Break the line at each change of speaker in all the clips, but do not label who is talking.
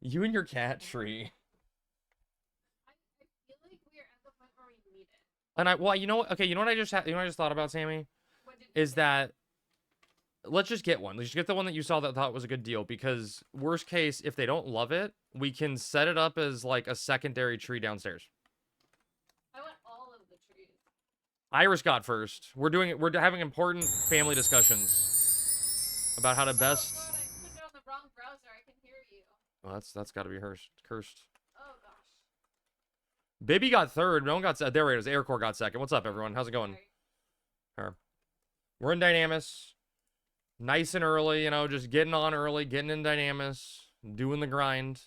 You and your cat tree.
I feel like we're at the point where we need it.
And well, you know what? Okay, you know what I just you know what I just thought about, Sammy?
What did you
Is
think?
that let's just get one. Let's just get the one that you saw that thought was a good deal because worst case, if they don't love it, we can set it up as like a secondary tree downstairs.
I want all of the trees.
Iris got first. We're having important family discussions about how to
Oh
best.
god, I put it on the wrong browser. I can hear you.
Well, that's got to be hers. Cursed.
Oh gosh.
Baby got third. No one got. There it is. Aircore got second. What's up, everyone? How's it going?
Sorry.
Her. We're in Dynamis. Nice and early, just getting on early, getting in Dynamis, doing the grind.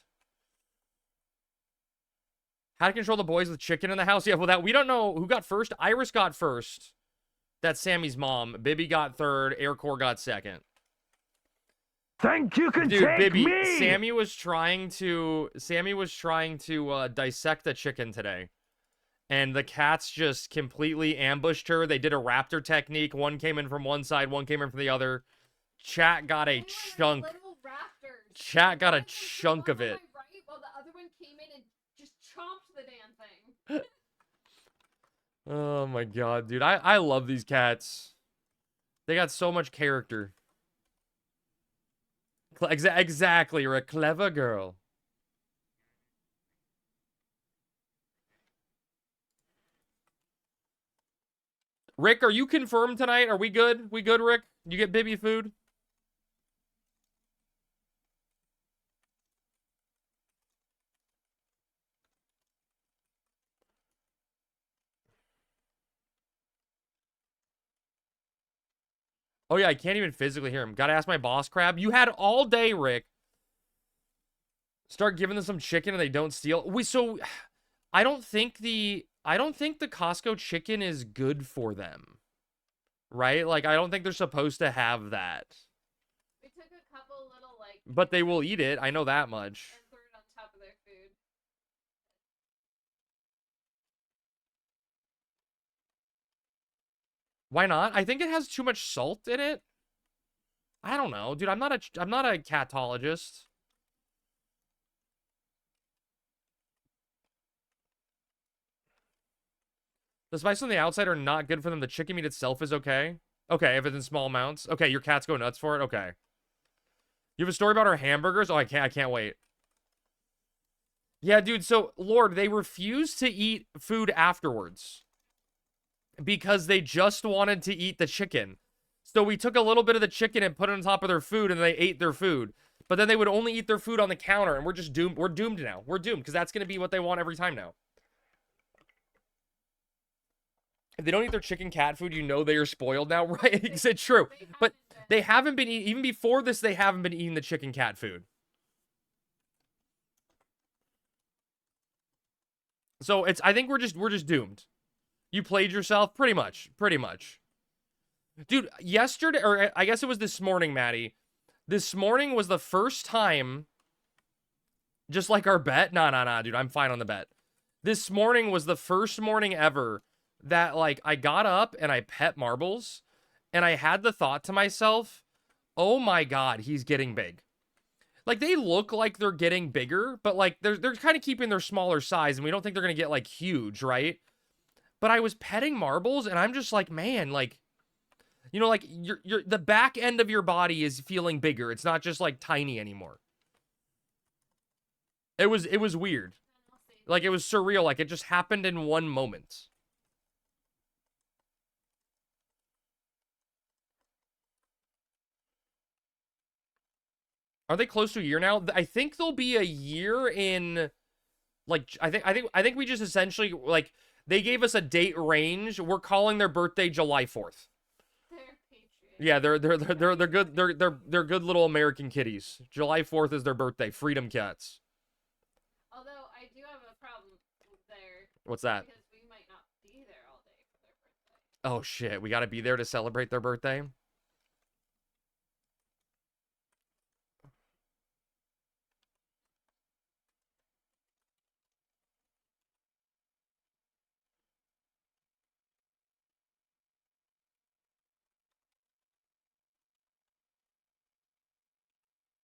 How to control the boys with chicken in the house? Yeah, well, that we don't know who got first. Iris got first. That's Sammy's mom. Bibby got third. Aircore got second.
Think you can
Dude,
take
Bibby,
me?
Sammy was trying to dissect a chicken today. And the cats just completely ambushed her. They did a raptor technique. One came in from one side, one came in from the other. Chat got a chunk. Chat got a chunk of it.
Right, while the other one came in and just chomped the damn thing.
Oh my god, dude. I love these cats. They got so much character. Exactly, you're a clever girl. Rick, are you confirmed tonight? Are we good? We good, Rick? You get Bibby food? Oh yeah, I can't even physically hear him. Gotta ask my boss crab. You had all day, Rick. Start giving them some chicken and they don't steal. I don't think the Costco chicken is good for them. Right? Like I don't think they're supposed to have that.
We took a couple little
But they will eat it. I know that much.
and threw it on top of their food.
Why not? I think it has too much salt in it. I don't know, dude. I'm not a catologist. The spices on the outside are not good for them. The chicken meat itself is okay. Okay, if it's in small amounts. Okay, your cats go nuts for it. Okay. You have a story about our hamburgers? Oh, I can't wait. Yeah, dude. So, Lord, they refused to eat food afterwards because they just wanted to eat the chicken. So we took a little bit of the chicken and put it on top of their food, and they ate their food. But then they would only eat their food on the counter, and we're just doomed. We're doomed now. We're doomed because that's going to be what they want every time now. If they don't eat their chicken cat food, you know they are spoiled now, right? It's true. But they haven't been eating, even before this, they haven't been eating the chicken cat food. So I think we're just doomed. You played yourself pretty much. Dude, yesterday, or I guess it was this morning, Maddie. This morning was the first time, just like our bet. Nah, dude, I'm fine on the bet. This morning was the first morning ever that, like, I got up and I pet marbles, and I had the thought to myself, oh my god, he's getting big. Like, they look like they're getting bigger, but, like, they're kind of keeping their smaller size, and we don't think they're going to get, like, huge, right? But I was petting marbles, and I'm just like, man, like, like, the back end of your body is feeling bigger. It's not just, like, tiny anymore. It was weird. Like, it was surreal. Like, it just happened in one moment. Are they close to a year now? I think they'll be a year in, like, I think we just essentially, like, they gave us a date range. We're calling their birthday July 4th. Yeah, they're good. They're good little American kitties. July 4th is their birthday. Freedom cats.
Although I do have a problem there.
What's that?
Because we might not be there all day for their birthday.
Oh shit, we got to be there to celebrate their birthday.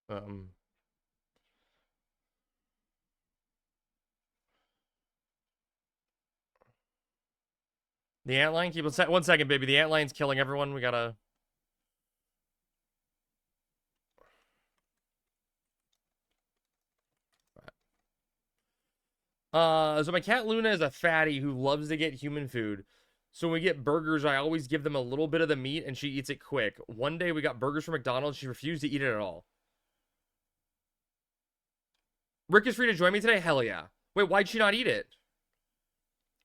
Um The antlion, keep on 1 second, baby. The antlion's killing everyone. We gotta. So my cat Luna is a fatty who loves to get human food. So when we get burgers, I always give them a little bit of the meat and she eats it quick. One day we got burgers from McDonald's. She refused to eat it at all. Rick is free to join me today? Hell yeah. Wait, why'd she not eat it?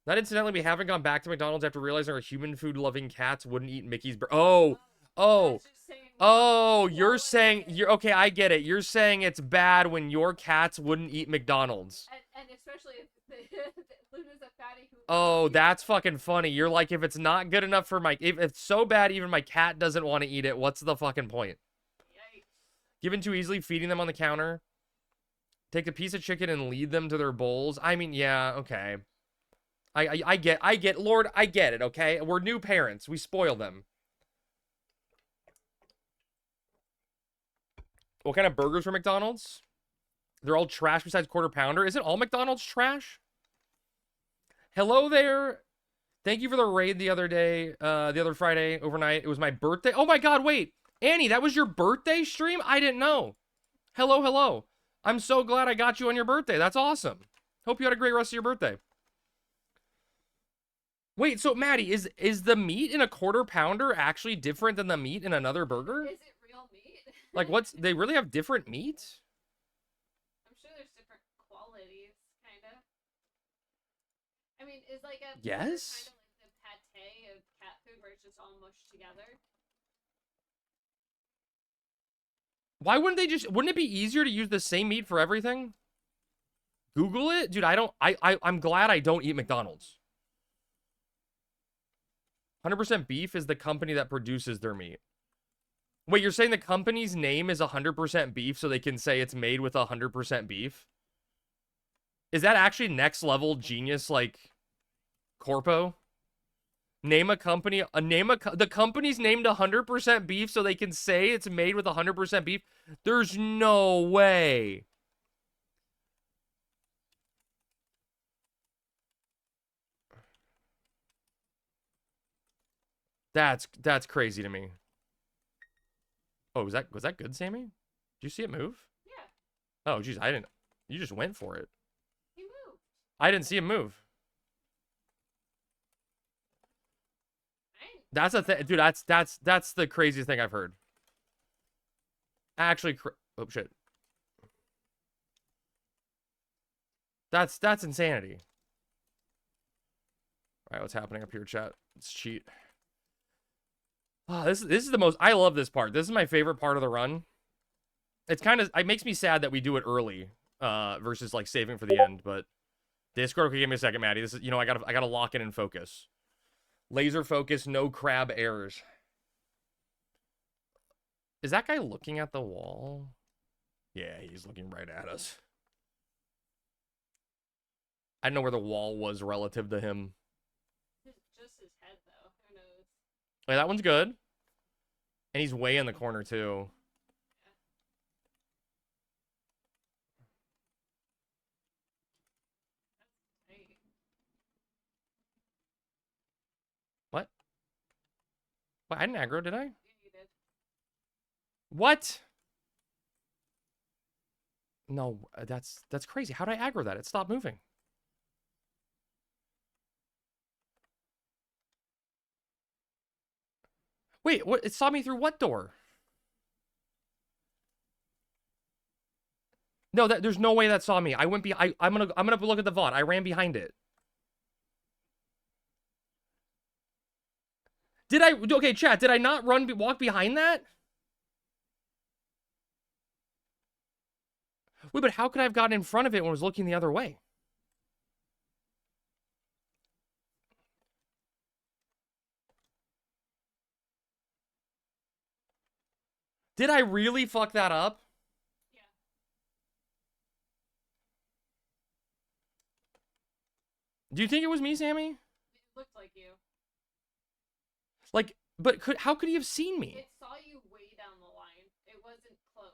Not incidentally, we haven't gone back to McDonald's after realizing our human food loving cats wouldn't eat Mickey's burger. Oh, you're saying okay, I get it. You're saying it's bad when your cats wouldn't eat McDonald's.
And especially if Luna's a fatty who.
Oh, that's fucking funny. You're like, if it's not good enough for if it's so bad even my cat doesn't want to eat it, what's the fucking point?
Yikes.
Given too easily, feeding them on the counter. Take a piece of chicken and lead them to their bowls. I mean, yeah, okay. I get, Lord, I get it, okay? We're new parents. We spoil them. What kind of burgers for McDonald's? They're all trash besides Quarter Pounder. Isn't all McDonald's trash? Hello there. Thank you for the raid the other day, the other Friday, overnight. It was my birthday. Oh my God, wait. Annie, that was your birthday stream? I didn't know. Hello, hello. I'm so glad I got you on your birthday. That's awesome. Hope you had a great rest of your birthday. Wait, so Maddie, is the meat in a Quarter Pounder actually different than the meat in another burger?
Is it real meat?
Like, they really have different meat?
I'm sure there's different qualities, kind of. I mean, is like a
Yes?
kind of like the pate of cat food where it's just all mushed together?
Why wouldn't it be easier to use the same meat for everything? Google it? Dude, I'm glad I don't eat McDonald's. 100% Beef is the company that produces their meat. Wait, you're saying the company's name is 100% beef so they can say it's made with 100% beef? Is that actually next level genius, like, corpo? Name a company, the company's named 100% beef so they can say it's made with 100% beef? There's no way. That's crazy to me. Oh, was that good, Sammy? Did you see it move?
Yeah.
Oh, geez, I didn't. You just went for it.
He moved.
I didn't see him move. That's a thing, dude. That's the craziest thing I've heard. Actually, oh shit. That's insanity. All right, what's happening up here, chat? Let's cheat. Oh, this is the most. I love this part. This is my favorite part of the run. It's kind of, it makes me sad that we do it early, versus like saving for the end. But Discord, okay, give me a second, Maddie. This is, I gotta lock in and focus. Laser focus, no crab errors. Is that guy looking at the wall? Yeah, he's looking right at us. I don't know where the wall was relative to him.
Just his head, though. Who knows?
Wait, that one's good. And he's way in the corner, too.
Yeah. That's tight.
What? Wait, I didn't aggro, did I?
Yeah, you did.
What? No, that's crazy. How'd I aggro that? It stopped moving. Wait, what? It saw me through what door? No, there's no way that saw me. I went I'm gonna look at the VOD. I ran behind it. Did I? Okay, chat. Did I not walk behind that? Wait, but how could I have gotten in front of it when I was looking the other way? Did I really fuck that up?
Yeah.
Do you think it was me, Sammy?
It looked like you.
Like, but how could he have seen me?
It saw you way down the line. It wasn't close.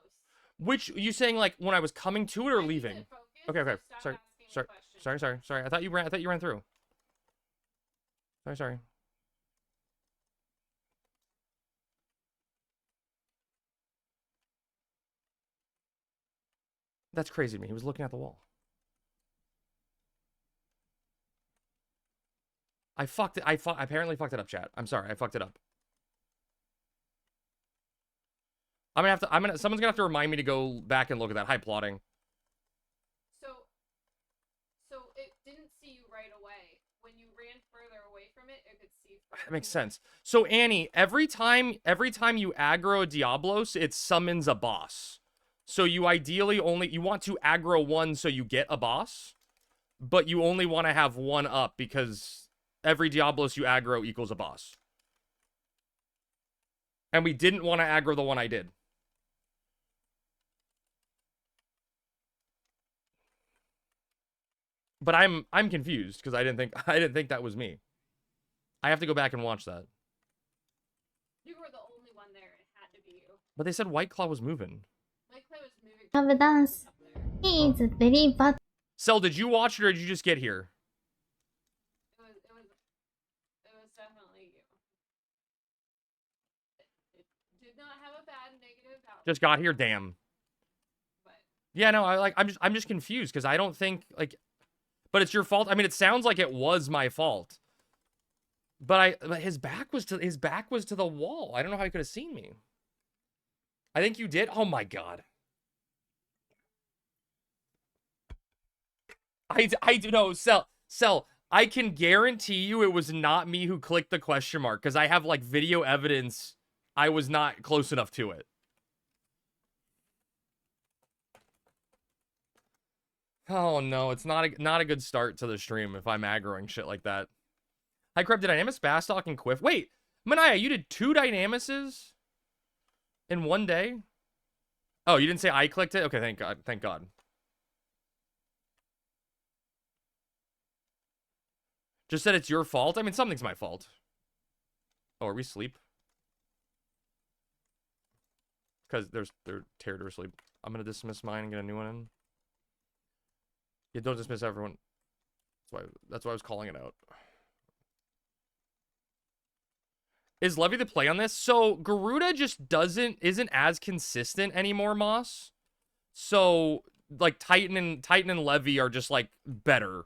Which, you saying like when I was coming to it or leaving? Okay, okay. Sorry. I thought you ran through. Sorry. That's crazy to me. He was looking at the wall. I apparently fucked it up, chat. I'm sorry. I fucked it up. Someone's gonna have to remind me to go back and look at that. Hi, plotting.
So it didn't see you right away. When you ran further away from it, it could see further
That makes
away.
sense. So Annie, every time you aggro a Diabolos, it summons a boss. So you want to aggro one so you get a boss, but you only want to have one up because every Diabolos you aggro equals a boss. And we didn't want to aggro the one I did. But I'm confused because I didn't think that was me. I have to go back and watch that.
You were the only one there. It had to be you.
But they said White Claw was moving.
White Claw was moving.
Have a dance.
Up there.
He is very bad.
Cell, did you watch it or did you just get here?
It was definitely you. It did not have a bad negative outcome.
Just got here, damn.
But
Yeah, no, I'm just confused because I don't think but it's your fault. I mean, it sounds like it was my fault. But his back was to the wall. I don't know how he could have seen me. I think you did. Oh my god. I do know, Cell. I can guarantee you it was not me who clicked the question mark because I have like video evidence I was not close enough to it. Oh no, it's not a good start to the stream if I'm aggroing shit like that. Hi, Crep, did Dynamis, Bastok, and Quiff? Wait, Manaya, you did 2 Dynamises in one day? Oh, you didn't say I clicked it? Okay, thank God. Thank God. Just said it's your fault? I mean, something's my fault. Oh, are we asleep? Because they're tired or asleep. I'm going to dismiss mine and get a new one in. Yeah, don't dismiss everyone. That's why I was calling it out. Is Levy the play on this? So Garuda just isn't as consistent anymore, Moss. So like Titan and Levy are just like better.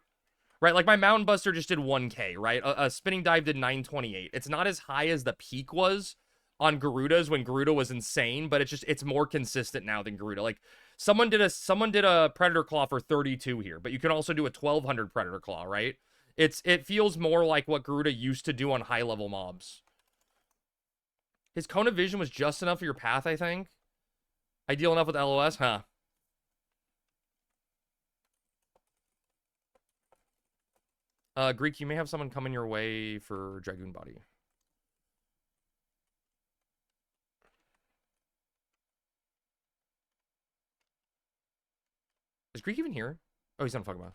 Right? Like my Mountain Buster just did 1k, right? A spinning dive did 928. It's not as high as the peak was on Garuda's when Garuda was insane, but it's more consistent now than Garuda. Like someone did a Predator Claw for 32 here, but you can also do a 1200 Predator Claw, right? It feels more like what Garuda used to do on high level mobs. His cone of vision was just enough for your path, I think. Ideal enough with LOS, huh? Greek, you may have someone coming your way for Dragoon Body. Is Greek even here? Oh, he's on Fugma.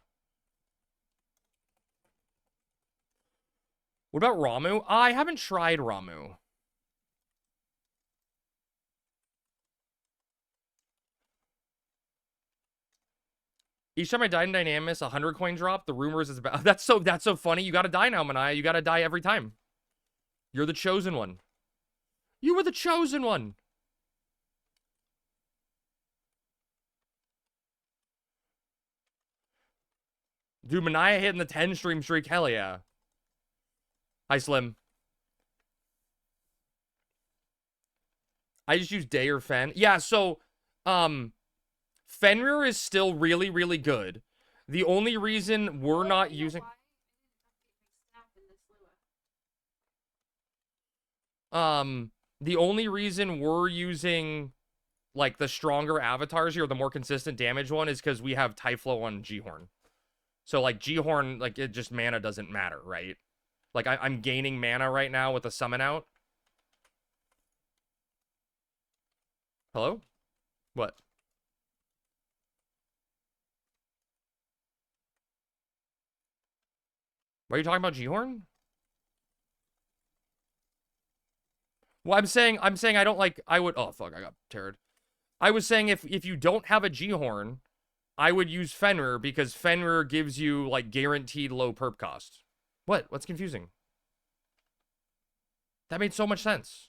What about Ramu? I haven't tried Ramu. Each time I die in Dynamis, 100 coin drop. The rumors is about. That's so funny. You gotta die now, Manaya. You gotta die every time. You're the chosen one. You were the chosen one. Dude, Manaya hitting the 10 stream streak. Hell yeah. Hi, Slim. I just use Day or Fen. Yeah, so, Fenrir is still really, really good. The only reason we're not using... The only reason we're using, like, the stronger avatars here, or the more consistent damage one, is because we have Typhlo on G-Horn. So, like, G-Horn, like, it just mana doesn't matter, right? Like, I'm gaining mana right now with the summon out. Hello? What? Why are you talking about G-Horn? Well, I'm saying I don't like, oh, fuck, I got teared. I was saying if you don't have a G-Horn, I would use Fenrir because Fenrir gives you, like, guaranteed low perp cost. What? What's confusing? That made so much sense.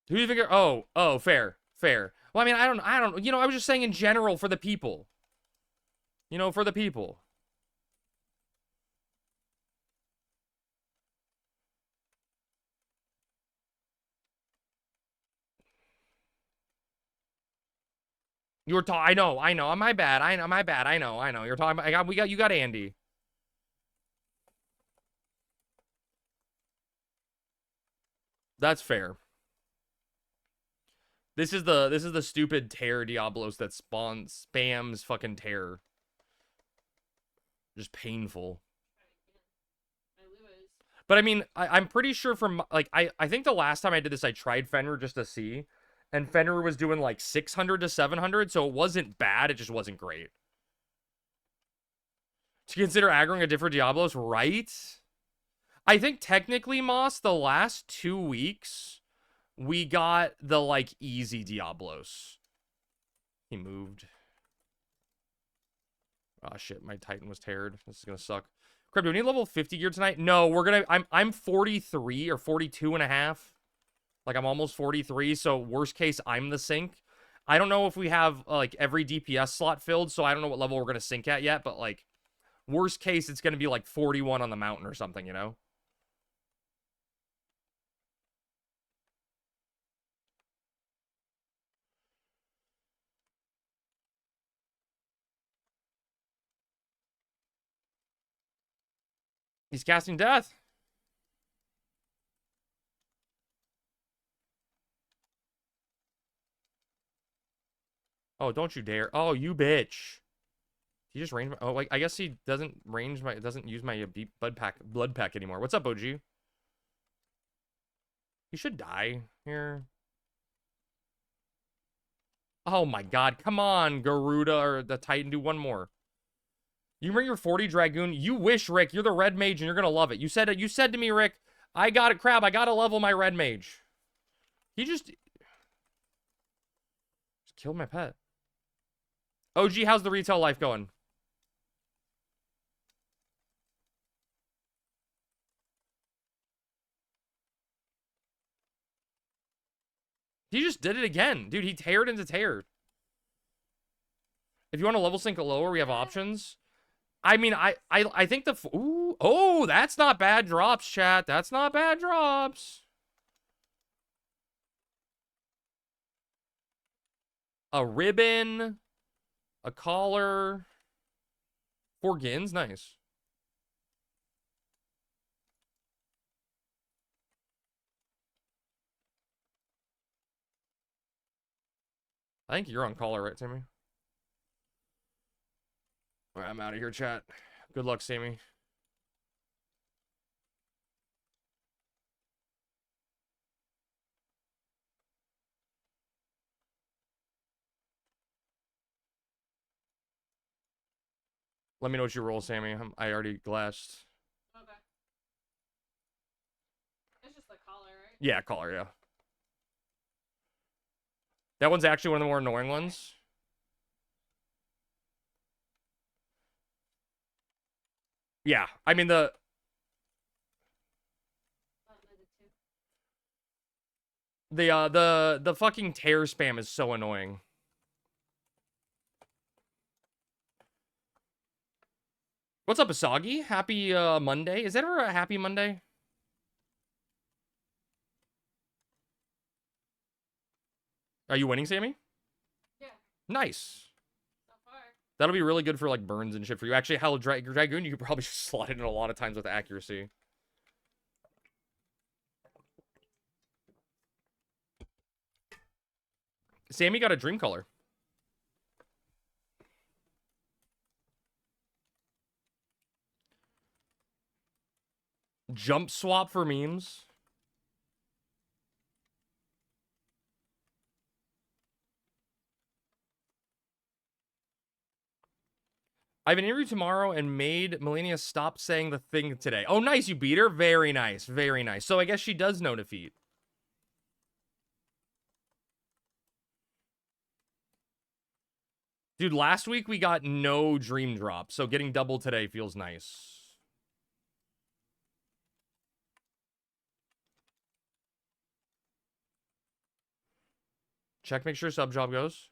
Who do you figure? Oh, fair, fair. Well, I mean, I don't. You know, I was just saying in general for the people. You know, for the people. You were talking. I know. My bad. I know. My bad. I know. You're talking. You got Andy. That's fair. This is the stupid terror Diabolos that spams fucking terror. Just painful. But I mean, I'm pretty sure from like I think the last time I did this, I tried Fenrir just to see, and Fenrir was doing like 600 to 700, so it wasn't bad. It just wasn't great. To consider aggroing a different Diabolos, right? I think technically, Moss, the last 2 weeks, we got the like easy Diabolos. He moved. Oh shit, my Titan was teared. This is gonna suck. Crap, do we need level 50 gear tonight? No, we're gonna I'm 43 or 42 and a half. Like I'm almost 43, so worst case I'm the sync. I don't know if we have like every DPS slot filled, so I don't know what level we're gonna sync at yet, but like worst case it's gonna be like 41 on the mountain or something, you know? He's casting death. Oh, don't you dare. Oh, you bitch. He just range my... Oh, like, I guess he doesn't range my... Doesn't use my blood pack anymore. What's up, OG? He should die here. Oh my god. Come on, Garuda or the Titan. Do one more. You bring your 40 Dragoon. You wish, Rick. You're the red mage and you're gonna love it. You said to me, Rick, I got it, crab. I gotta level my red mage. He just killed my pet. OG, how's the retail life going? He just did it again. Dude, he teared into tear. If you want to level sync lower, we have options. I mean, I think the... Ooh, oh, that's not bad drops, chat. That's not bad drops. A ribbon. A collar. 4 gins. Nice. I think you're on collar, right, Sammy? All right, I'm out of here, chat. Good luck, Sammy. Let me know what you roll, Sammy. I already glassed.
Okay. It's just the collar, right?
Yeah, collar, yeah. That one's actually one of the more annoying ones. Yeah, I mean the fucking tear spam is so annoying. What's up, Asagi? Happy Monday. Is that ever a happy Monday? Are you winning, Sammy?
Yeah.
Nice.
So far.
That'll be really good for like burns and shit for you. Actually, hell, Dragoon, you could probably slot it in a lot of times with accuracy. Sammy got a dream color. Jump swap for memes. I have an interview tomorrow and made Melania stop saying the thing today. Oh, nice, you beat her. Very nice, very nice. So I guess she does know defeat. Dude, last week we got no dream drop, so getting double today feels nice. Check, make sure sub job goes.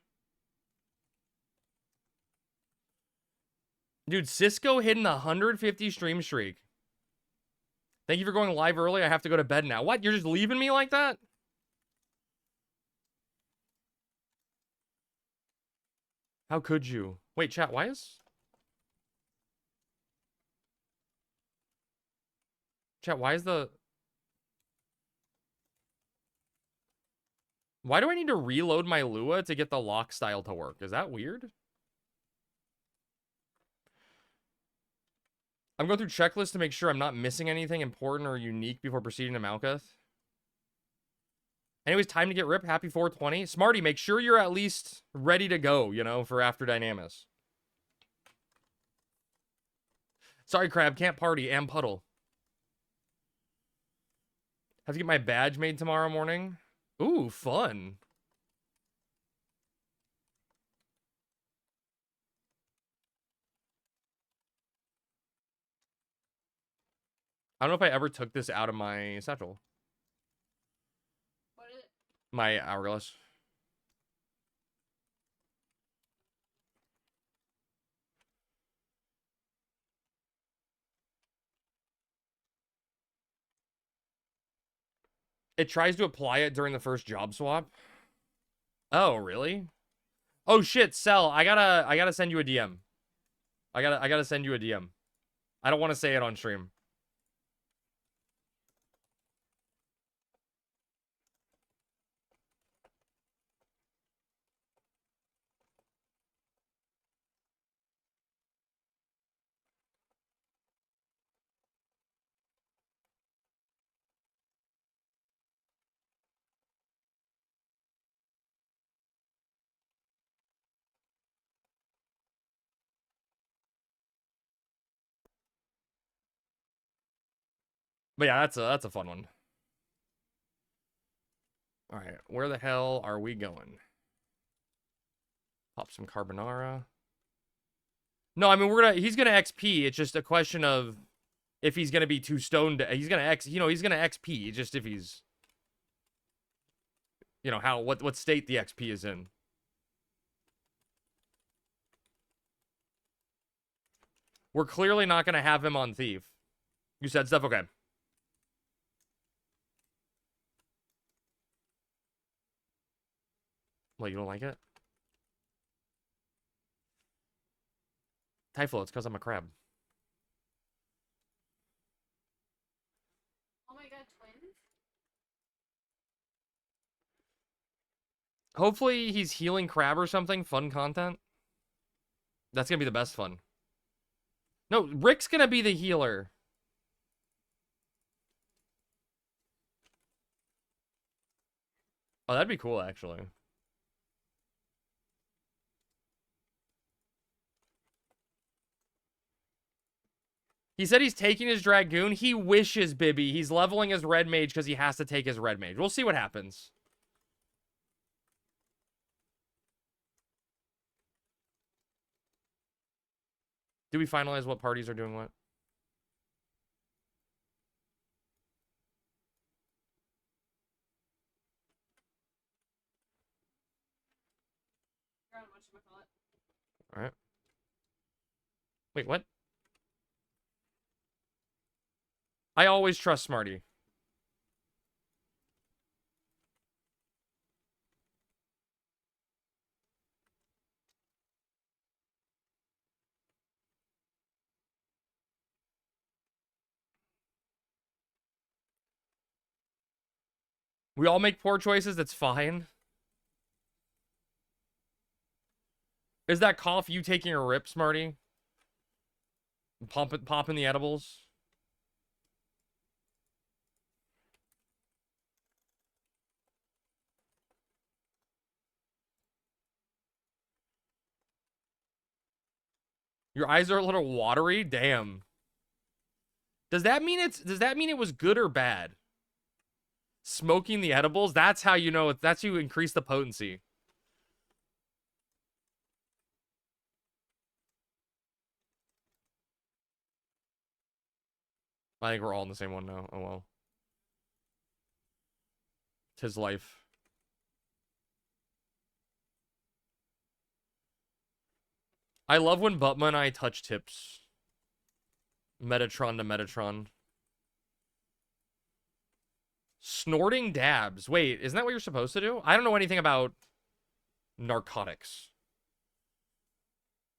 Dude, Cisco hitting the 150 stream streak. Thank you for going live early. I have to go to bed now. What? You're just leaving me like that? How could you? Wait, chat, why is... Chat, why is the... Why do I need to reload my Lua to get the lock style to work? Is that weird? I'm going through checklists to make sure I'm not missing anything important or unique before proceeding to Malkuth. Anyways, time to get ripped. Happy 420. Smarty, make sure you're at least ready to go, you know, for after Dynamis. Sorry, Crab. Can't party. Am Puddle. Have to get my badge made tomorrow morning. Ooh, fun. I don't know if I ever took this out of my satchel.
What is it?
My hourglass. It tries to apply it during the first job swap. Oh, really? Oh shit, Cell, I gotta send you a DM. I gotta send you a DM. I don't want to say it on stream. But yeah, that's a fun one. All right, where the hell are we going? Pop some carbonara. No, I mean he's gonna XP. It's just a question of if he's gonna be too stoned. He's gonna he's gonna XP. Just if he's, what state the XP is in. We're clearly not gonna have him on Thief. You said stuff, okay. Well, you don't like it? Typhoid, it's because I'm a crab.
Oh my god, twins?
Hopefully he's healing crab or something. Fun content. That's gonna be the best fun. No, Rick's gonna be the healer. Oh, that'd be cool, actually. He said he's taking his Dragoon. He wishes, Bibby. He's leveling his Red Mage because he has to take his Red Mage. We'll see what happens. Do we finalize what parties are doing what?
You're on whatchamacallit.
All right. Wait, what? I always trust Smarty. We all make poor choices. That's fine. Is that cough you taking a rip, Smarty? Popping the edibles? Your eyes are a little watery? Damn. Does that mean it was good or bad? Smoking the edibles? That's how you know that's how you increase the potency. I think we're all in the same one now. Oh well. It's his life. I love when Butma and I touch tips. Metatron to Metatron. Snorting dabs. Wait, isn't that what you're supposed to do? I don't know anything about narcotics.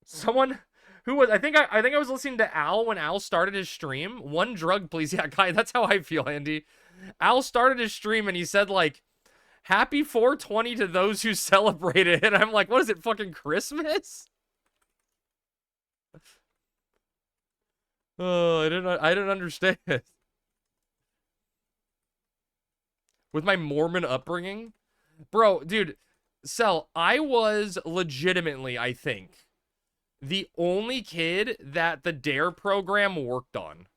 Someone who was I think I was listening to Al when Al started his stream. One drug, please. Yeah, Kai, that's how I feel, Andy. Al started his stream and he said like happy 420 to those who celebrate it. And I'm like, what is it, fucking Christmas? Oh, I didn't understand. With my Mormon upbringing? Bro, dude, Cell, I was legitimately, I think, the only kid that the DARE program worked on.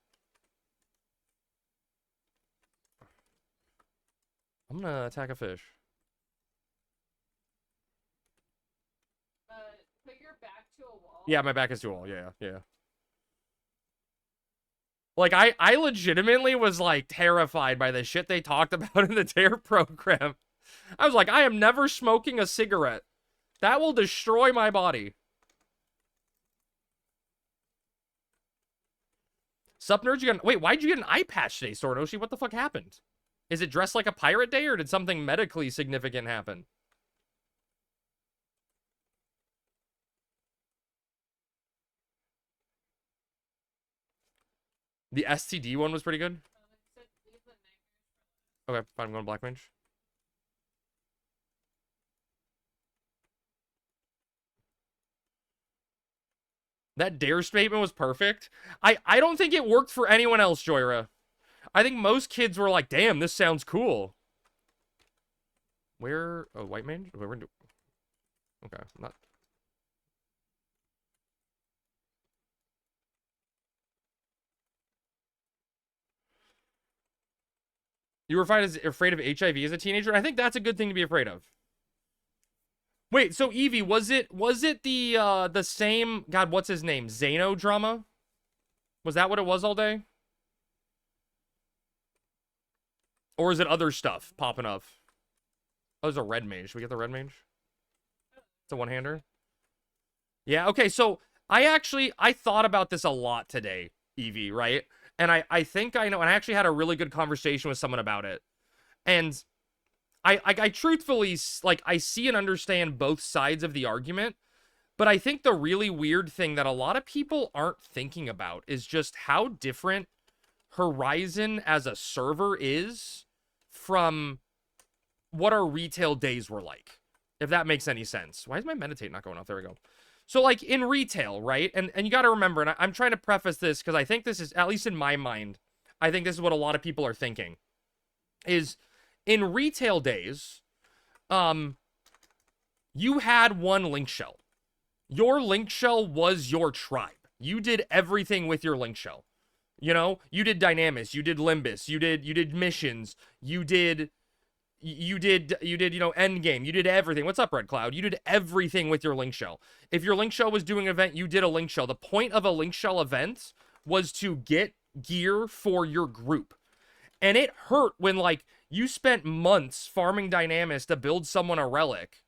I'm gonna attack a fish.
Put your back to a wall.
Yeah, my back is to a wall. Yeah, yeah. Like, I legitimately was, like, terrified by the shit they talked about in the DARE program. I was like, I am never smoking a cigarette. That will destroy my body. Sup, nerds? You got wait, why'd you get an eye patch today, Sornoshi? What the fuck happened? Is it dressed like a pirate day, or did something medically significant happen? The STD one was pretty good. Okay, fine, I'm going Black Mage. That DARE statement was perfect. I don't think it worked for anyone else, Joyra. I think most kids were like, damn, this sounds cool. Where? Oh, White Mage? Where do? Okay, not. You were afraid of HIV as a teenager? I think that's a good thing to be afraid of. Wait, so Evie, was it the same, God, what's his name? Zano drama? Was that what it was all day? Or is it other stuff popping up? Oh, there's a red mage. Should we get the red mage? It's a one-hander. Yeah, okay, so I thought about this a lot today, Evie, right? And I think I know, and I actually had a really good conversation with someone about it. And I truthfully, like, I see and understand both sides of the argument, but I think the really weird thing that a lot of people aren't thinking about is just how different Horizon as a server is from what our retail days were like, if that makes any sense. Why is my meditate not going off? There we go. So, like, in retail, right? And you got to remember, and I'm trying to preface this because I think this is, at least in my mind, I think this is what a lot of people are thinking, is in retail days, you had one link shell. Your link shell was your tribe. You did everything with your link shell. You know, you did Dynamis, you did Limbus, you did missions, you did, you know, endgame, you did everything. What's up, Red Cloud? You did everything with your link shell. If your link shell was doing an event, you did a link shell. The point of a link shell event was to get gear for your group. And it hurt when, like, you spent months farming Dynamis to build someone a relic,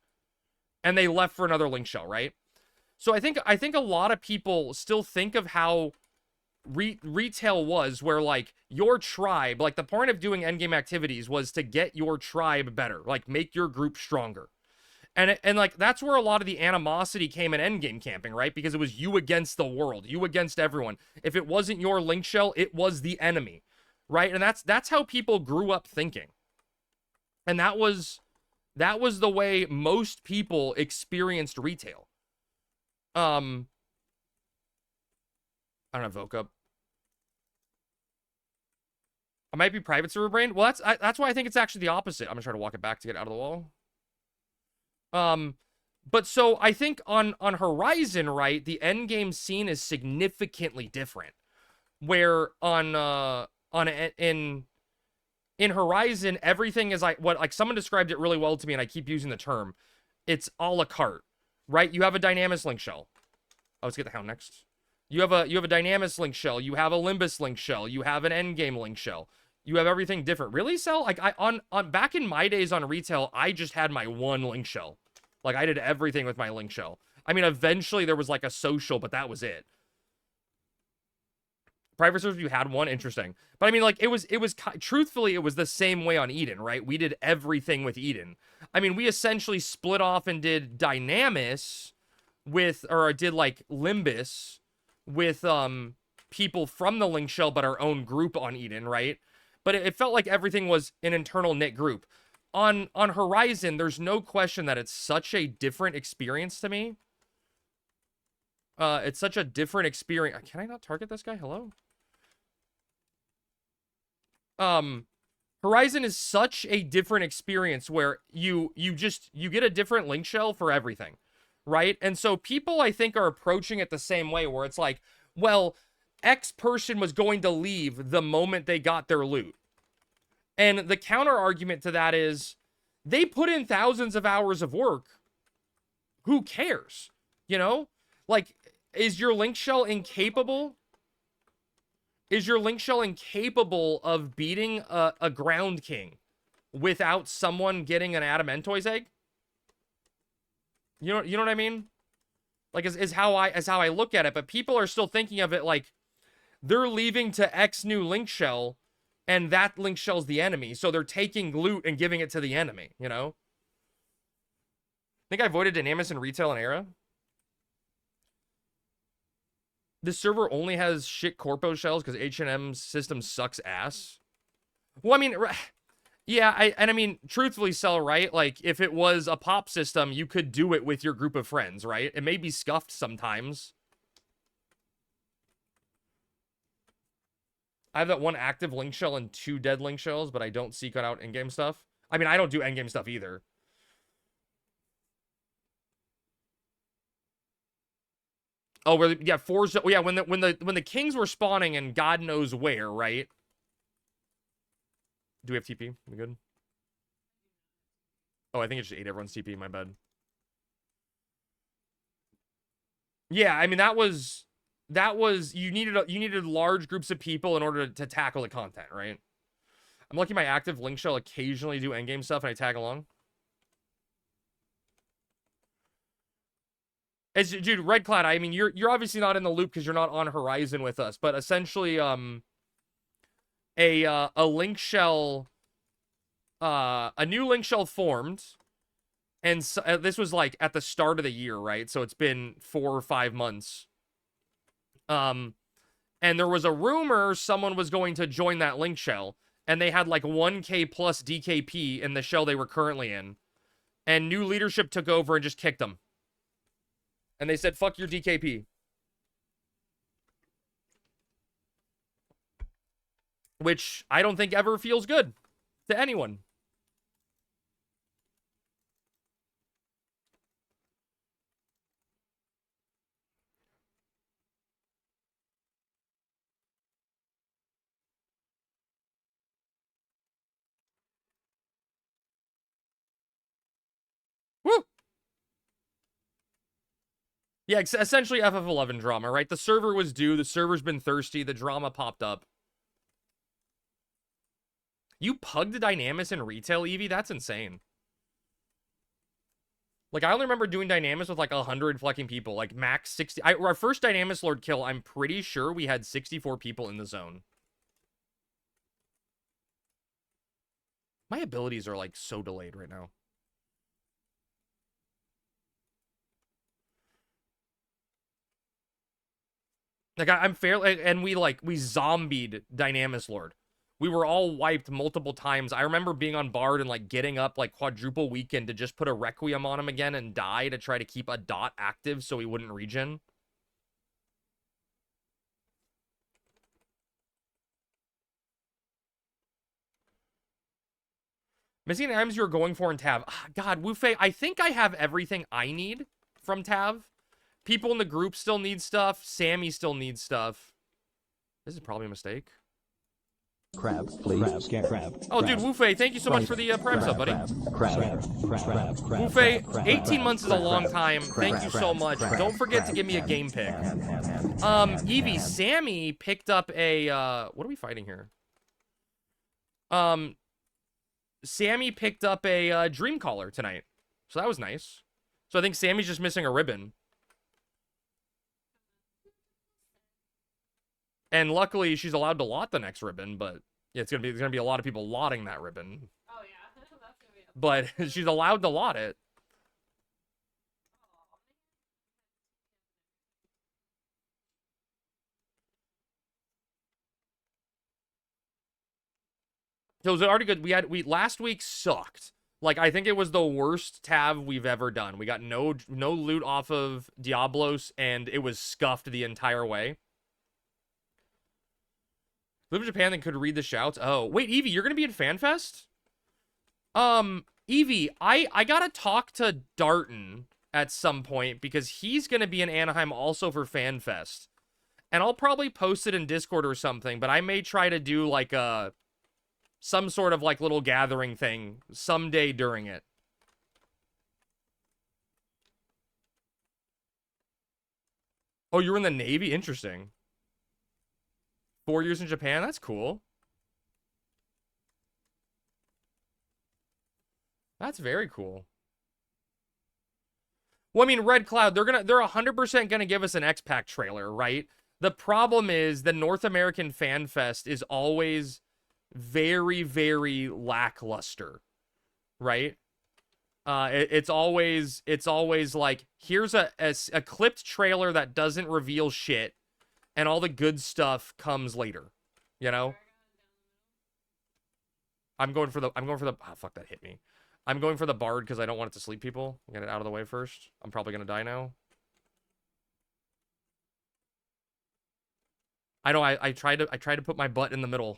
and they left for another link shell, right? So I think a lot of people still think of how retail was, where, like, your tribe, like, the point of doing endgame activities was to get your tribe better, like, make your group stronger. And like, that's where a lot of the animosity came in endgame camping, right? Because it was you against the world, you against everyone. If it wasn't your link shell, it was the enemy, right? And that's how people grew up thinking. And that was the way most people experienced retail. I don't have Voke up. I might be private server brain. Well, that's why I think it's actually the opposite. I'm gonna try to walk it back to get out of the wall. But so I think on Horizon, right, the end game scene is significantly different. Where in Horizon, everything is like someone described it really well to me, and I keep using the term. It's a la carte, right? You have a Dynamis link shell. Oh, let's get the Hound next. You have a Dynamis link shell. You have a Limbus link shell. You have an endgame link shell. You have everything different. Really, Cell? Like, on back in my days on retail, I just had my one link shell. Like, I did everything with my link shell. I mean, eventually there was like a social, but that was it. Private servers, you had one, interesting. But I mean, like, truthfully, it was the same way on Eden, right? We did everything with Eden. I mean, we essentially split off and did Dynamis with, or did like Limbus with people from the Link Shell, but our own group on Eden, right? But it felt like everything was an internal knit group. On Horizon, there's no question that it's such a different experience to me. It's such a different experience. Can I not target this guy? Hello? Horizon is such a different experience where you get a different link shell for everything, right? And so people, I think, are approaching it the same way, where it's like, well, X person was going to leave the moment they got their loot. And the counter argument to that is, they put in thousands of hours of work. Who cares? You know? Like, is your link shell incapable? Is your link shell incapable of beating a ground king without someone getting an Adamantoise egg? You know what I mean? Like, is how I look at it. But people are still thinking of it like they're leaving to X new link shell, and that link shell's the enemy. So they're taking loot and giving it to the enemy, you know? I think I voted Dynamis in retail and era. This server only has shit corpo shells because H&M's system sucks ass. Well, I mean, yeah, I mean, truthfully, Cell, right? Like, if it was a pop system, you could do it with your group of friends, right? It may be scuffed sometimes. I have that one active link shell and 2 dead link shells, but I don't seek out in-game stuff. I mean, I don't do in-game stuff either. Oh, where yeah, yeah, when the kings were spawning and God knows where, right? Do we have TP? We good? Oh, I think it just ate everyone's TP, my bad. Yeah, I mean that was you needed large groups of people in order to tackle the content, right? I'm lucky my active link shell occasionally do endgame stuff and I tag along. Dude, Red Cloud, I mean, you're obviously not in the loop because you're not on Horizon with us, but essentially, a link shell, a new link shell formed, and so, this was like at the start of the year, right? So it's been 4 or 5 months. And there was a rumor someone was going to join that link shell, and they had like 1K plus DKP in the shell they were currently in, and new leadership took over and just kicked them. And they said, fuck your DKP. Which I don't think ever feels good to anyone. Woo! Yeah, essentially FF11 drama, right? The server was due. The server's been thirsty. The drama popped up. You pugged the Dynamis in retail, Eevee? That's insane. Like, I only remember doing Dynamis with, like, 100 fucking people. Like, max 60. Our first Dynamis Lord kill, I'm pretty sure we had 64 people in the zone. My abilities are, like, so delayed right now. Like, I'm fairly... And we zombied Dynamis Lord. We were all wiped multiple times. I remember being on Bard and, like, getting up, like, quadruple weekend to just put a Requiem on him again and die to try to keep a dot active so he wouldn't regen. Missing items you were going for in Tav. God, Wufei, I think I have everything I need from Tav. People in the group still need stuff. Sammy still needs stuff. This is probably a mistake.
Crab, please. Crab.
Oh, dude, Wufei, thank you so much for the Prime sub, buddy. Wufei, 18 months is a long time. Thank you so much. Don't forget to give me a game pick. Eevee, Sammy picked up a, what are we fighting here? Sammy picked up a Dream Caller tonight. So that was nice. So I think Sammy's just missing a ribbon. And luckily, she's allowed to lot the next ribbon, but yeah, there's gonna be a lot of people lotting that ribbon.
Oh yeah, that's gonna be a
But she's allowed to lot it.
Aw, man.
So it was already good. We last week sucked. Like, I think it was the worst Tav we've ever done. We got no loot off of Diabolos, and it was scuffed the entire way. Live in Japan and could read the shouts. Oh, wait, Evie, you're gonna be at FanFest? Evie, I gotta talk to Darton at some point because he's gonna be in Anaheim also for FanFest. And I'll probably post it in Discord or something, but I may try to do like some sort of like little gathering thing someday during it. Oh, you're in the Navy? Interesting. 4 years in Japan? That's cool. That's very cool. Well, I mean, Red Cloud, they're 100% gonna give us an X-Pac trailer, right? The problem is the North American Fan Fest is always very, very lackluster, right? It's always like, here's a clipped trailer that doesn't reveal shit, and all the good stuff comes later, you know? I'm going for the, oh, fuck, that hit me. I'm going for the Bard because I don't want it to sleep people. Get it out of the way first. I'm probably gonna die now. I know, I tried to put my butt in the middle.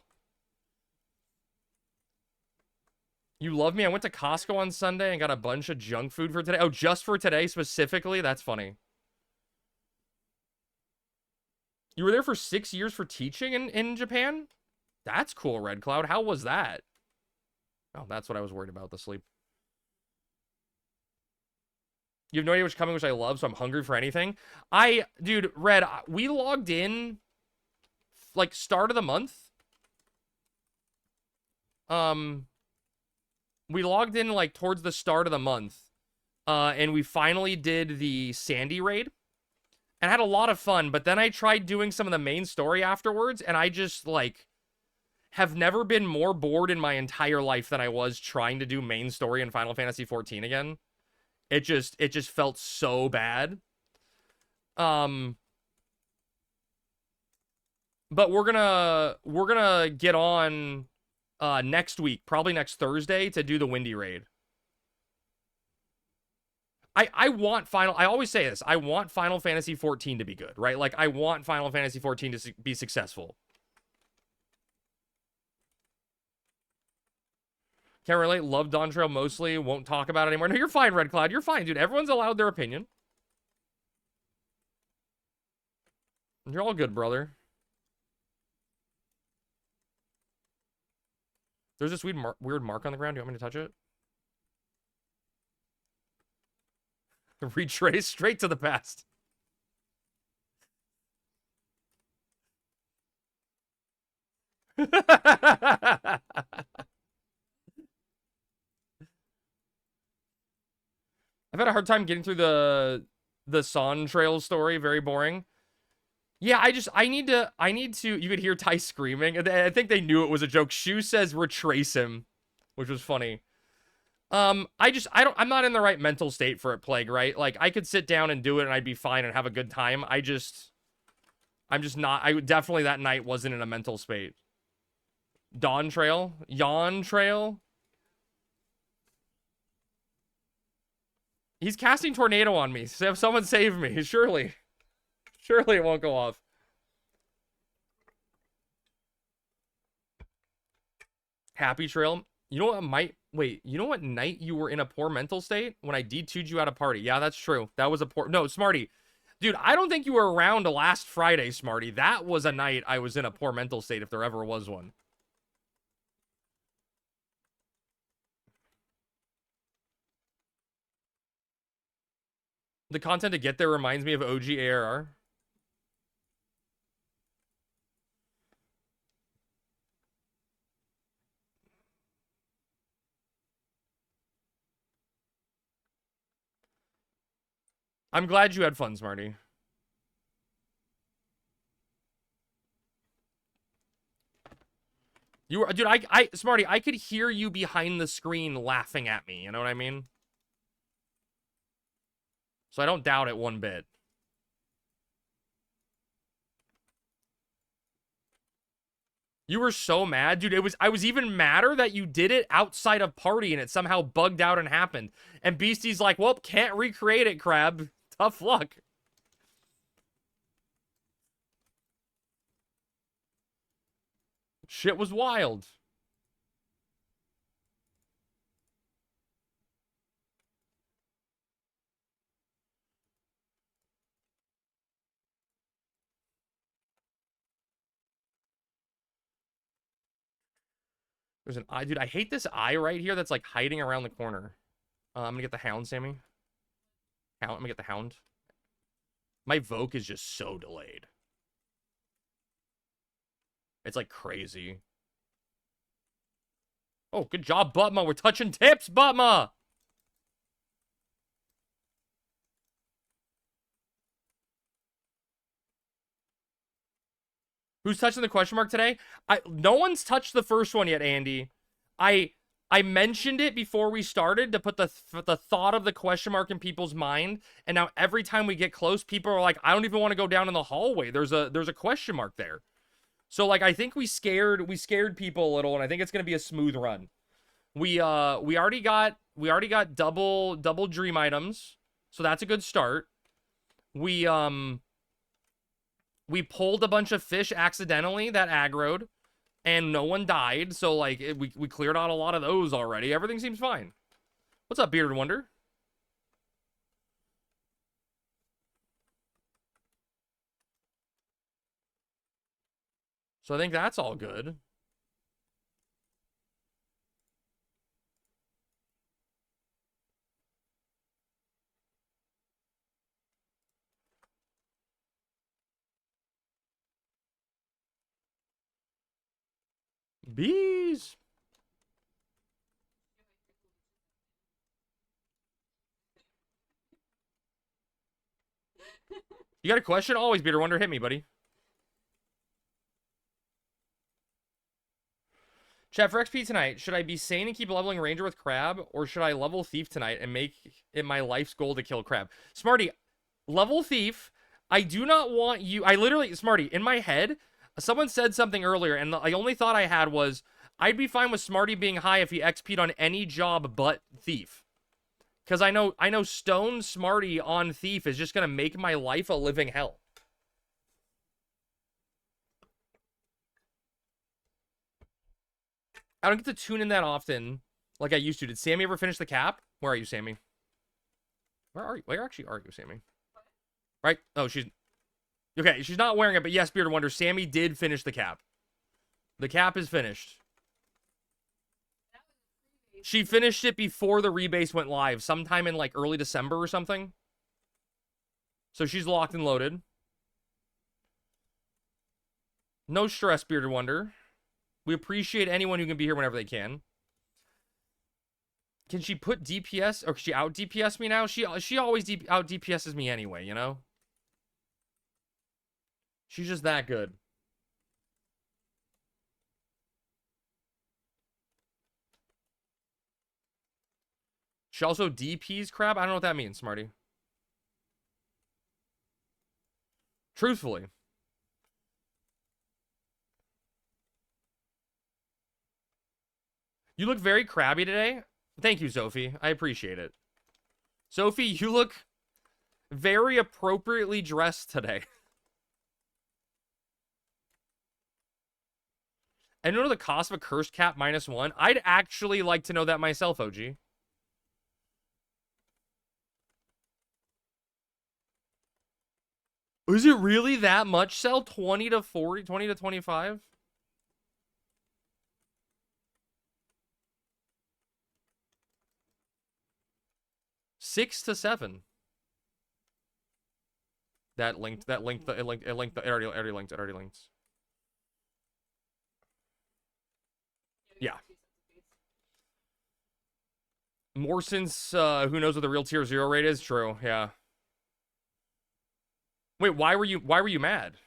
You love me? I went to Costco on Sunday and got a bunch of junk food for today. Oh, just for today specifically? That's funny. You were there for 6 years for teaching in Japan? That's cool, Red Cloud. How was that? Oh, that's what I was worried about, the sleep. You have no idea what's coming, which I love, so I'm hungry for anything. Dude, Red, we logged in, like, start of the month. We logged in, like, towards the start of the month. And we finally did the Sandy raid. And had a lot of fun, but then I tried doing some of the main story afterwards, and I just, like, have never been more bored in my entire life than I was trying to do main story in Final Fantasy XIV again. It just felt so bad. But we're gonna get on next week, probably next Thursday, to do the Windy raid. I want I always say this, I want Final Fantasy XIV to be good, right? Like, I want Final Fantasy XIV to be successful. Can't relate, love Dawn Trail mostly, won't talk about it anymore. No, you're fine, Red Cloud, you're fine, dude. Everyone's allowed their opinion. You're all good, brother. There's this weird mark on the ground. Do you want me to touch it? Retrace straight to the past. I've had a hard time getting through the Son Trail story. Very boring. Yeah, I need to, you could hear Ty screaming. I think they knew it was a joke. Shu says retrace him, which was funny. I'm not in the right mental state for it, Plague, right? Like, I could sit down and do it and I'd be fine and have a good time. I'm just not, definitely that night wasn't in a mental state. Dawn Trail? Yawn Trail? He's casting Tornado on me. Someone save me, surely. Surely it won't go off. Happy Trail? You know what you know what night you were in a poor mental state? When I D2'd you at a party. Yeah, that's true. That was a poor... No, Smarty. Dude, I don't think you were around last Friday, Smarty. That was a night I was in a poor mental state, if there ever was one. The content to get there reminds me of OG ARR. I'm glad you had fun, Smarty. You were, dude, Smarty, I could hear you behind the screen laughing at me. You know what I mean? So I don't doubt it one bit. You were so mad, dude. I was even madder that you did it outside of party and it somehow bugged out and happened. And Beastie's like, well, can't recreate it, Crab. Tough luck. Shit was wild. There's an eye. Dude, I hate this eye right here that's like hiding around the corner. I'm gonna get the hound, Sammy. I'm gonna get the hound. My Voke is just so delayed. It's like crazy. Oh, good job, Butma. We're touching tips, Butma. Who's touching the question mark today? No one's touched the first one yet, Andy. I mentioned it before we started to put the thought of the question mark in people's mind, and now every time we get close, people are like, I don't even want to go down in the hallway. There's a question mark there. So like I think we scared people a little, and I think it's gonna be a smooth run. We already got double dream items, so that's a good start. We pulled a bunch of fish accidentally that aggroed, and no one died, so like we cleared out a lot of those already. Everything seems fine. What's up, Bearded Wonder? So I think that's all good. Bees. You got a question? Always, Bearded Wonder. Hit me, buddy. Chat, for XP tonight, should I be sane and keep leveling Ranger with Crab, or should I level Thief tonight and make it my life's goal to kill Crab? Smarty, level Thief. I do not want you... Smarty, in my head, someone said something earlier, and the only thought I had was, I'd be fine with Smarty being high if he XP'd on any job but Thief. Because I know Stone Smarty on Thief is just going to make my life a living hell. I don't get to tune in that often like I used to. Did Sammy ever finish the cap? Where are you, Sammy? Where are you? Where actually are you, Sammy? Right? Oh, she's... Okay, she's not wearing it, but yes, Bearded Wonder, Sammy did finish the cap. The cap is finished. She finished it before the rebase went live, sometime in like early December or something. So she's locked and loaded. No stress, Bearded Wonder. We appreciate anyone who can be here whenever they can. Can she put DPS, or can she out DPS me now? She always out DPSs me anyway, you know? She's just that good. She also DPs Crab? I don't know what that means, Smarty. Truthfully. You look very crabby today. Thank you, Sophie. I appreciate it. Sophie, you look very appropriately dressed today. I don't know the cost of a cursed cap -1. I'd actually like to know that myself, OG. Is it really that much, Sell? 20 to 40? 20 to 25? $6 to $7. It already linked. Yeah. More since, who knows what the real tier 0 rate is? True, yeah. Wait, why were you mad?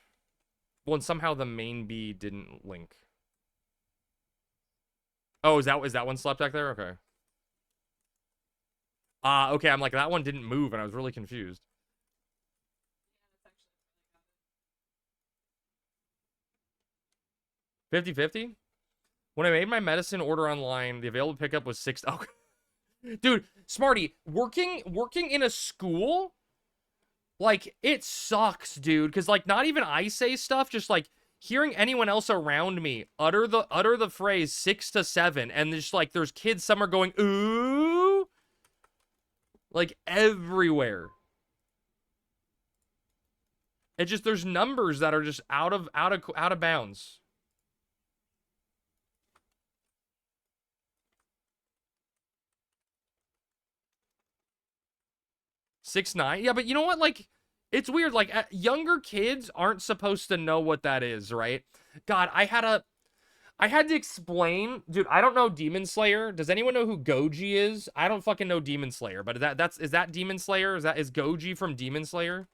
Well, and somehow the main B didn't link. Oh, is that one slept back there? Okay. Okay, I'm like, that one didn't move, and I was really confused.
Yeah, that's actually
50-50? When I made my medicine order online, the available pickup was 6. Oh, dude, Smarty, working in a school, like, it sucks, dude. Because, like, not even I say stuff, just, like, hearing anyone else around me utter the phrase 6 to 7, and just, like, there's kids, some are going, ooh, like, everywhere. It just, there's numbers that are just out of bounds. Six nine, yeah, but you know what? Like, it's weird. Like, younger kids aren't supposed to know what that is, right? God, I had to explain, dude. I don't know Demon Slayer. Does anyone know who Goji is? I don't fucking know Demon Slayer, but is that Demon Slayer? Is Goji from Demon Slayer?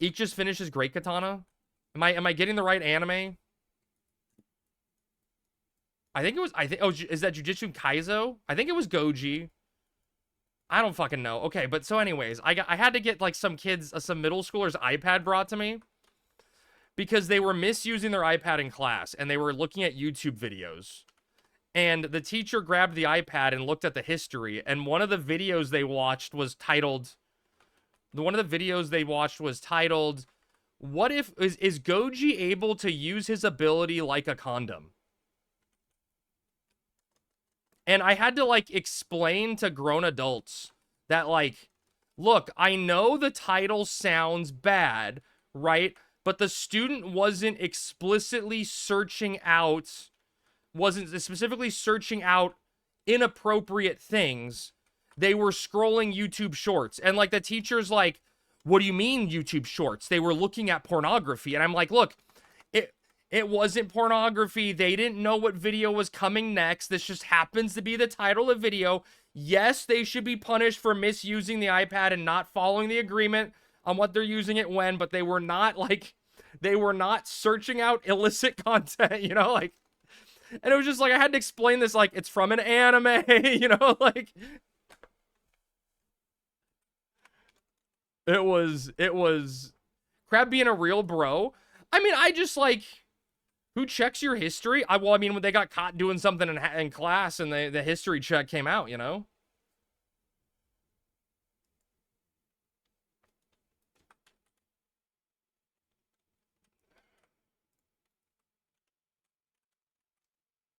Eek just finishes Great Katana. Am I getting the right anime? I think it was. Oh, is that Jujutsu Kaisen? I think it was Goji. I don't fucking know. Okay, but so anyways, I had to get like some kids, some middle schoolers' iPad brought to me because they were misusing their iPad in class and they were looking at YouTube videos. And the teacher grabbed the iPad and looked at the history, and one of the videos they watched was titled "What if is Goji able to use his ability like a condom?" And I had to, like, explain to grown adults that, like, look, I know the title sounds bad, right? But the student wasn't specifically searching out inappropriate things. They were scrolling YouTube shorts. And, like, the teacher's like, what do you mean YouTube shorts? They were looking at pornography. And I'm like, look, it wasn't pornography. They didn't know what video was coming next. This just happens to be the title of video. Yes, they should be punished for misusing the iPad and not following the agreement on what they're using it when, but they were not searching out illicit content, you know, like, and it was just like, I had to explain this, like, it's from an anime, you know, like, it was Crab being a real bro. I mean, I just, like, who checks your history? Well, I mean, when they got caught doing something in class and the history check came out, you know?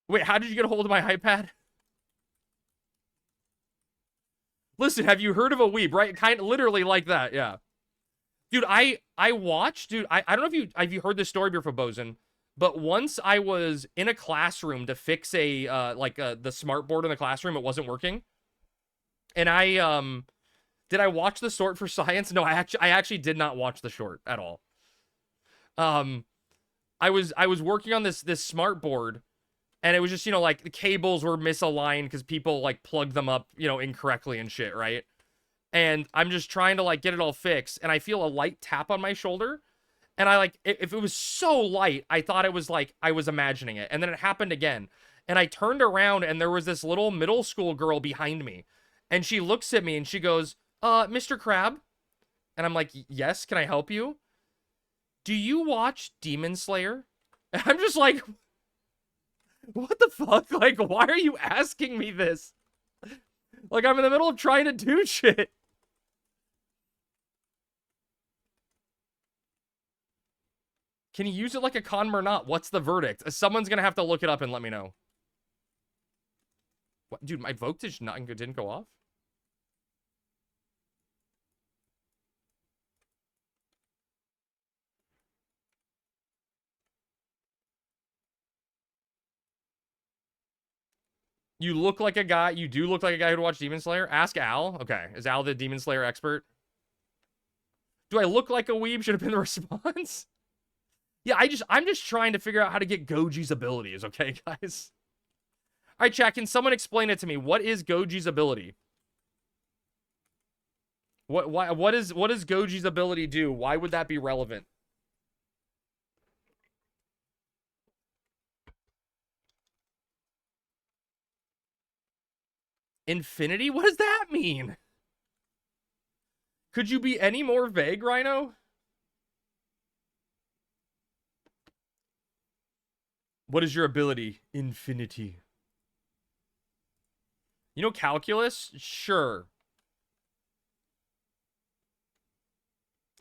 Wait, how did you get a hold of my iPad? Listen, have you heard of a weeb, right? Kind of literally like that, yeah. Dude, I watched, dude, I don't know if you heard this story before, Bozen, but once I was in a classroom to fix the smart board in the classroom, it wasn't working. And did I watch the short for science? No, I actually did not watch the short at all. I was working on this smart board, and it was just, you know, like, the cables were misaligned because people, like, plugged them up, you know, incorrectly and shit, right? And I'm just trying to, like, get it all fixed, and I feel a light tap on my shoulder. And I, like, if it was so light, I thought it was, like, I was imagining it. And then it happened again. And I turned around, and there was this little middle school girl behind me. And she looks at me, and she goes, Mr. Crab? And I'm like, yes, can I help you? Do you watch Demon Slayer? And I'm just like, what the fuck? Like, why are you asking me this? Like, I'm in the middle of trying to do shit. Can you use it like a condom or not? What's the verdict? Someone's gonna have to look it up and let me know. What, dude, my voltage didn't go off? You look like a guy. You do look like a guy who'd watch Demon Slayer. Ask Al. Okay, is Al the Demon Slayer expert? Do I look like a weeb? Should have been the response. Yeah, I'm just trying to figure out how to get Goji's abilities, okay, guys? All right, chat, can someone explain it to me? What is Goji's ability? What does Goji's ability do? Why would that be relevant? Infinity? What does that mean? Could you be any more vague, Rhino? What is your ability? Infinity. You know calculus? Sure.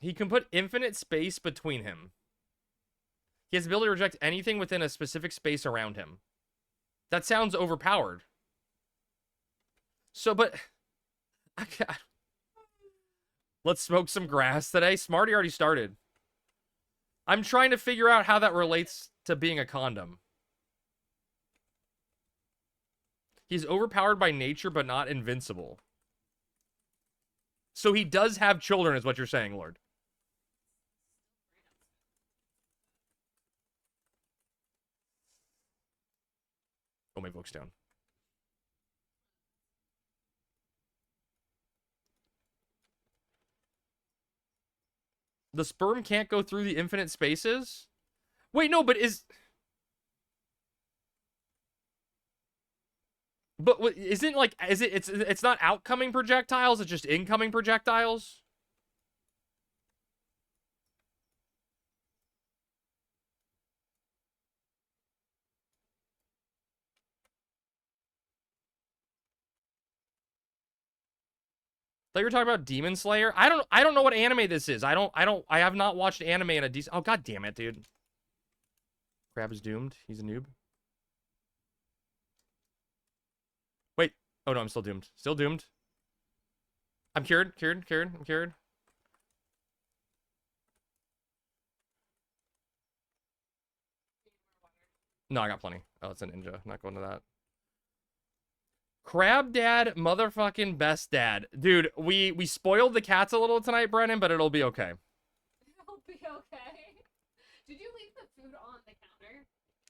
He can put infinite space between him. He has the ability to reject anything within a specific space around him. That sounds overpowered. So, but... Let's smoke some grass today. Smarty already started. I'm trying to figure out how that relates to being a condom. He's overpowered by nature, but not invincible. So he does have children, is what you're saying, Lord. Oh, my book's down. The sperm can't go through the infinite spaces? Wait, no, but is... But isn't like... It's not outcoming projectiles, it's just incoming projectiles? Thought you were talking about Demon Slayer. I don't know what anime this is. I have not watched anime in a decent. Oh, god damn it, dude. Crab is doomed. He's a noob. Wait. Oh no, I'm still doomed. Still doomed. I'm cured. I'm cured. No, I got plenty. Oh, it's a ninja. Not going to that. Crab dad, motherfucking best dad. Dude, we spoiled the cats a little tonight, Brennan, but it'll be okay.
It'll be okay. Did you leave the food on the counter?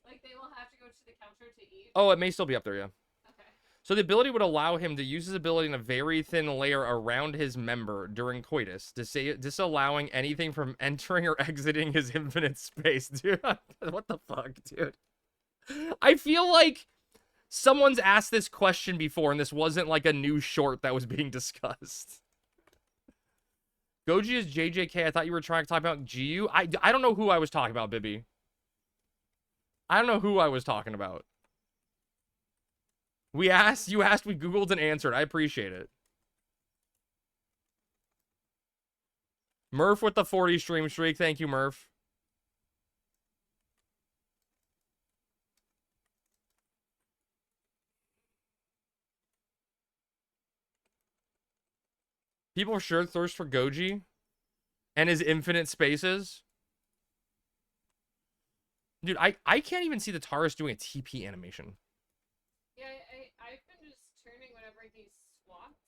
Like, they will have to go to the counter to eat?
Oh, it may still be up there, yeah.
Okay.
So the ability would allow him to use his ability in a very thin layer around his member during coitus, disallowing anything from entering or exiting his infinite space. Dude, what the fuck, dude? I feel like someone's asked this question before, and this wasn't like a new short that was being discussed. Goji is JJK. I thought you were trying to talk about GU. I don't know who I was talking about, Bibby. I don't know who I was talking about. You asked, we Googled and answered. I appreciate it. Murph with the 40 stream streak. Thank you, Murph. People are sure thirst for Goji and his infinite spaces. Dude, I can't even see the Taurus doing a TP animation.
Yeah, I've been just turning whenever he squats.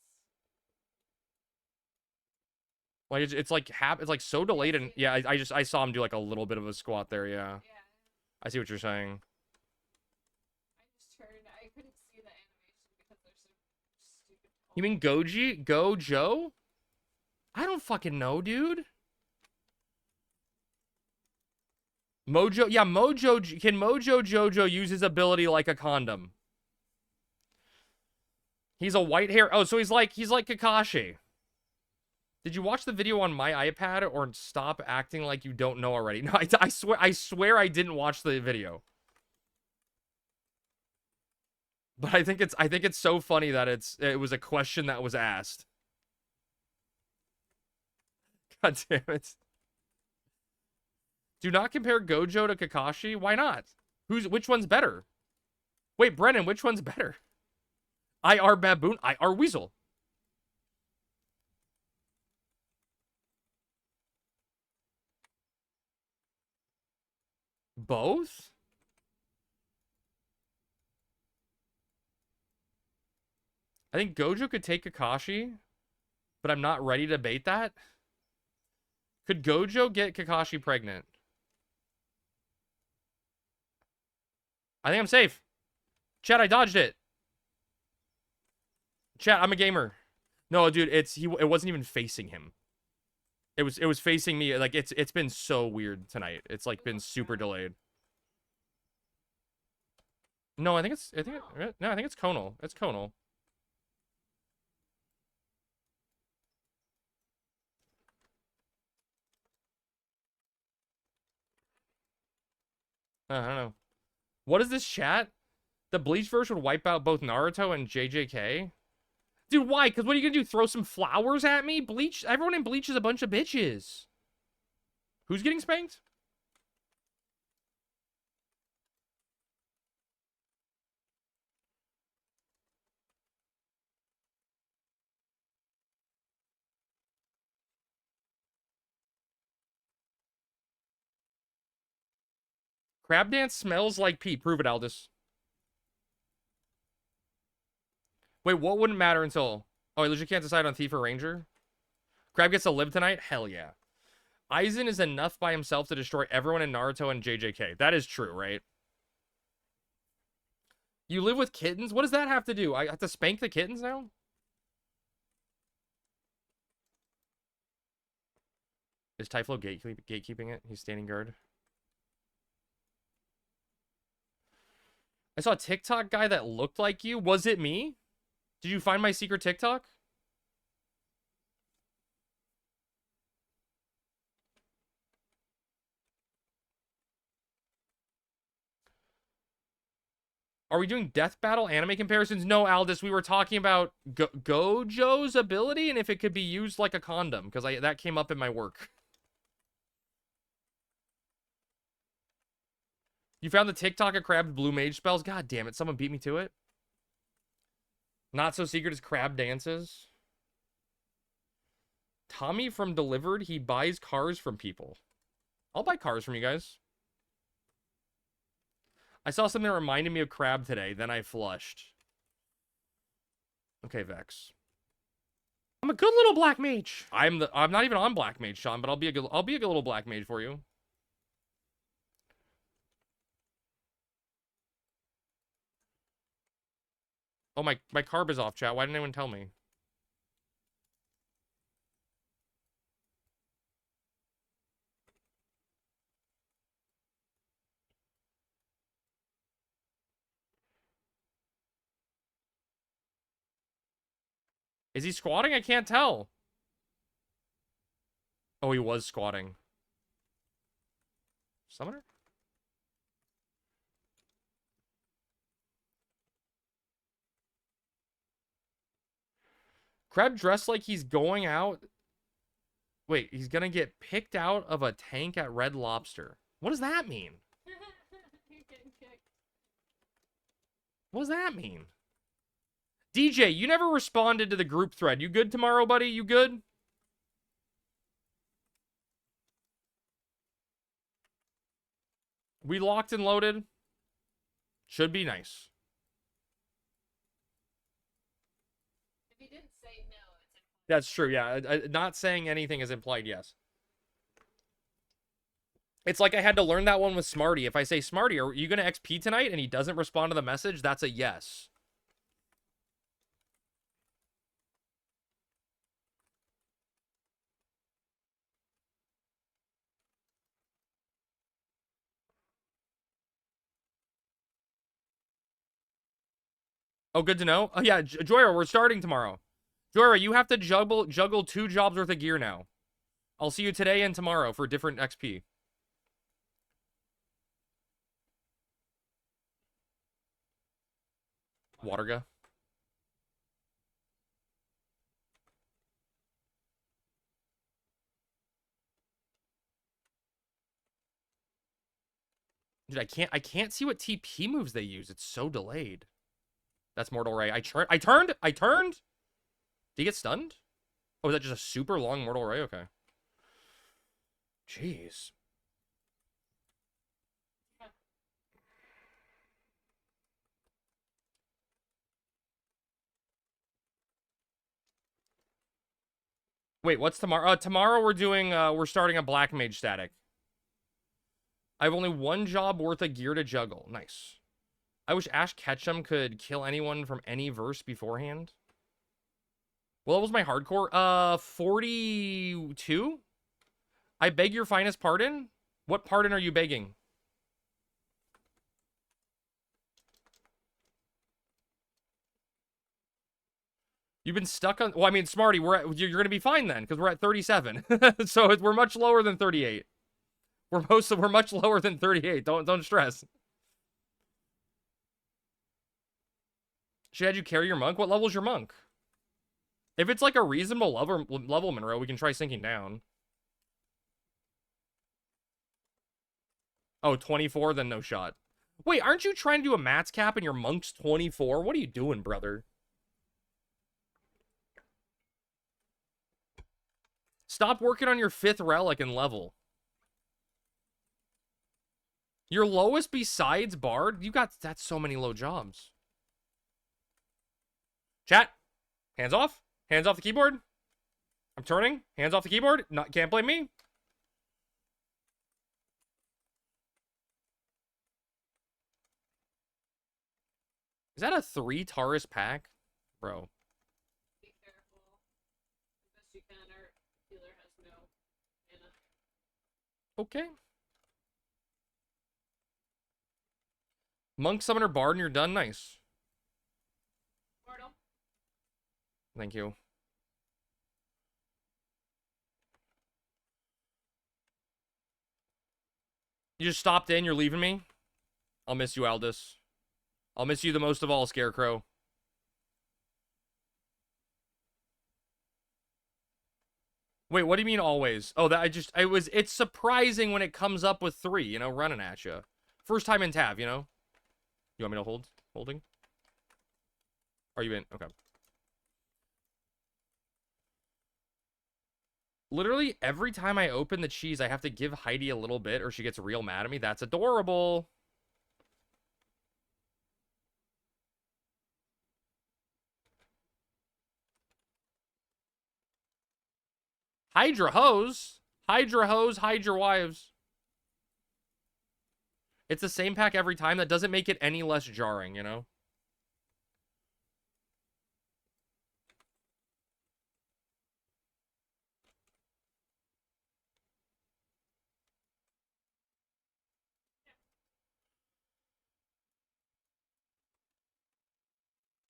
Like it's like so delayed, and yeah, I saw him do like a little bit of a squat there. Yeah,
Yeah.
I see what you're saying.
I just turned. I couldn't see the animation because they're so stupid.
You mean Goji? Gojo? I don't fucking know, dude. Mojo, yeah, Mojo. Can Mojo Jojo use his ability like a condom? He's a white hair. Oh, so he's like Kakashi. Did you watch the video on my iPad, or stop acting like you don't know already? No, I swear I didn't watch the video. But I think it's so funny that it was a question that was asked. God damn it. Do not compare Gojo to Kakashi. Why not? Which one's better? Wait, Brennan, which one's better? IR Baboon, IR Weasel. Both? I think Gojo could take Kakashi, but I'm not ready to bait that. Could Gojo get Kakashi pregnant? I think I'm safe. Chat, I dodged it. Chat, I'm a gamer. No, dude, it wasn't even facing him. It was facing me. Like it's been so weird tonight. It's like been super delayed. No, I think it's conal. It's conal. I don't know. What is this chat? The Bleach version would wipe out both Naruto and JJK? Dude, why? Because what are you gonna do? Throw some flowers at me? Bleach? Everyone in Bleach is a bunch of bitches. Who's getting spanked? Crab dance smells like pee. Prove it, Aldous. Wait, what wouldn't matter until... Oh, I legit can't decide on Thief or Ranger? Crab gets to live tonight? Hell yeah. Aizen is enough by himself to destroy everyone in Naruto and JJK. That is true, right? You live with kittens? What does that have to do? I have to spank the kittens now? Is Typhlo gatekeeping it? He's standing guard. I saw a TikTok guy that looked like you. Was it me? Did you find my secret TikTok? Are we doing death battle anime comparisons? No, Aldous. We were talking about Gojo's ability and if it could be used like a condom, because that came up in my work. You found the TikTok of Crab's blue mage spells? God damn it, someone beat me to it. Not so secret as Crab dances. Tommy from Delivered, he buys cars from people. I'll buy cars from you guys. I saw something that reminded me of Crab today, then I flushed. Okay, Vex. I'm a good little black mage. I'm not even on black mage, Sean, but I'll be a good little black mage for you. Oh, my carb is off, chat. Why didn't anyone tell me? Is he squatting? I can't tell. Oh, he was squatting. Summoner? Crab dressed like he's going out. Wait, he's gonna get picked out of a tank at Red Lobster. What does that mean?
You're getting kicked.
What does that mean? DJ, you never responded to the group thread. You good tomorrow, buddy? You good? We locked and loaded. Should be nice.
If you didn't say no, it's implied.
That's true, yeah. Not saying anything is implied yes. It's like I had to learn that one with Smarty. If I say, Smarty, are you going to XP tonight? And he doesn't respond to the message, that's a yes. Oh, good to know. Oh, yeah, Joyra, we're starting tomorrow. Joyra, you have to juggle 2 jobs worth of gear now. I'll see you today and tomorrow for different XP. Waterga. Dude, I can't see what TP moves they use. It's so delayed. That's Mortal Ray. I turned? Did he get stunned? Oh, is that just a super long Mortal Ray? Okay. Jeez. Wait, what's tomorrow? Tomorrow we're starting a Black Mage static. I have only 1 job worth of gear to juggle. Nice. I wish Ash Ketchum could kill anyone from any verse beforehand. Well, that was my hardcore. 42? I beg your finest pardon? What pardon are you begging? You've been stuck on... Well, I mean, Smarty, you're going to be fine then, because we're at 37. So we're much lower than 38. We're much lower than 38. Don't stress. She had you carry your monk? What level's your monk? If it's like a reasonable level, Monroe, we can try sinking down. Oh, 24, then no shot. Wait, aren't you trying to do a mats cap and your monk's 24? What are you doing, brother? Stop working on your 5th relic and level. Your lowest besides Bard? That's so many low jobs. Chat. Hands off. Hands off the keyboard. I'm turning. Hands off the keyboard. Can't blame me. Is that a 3 Taurus pack? Bro.
Be careful. The best you can, our healer has no mana.
Okay. Monk, Summoner, Bard, and you're done. Nice.
Mortal.
Thank you. You just stopped in. You're leaving me? I'll miss you, Aldous. I'll miss you the most of all, Scarecrow. Wait, what do you mean always? Oh, it's surprising when it comes up with 3, you know, running at you. First time in Tav, you know? You want me to hold? Holding? Are you in? Okay. Literally, every time I open the cheese, I have to give Heidi a little bit or she gets real mad at me. That's adorable. Hydra hose. Hydra hose, Hydra wives. It's the same pack every time. That doesn't make it any less jarring, you know?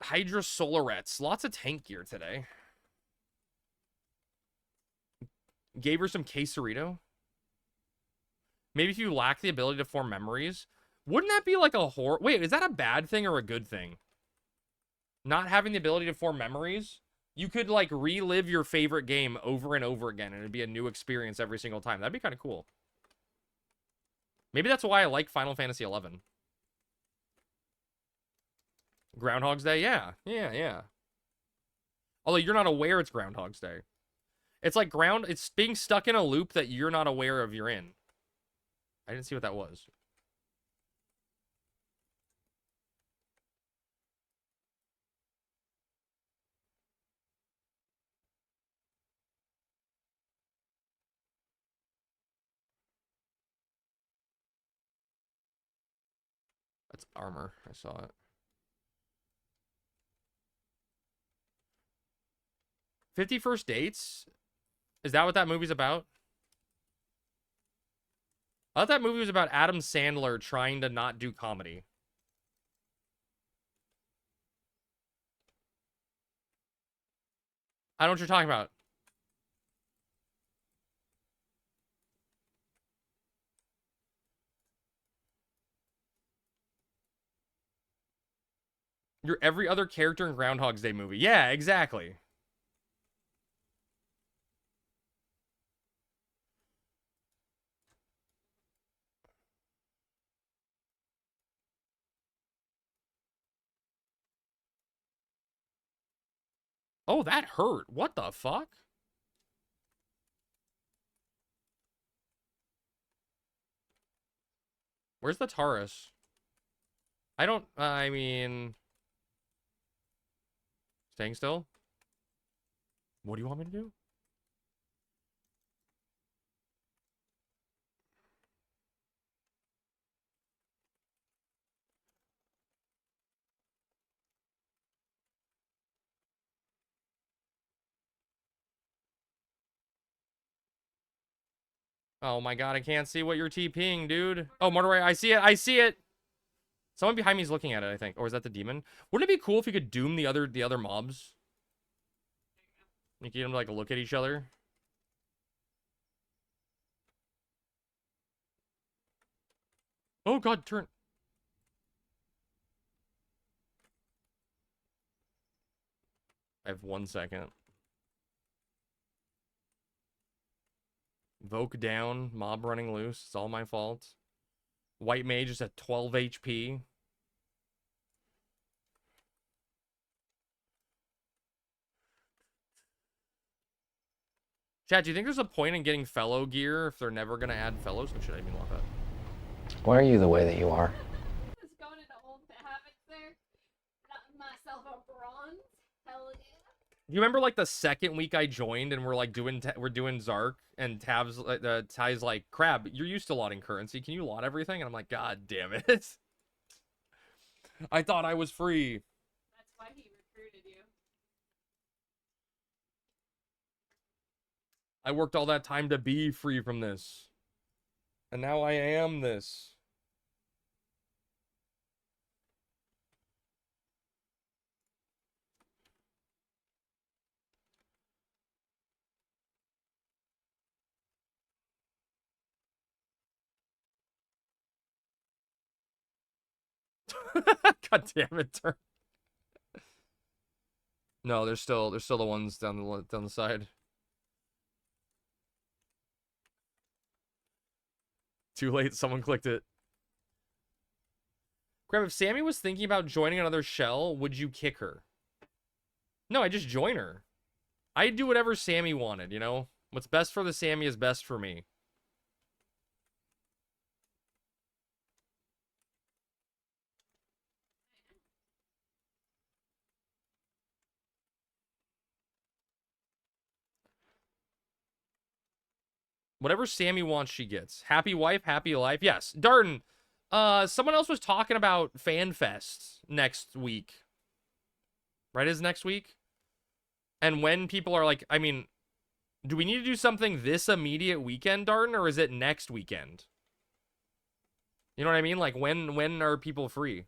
Hydra Solarettes. Lots of tank gear today. Gave her some quesarito. Maybe if you lack the ability to form memories. Wouldn't that be like a horror? Wait, is that a bad thing or a good thing? Not having the ability to form memories? You could like relive your favorite game over and over again and it'd be a new experience every single time. That'd be kind of cool. Maybe that's why I like Final Fantasy XI. Groundhog's Day? Yeah. Yeah. Although you're not aware it's Groundhog's Day. It's like it's being stuck in a loop that you're not aware of you're in. I didn't see what that was. That's armor. I saw it. 51st Dates? Is that what that movie's about? I thought that movie was about Adam Sandler trying to not do comedy. I know what you're talking about. You're every other character in Groundhog's Day movie. Yeah, exactly. Oh, that hurt. What the fuck? Where's the Taurus? I mean... Staying still? What do you want me to do? Oh my god, I can't see what you're TPing, dude. Oh, Mortaray, I see it. I see it. Someone behind me is looking at it, I think. Or is that the demon? Wouldn't it be cool if you could doom the other mobs? You get them to like look at each other. Oh god, turn. I have 1 second. Voke down, mob running loose. It's all my fault. White mage is at 12 HP. Chat, do you think there's a point in getting fellow gear if they're never gonna add fellows? Oh shit, I didn't mean to lock that.
Why are you the way that you are?
Just going into old habits there. Got myself a bronze. Hell yeah.
You remember like the second week I joined and we're like we're doing Zark and Ty's like, Crab, you're used to lotting currency. Can you lot everything? And I'm like, God damn it. I thought I was free.
That's why he recruited you.
I worked all that time to be free from this. And now I am this. God damn it, turn. No, there's still the ones down the side. Too late, someone clicked it. Crab, if Sammy was thinking about joining another shell, would you kick her? No, I just join her. I'd do whatever Sammy wanted, you know? What's best for the Sammy is best for me. Whatever Sammy wants, she gets. Happy wife, happy life. Yes. Darden, someone else was talking about FanFest next week. Right, is next week? And when people are like, I mean, do we need to do something this immediate weekend, Darden, or is it next weekend? You know what I mean? Like, when are people free?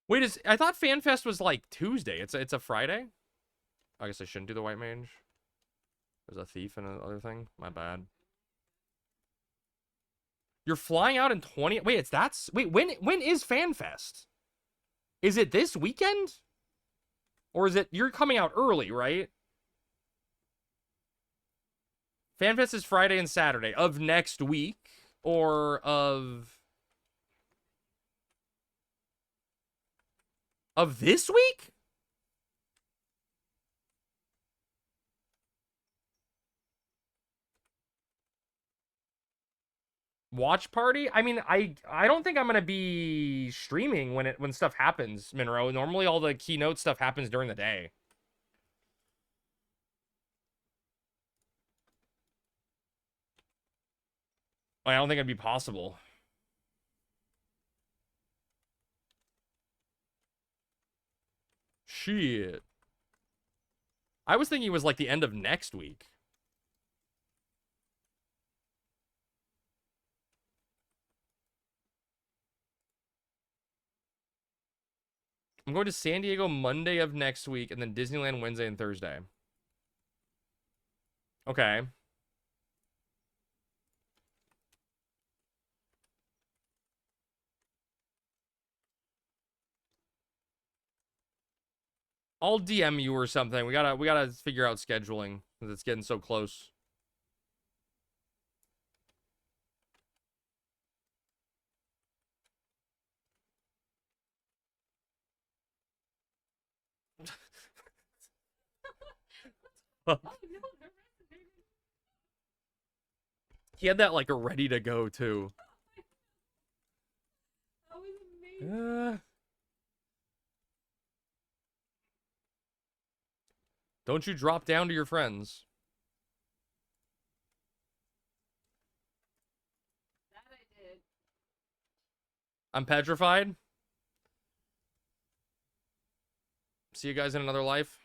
Wait, I thought FanFest was like Tuesday. It's a Friday? I guess I shouldn't do the white mage. There's a thief and another thing. My bad. You're flying out in 20. Wait, wait, when is FanFest? Is it this weekend? Or is it you're coming out early, right? FanFest is Friday and Saturday of next week or of this week? Watch party? I mean, I don't think I'm gonna be streaming when stuff happens, Monroe. Normally all the keynote stuff happens during the day. I don't think it'd be possible. Shit. I was thinking it was like the end of next week. I'm going to San Diego Monday of next week and then Disneyland Wednesday and Thursday. Okay. I'll DM you or something. We gotta figure out scheduling because it's getting so close.
Oh no, they're resonating.
He had that like ready to go too.
That was amazing.
Don't you drop down to your friends.
That I did.
I'm petrified. See you guys in another life.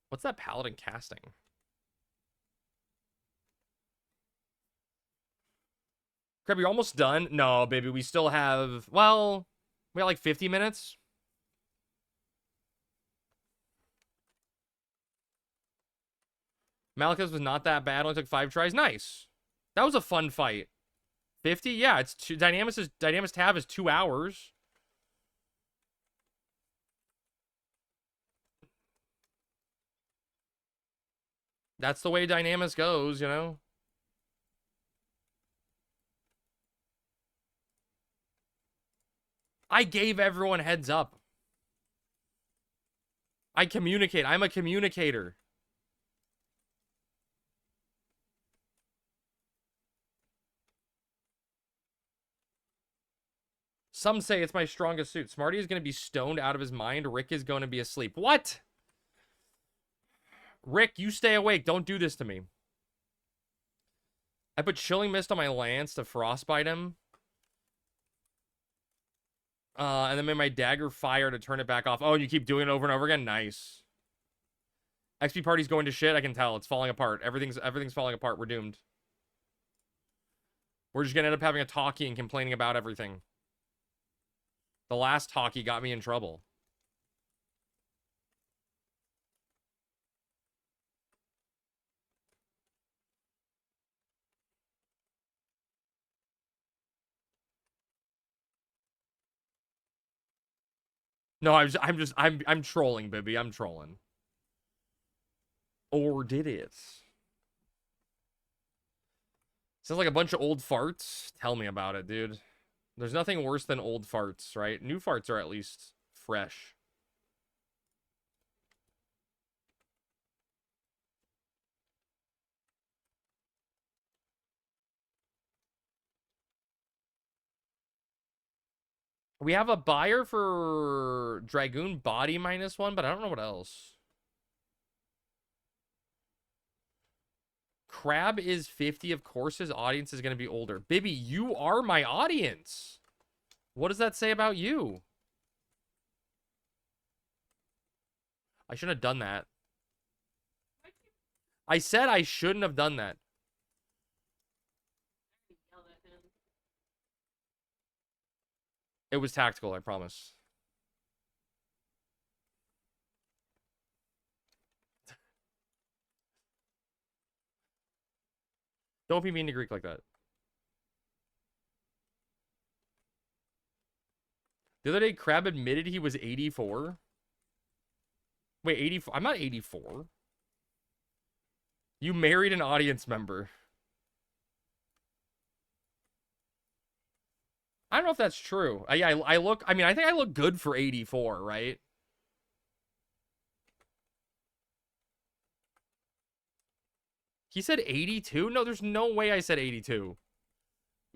What's that paladin casting? Crab, you're almost done? No, baby, we still have, well, we got like 50 minutes. Malachus was not that bad. Only took 5 tries. Nice. That was a fun fight. 50? Yeah, it's two. Dynamis-Tav is 2 hours. That's the way Dynamis goes, you know? I gave everyone heads up. I communicate. I'm a communicator. Some say it's my strongest suit. Smarty is going to be stoned out of his mind. Rick is going to be asleep. What? Rick, you stay awake. Don't do this to me. I put Chilling Mist on my lance to frostbite him. And then made my dagger fire to turn it back off. Oh, you keep doing it over and over again? Nice. XP party's going to shit. I can tell. It's falling apart. Everything's falling apart. We're doomed. We're just going to end up having a talkie and complaining about everything. The last talkie got me in trouble. No, I'm trolling, Bibby. I'm trolling. Or did it? Sounds like a bunch of old farts. Tell me about it, dude. There's nothing worse than old farts, right? New farts are at least fresh. We have a buyer for Dragoon Body -1, but I don't know what else. Crab is 50. Of course his audience is going to be older. Bibby, you are my audience. What does that say about you? I shouldn't have done that. I said I shouldn't have done that. It was tactical, I promise. Don't be mean to Greek like that. The other day, Crab admitted he was 84. Wait, 84? I'm not 84. You married an audience member. I don't know if that's true. I mean, I think I look good for 84, right? He said 82? No, there's no way I said 82.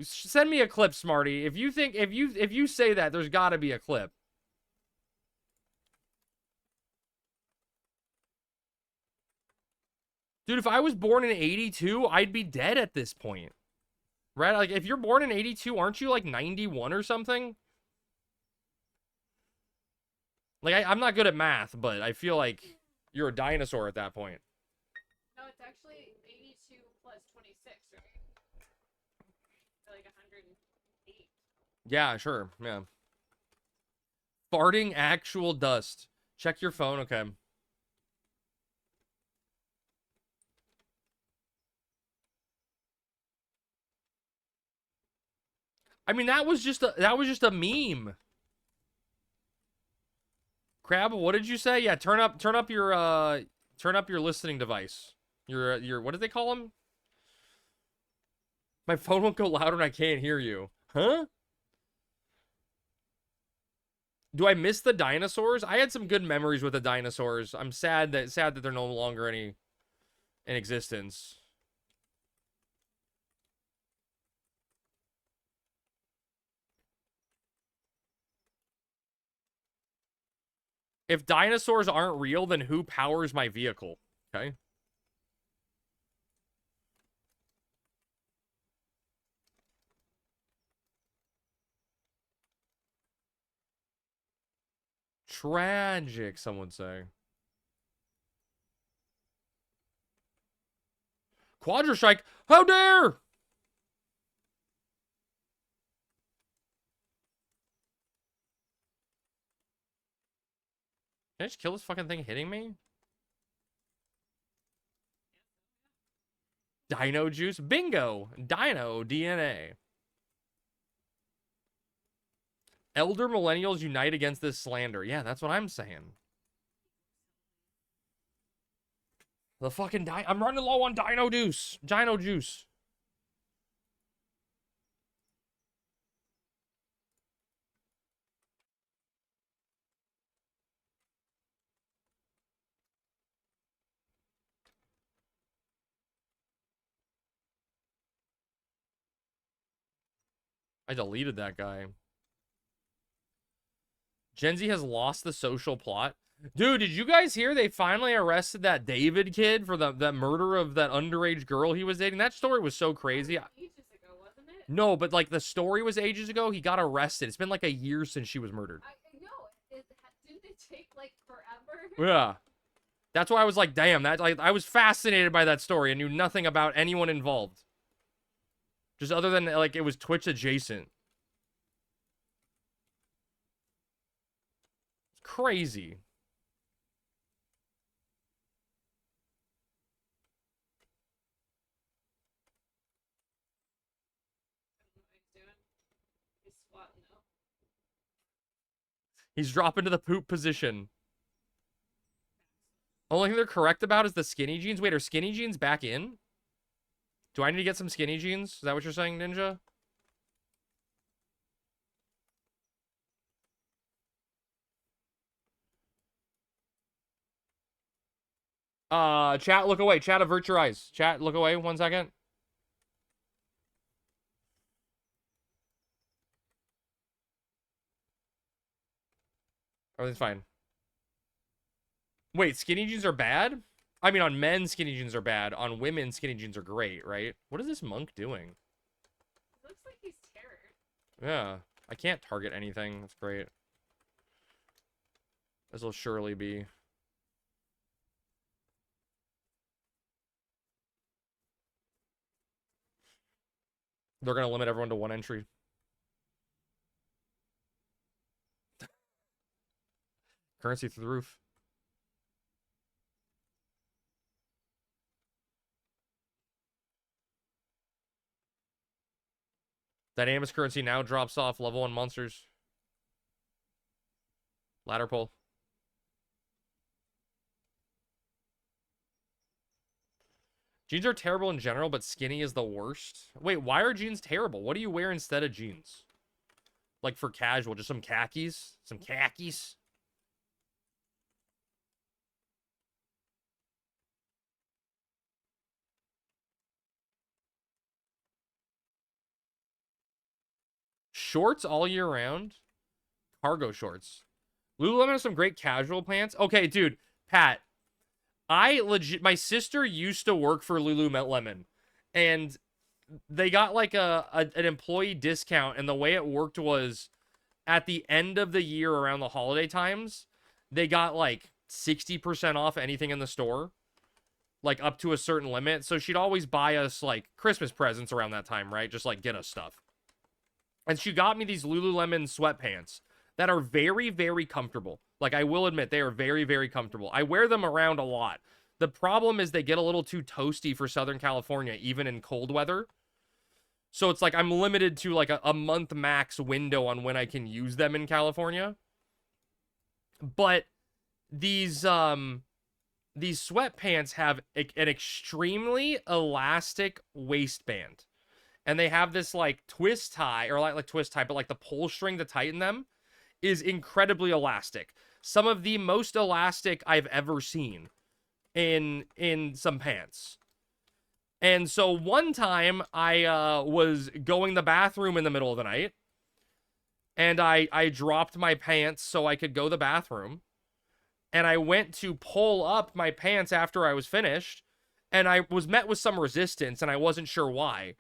Send me a clip, Smarty. If you say that, there's got to be a clip. Dude, if I was born in 82, I'd be dead at this point. Right? Like, if you're born in 82, aren't you like 91 or something? Like, I'm not good at math, but I feel like you're a dinosaur at that point.
No, it's actually 82 plus 26, right? Like 108.
Yeah, sure. Yeah. Farting actual dust. Check your phone. Okay. I mean, that was just a meme. Crab, what did you say? Yeah, turn up your listening device. Your what did they call them? My phone won't go louder and I can't hear you. Huh? Do I miss the dinosaurs? I had some good memories with the dinosaurs. I'm sad that they're no longer in existence. If dinosaurs aren't real, then who powers my vehicle? Okay. Tragic, some would say. Quadra Strike, how dare! Can I just kill this fucking thing hitting me? Dino juice. Bingo. Dino DNA. Elder millennials unite against this slander. Yeah, that's what I'm saying. The fucking I'm running low on dino juice. Dino juice. I deleted that guy. Gen Z has lost the social plot. Dude, did you guys hear they finally arrested that David kid for that murder of that underage girl he was dating? That story was so crazy.
Ages ago, wasn't it?
No, but like the story was ages ago. He got arrested. It's been like a year since she was murdered.
I know. Didn't it take like forever?
Yeah. That's why I was like, damn, that like I was fascinated by that story and knew nothing about anyone involved. Just other than like it was Twitch adjacent. It's crazy. He's dropping to the poop position. Only thing they're correct about is the skinny jeans. Wait, are skinny jeans back in? Do I need to get some skinny jeans? Is that what you're saying, Ninja? Chat, look away. Chat, avert your eyes. Chat, look away 1 second. Everything's fine. Wait, skinny jeans are bad? I mean, on men, skinny jeans are bad. On women, skinny jeans are great, right? What is this monk doing?
Looks like he's terror.
Yeah. I can't target anything. That's great. This will surely be. They're going to limit everyone to 1 entry. Currency through the roof. Dynamis currency now drops off level 1 monsters. Ladder pull. Jeans are terrible in general, but skinny is the worst. Wait, why are jeans terrible? What do you wear instead of jeans? Like for casual, just some khakis? Some khakis? Shorts all year round? Cargo shorts. Lululemon has some great casual pants. Okay, dude, Pat, my sister used to work for Lululemon, and they got like an employee discount, and the way it worked was at the end of the year around the holiday times, they got like 60% off anything in the store, like up to a certain limit. So she'd always buy us like Christmas presents around that time, right? Just like get us stuff. And she got me these Lululemon sweatpants that are very, very comfortable. Like, I will admit, they are very, very comfortable. I wear them around a lot. The problem is they get a little too toasty for Southern California, even in cold weather. So it's like I'm limited to like a month max window on when I can use them in California. But these sweatpants have an extremely elastic waistband. And they have this like twist tie, or like twist tie, but like the pull string to tighten them is incredibly elastic. Some of the most elastic I've ever seen in some pants. And so one time I was going to the bathroom in the middle of the night, and I dropped my pants so I could go to the bathroom. And I went to pull up my pants after I was finished, and I was met with some resistance, and I wasn't sure why.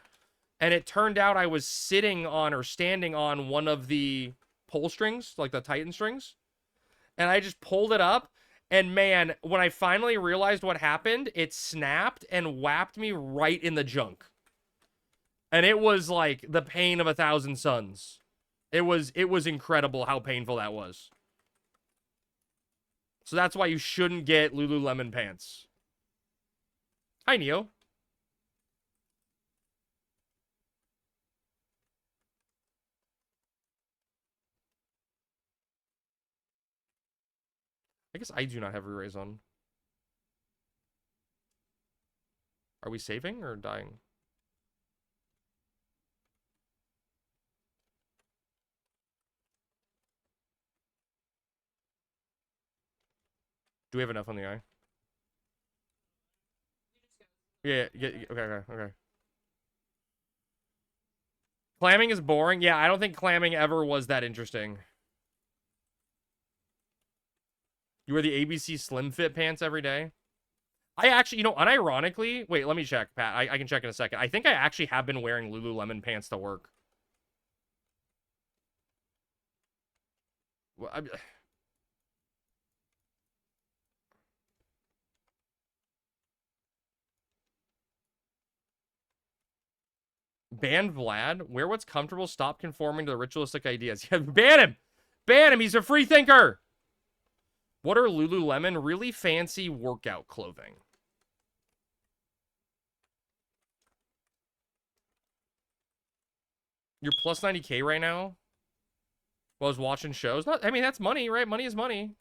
And it turned out I was sitting on or standing on one of the pull strings, like the Titan strings. And I just pulled it up. And man, when I finally realized what happened, it snapped and whapped me right in the junk. And it was like the pain of 1,000 suns. It was incredible how painful that was. So that's why you shouldn't get Lululemon pants. Hi, Neo. I guess I do not have re-raise on. Are we saving or dying? Do we have enough on the eye? Yeah, okay. Clamming is boring. Yeah, I don't think clamming ever was that interesting. You wear the ABC Slim Fit pants every day? I actually, unironically, wait, let me check, Pat. I can check in a second. I think I actually have been wearing Lululemon pants to work. Well, ban Vlad? Wear what's comfortable. Stop conforming to the ritualistic ideas. Yeah, ban him! Ban him! He's a free thinker! What are Lululemon? Really fancy workout clothing. You're plus 90K right now? While I was watching shows? I mean, that's money, right? Money is money.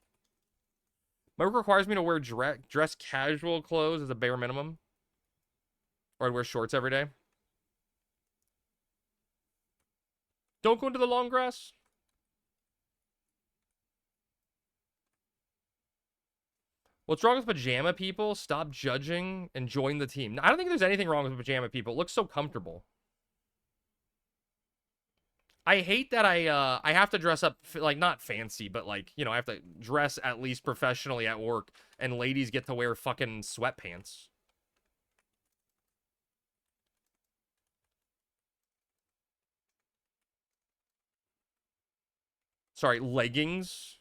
My work requires me to wear dress casual clothes as a bare minimum. Or I'd wear shorts every day. Don't go into the long grass. What's wrong with pajama people? Stop judging and join the team. I don't think there's anything wrong with pajama people. It looks so comfortable. I hate that I have to dress up, like, not fancy, but, like, I have to dress at least professionally at work, and ladies get to wear fucking sweatpants. Sorry, leggings?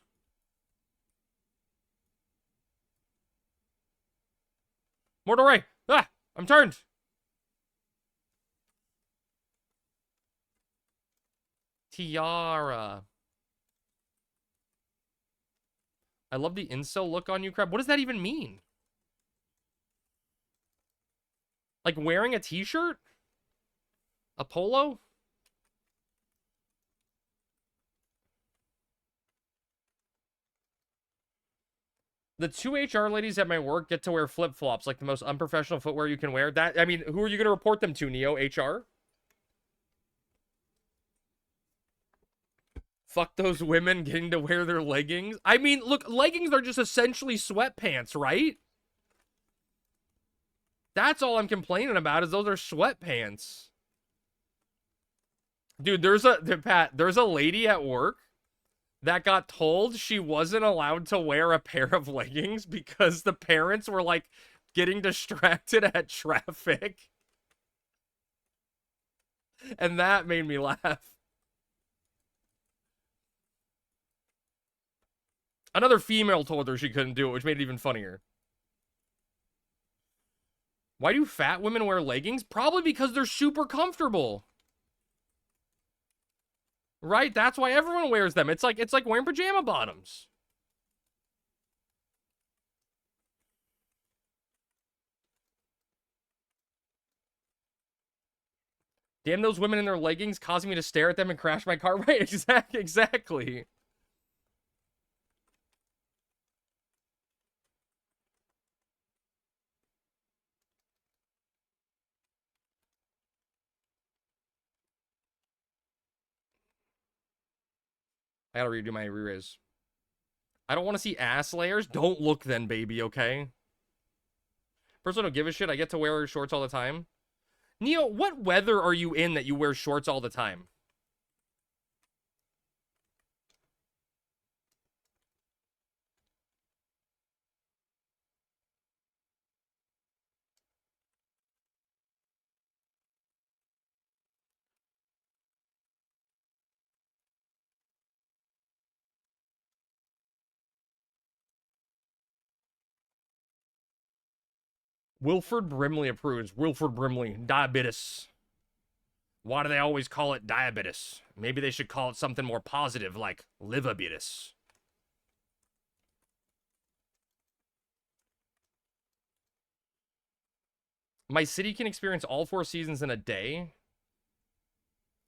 Mortal Ray! Ah! I'm turned! Tiara. I love the incel look on you, Crab. What does that even mean? Like wearing a t-shirt? A polo? The two HR ladies at my work get to wear flip-flops, like the most unprofessional footwear you can wear. That, I mean, who are you going to report them to, Neo? HR? Fuck those women getting to wear their leggings. I mean, look, leggings are just essentially sweatpants, right? That's all I'm complaining about, is those are sweatpants. Dude, there's a lady at work that got told she wasn't allowed to wear a pair of leggings because the parents were, like, getting distracted at traffic. And that made me laugh. Another female told her she couldn't do it, which made it even funnier. Why do fat women wear leggings? Probably because they're super comfortable. Right? That's why everyone wears them. It's like wearing pajama bottoms. Damn those women in their leggings causing me to stare at them and crash my car. Right? Exactly. I gotta redo my re-raise. I don't want to see ass layers. Don't look then, baby, okay? First, I don't give a shit. I get to wear shorts all the time. Neo, what weather are you in that you wear shorts all the time? Wilford Brimley approves. Wilford Brimley, diabetes. Why do they always call it diabetes? Maybe they should call it something more positive, like livabetes. My city can experience all 4 seasons in a day,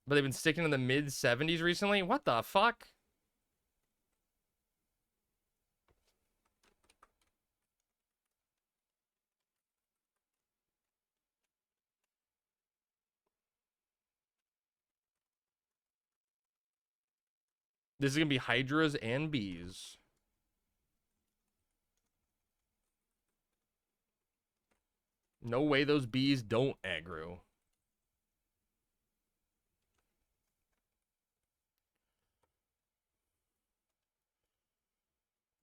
but they've been sticking in the mid 70s recently. What the fuck? This is gonna be hydras and bees. No way those bees don't aggro.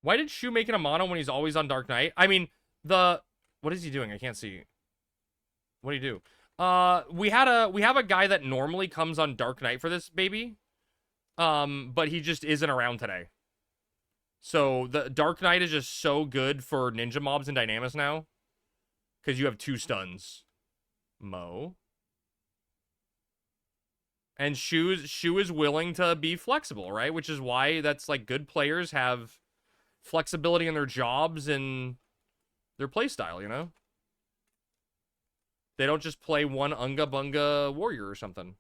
Why did Shu make it a mono when he's always on Dark Knight? I mean, what is he doing? I can't see. What do you do? We have a guy that normally comes on Dark Knight for this baby. But he just isn't around today. So the Dark Knight is just so good for ninja mobs and Dynamis now. Because you have 2 stuns. Mo. And Shu is willing to be flexible, right? Which is why that's like good players have flexibility in their jobs and their playstyle, you know? They don't just play one Unga Bunga warrior or something.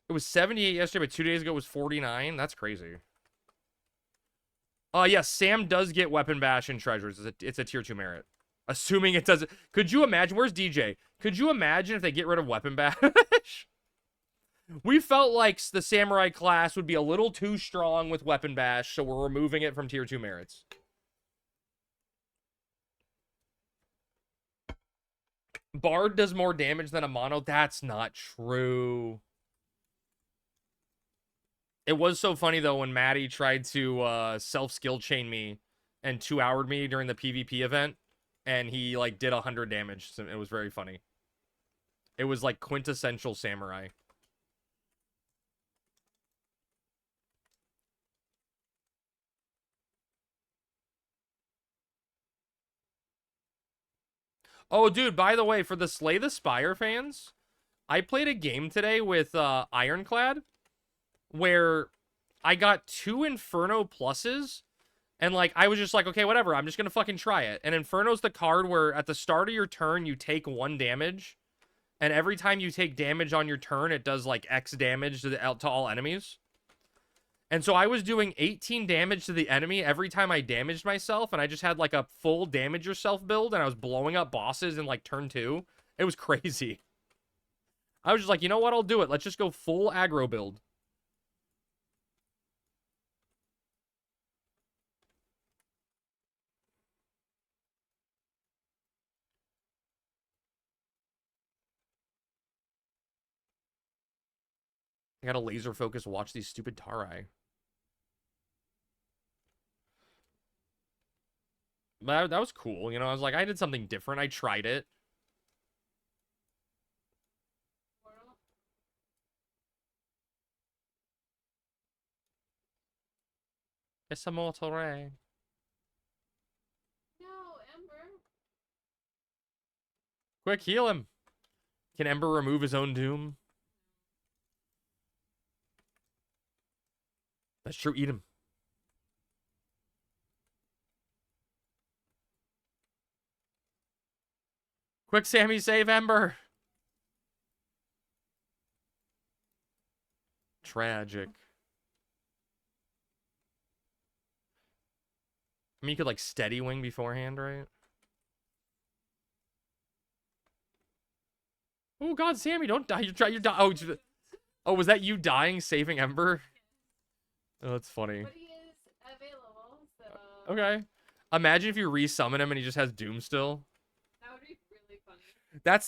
It was 78 yesterday, but 2 days ago it was 49. That's crazy. Yes, Sam does get Weapon Bash and Treasures. It's a tier 2 merit. Assuming it doesn't... Could you imagine... Where's DJ? Could you imagine if they get rid of Weapon Bash? We felt like the Samurai class would be a little too strong with Weapon Bash, so we're removing it from tier 2 merits. Bard does more damage than a mono. That's not true. It was so funny, though, when Maddie tried to self-skill chain me and 2-houred me during the PvP event, and he, like, did 100 damage. So it was very funny. It was, like, quintessential Samurai. Oh, dude, by the way, for the Slay the Spire fans, I played a game today with Ironclad where I got 2 Inferno pluses, and, like, I was just like, okay, whatever, I'm just gonna fucking try it. And Inferno's the card where at the start of your turn, you take 1 damage, and every time you take damage on your turn, it does, like, X damage to all enemies. And so I was doing 18 damage to the enemy every time I damaged myself, and I just had, like, a full damage yourself build, and I was blowing up bosses in, like, turn 2. It was crazy. I was just like, you know what, I'll do it. Let's just go full aggro build. I gotta laser focus watch these stupid Tarai. That was cool, you know, I was like, I did something different, I tried it.
Portal.
It's a mortal ray.
No, Ember.
Quick, heal him. Can Ember remove his own doom? That's true, eat him. Quick, Sammy, save Ember. Tragic. I mean, you could, like, steady wing beforehand, right? Oh, God, Sammy, don't die. You're dying. Oh, was that you dying, saving Ember? Oh, that's funny.
But he is available, so...
Okay. Imagine if you resummon him and he just has Doom still.
That would be really funny.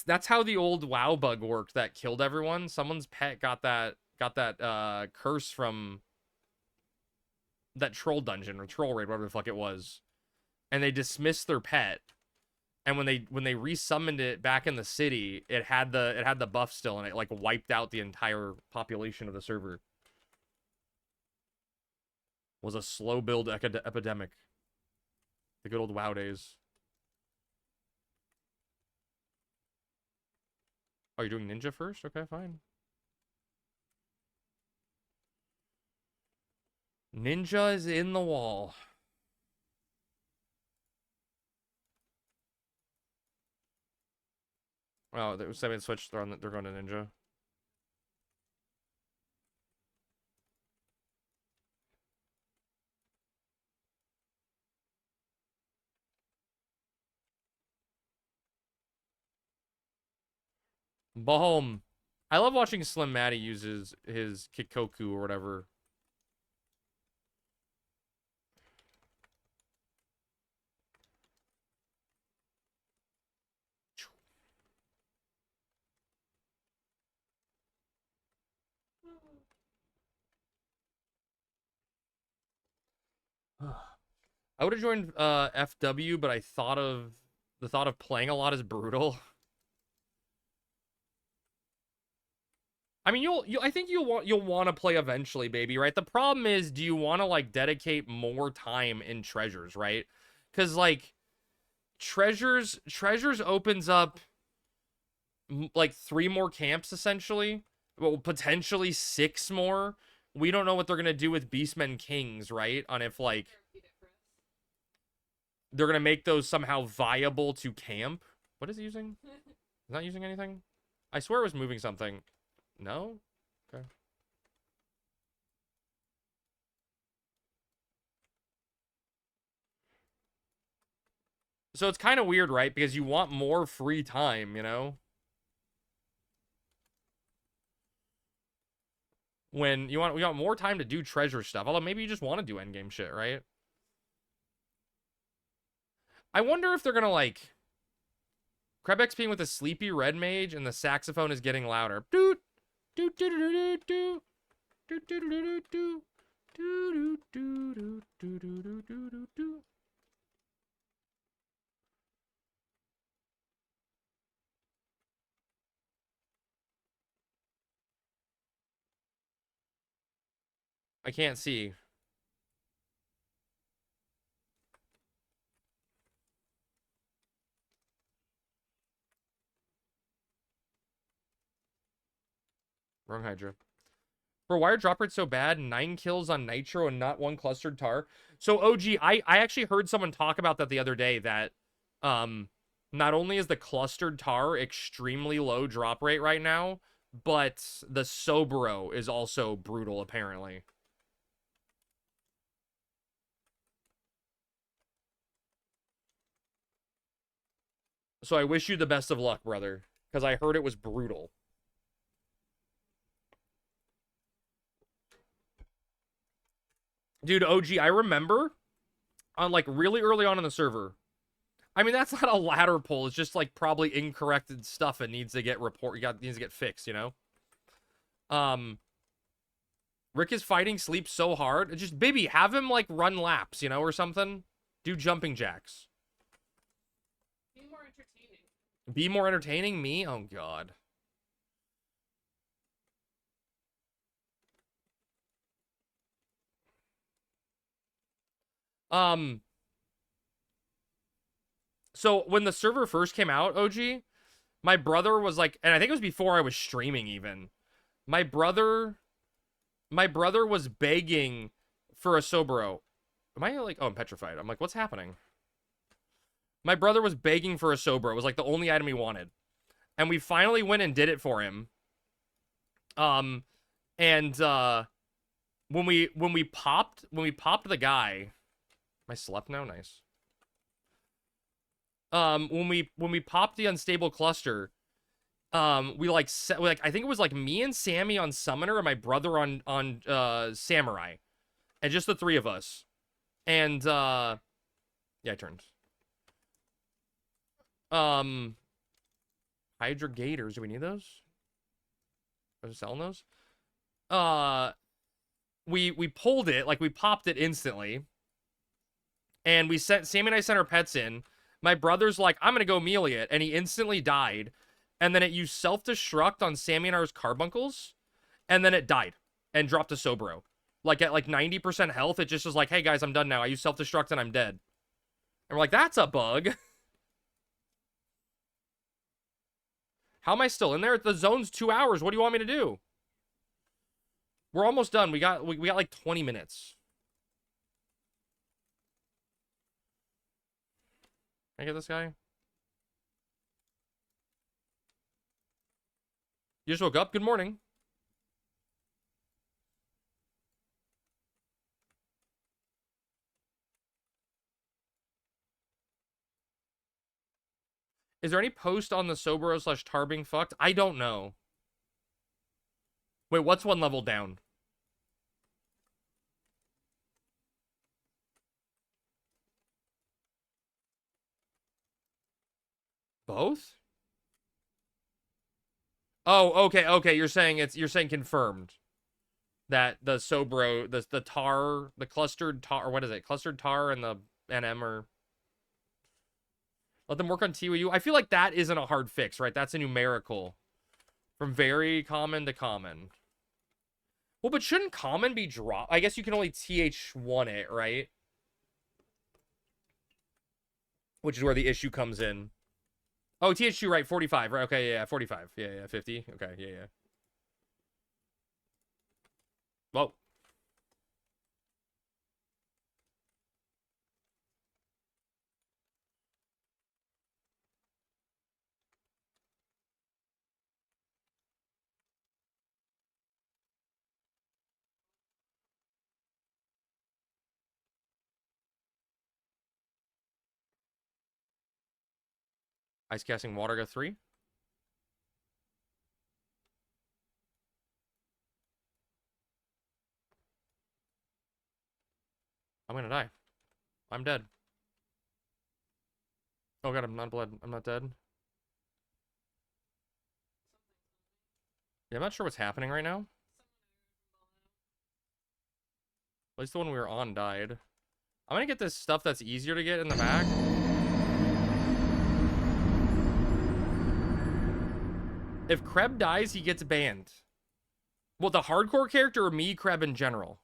That's how the old WoW bug worked that killed everyone. Someone's pet got that curse from that troll dungeon or troll raid, whatever the fuck it was. And they dismissed their pet. And when they resummoned it back in the city, it had the buff still, and it, like, wiped out the entire population of the server. It was a slow build epidemic. The good old WoW days. Oh, you're doing ninja first? Okay, fine. Ninja is in the wall. Oh, there was somebody switched. They're going to Ninja. Boom. I love watching Slim Matty use his Kikoku or whatever. I would have joined FW, but I thought of the thought of playing a lot is brutal. I mean, I think you'll want to play eventually, baby, right? The problem is, do you want to like dedicate more time in treasures, right? Because like treasures opens up like 3 more camps essentially, well, potentially 6 more. We don't know what they're gonna do with Beastmen Kings, right? On if like they're gonna make those somehow viable to camp. What is he using? Is not using anything? I swear it was moving something. No? Okay. So it's kind of weird, right? Because you want more free time, you know? When we want more time to do treasure stuff. Although maybe you just want to do endgame shit, right? I wonder if they're gonna like Krebx being with a sleepy red mage and the saxophone is getting louder. Doot doot doot doot doot doot doot doot doot doot doot doot doot doot doot. I can't see. Wrong Hydra. Bro, why are drop rates so bad? 9 kills on Nitro and not 1 clustered tar. So OG, I actually heard someone talk about that the other day, that not only is the clustered tar extremely low drop rate right now, but the Sobro is also brutal, apparently. So I wish you the best of luck, brother, because I heard it was brutal. Dude, OG, I remember on like really early on in the server. I mean, that's not a ladder pull. It's just like probably incorrect stuff and needs to get needs to get fixed, you know? Rick is fighting sleep so hard. Just, baby, have him like run laps, you know, or something. Do jumping jacks.
Be more entertaining.
Be more entertaining? Me? Oh, God. So when the server first came out, OG, my brother was like, and I think it was before I was streaming even. My brother was begging for a Sobro. Am I like, oh, I'm petrified. I'm like, what's happening? My brother was begging for a Sobro. It was like the only item he wanted. And we finally went and did it for him. When we popped the guy, am I slept now? Nice. When we popped the unstable cluster, we like I think it was like me and Sammy on Summoner and my brother on Samurai, and just the 3 of us. And yeah, I turned. Hydra Gators, do we need those? Are they selling those? We pulled it, like we popped it instantly. And Sammy and I sent our pets in. My brother's like, I'm gonna go melee it, and he instantly died. And then it used self-destruct on Sammy and ours carbuncles, and then it died and dropped a Sobro. Like at like 90% health, it just was like, hey guys, I'm done now. I use self-destruct and I'm dead. And we're like, that's a bug. How am I still in there? The zone's 2 hours. What do you want me to do? We're almost done. We got like 20 minutes. I get this guy? You just woke up? Good morning. Is there any post on the Sobro / Tar being fucked? I don't know. Wait, what's one level down? Both? Oh, okay. You're saying confirmed that the Sobro, the tar, the clustered tar, or what is it? Clustered tar and the NM are. Let them work on TWU. I feel like that isn't a hard fix, right? That's a numerical. From very common to common. Well, but shouldn't common be dropped? I guess you can only TH1 it, right? Which is where the issue comes in. Oh, TH2, right, 45, right? Okay, yeah, 45. Yeah, 50. Okay, yeah. Whoa. Ice casting water got 3. I'm gonna die. I'm dead. Oh god, I'm not blood. I'm not dead. Yeah, I'm not sure what's happening right now. At least the one we were on died. I'm gonna get this stuff that's easier to get in the back. If Kreb dies, he gets banned. Well, the hardcore character or me, Kreb in general?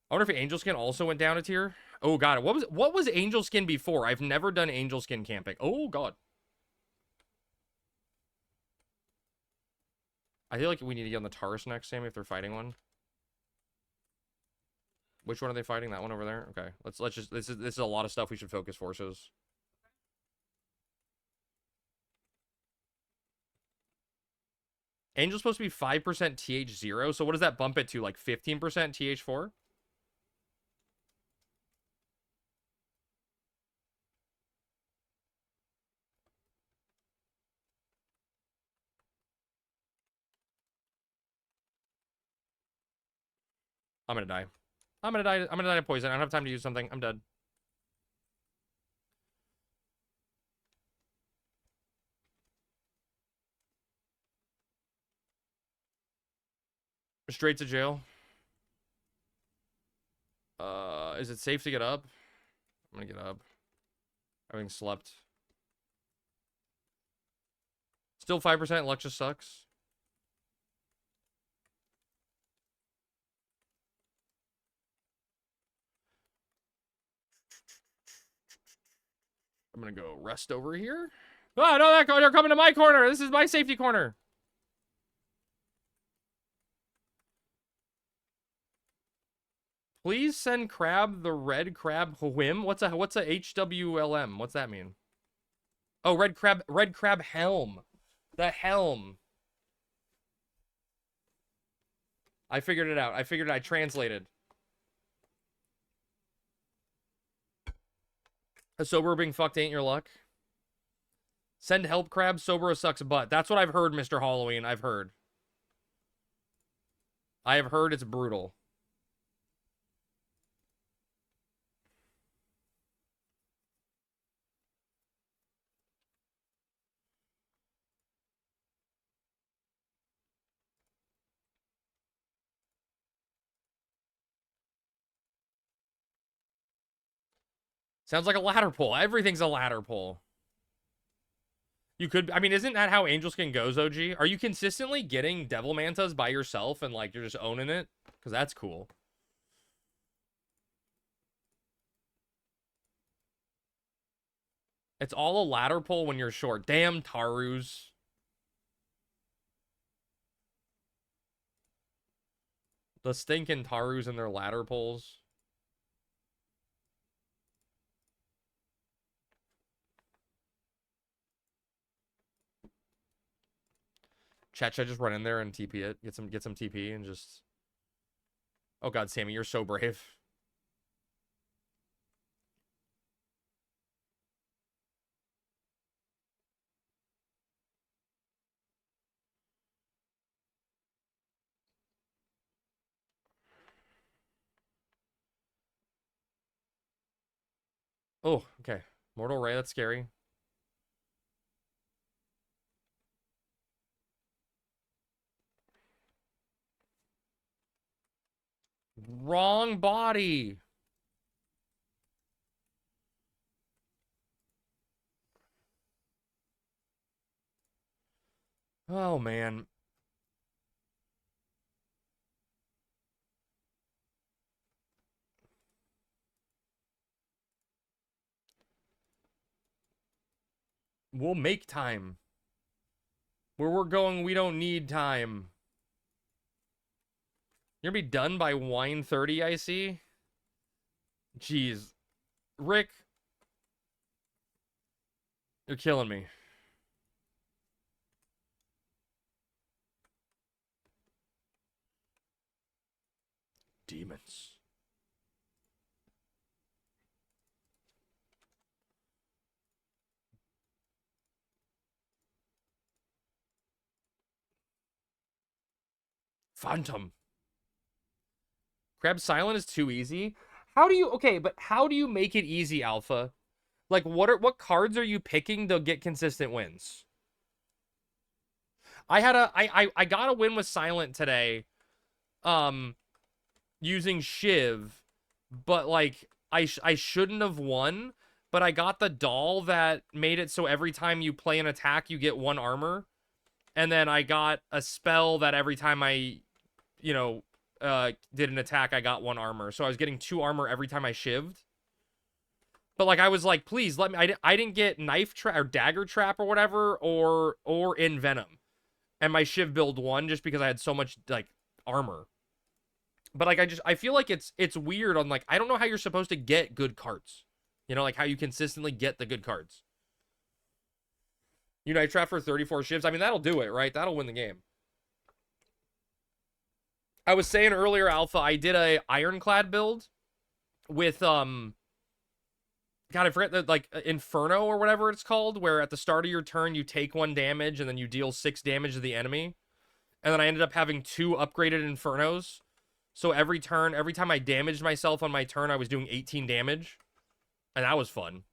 I wonder if Angel Skin also went down a tier. Oh god, what was Angel Skin before? I've never done Angel Skin camping. Oh god. I feel like we need to get on the Taurus next, Sammy, if they're fighting one. Which one are they fighting? That one over there? Okay. Let's just this is a lot of stuff we should focus forces. Angel's supposed to be 5% TH0, so what does that bump it to? Like 15% TH4? I'm gonna die. I'm gonna die of poison. I don't have time to use something. I'm dead. Straight to jail. Is it safe to get up? I'm gonna get up. Having slept. Still 5%. Luck just sucks. I'm gonna go rest over here. Oh, no, they're coming to my corner. This is my safety corner. Please send Crab the red crab whim. What's a HWLM? What's that mean? Oh, red crab helm. The helm. I figured it out. I translated. A sober being fucked ain't your luck. Send help, Crab. Sober sucks butt. That's what I've heard, Mr. Halloween. I've heard. I have heard it's brutal. Sounds like a ladder pull. Everything's a ladder pull. You could, I mean, isn't that how Angel Skin goes, OG? Are you consistently getting Devil Mantas by yourself and, like, you're just owning it? Because that's cool. It's all a ladder pull when you're short. Damn Tarus. The stinking Tarus and their ladder pulls. Chat, just run in there and TP it. Get some TP and just... Oh god, Sammy, you're so brave. Oh, okay. Mortal Ray, that's scary. Wrong body. Oh, man. We'll make time. Where we're going, we don't need time. You're gonna be done by wine 30, I see. Jeez. Rick. You're killing me. Demons. Phantom. Crab Silent is too easy. How do you... Okay, but how do you make it easy, Alpha? Like, what cards are you picking to get consistent wins? I got a win with Silent today. Using Shiv. But, like, I shouldn't have won. But I got the doll that made it so every time you play an attack, you get 1 armor. And then I got a spell that every time I, you know, did an attack, I got 1 armor. So I was getting 2 armor every time I shivved. But, like, I was like, please, let me... I didn't get Knife Trap or Dagger Trap or whatever, or Envenom. And my Shiv build won just because I had so much, like, armor. But, like, I feel like it's weird on, like, I don't know how you're supposed to get good cards. You know, like, how you consistently get the good cards. You Knife Trap for 34 shivs. I mean, that'll do it, right? That'll win the game. I was saying earlier, Alpha, I did a Ironclad build with, God, I forget the, like, Inferno or whatever it's called, where at the start of your turn, you take 1 damage and then you deal 6 damage to the enemy. And then I ended up having 2 upgraded Infernos. So every turn, every time I damaged myself on my turn, I was doing 18 damage. And that was fun.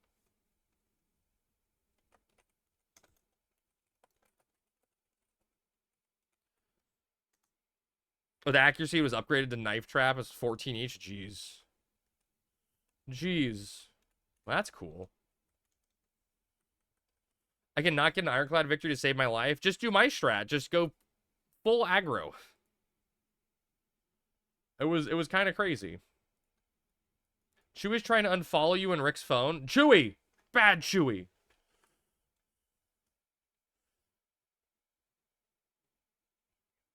Oh, the accuracy was upgraded to Knife Trap. It's 14 each. Jeez. Jeez. Well, that's cool. I cannot get an Ironclad victory to save my life. Just do my strat. Just go full aggro. It was kind of crazy. Chewy's trying to unfollow you in Rick's phone. Chewy! Bad Chewy.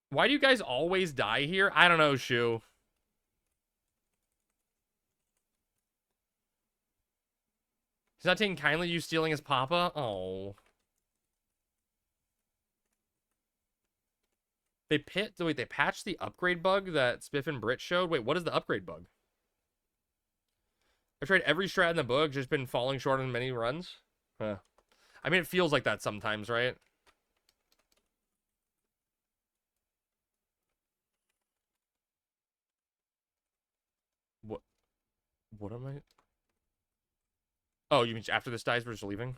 Why do you guys always die here? I don't know, Shu. He's not taking kindly to you stealing his papa? Oh. Wait, they patched the upgrade bug that Spiff and Brit showed? Wait, what is the upgrade bug? I've tried every strat in the book, just been falling short on many runs. Huh. I mean, it feels like that sometimes, right? What am I? Oh, you mean after this dies, we're just leaving?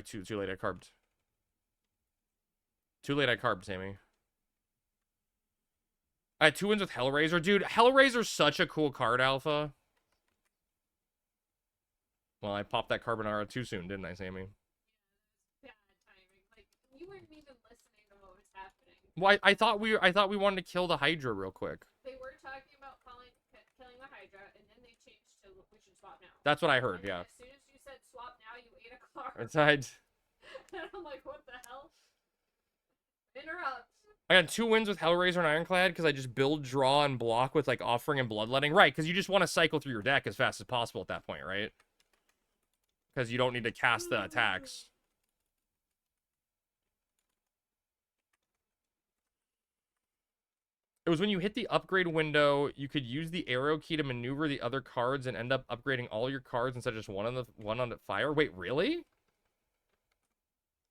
Too late, I carbed. Too late, I carbed, Sammy. I had 2 wins with Hellraiser. Dude, Hellraiser's such a cool card, Alpha. Well, I popped that Carbonara too soon, didn't I, Sammy?
Bad timing. Like, you weren't even listening to what was happening.
Well, I thought we wanted to kill the Hydra real quick.
They were talking about killing the Hydra, and then they changed to we should swap now.
That's what I heard,
And
yeah.
as soon as you said swap now, you ate a card.
Inside.
And I'm like, what the hell? Interrupt.
I got 2 wins with Hellraiser and Ironclad because I just build, draw, and block with, like, Offering and Bloodletting. Right, because you just want to cycle through your deck as fast as possible at that point, right? Because you don't need to cast the attacks. It was when you hit the upgrade window, you could use the arrow key to maneuver the other cards and end up upgrading all your cards instead of just one on the fire. Wait, really?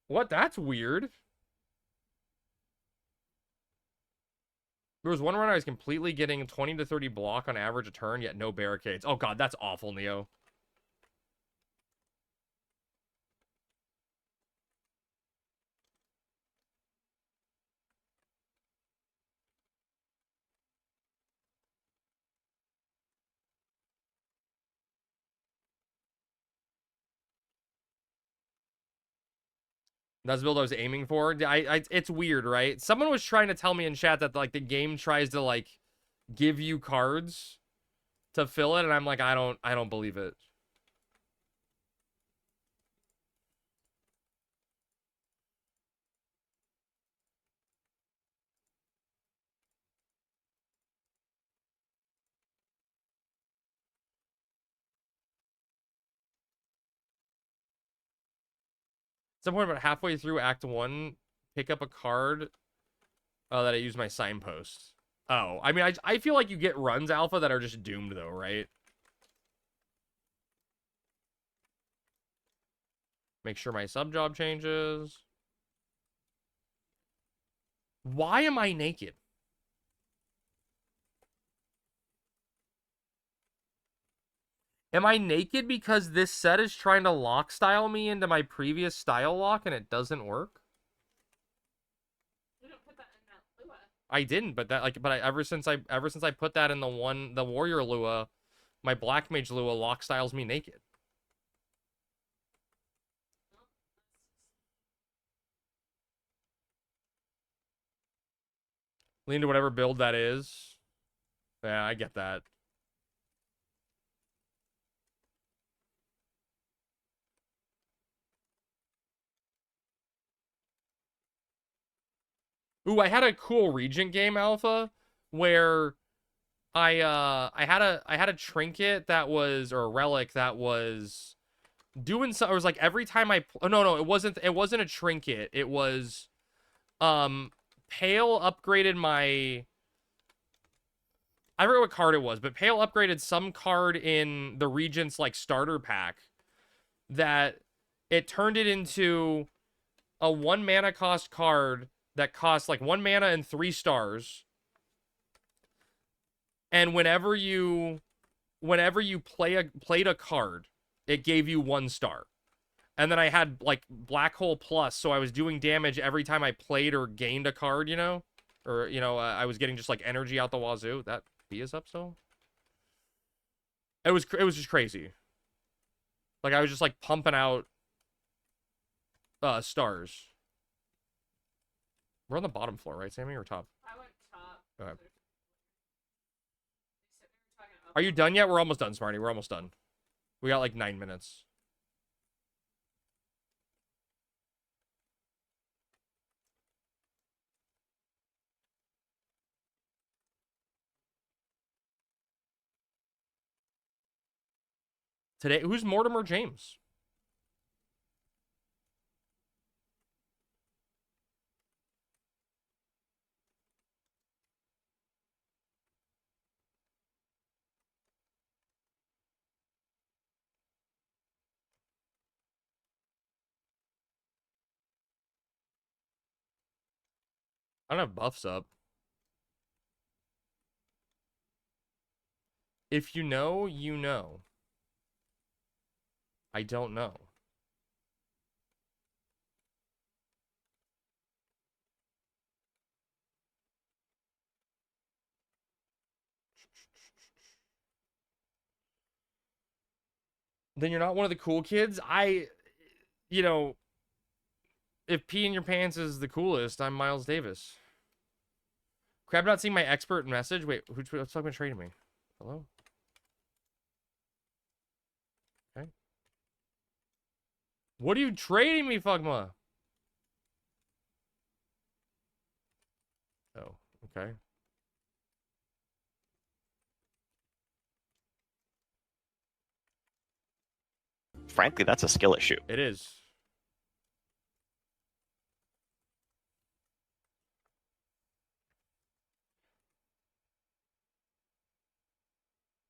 What? That's weird. There was one run I was completely getting 20 to 30 block on average a turn, yet no barricades. Oh god, that's awful, Neo. That's the build I was aiming for. It's weird, right? Someone was trying to tell me in chat that like the game tries to like give you cards to fill it, and I'm like, I don't believe it. Some point about halfway through Act 1, pick up a card that I use my signpost. Oh, I mean, I feel like you get runs, Alpha, that are just doomed, though, right? Make sure my sub job changes. Why am I naked? Am I naked because this set is trying to lock style me into my previous style lock and it doesn't work?
You don't put that in that Lua.
I didn't, but ever since I put that in the warrior Lua, my black mage Lua lock styles me naked. Lean to whatever build that is. Yeah, I get that. Ooh, I had a cool Regent game, Alpha, where I had a trinket that was, or a relic that was doing so. It was like every time oh no, it wasn't a trinket. It was Pale upgraded my, I forget what card it was, but Pale upgraded some card in the Regent's like starter pack that it turned it into a 1 mana cost card that costs like 1 mana and 3 stars. And whenever you played a card, it gave you 1 star. And then I had like Black Hole Plus, so I was doing damage every time I played or gained a card, you know? Or, you know, I was getting just like energy out the wazoo. That B is up still? It was just crazy. Like I was just like pumping out stars. We're on the bottom floor, right, Sammy, or top?
I went top.
Okay.
They said we were talking about
Are you done yet? We're almost done, Smarty. We're almost done. We got like 9 minutes. Today, who's Mortimer James? I don't have buffs up. If you know, you know. I don't know. Then you're not one of the cool kids? You know, if pee in your pants is the coolest, I'm Miles Davis. Crab not seeing my expert message? Wait, who's fucking trading me? Hello? Okay. What are you trading me, Fugma? Oh, okay.
Frankly, that's a skill issue.
It is.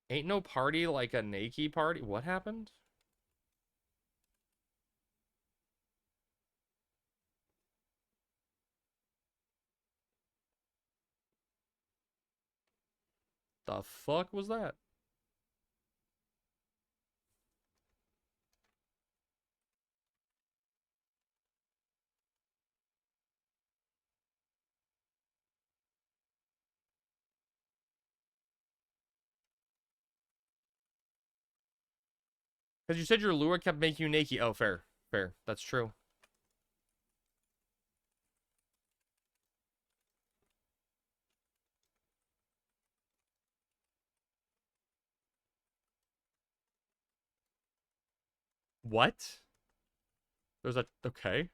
Ain't no party like a naked party. What happened? The fuck was that? Because you said your lure kept making you naked. Oh, fair. Fair. That's true. What? There's a... Okay.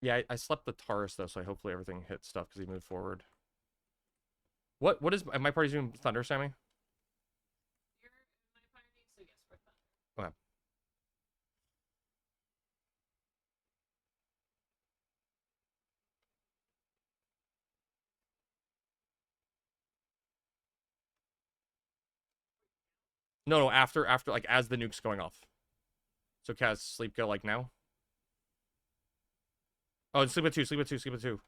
Yeah, I slept the Taurus, though, so hopefully everything hit stuff because he moved forward. What is... My party's doing Thunder, Sammy?
You're my party, so yes, we're thunder.
Okay. No, after, like, as the nuke's going off. So Kaz, sleep go, like, now? Oh, sleep at 2, sleep at 2, sleep at 2.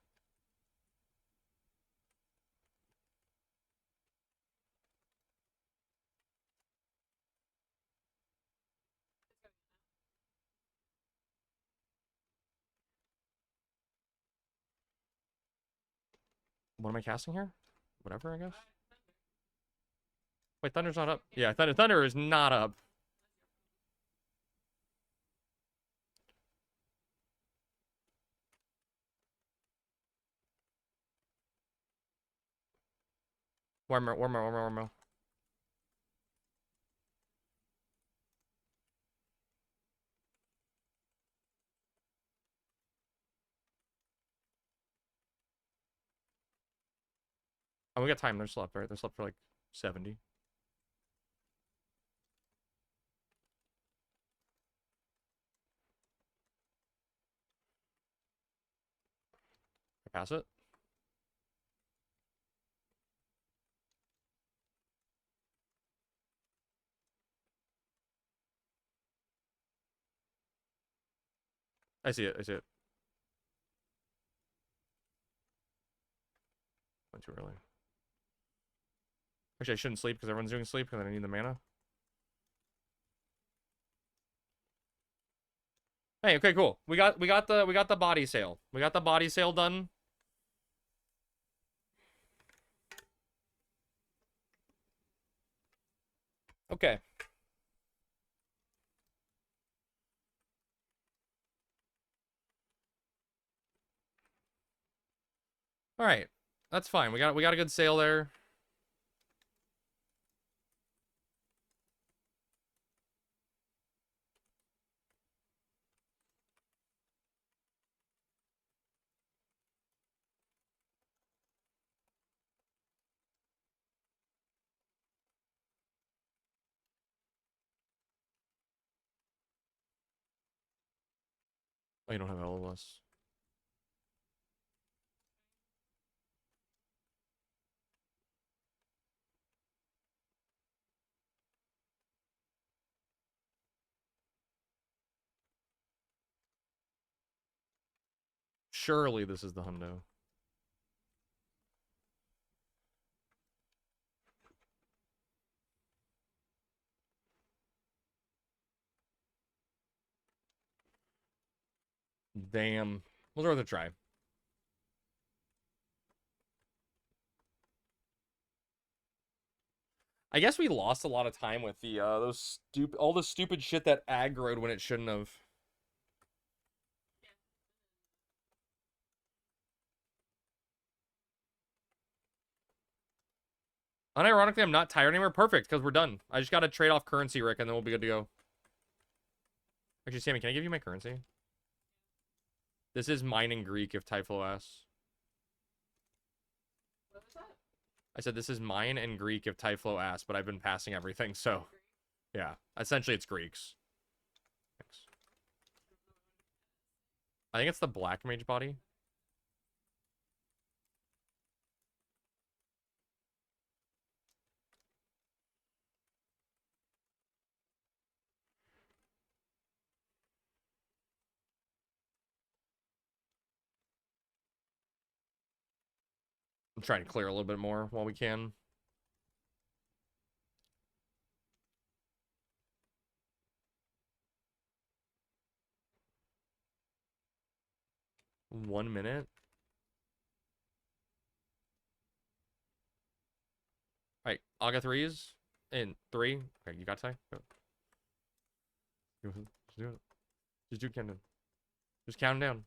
What am I casting here? Whatever, I guess. Wait, Thunder's not up. Yeah, Thunder is not up. Warmer. Oh, we got time. They're slept, right? They're slept for like 70. I pass it. I see it. Went too early. Actually, I shouldn't sleep because everyone's doing sleep because I need the mana. Hey, okay, cool. We got the body sale. We got the body sale done. Okay. All right. That's fine. We got a good sale there. Oh, you don't have LLS. Surely this is the hundo. Damn. Was worth a try. I guess we lost a lot of time with the all the stupid shit that aggroed when it shouldn't have. Unironically, I'm not tired anymore. Perfect, because we're done. I just got to trade off currency, Rick, and then we'll be good to go. Actually, Sammy, can I give you my currency? This is mine in Greek, if Typhlo asks.
What was that?
I said this is mine in Greek, if Typhlo asks, but I've been passing everything, so... Yeah, essentially it's Greeks. Thanks. I think it's the Black Mage body. I'm trying to clear a little bit more while we can. One minute. Alright, Aga threes in 3. Okay, you got to. Go. Just do it. Just do countdown. Just count 'em down.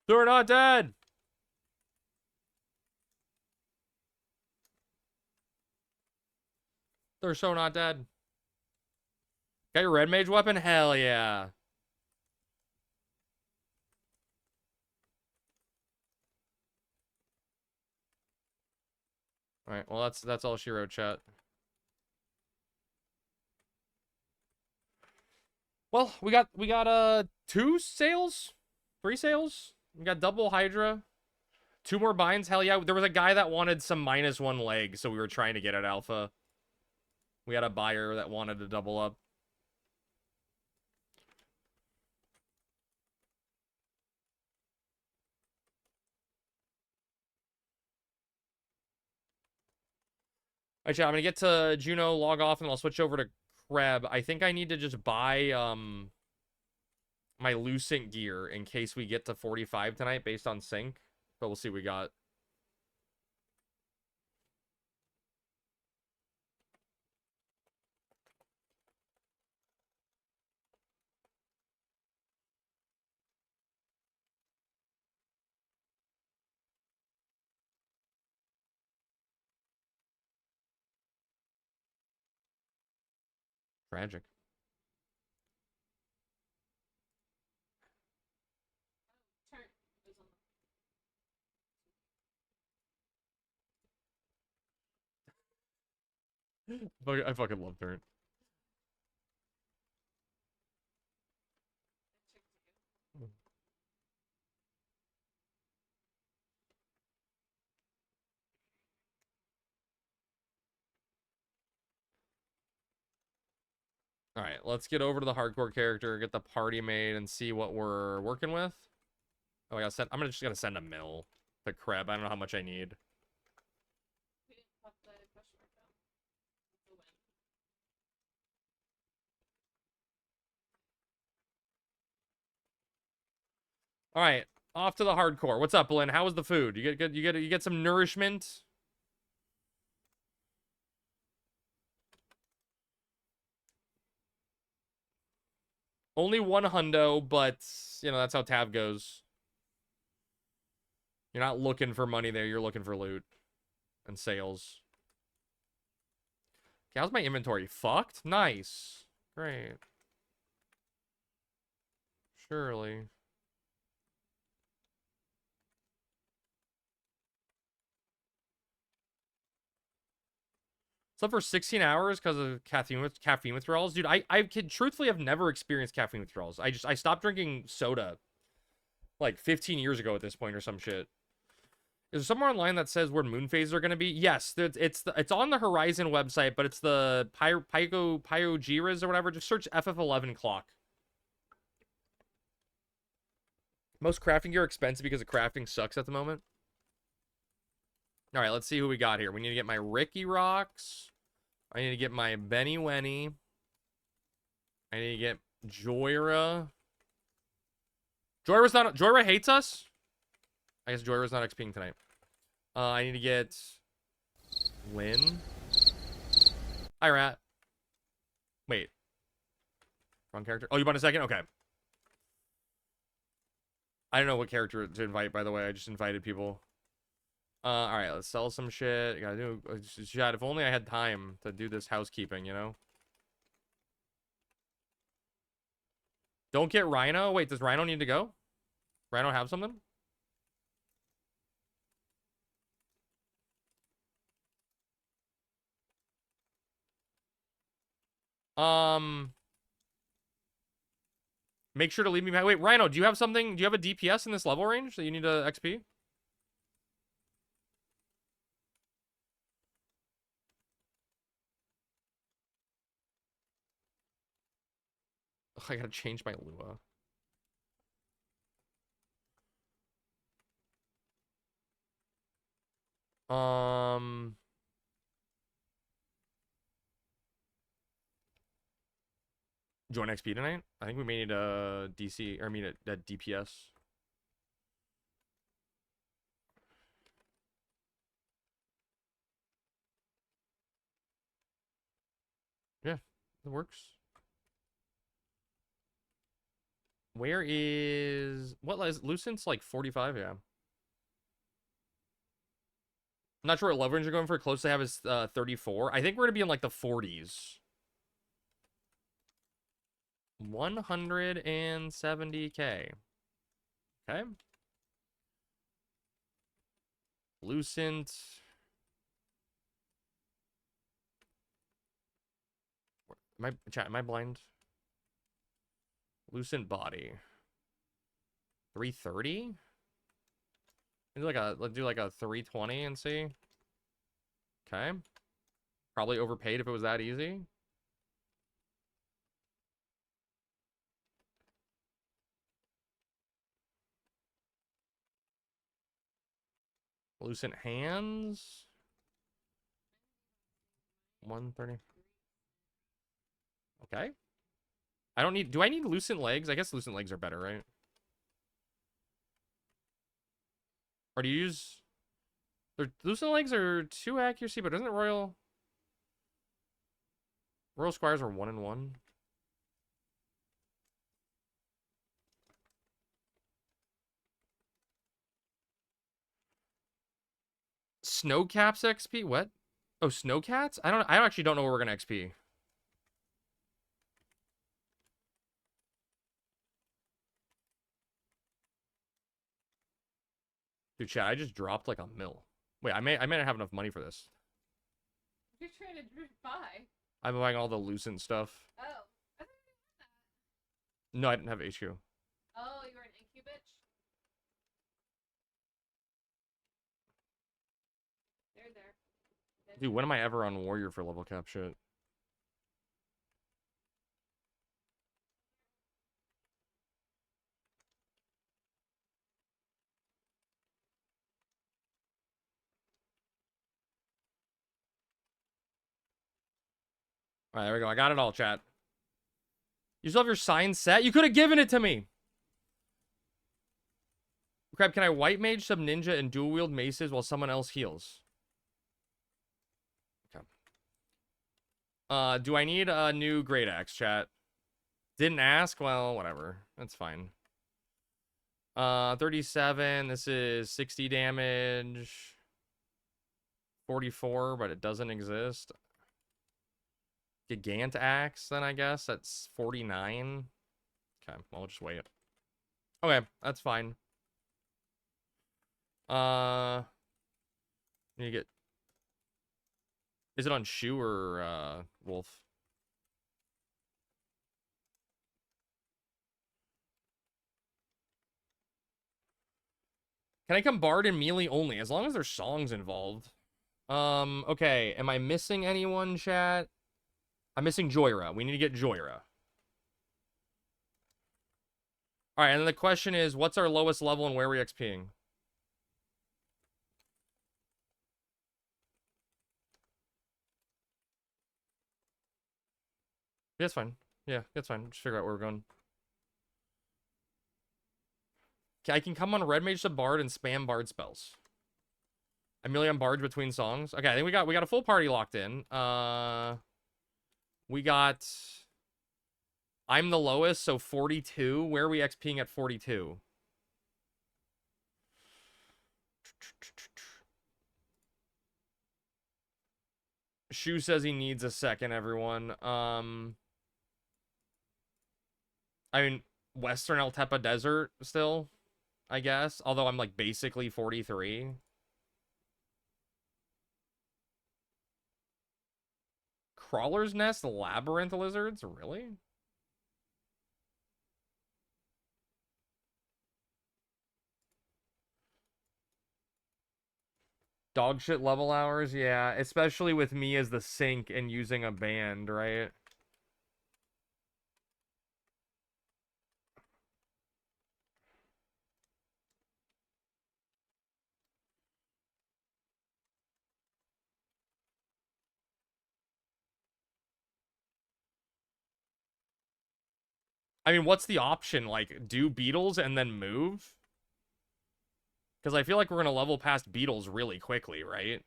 They're not dead! They're so not dead. Got your red mage weapon? Hell yeah. Alright, well that's all she wrote, chat. Well, we got 2 sales? 3 sales? We got double Hydra. 2 more binds? Hell yeah. There was a guy that wanted some -1 leg, so we were trying to get it alpha. We had a buyer that wanted to double up. Actually, I'm gonna get to Juno, log off, and I'll switch over to Kreb. I think I need to just buy my Lucent gear in case we get to 45 tonight based on sync. But we'll see what we got. Tragic.
Turn was on
I fucking love Turn. All right, let's get over to the hardcore character, get the party made, and see what we're working with. Oh, I gotta send. I'm just gonna send a mill to Kreb. I don't know how much I need.
We didn't pop the question mark down. The win.
All right, off to the hardcore. What's up, Lynn? How was the food? You get good? You get some nourishment? Only 1 hundo, but you know that's how tab goes. You're not looking for money there. You're looking for loot and sales. Okay, how's my inventory? Fucked? Nice. Great. Surely. Slept for 16 hours because of caffeine withdrawals. Dude, I can truthfully have never experienced caffeine withdrawals. I stopped drinking soda like 15 years ago at this point or some shit. Is there somewhere online that says where moon phases are going to be? Yes, it's on the Horizon website, but it's the Pyogiras or whatever. Just search FF11 clock. Most crafting gear expensive because the crafting sucks at the moment. All right, let's see who we got here. We need to get my Ricky Rocks. I need to get my Benny Wenny. I need to get Joyra. Joyra hates us? I guess Joyra's not XPing tonight. I need to get Lynn. Hi, Rat. Wait. Wrong character. Oh, you want a second? Okay. I don't know what character to invite, by the way. I just invited people. All right, let's sell some shit. Gotta do chat. If only I had time to do this housekeeping, you know? Don't get Rhino. Wait, does Rhino need to go? Rhino have something? Make sure to leave me behind. Wait, Rhino, do you have something? Do you have a DPS in this level range that you need to XP? Ugh, I gotta change my Lua. Join XP tonight? I think we may need a DC, or I mean a DPS. Yeah, it works. Where is... What is... Lucent's like 45, yeah. I'm not sure what level range you're going for. Close to have is 34. I think we're going to be in like the 40s. 170k. Okay. Lucent. Am I blind? Lucent body. 330? Let's do like a 320 and see. Okay. Probably overpaid if it was that easy. Lucent hands. 130. Okay. I don't need... Do I need lucent legs? I guess lucent legs are better, right? Or do you use... Lucent legs are 2 accuracy, but isn't it Royal... Royal Squires are 1 and 1. Snowcaps XP? What? Oh, Snowcats? I actually don't know where we're gonna XP. Dude, chat, I just dropped like a mil. Wait, I may not have enough money for this.
You're trying to buy.
I'm buying all the Lucent stuff.
Oh. I thought you had that.
No, I didn't have HQ.
Oh, you were an IQ bitch? There.
Dude, when am I ever on Warrior for level cap shit? All right, there we go. I got it all, chat. You still have your sign set? You could have given it to me. Crab, can I white mage, sub ninja, and dual wield maces while someone else heals? Okay. Do I need a new great axe, chat? Didn't ask? Well, whatever. That's fine. 37. This is 60 damage. 44, but it doesn't exist. Gigant axe, then I guess. That's 49. Okay, well, I'll just wait. Okay, that's fine. You get... Is it on Shoe or Wolf? Can I come Bard and Melee only? As long as there's songs involved. Okay. Am I missing anyone, chat? I'm missing Joyra. We need to get Joyra. Alright, and then the question is, what's our lowest level and where are we XPing? Yeah, that's fine. Yeah, that's fine. Just figure out where we're going. Okay, I can come on Red Mage to Bard and spam Bard spells. A million Bards between songs. Okay, I think we got a full party locked in. We got... I'm the lowest, so 42. Where are we XPing at 42? Shu says he needs a second, everyone. I mean, Western El Tepa Desert still, I guess. Although I'm like basically 43. Crawler's Nest Labyrinth Lizards? Really? Dog shit level hours? Yeah, especially with me as the sink and using a band, right? I mean, what's the option? Like, do beetles and then move? Because I feel like we're going to level past beetles really quickly, right?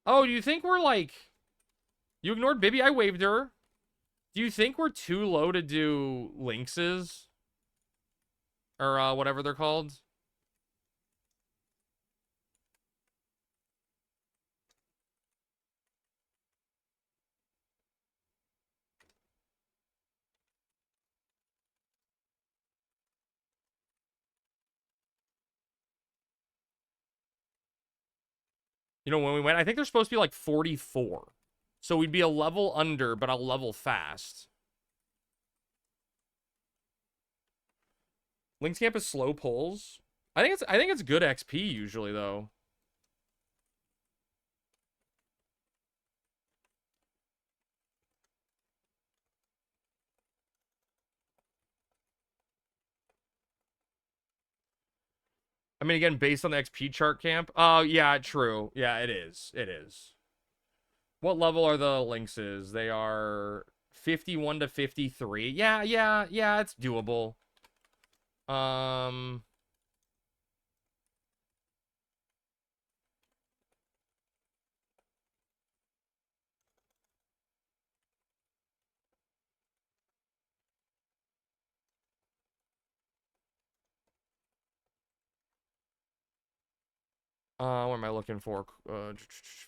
Oh, do you think we're like... You ignored Bibby? I waved her. Do you think we're too low to do lynxes? Or whatever they're called? You know, when we went, I think they're supposed to be like 44. So we'd be a level under, but a level fast. Lynx Camp is slow pulls. I think it's good XP usually though. I mean, again, based on the XP chart camp. Oh, yeah, true. Yeah, it is. It is. What level are the lynxes? They are 51 to 53. Yeah, it's doable. Um... what am I looking for?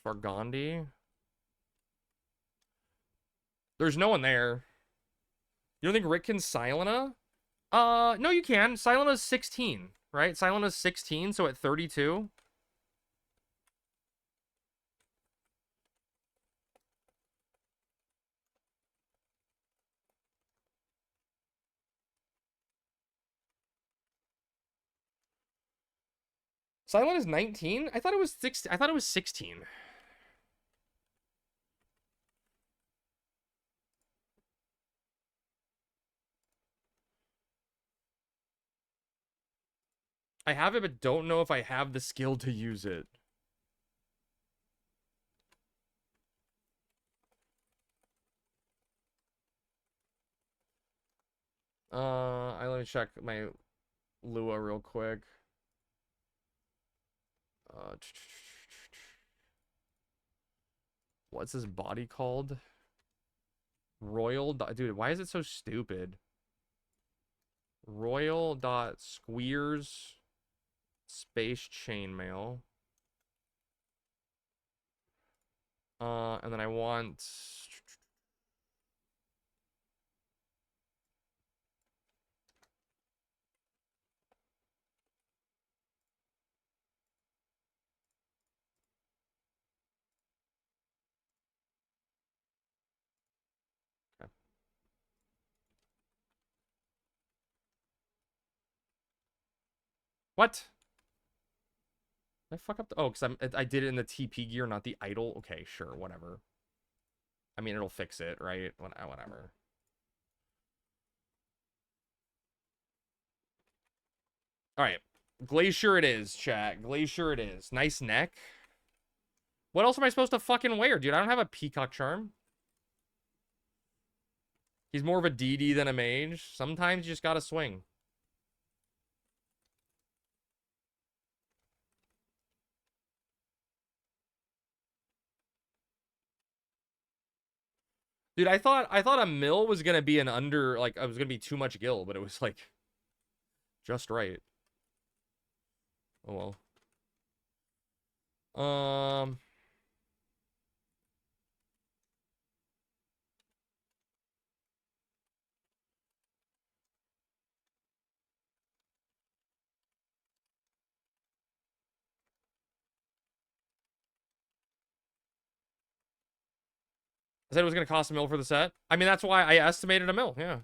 For Gandhi? There's no one there. You don't think Rick can Silena? No, you can. Silena's 16, right? Silena's 16, so at 32. Silena's 19? I thought it was 16. I thought it was 16. I have it, but don't know if I have the skill to use it. Let me check my Lua real quick. What's his body called? Dude, why is it so stupid? Royal dot squeers space chainmail. And then I want... Okay. What? Did I fuck up the... Oh, because I did it in the TP gear, not the idle. Okay, sure, whatever. I mean, it'll fix it, right? Whatever. All right. Glacier it is, chat. Glacier it is. Nice neck. What else am I supposed to fucking wear, dude? I don't have a peacock charm. He's more of a DD than a mage. Sometimes you just gotta swing. Dude, I thought a mill was gonna be an under, like, I was gonna be too much gil, but it was like just right. Oh well. I said it was gonna cost a mil for the set. I mean, that's why I estimated a mil. Yeah.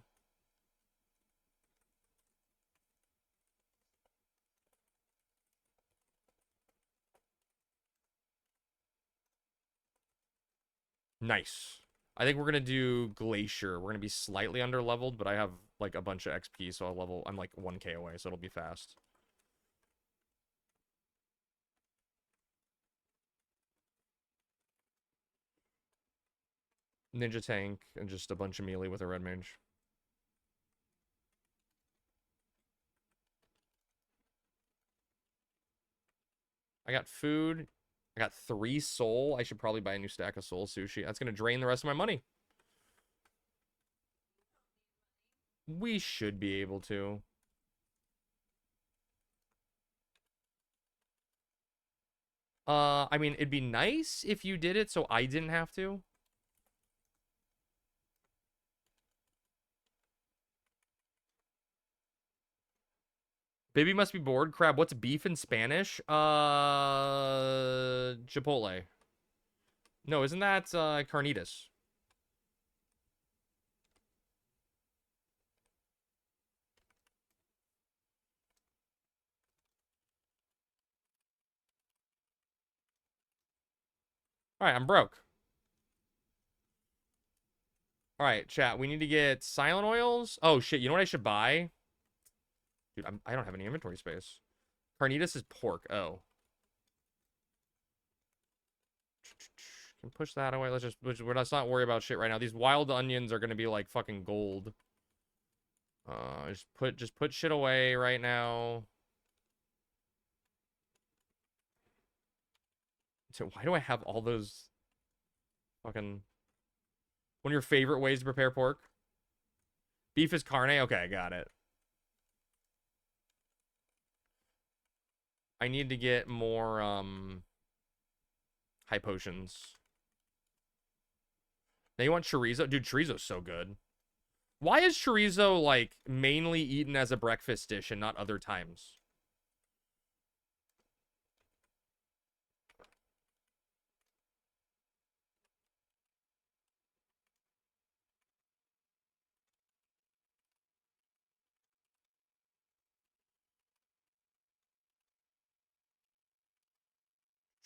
Nice. I think we're gonna do Glacier. We're gonna be slightly under leveled, but I have like a bunch of XP, so I'm like 1k away, so it'll be fast. Ninja tank and just a bunch of melee with a red mage. I got food. I got 3 soul. I should probably buy a new stack of soul sushi. That's gonna drain the rest of my money. We should be able to. I mean, it'd be nice if you did it so I didn't have to. Baby must be bored. Crab, what's beef in Spanish? Chipotle. No, isn't that carnitas? All right, I'm broke. All right, chat. We need to get silent oils. Oh, shit. You know what I should buy? Dude, I don't have any inventory space. Carnitas is pork. Oh. Can push that away. Let's not worry about shit right now. These wild onions are going to be like fucking gold. Just put shit away right now. So why do I have all those fucking... One of your favorite ways to prepare pork? Beef is carne? Okay, I got it. I need to get more, high potions. Now you want chorizo? Dude, chorizo's so good. Why is chorizo, like, mainly eaten as a breakfast dish and not other times?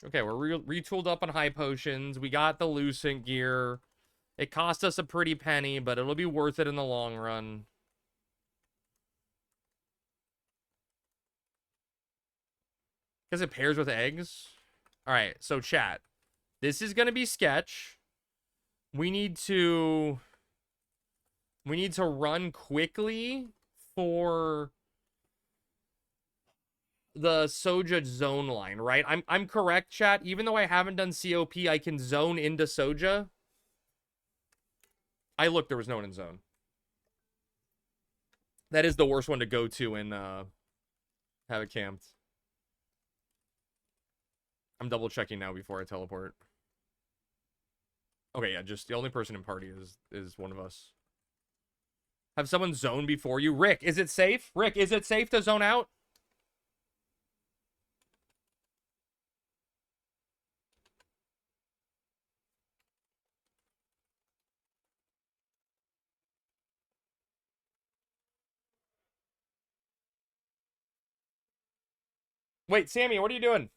Okay, we're retooled up on high potions. We got the Lucent gear. It cost us a pretty penny, but it'll be worth it in the long run. Because it pairs with eggs. All right, so chat. This is going to be sketch. We need to run quickly for the Soja zone line, right? I'm correct, chat. Even though I haven't done COP, I can zone into Soja. I looked, there was no one in zone. That is the worst one to go to and have it camped. I'm double checking now before I teleport. Okay, yeah, just the only person in party is one of us. Have someone zone before you. Rick, is it safe? Rick, is it safe to zone out? Wait, Sammy, what are you doing?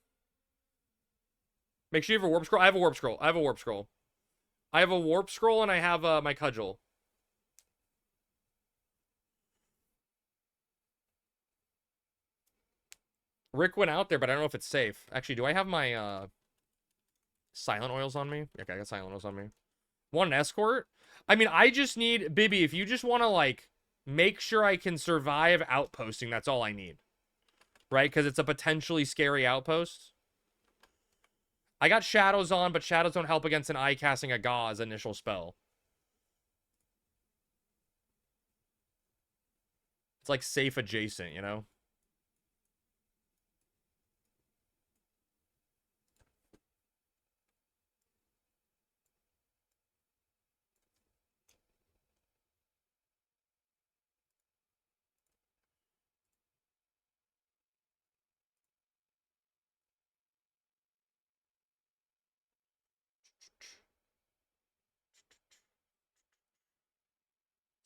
Make sure you have a warp scroll. I have a warp scroll. I have a warp scroll. I have a warp scroll and I have my cudgel. Rick went out there, but I don't know if it's safe. Actually, do I have my silent oils on me? Okay, I got silent oils on me. Want an escort? I mean, I just need... Bibby, if you just want to, like, make sure I can survive outposting, that's all I need. Right? Because it's a potentially scary outpost. I got shadows on, but shadows don't help against an eye casting a gauze initial spell. It's like safe adjacent, you know?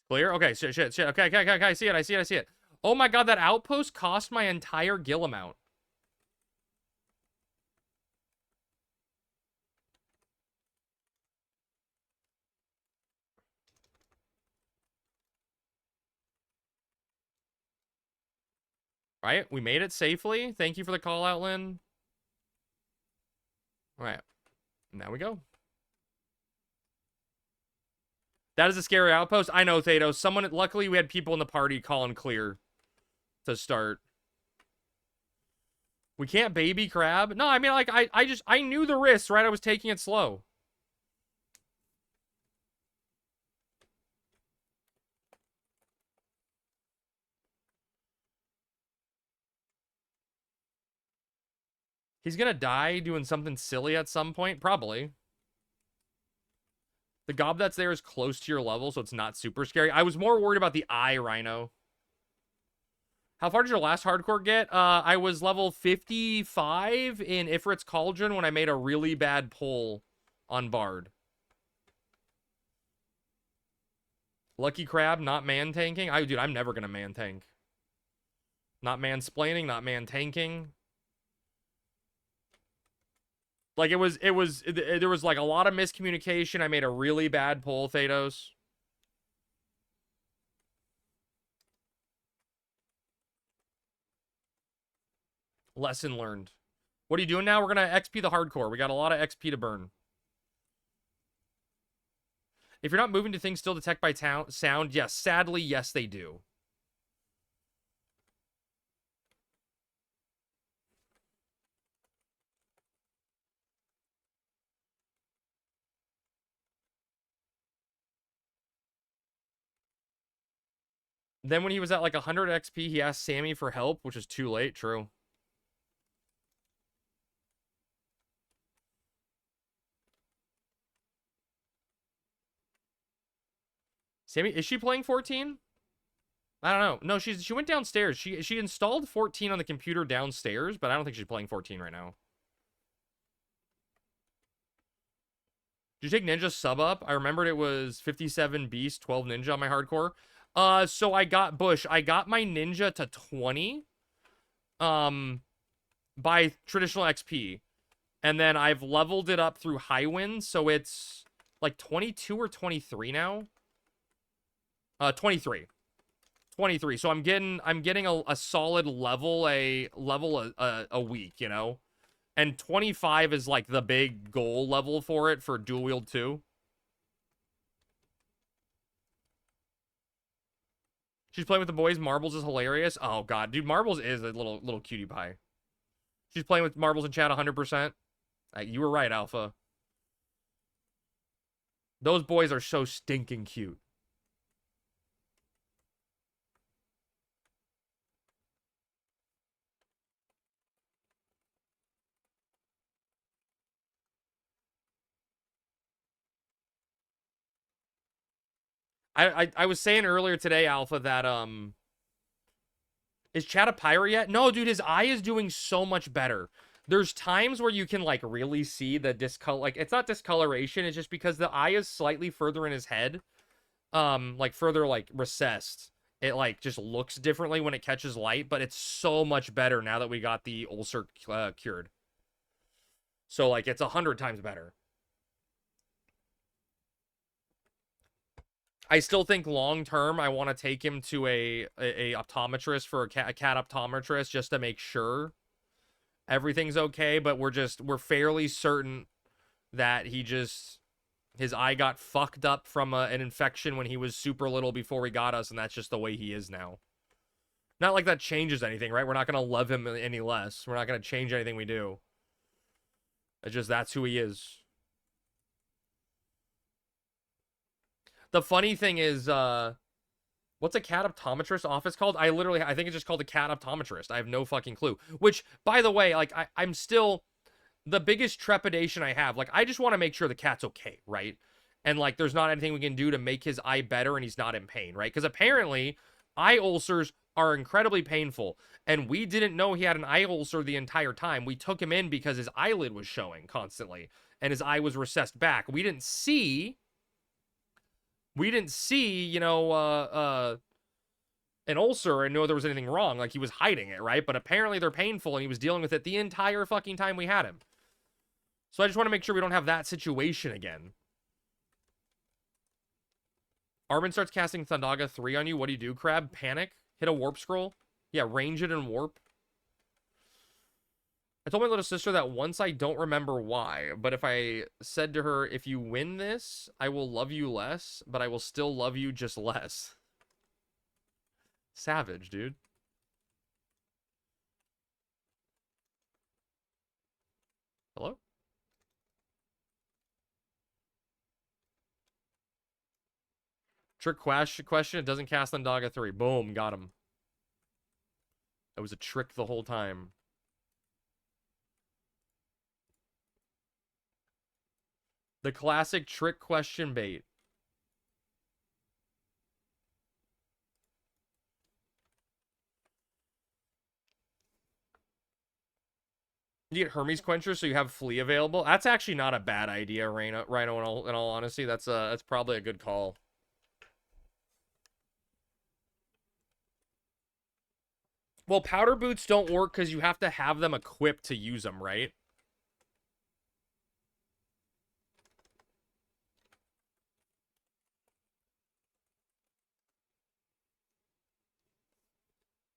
Clear? Okay, shit. Okay, I see it. Oh my god, that outpost cost my entire gil amount. Right? We made it safely. Thank you for the call out, Lynn. All right. Now we go. That is a scary outpost. I know, Thanos. Luckily, we had people in the party calling clear to start. We can't baby crab. No, I mean, like, I knew the risks, right? I was taking it slow. He's gonna die doing something silly at some point? Probably. The gob that's there is close to your level, so it's not super scary. I was more worried about the eye, Rhino. How far did your last hardcore get? I was level 55 in Ifrit's Cauldron when I made a really bad pull on Bard. Lucky Crab, not man-tanking? Dude, I'm never gonna man-tank. Not mansplaining, not man-tanking. Like, there was like a lot of miscommunication. I made a really bad pull, Thanos. Lesson learned. What are you doing now? We're gonna XP the hardcore. We got a lot of XP to burn. If you're not moving, do things still detect by sound? Yes, sadly, yes, they do. Then when he was at like 100 XP, he asked Sammy for help, which is too late. True. Sammy, is she playing 14? I don't know. No, she went downstairs. She installed 14 on the computer downstairs, but I don't think she's playing 14 right now. Did you take Ninja sub up? I remembered it was 57 Beast, 12 Ninja on my hardcore. So I got Bush. I got my Ninja to 20. By traditional XP. And then I've leveled it up through High Wind, so it's like 22 or 23 now. 23. 23. So I'm getting a solid level a week, you know? And 25 is like the big goal level for it for dual wield 2. She's playing with the boys. Marbles is hilarious. Oh god, dude, Marbles is a little cutie pie. She's playing with Marbles in chat 100%. You were right, Alpha. Those boys are so stinking cute. I was saying earlier today, Alpha, that is Chad a pirate yet? No, dude, his eye is doing so much better. There's times where you can like really see the discolor, like it's not discoloration, it's just because the eye is slightly further in his head, like further like recessed. It like just looks differently when it catches light, but it's so much better now that we got the ulcer cured. So like it's 100 times better. I still think long term I want to take him to a optometrist for a cat optometrist just to make sure everything's okay, but we're fairly certain that his eye got fucked up from an infection when he was super little before he got us, and that's just the way he is now. Not like that changes anything, right? We're not going to love him any less. We're not going to change anything we do. It's just that's who he is. The funny thing is, What's a cat optometrist office called? I think it's just called a cat optometrist. I have no fucking clue. Which, by the way, like, I'm still, the biggest trepidation I have, like, I just want to make sure the cat's okay, right? And, like, there's not anything we can do to make his eye better and he's not in pain, right? Because apparently, eye ulcers are incredibly painful. And we didn't know he had an eye ulcer the entire time. We took him in because his eyelid was showing constantly. And his eye was recessed back. We didn't see, you know, an ulcer and know there was anything wrong. Like, he was hiding it, right? But apparently they're painful and he was dealing with it the entire fucking time we had him. So I just want to make sure we don't have that situation again. Armin starts casting Thundaga 3 on you. What do? Crab? Panic? Hit a warp scroll? Yeah, range it and warp. I told my little sister that once, I don't remember why, but if I said to her, if you win this, I will love you less, but I will still love you just less. Savage, dude. Hello? Trick question. It doesn't cast Thundaga 3. Boom, got him. That was a trick the whole time. The classic trick question bait. You get Hermes Quencher so you have Flea available. That's actually not a bad idea, Rhino, in all honesty. That's probably a good call. Well, powder boots don't work because you have to have them equipped to use them, right?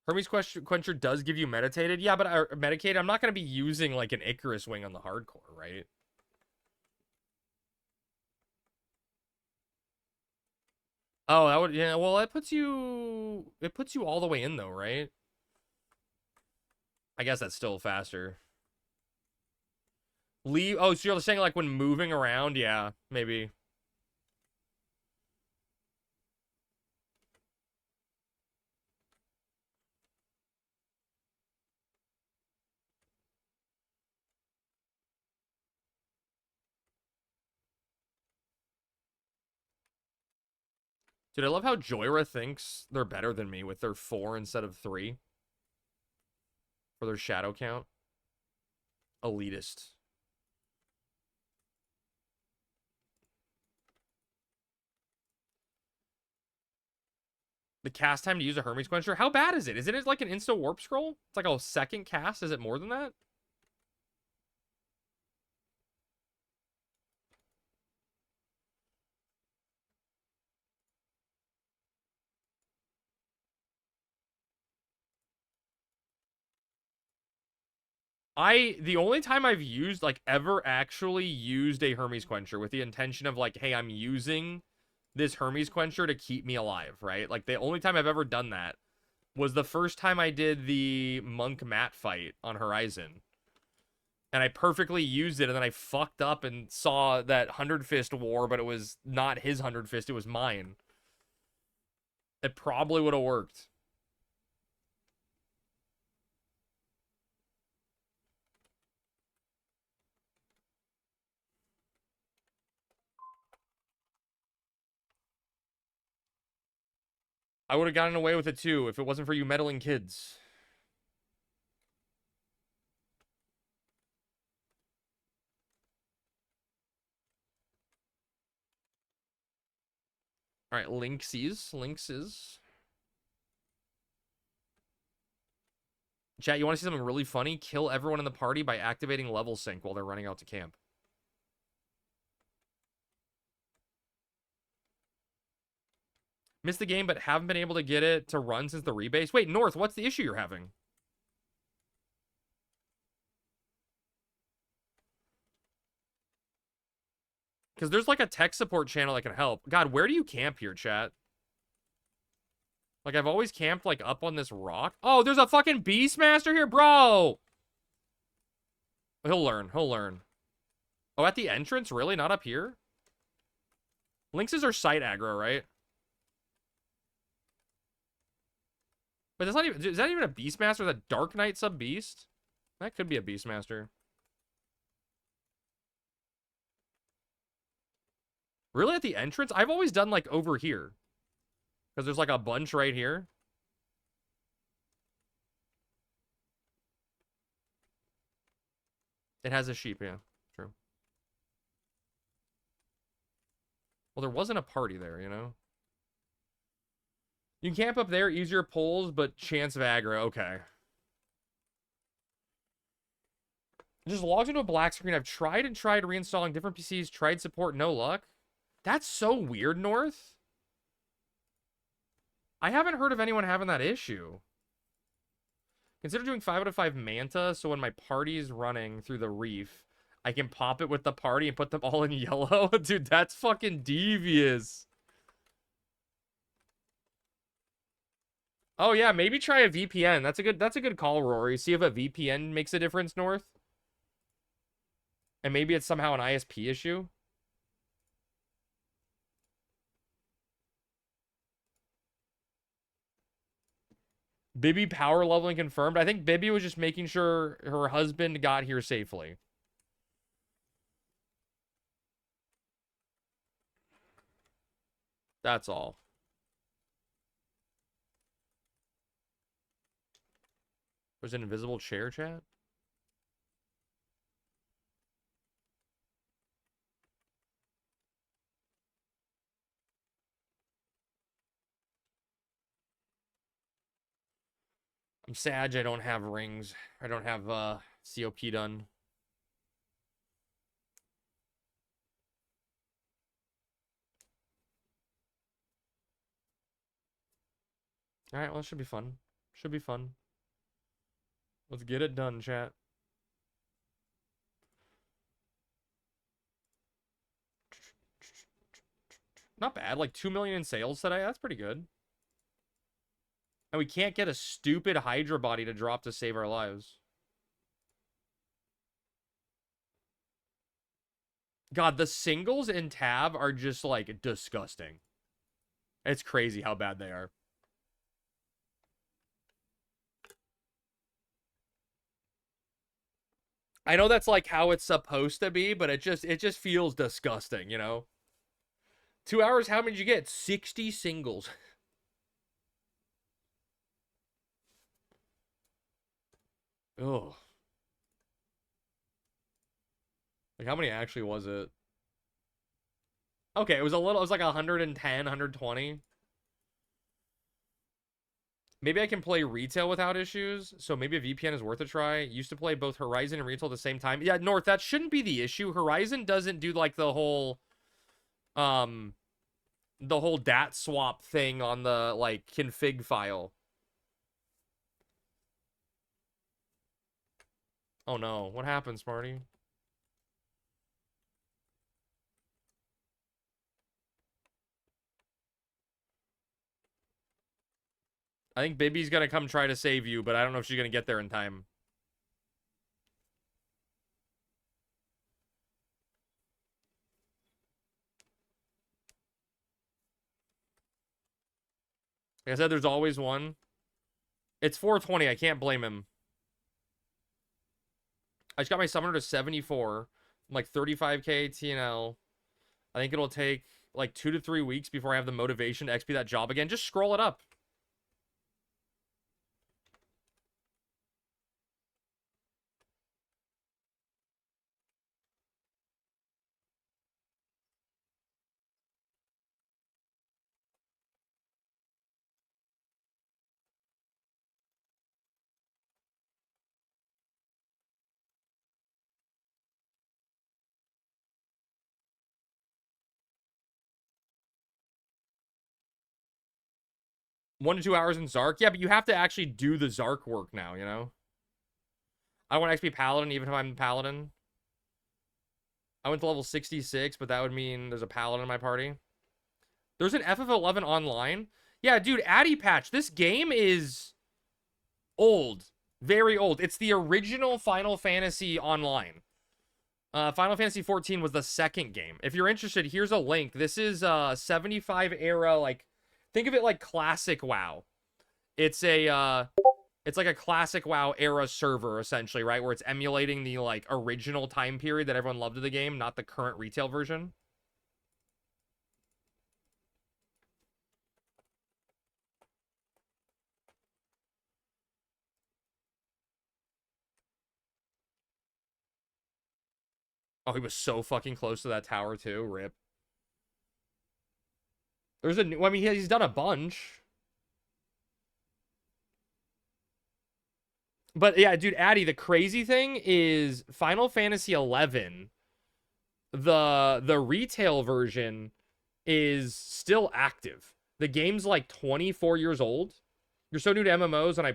Hermes Quencher does give you meditated. Yeah, but medicated, I'm not going to be using like an Icarus wing on the hardcore, right? Oh, that would, yeah, well, it puts you all the way in though, right? I guess that's still faster. Leave, oh, so you're saying like when moving around? Yeah, maybe. Dude, I love how Joyra thinks they're better than me with their 4 instead of 3 for their shadow count. Elitist. The cast time to use a Hermes Quencher? How bad is it? Isn't it like an insta warp scroll? It's like a second cast. Is it more than that? The only time I've used, like, ever actually used a Hermes Quencher with the intention of, like, hey, I'm using this Hermes Quencher to keep me alive, right? Like, the only time I've ever done that was the first time I did the Monk Mat fight on Horizon. And I perfectly used it, and then I fucked up and saw that 100 Fist war, but it was not his 100 Fist, it was mine. It probably would have worked. I would have gotten away with it too if it wasn't for you meddling kids. All right, Lynxes. Chat, you want to see something really funny? Kill everyone in the party by activating level sync while they're running out to camp. Missed the game, but haven't been able to get it to run since the rebase. Wait, North, what's the issue you're having? Because there's like a tech support channel that can help. God, where do you camp here, chat? Like, I've always camped, like, up on this rock. Oh, there's a fucking Beastmaster here, bro! He'll learn. Oh, at the entrance? Really? Not up here? Lynxes are site aggro, right? But that's not even, is that even a Beastmaster? Is that Dark Knight sub Beast? That could be a Beastmaster. Really at the entrance? I've always done like over here. Because there's like a bunch right here. It has a sheep, yeah. True. Well, there wasn't a party there, you know? You can camp up there, easier pulls, but chance of aggro. Okay. Just logs into a black screen. I've tried reinstalling different PCs, tried support, no luck. That's so weird, North. I haven't heard of anyone having that issue. Consider doing 5 out of 5 Manta, so when my party's running through the reef, I can pop it with the party and put them all in yellow. Dude, that's fucking devious. Oh yeah, maybe try a VPN. That's a good call, Rory. See if a VPN makes a difference, North. And maybe it's somehow an ISP issue. Bibby power leveling confirmed. I think Bibby was just making sure her husband got here safely. That's all. Was an invisible chair, chat? I'm sad I don't have rings. I don't have COP done. Alright, well, it should be fun. Should be fun. Let's get it done, chat. Not bad. Like 2 million in sales today. That's pretty good. And we can't get a stupid Hydra body to drop to save our lives. God, the singles in Tab are just, like, disgusting. It's crazy how bad they are. I know that's, like, how it's supposed to be, but it just feels disgusting, you know? 2 hours, how many did you get? 60 singles. Ugh. Like, how many actually was it? Okay, it was like 110, 120. Maybe I can play retail without issues, so maybe a VPN is worth a try. Used to play both Horizon and retail at the same time. Yeah, North, that shouldn't be the issue. Horizon doesn't do, like, the whole DAT swap thing on the, like, config file. Oh no, what happened, Smarty? I think Bibby's gonna come try to save you, but I don't know if she's gonna get there in time. Like I said, there's always one. It's 420, I can't blame him. I just got my summoner to 74. I'm like 35k TNL. I think it'll take like 2 to 3 weeks before I have the motivation to XP that job again. Just scroll it up. One to 2 hours in Zark. Yeah, but you have to actually do the Zark work now, you know? I want XP Paladin even if I'm Paladin. I went to level 66, but that would mean there's a Paladin in my party. There's an FF11 online. Yeah, dude, Addy Patch. This game is old. Very old. It's the original Final Fantasy Online. Final Fantasy 14 was the second game. If you're interested, here's a link. This is 75 era, like, think of it like classic WoW. It's a it's like a classic WoW era server essentially, right? Where it's emulating the like original time period that everyone loved of the game, not the current retail version. Oh, he was so fucking close to that tower too. Rip. There's a new, I mean, he's done a bunch. But yeah, dude, Addy, the crazy thing is Final Fantasy 11, the retail version is still active. The game's like 24 years old. You're so new to MMOs, and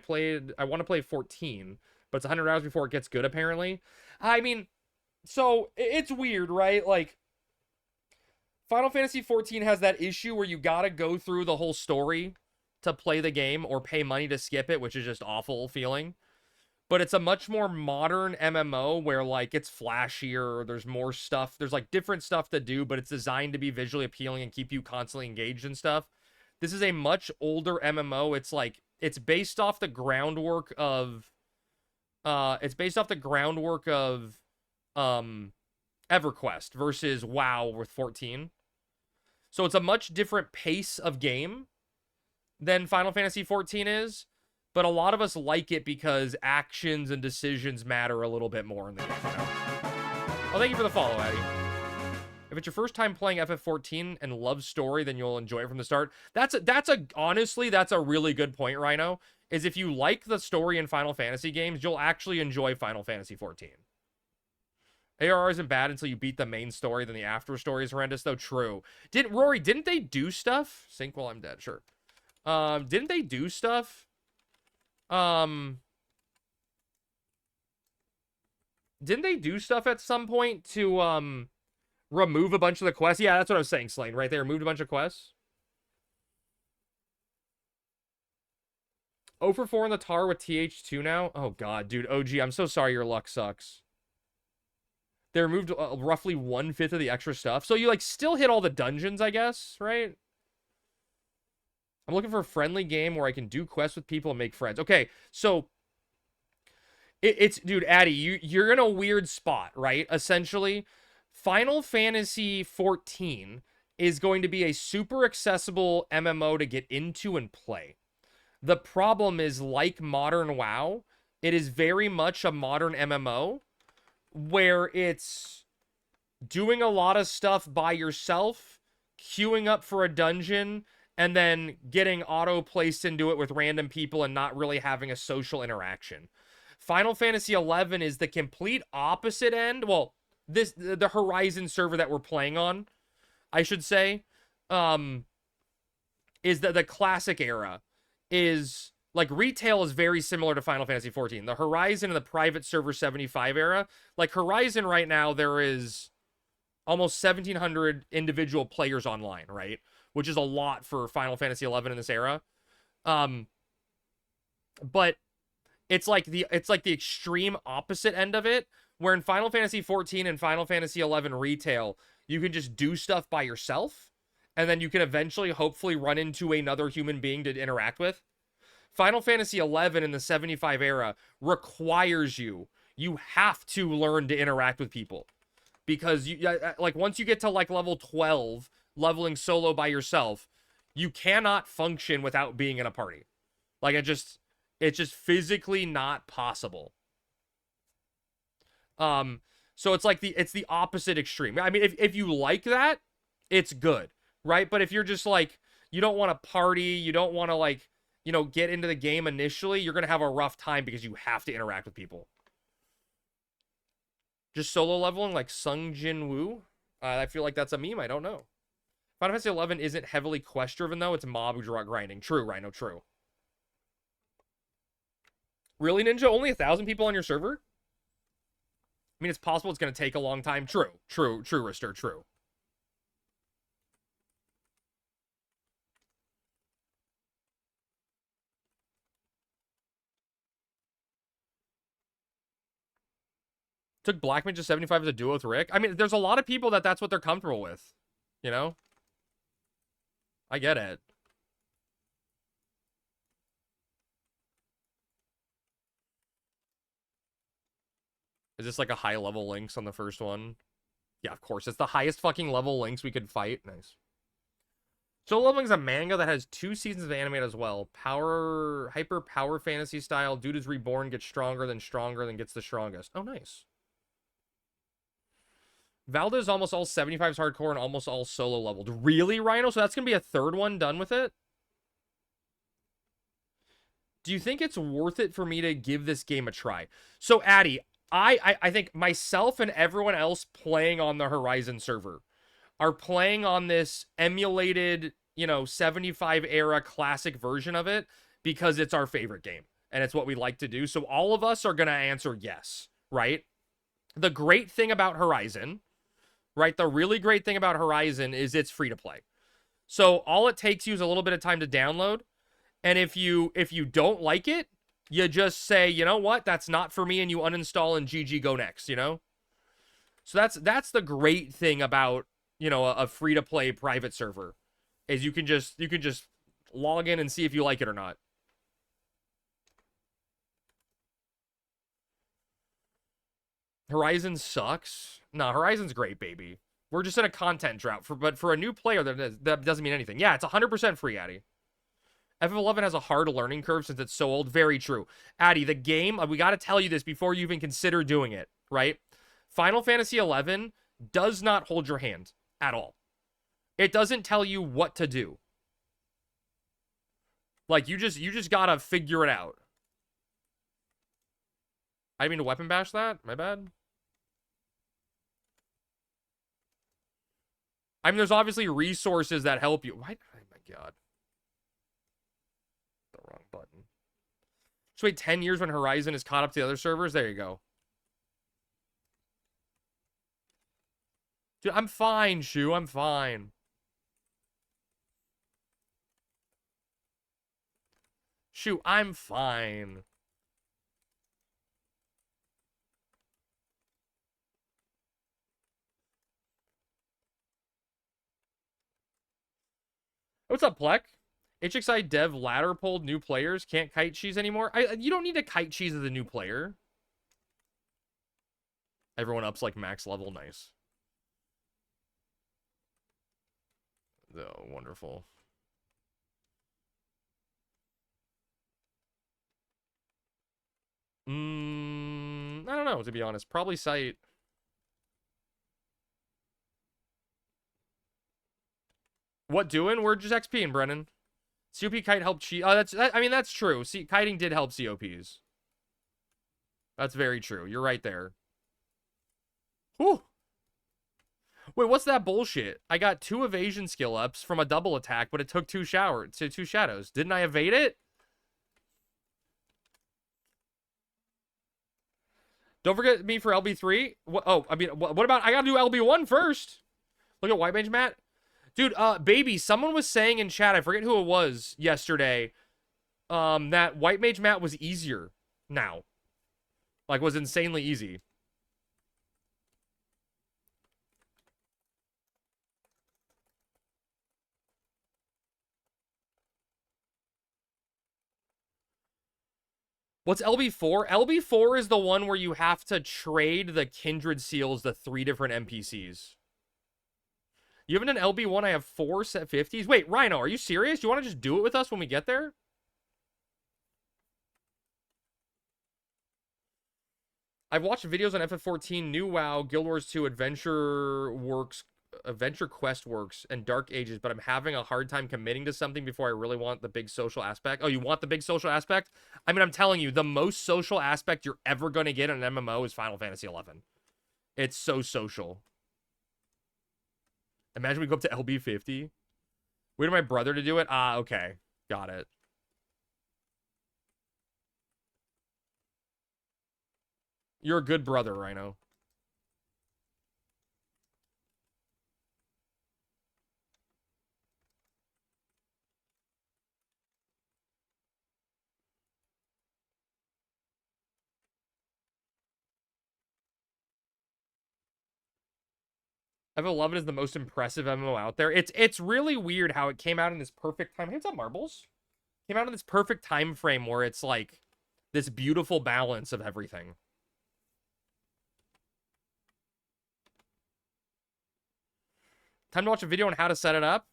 I want to play 14, but it's 100 hours before it gets good, apparently. I mean, so it's weird, right? Like, Final Fantasy 14 has that issue where you gotta go through the whole story to play the game or pay money to skip it, which is just awful feeling. But it's a much more modern MMO where, like, it's flashier, there's more stuff, there's, like, different stuff to do, but it's designed to be visually appealing and keep you constantly engaged and stuff. This is a much older MMO. It's, like, it's based off the groundwork of, EverQuest versus WoW with 14. So it's a much different pace of game than Final Fantasy 14 is. But a lot of us like it because actions and decisions matter a little bit more in the game. You know? Well, thank you for the follow, Addy. If it's your first time playing FF14 and love story, then you'll enjoy it from the start. Honestly, that's a really good point, Rhino. Is if you like the story in Final Fantasy games, you'll actually enjoy Final Fantasy 14. ARR isn't bad until you beat the main story, then the after story is horrendous, though. True. Didn't they do stuff? Sync while I'm dead, sure. Didn't they do stuff? Didn't they do stuff at some point to, remove a bunch of the quests? Yeah, that's what I was saying, Slane, right? They removed a bunch of quests. 0 for 4 in the tar with TH2 now? Oh, God, dude. OG, I'm so sorry your luck sucks. They removed roughly 1/5 of the extra stuff. So you, like, still hit all the dungeons, I guess, right? I'm looking for a friendly game where I can do quests with people and make friends. Okay, so it's dude, Addy, you're in a weird spot, right? Essentially, Final Fantasy 14 is going to be a super accessible MMO to get into and play. The problem is, like modern WoW, it is very much a modern MMO where it's doing a lot of stuff by yourself, queuing up for a dungeon, and then getting auto-placed into it with random people and not really having a social interaction. Final Fantasy 11 is the complete opposite end. Well, the Horizon server that we're playing on, I should say, is the classic era. Is, like, retail is very similar to Final Fantasy 14. The Horizon and the private server 75 era, like, Horizon right now, there is almost 1,700 individual players online, right? Which is a lot for Final Fantasy 11 in this era. But it's like the extreme opposite end of it, where in Final Fantasy 14 and Final Fantasy 11 retail, you can just do stuff by yourself, and then you can eventually, hopefully, run into another human being to interact with. Final Fantasy 11 in the 75 era requires you have to learn to interact with people. Because, like, once you get to, like, level 12, leveling solo by yourself, you cannot function without being in a party. Like, it's just physically not possible. So it's like it's the opposite extreme. I mean, if you like that, it's good, right? But if you're just like, you don't want to party, you don't want to, like, you know, get into the game initially, you're going to have a rough time because you have to interact with people. Just solo leveling like Sung Jin Woo? I feel like that's a meme. I don't know. Final Fantasy 11 isn't heavily quest-driven, though. It's mob grinding. True, Rhino, true. Really, Ninja? Only 1,000 people on your server? I mean, it's possible it's going to take a long time. True, Rister, true. Took Black Mage to 75 as a duo with Rick. I mean, there's a lot of people that's what they're comfortable with. You know? I get it. Is this like a high level Lynx on the first one? Yeah, of course. It's the highest fucking level Lynx we could fight. Nice. Solo Leveling's a manga that has 2 seasons of anime as well. Hyper power fantasy style. Dude is reborn, gets stronger, then gets the strongest. Oh, nice. Valda is almost all 75s hardcore and almost all solo leveled. Really, Rhino? So that's going to be a third one done with it? Do you think it's worth it for me to give this game a try? So, Addy, I think myself and everyone else playing on the Horizon server are playing on this emulated, 75 era classic version of it because it's our favorite game and it's what we like to do. So all of us are going to answer yes, right? The great thing about Horizon, right? The really great thing about Horizon is it's free to play. So all it takes you is a little bit of time to download. And if you don't like it, you just say, you know what? That's not for me, and you uninstall and GG go next, So that's the great thing about, a free-to-play private server, is you can just log in and see if you like it or not. Horizon sucks. No, Horizon's great, baby. We're just in a content drought. But for a new player, that doesn't mean anything. Yeah, it's 100% free, Addy. FF11 has a hard learning curve since it's so old. Very true. Addy, the game, we got to tell you this before you even consider doing it, right? Final Fantasy 11 does not hold your hand at all. It doesn't tell you what to do. Like, you just got to figure it out. I didn't mean to weapon bash that. My bad. I mean, there's obviously resources that help you. Why? Oh, my God. The wrong button. Just wait 10 years when Horizon is caught up to the other servers. There you go. Dude, I'm fine, Shu. I'm fine. Shu, I'm fine. What's up, Plek? HXI dev ladder pulled new players. Can't kite cheese anymore. You don't need to kite cheese as a new player. Everyone up's like max level. Nice. Oh, wonderful. I don't know, to be honest. Probably Sight. What doing? We're just XPing, Brennan. COP kite helped cheat. Oh, I mean, that's true. See, kiting did help COPs. That's very true. You're right there. Whew. Wait, what's that bullshit? I got 2 evasion skill ups from a double attack, but it took 2 shadows. Didn't I evade it? Don't forget me for LB3. Oh, I mean, what about, I gotta do LB1 first. Look at White Mage Matt. Dude, baby, someone was saying in chat, I forget who it was yesterday, that White Mage Matt was easier now. Like, was insanely easy. What's LB4? LB4 is the one where you have to trade the kindred seals to 3 different NPCs. You haven't done LB1? I have 4 set 50s. Wait, Rhino, are you serious? You want to just do it with us when we get there? I've watched videos on FF14, New WoW, Guild Wars 2, Adventure Quest Works, and Dark Ages, but I'm having a hard time committing to something before I really want the big social aspect. Oh, you want the big social aspect? I mean, I'm telling you, the most social aspect you're ever going to get in an MMO is Final Fantasy 11. It's so social. Imagine we go up to LB50. Wait for my brother to do it? Ah, okay. Got it. You're a good brother, Rhino. FF11 is the most impressive MMO out there. It's really weird how it came out in this perfect time. Hey, what's up, Marbles? Came out in this perfect time frame where it's like this beautiful balance of everything. Time to watch a video on how to set it up.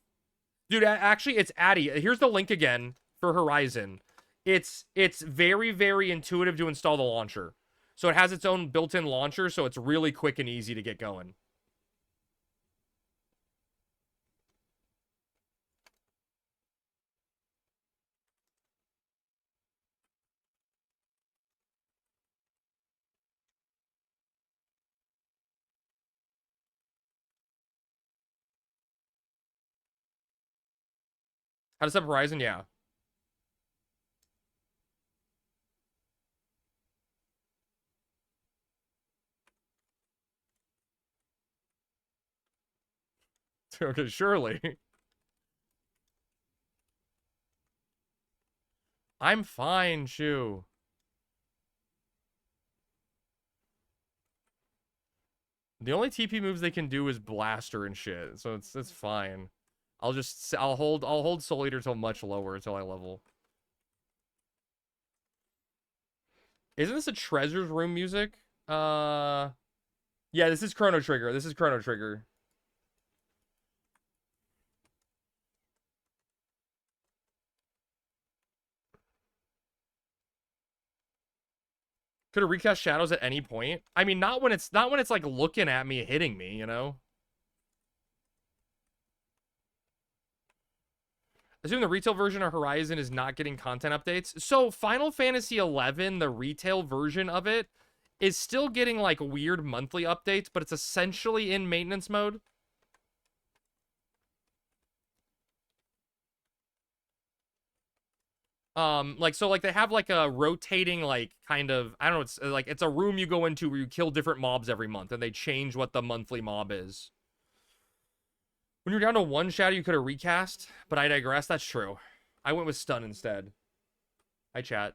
Dude, actually, it's Addy. Here's the link again for Horizon. It's very, very intuitive to install the launcher. So it has its own built-in launcher, so it's really quick and easy to get going. How to set up Horizon? Yeah. Okay, surely. I'm fine, Shu. The only TP moves they can do is blaster and shit, so it's fine. I'll hold Soul Eater till much lower until I level. Isn't this a Treasures Room music? Yeah, this is Chrono Trigger. This is Chrono Trigger. Could have recast Shadows at any point. I mean, not when it's like looking at me, hitting me, you know? Assume the retail version of Horizon is not getting content updates. So Final Fantasy XI, the retail version of it, is still getting like weird monthly updates, but it's essentially in maintenance mode. Like they have like a rotating, like, kind of, I don't know, it's like, it's a room you go into where you kill different mobs every month, and they change what the monthly mob is. When you're down to one shadow, you could have recast, but I digress. That's true. I went with stun instead. Hi, chat.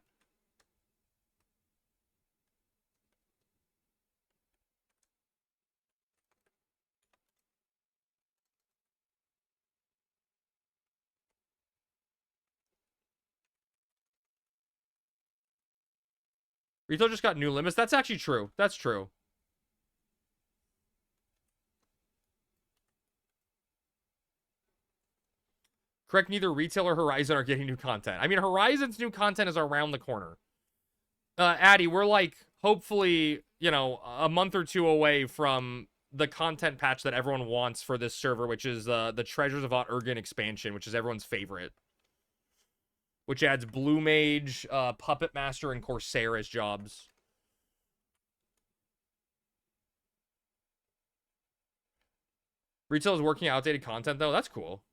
Retail just got new limits. That's actually true. That's true. Correct, neither Retail or Horizon are getting new content. I mean, Horizon's new content is around the corner. Addy, we're like, hopefully, you know, a month or two away from the content patch that everyone wants for this server, which is the Treasures of Ot Urgen expansion, which is everyone's favorite. Which adds Blue Mage, Puppet Master, and Corsair as jobs. Retail is working outdated content, though. That's cool.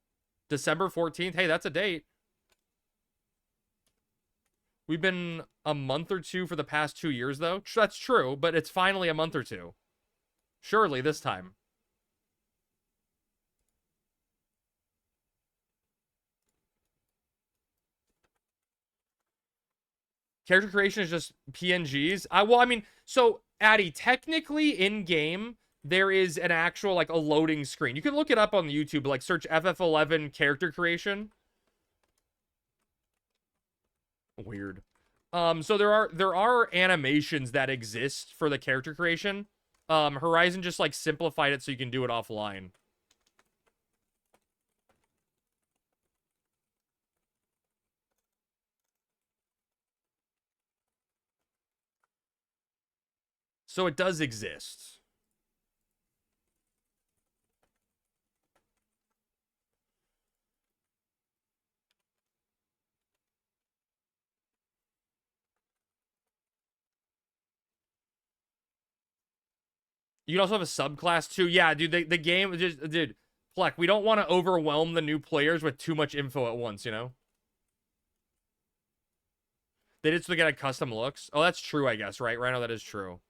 December 14th. Hey, that's a date. We've been a month or two for the past 2 years, though. That's true, but it's finally a month or two. Surely this time. Character creation is just PNGs. Well, I mean, so, Addy, technically in-game, there is an actual, like, a loading screen. You can look it up on YouTube, like, search FF11 character creation. Weird. So there are animations that exist for the character creation. Horizon just, like, simplified it so you can do it offline. So it does exist. You can also have a subclass too. Yeah, dude, the game just, dude, Fleck, we don't want to overwhelm the new players with too much info at once, you know? They did still get a custom looks. Oh, that's true, I guess, right? Right now, that is true.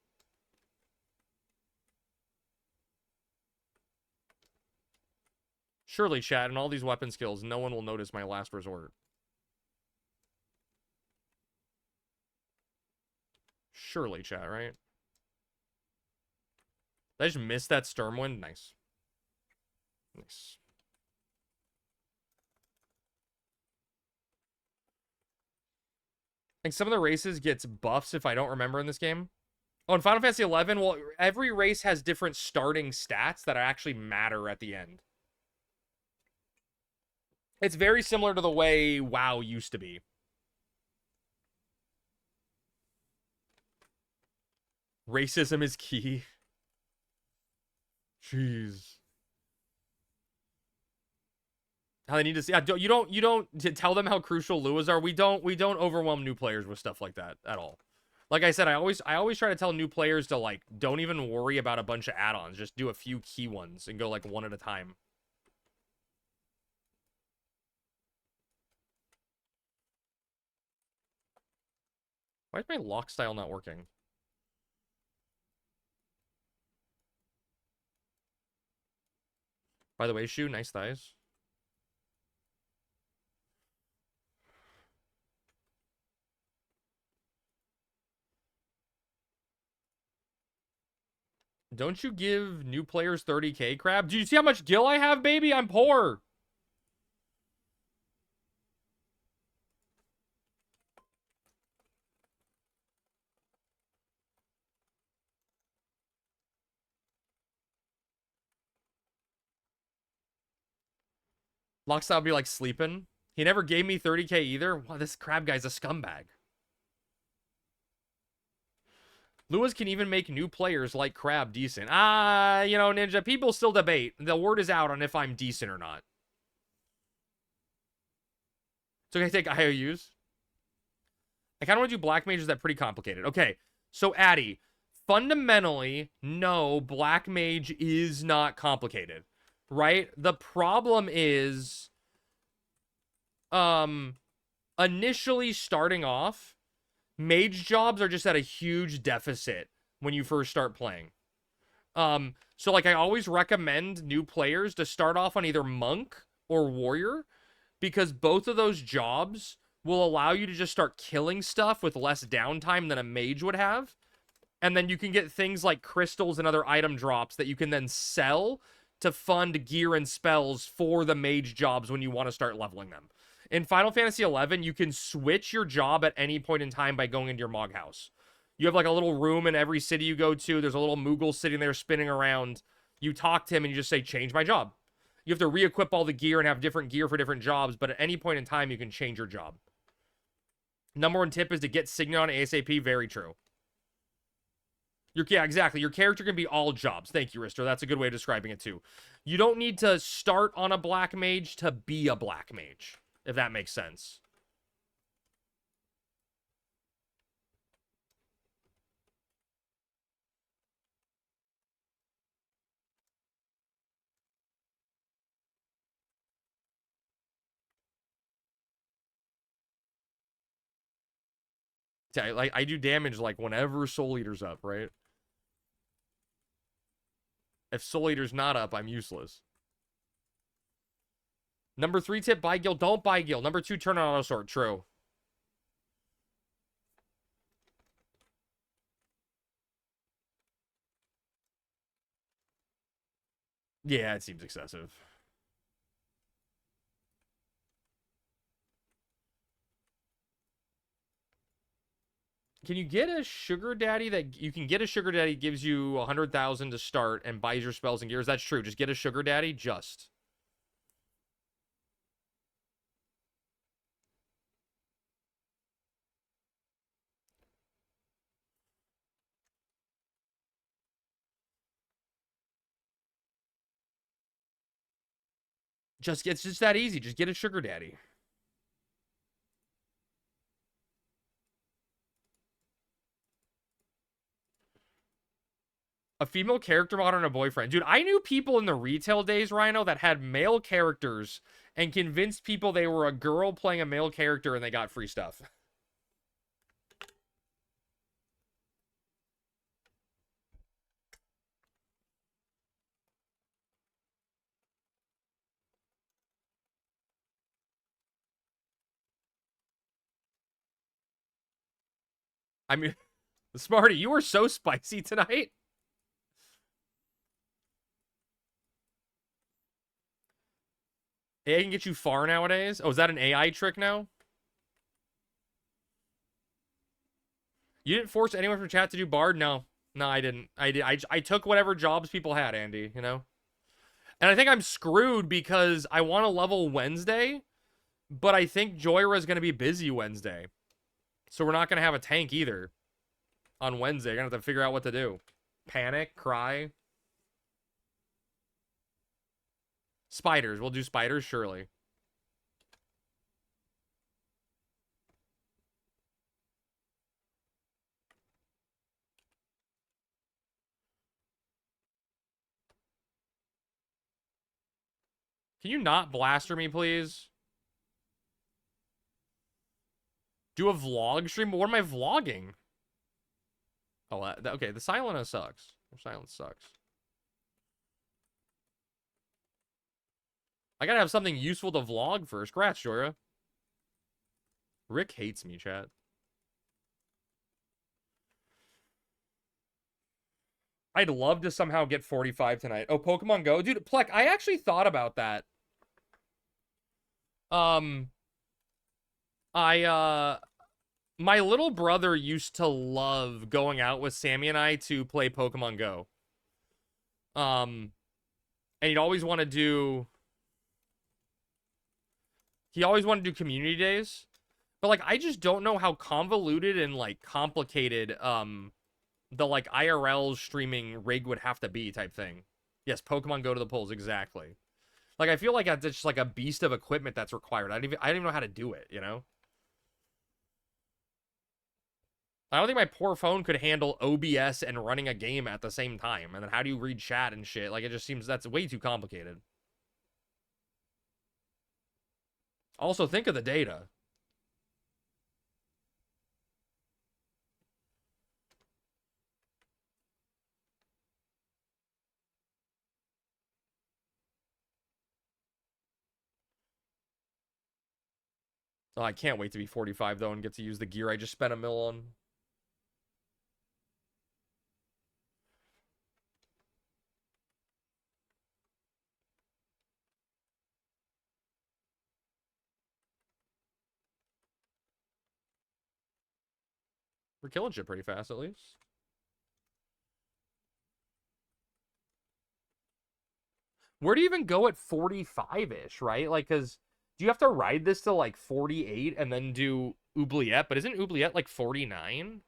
Surely, chat, and all these weapon skills, no one will notice my last resort. Surely, chat, right? Did I just missed that Stormwind? Nice. Nice. I think some of the races gets buffs if I don't remember in this game. Oh, in Final Fantasy XI, well, every race has different starting stats that actually matter at the end. It's very similar to the way WoW used to be. Racism is key. Jeez. How they need to see. You don't to tell them how crucial Luas are. We don't overwhelm new players with stuff like that at all. Like I said, I always try to tell new players to like don't even worry about a bunch of add-ons. Just do a few key ones and go like one at a time. Why is my lock style not working? By the way, Shu, nice thighs. Don't you give new players 30k, Crab? Do you see how much gil I have, baby? I'm poor. Lockstyle would be like sleeping. He never gave me 30k either. Wow, this Crab guy's a scumbag. Lewis can even make new players like Crab decent. You know, Ninja, people still debate. The word is out on if I'm decent or not. So can I take IOUs? I kind of want to do Black Mage. Is that pretty complicated? Okay, so Addy, fundamentally, no, Black Mage is not complicated, right? The problem is, initially starting off, mage jobs are just at a huge deficit when you first start playing. So like I always recommend new players to start off on either monk or warrior, because both of those jobs will allow you to just start killing stuff with less downtime than a mage would have. And then you can get things like crystals and other item drops that you can then sell to fund gear and spells for the mage jobs when you want to start leveling them. In Final Fantasy XI, you can switch your job at any point in time by going into your Mog House. You have like a little room in every city you go to. There's a little Moogle sitting there spinning around. You talk to him and you just say, change my job. You have to re-equip all the gear and have different gear for different jobs, but at any point in time, you can change your job. Number one tip is to get Signet on ASAP. Very true. Yeah, exactly. Your character can be all jobs. Thank you, Rister. That's a good way of describing it, too. You don't need to start on a Black Mage to be a Black Mage, if that makes sense. Yeah, like I do damage like whenever Soul Eater's up, right? If Soul Eater's not up, I'm useless. Number 3 tip, buy Gil. Don't buy Gil. Number 2, turn on auto sort. True. Yeah, it seems excessive. Can you get a sugar daddy that you can get a sugar daddy gives you 100,000 to start and buys your spells and gears? That's true. Just get a sugar daddy. Just it's just that easy. Just get a sugar daddy. A female character model and a boyfriend. Dude, I knew people in the retail days, Rhino, that had male characters and convinced people they were a girl playing a male character and they got free stuff. I mean, Smarty, you were so spicy tonight. AI can get you far nowadays. Oh, is that an AI trick now? You didn't force anyone from chat to do Bard? No. No, I didn't. I took whatever jobs people had, Andy, you know? And I think I'm screwed because I want to level Wednesday, But I think Joyra is going to be busy Wednesday. So we're not going to have a tank either on Wednesday. You're going to have to figure out what to do. Panic, cry. Spiders. We'll do spiders, surely. Can you not blaster me, please? Do a vlog stream? What am I vlogging? Oh, okay. The silence sucks. Silence sucks. I gotta have something useful to vlog first. Congrats, Jorah. Rick hates me, chat. I'd love to somehow get 45 tonight. Oh, Pokemon Go? Dude, Plek, I actually thought about that. My little brother used to love going out with Sammy and I to play Pokemon Go. And he'd always want to do... He always wanted to do community days. But, like, I just don't know how convoluted and, like, complicated, the, like, IRL streaming rig would have to be type thing. Yes, Pokemon Go to the polls, exactly. Like, I feel like that's just, like, a beast of equipment that's required. I don't even know how to do it, you know? I don't think my poor phone could handle OBS and running a game at the same time. And then how do you read chat and shit? Like, it just seems that's way too complicated. Also, think of the data. Oh, I can't wait to be 45, though, and get to use the gear I just spent $1 mil on. We're killing shit pretty fast, at least. Where do you even go at 45-ish, right? Like, because do you have to ride this to, like, 48 and then do Oubliette? But isn't Oubliette, like, 49?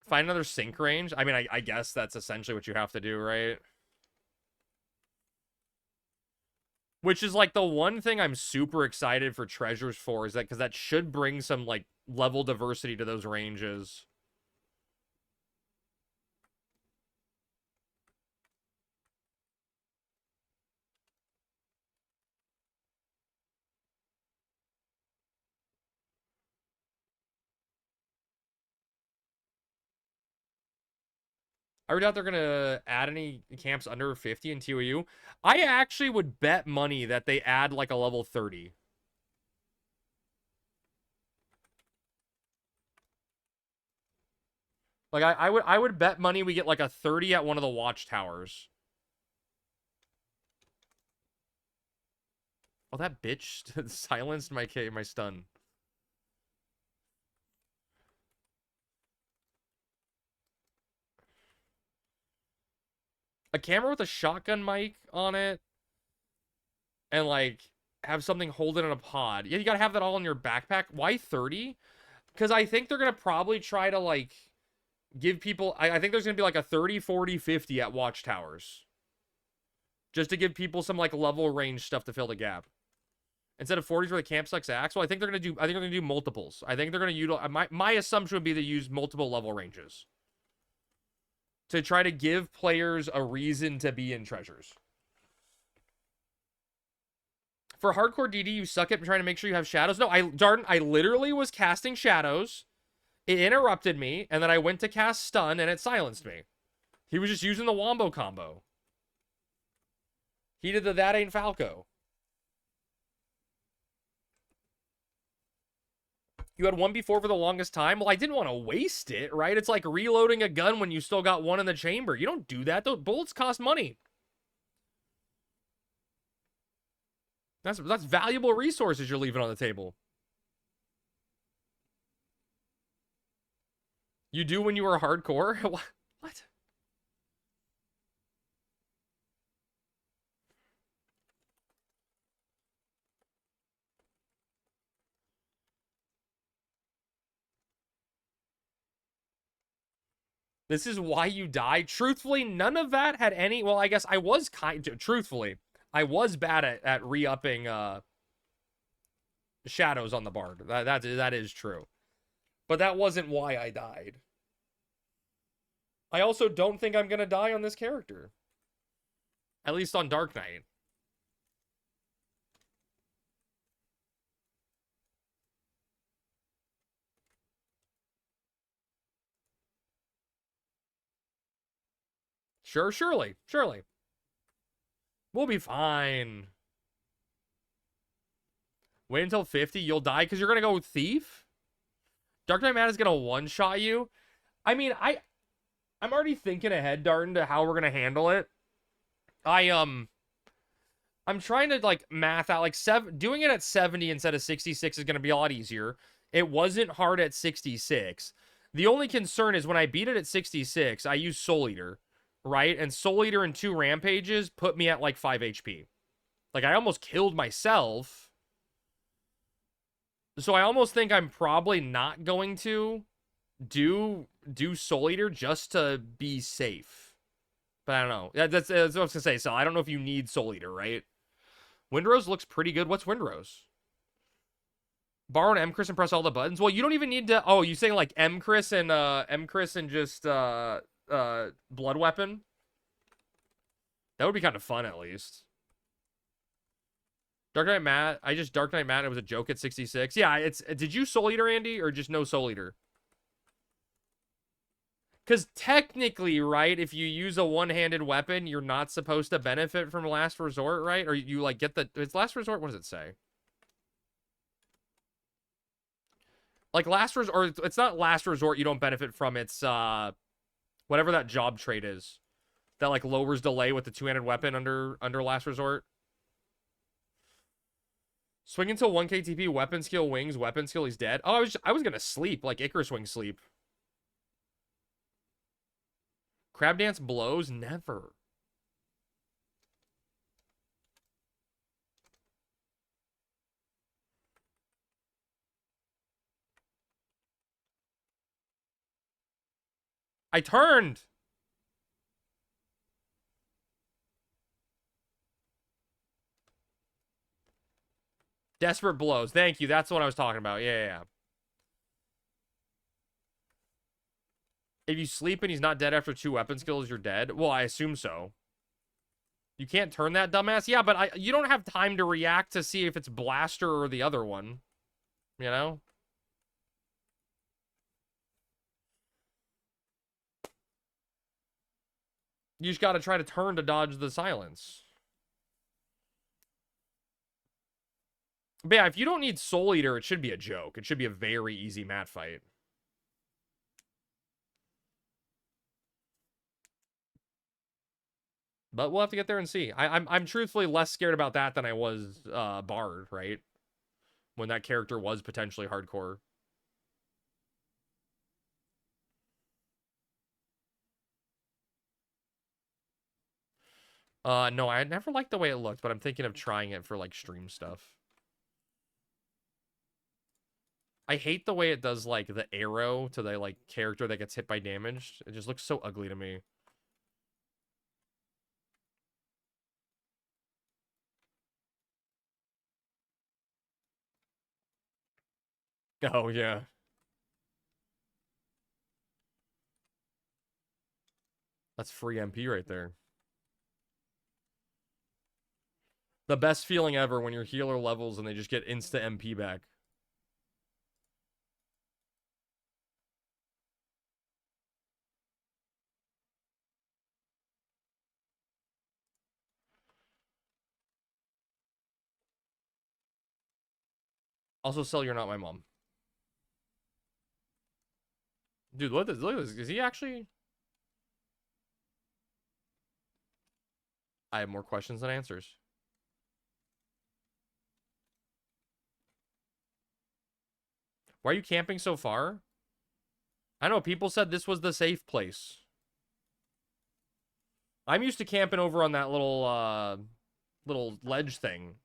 Find another sync range? I mean, I guess that's essentially what you have to do, right? Which is, like, the one thing I'm super excited for Treasures for is that, because that should bring some, like, level diversity to those ranges. I doubt they're going to add any camps under 50 in TOU. I actually would bet money that they add, like, a level 30. Like, I would bet money we get, like, a 30 at one of the watchtowers. Oh, that bitch silenced my stun. A camera with a shotgun mic on it and, like, have something hold it in a pod. Yeah, you gotta have that all in your backpack. Why 30? Because I think they're gonna probably try to, like, give people... I think there's gonna be, like, a 30, 40, 50 at watchtowers. Just to give people some, like, level range stuff to fill the gap. Instead of 40s where the camp sucks axe. Well, I think they're gonna do multiples. I think they're gonna utilize... My assumption would be to use multiple level ranges. To try to give players a reason to be in Treasures. For hardcore DD, you suck at trying to make sure you have shadows. No, Darden, I literally was casting shadows. It interrupted me, and then I went to cast stun, and it silenced me. He was just using the wombo combo. He did the that ain't Falco. You had one before for the longest time. Well, I didn't want to waste it, right? It's like reloading a gun when you still got one in the chamber. You don't do that. Those bullets cost money. That's valuable resources you're leaving on the table. You do when you were hardcore? What? This is why you died? Truthfully, none of that had any... Well, I guess I was truthfully, I was bad at re-upping shadows on the bard. That is true. But that wasn't why I died. I also don't think I'm going to die on this character. At least on Dark Knight. Surely. We'll be fine. Wait until 50, you'll die because you're going to go Thief? Dark Knight Matt is going to one-shot you? I mean, I'm already thinking ahead, Darton, to how we're going to handle it. I'm trying to, like, math out, like, doing it at 70 instead of 66 is going to be a lot easier. It wasn't hard at 66. The only concern is when I beat it at 66, I use Soul Eater, right? And Soul Eater and 2 Rampages put me at, like, 5 HP. Like, I almost killed myself. So I almost think I'm probably not going to do Soul Eater just to be safe. But I don't know. That's what I was going to say. So I don't know if you need Soul Eater, right? Windrose looks pretty good. What's Windrose? Borrow an M-Chris and press all the buttons? Well, you don't even need to... Oh, you saying like M-Chris and just Blood Weapon? That would be kind of fun, at least. Dark Knight Matt. I just Dark Knight Matt. It was a joke at 66. Yeah, it's... Did you Soul Eater, Andy? Or just no Soul Eater? Because technically, right, if you use a one-handed weapon, you're not supposed to benefit from Last Resort, right? Or you, like, get the... It's Last Resort? What does it say? Like, Last Resort... It's not Last Resort you don't benefit from. It's, whatever that job trait is. That, like, lowers delay with the two-handed weapon under Last Resort. Swing until 1 KTP, weapon skill, wings, weapon skill, he's dead. Oh, I was gonna sleep, like Icarus Wing sleep. Crab Dance blows? Never. I turned! Desperate blows. Thank you. That's what I was talking about. Yeah. If you sleep and he's not dead after 2 weapon skills, you're dead. Well, I assume so. You can't turn that, dumbass? Yeah, but you don't have time to react to see if it's Blaster or the other one. You know? You just gotta try to turn to dodge the silence. But yeah, if you don't need Soul Eater, it should be a joke. It should be a very easy mat fight. But we'll have to get there and see. I'm truthfully less scared about that than I was Bard, right? When that character was potentially hardcore. No, I never liked the way it looked, but I'm thinking of trying it for, like, stream stuff. I hate the way it does, like, the arrow to the, like, character that gets hit by damage. It just looks so ugly to me. Oh, yeah. That's free MP right there. The best feeling ever when your healer levels and they just get insta MP back. Also, Cell, you're not my mom. Dude, look at this. Look at this. Is he actually? I have more questions than answers. Why are you camping so far? I know, people said this was the safe place. I'm used to camping over on that little ledge thing.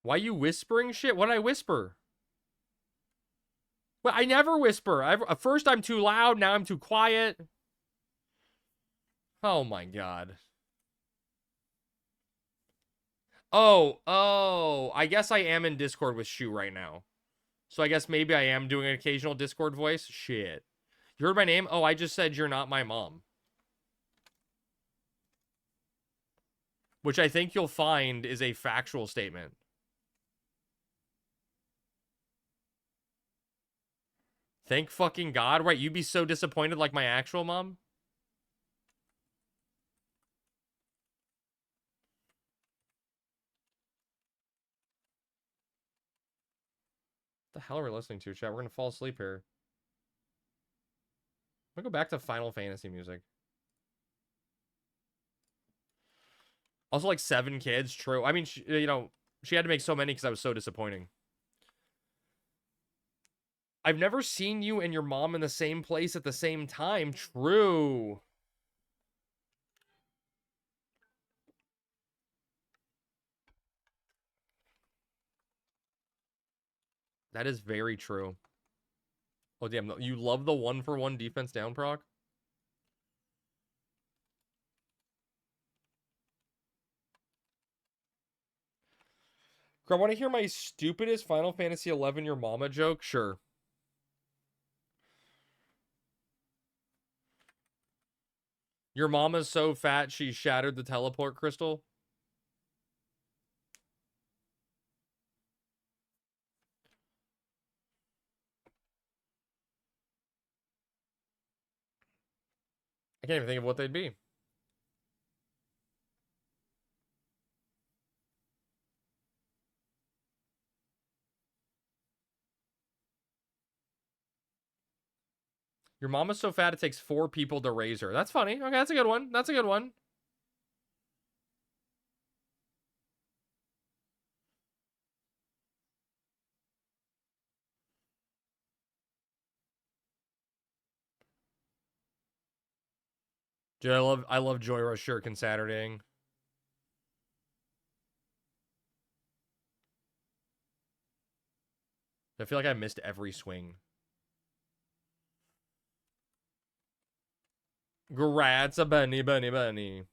Why you whispering shit? What'd I whisper? Well, I never whisper. At first I'm too loud, now I'm too quiet. Oh my god. Oh, I guess I am in Discord with Shu right now. So I guess maybe I am doing an occasional Discord voice. Shit. You heard my name? Oh, I just said you're not my mom. Which I think you'll find is a factual statement. Thank fucking God. Right, you'd be so disappointed like my actual mom? What the hell are we listening to, chat? We're gonna fall asleep here. I'm gonna go back to Final Fantasy music. Also, like 7 kids, true. I mean, she had to make so many because I was so disappointing. I've never seen you and your mom in the same place at the same time. True. That is very true. Oh, damn. You love the 1-for-1 defense down proc? Girl, want to hear my stupidest Final Fantasy 11 your mama joke? Sure. Your mama's so fat she shattered the teleport crystal? I can't even think of what they'd be. Your mama's so fat it takes 4 people to raise her. That's funny. Okay, that's a good one. That's a good one. Dude, I love Joy Rush Shuriken Saturdaying. I feel like I missed every swing. Grats a bunny, bunny, bunny.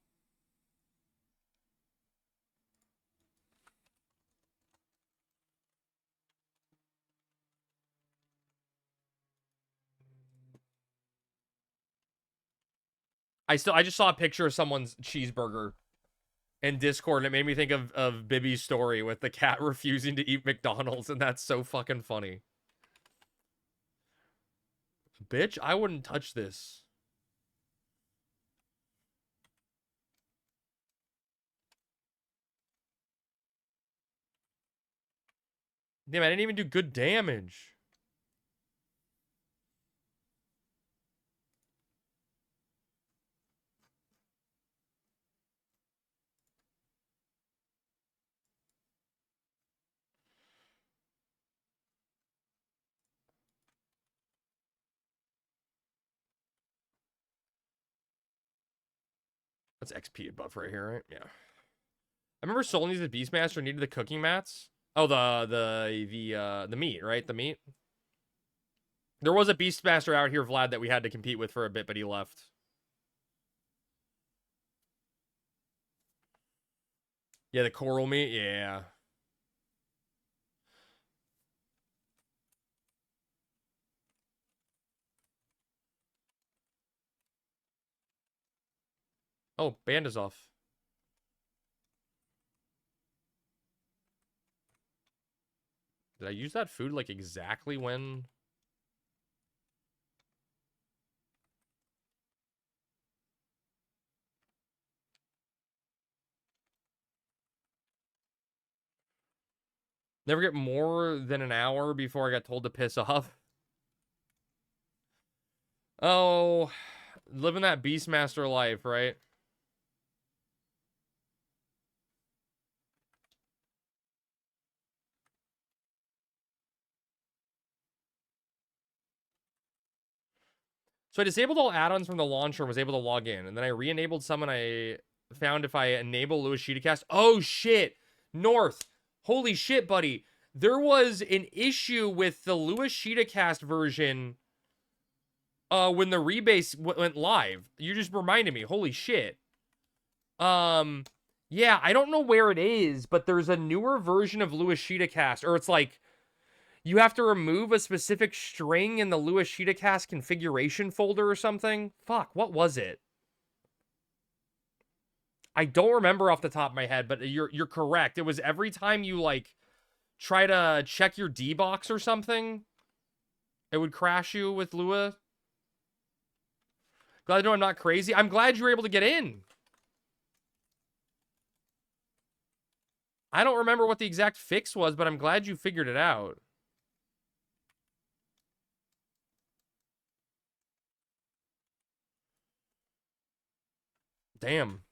I just saw a picture of someone's cheeseburger in Discord, and it made me think of Bibby's story with the cat refusing to eat McDonald's, and that's so fucking funny. Bitch, I wouldn't touch this. Damn, I didn't even do good damage. That's XP above right here, right? Yeah. I remember Soul needs a Beastmaster needed the cooking mats. Oh, the meat, right? The meat. There was a Beastmaster out here, Vlad, that we had to compete with for a bit, but he left. Yeah, the coral meat. Yeah. Oh, band is off. Did I use that food like exactly when? Never get more than an hour before I got told to piss off. Oh, living that Beastmaster life, right? So I disabled all add-ons from the launcher and was able to log in. And then I re-enabled some and I found if I enable Lewis Sheetacast. Oh, shit. North. Holy shit, buddy. There was an issue with the Lewis Sheetacast version when the rebase went live. You just reminded me. Holy shit. Yeah, I don't know where it is, but there's a newer version of Lewis Sheetacast. Or it's like you have to remove a specific string in the Lewis Sheetacast configuration folder or something. Fuck, what was it? I don't remember off the top of my head, but you're correct. It was every time you like try to check your D box or something, it would crash you with Lua. Glad to know I'm not crazy. I'm glad you were able to get in. I don't remember what the exact fix was, but I'm glad you figured it out. Damn.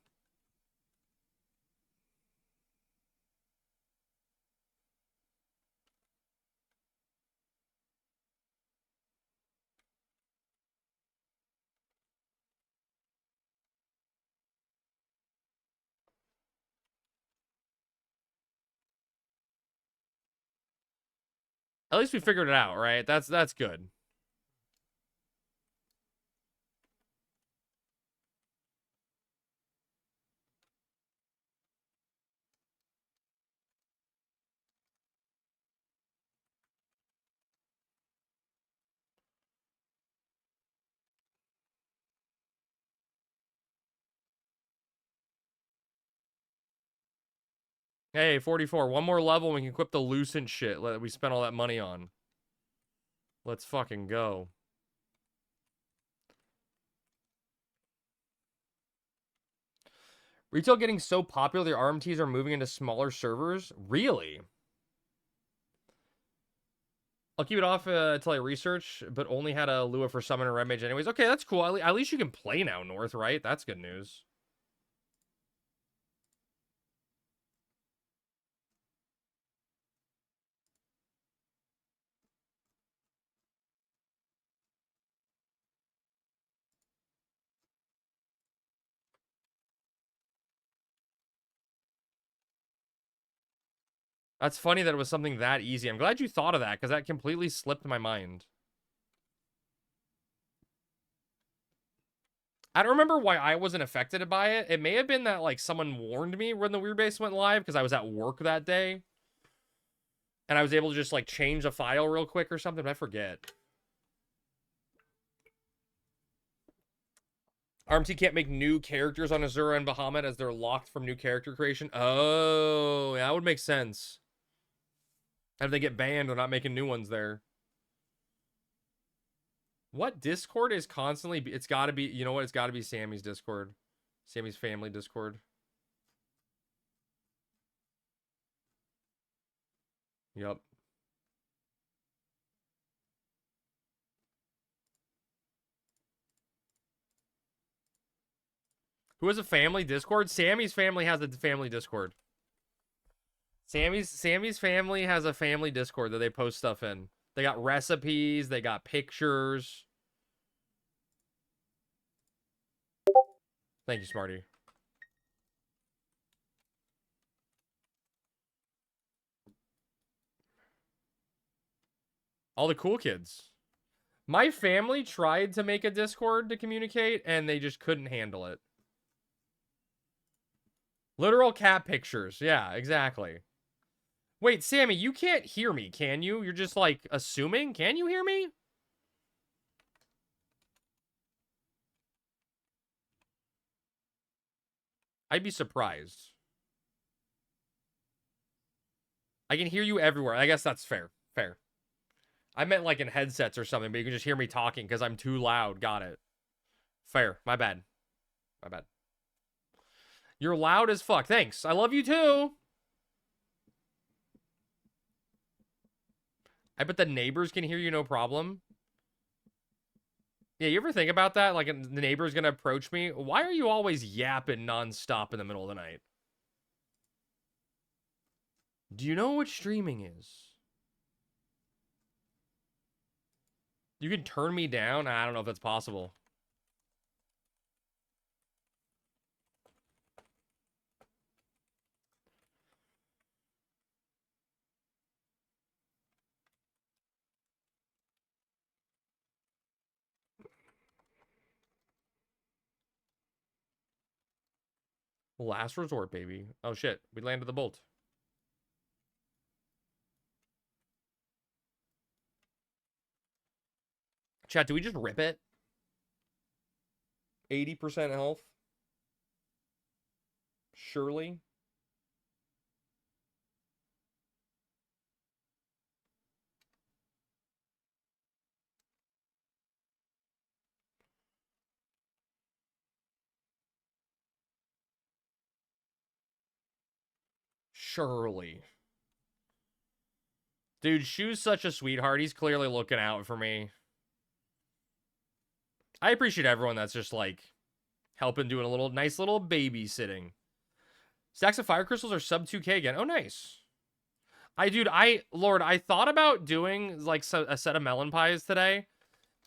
At least we figured it out, right? That's good. Hey, 44. One more level and we can equip the Lucent shit that we spent all that money on. Let's fucking go. Retail getting so popular, the RMTs are moving into smaller servers? Really? I'll keep it off until I research, but only had a Lua for Summon and Red Mage anyways. Okay, that's cool. At least you can play now, North, right? That's good news. That's funny that it was something that easy. I'm glad you thought of that, because that completely slipped my mind. I don't remember why I wasn't affected by it. It may have been that, like, someone warned me when the Weird Base went live, because I was at work that day. And I was able to just, like, change a file real quick or something, but I forget. RMT can't make new characters on Azura and Bahamut as they're locked from new character creation. Oh, yeah, that would make sense. If they get banned, they're not making new ones there. What Discord is constantly... It's got to be... You know what? It's got to be Sammy's Discord. Sammy's family Discord. Yep. Who has a family Discord? Sammy's family has a family Discord. Sammy's family has a family Discord that they post stuff in. They got recipes, they got pictures. Thank you, Smarty. All the cool kids. My family tried to make a Discord to communicate, and they just couldn't handle it. Literal cat pictures. Yeah, exactly. Wait, Sammy, you can't hear me, can you? You're just, like, assuming? Can you hear me? I'd be surprised. I can hear you everywhere. I guess that's fair. Fair. I meant, like, in headsets or something, but you can just hear me talking because I'm too loud. Got it. Fair. My bad. My bad. You're loud as fuck. Thanks. I love you too. I bet the neighbors can hear you no problem. Yeah, you ever think about that? Like, the neighbor's gonna approach me. Why are you always yapping nonstop in the middle of the night? Do you know what streaming is? You can turn me down? I don't know if that's possible. Last resort, baby. Oh, shit. We landed the bolt. Chat, do we just rip it? 80% health? Surely? Surely. Dude, Shu's such a sweetheart. He's clearly looking out for me. I appreciate everyone that's just, like, helping doing a little nice little babysitting. Stacks of fire crystals are sub 2K again. Oh, nice. Lord, I thought about doing, like, a set of melon pies today,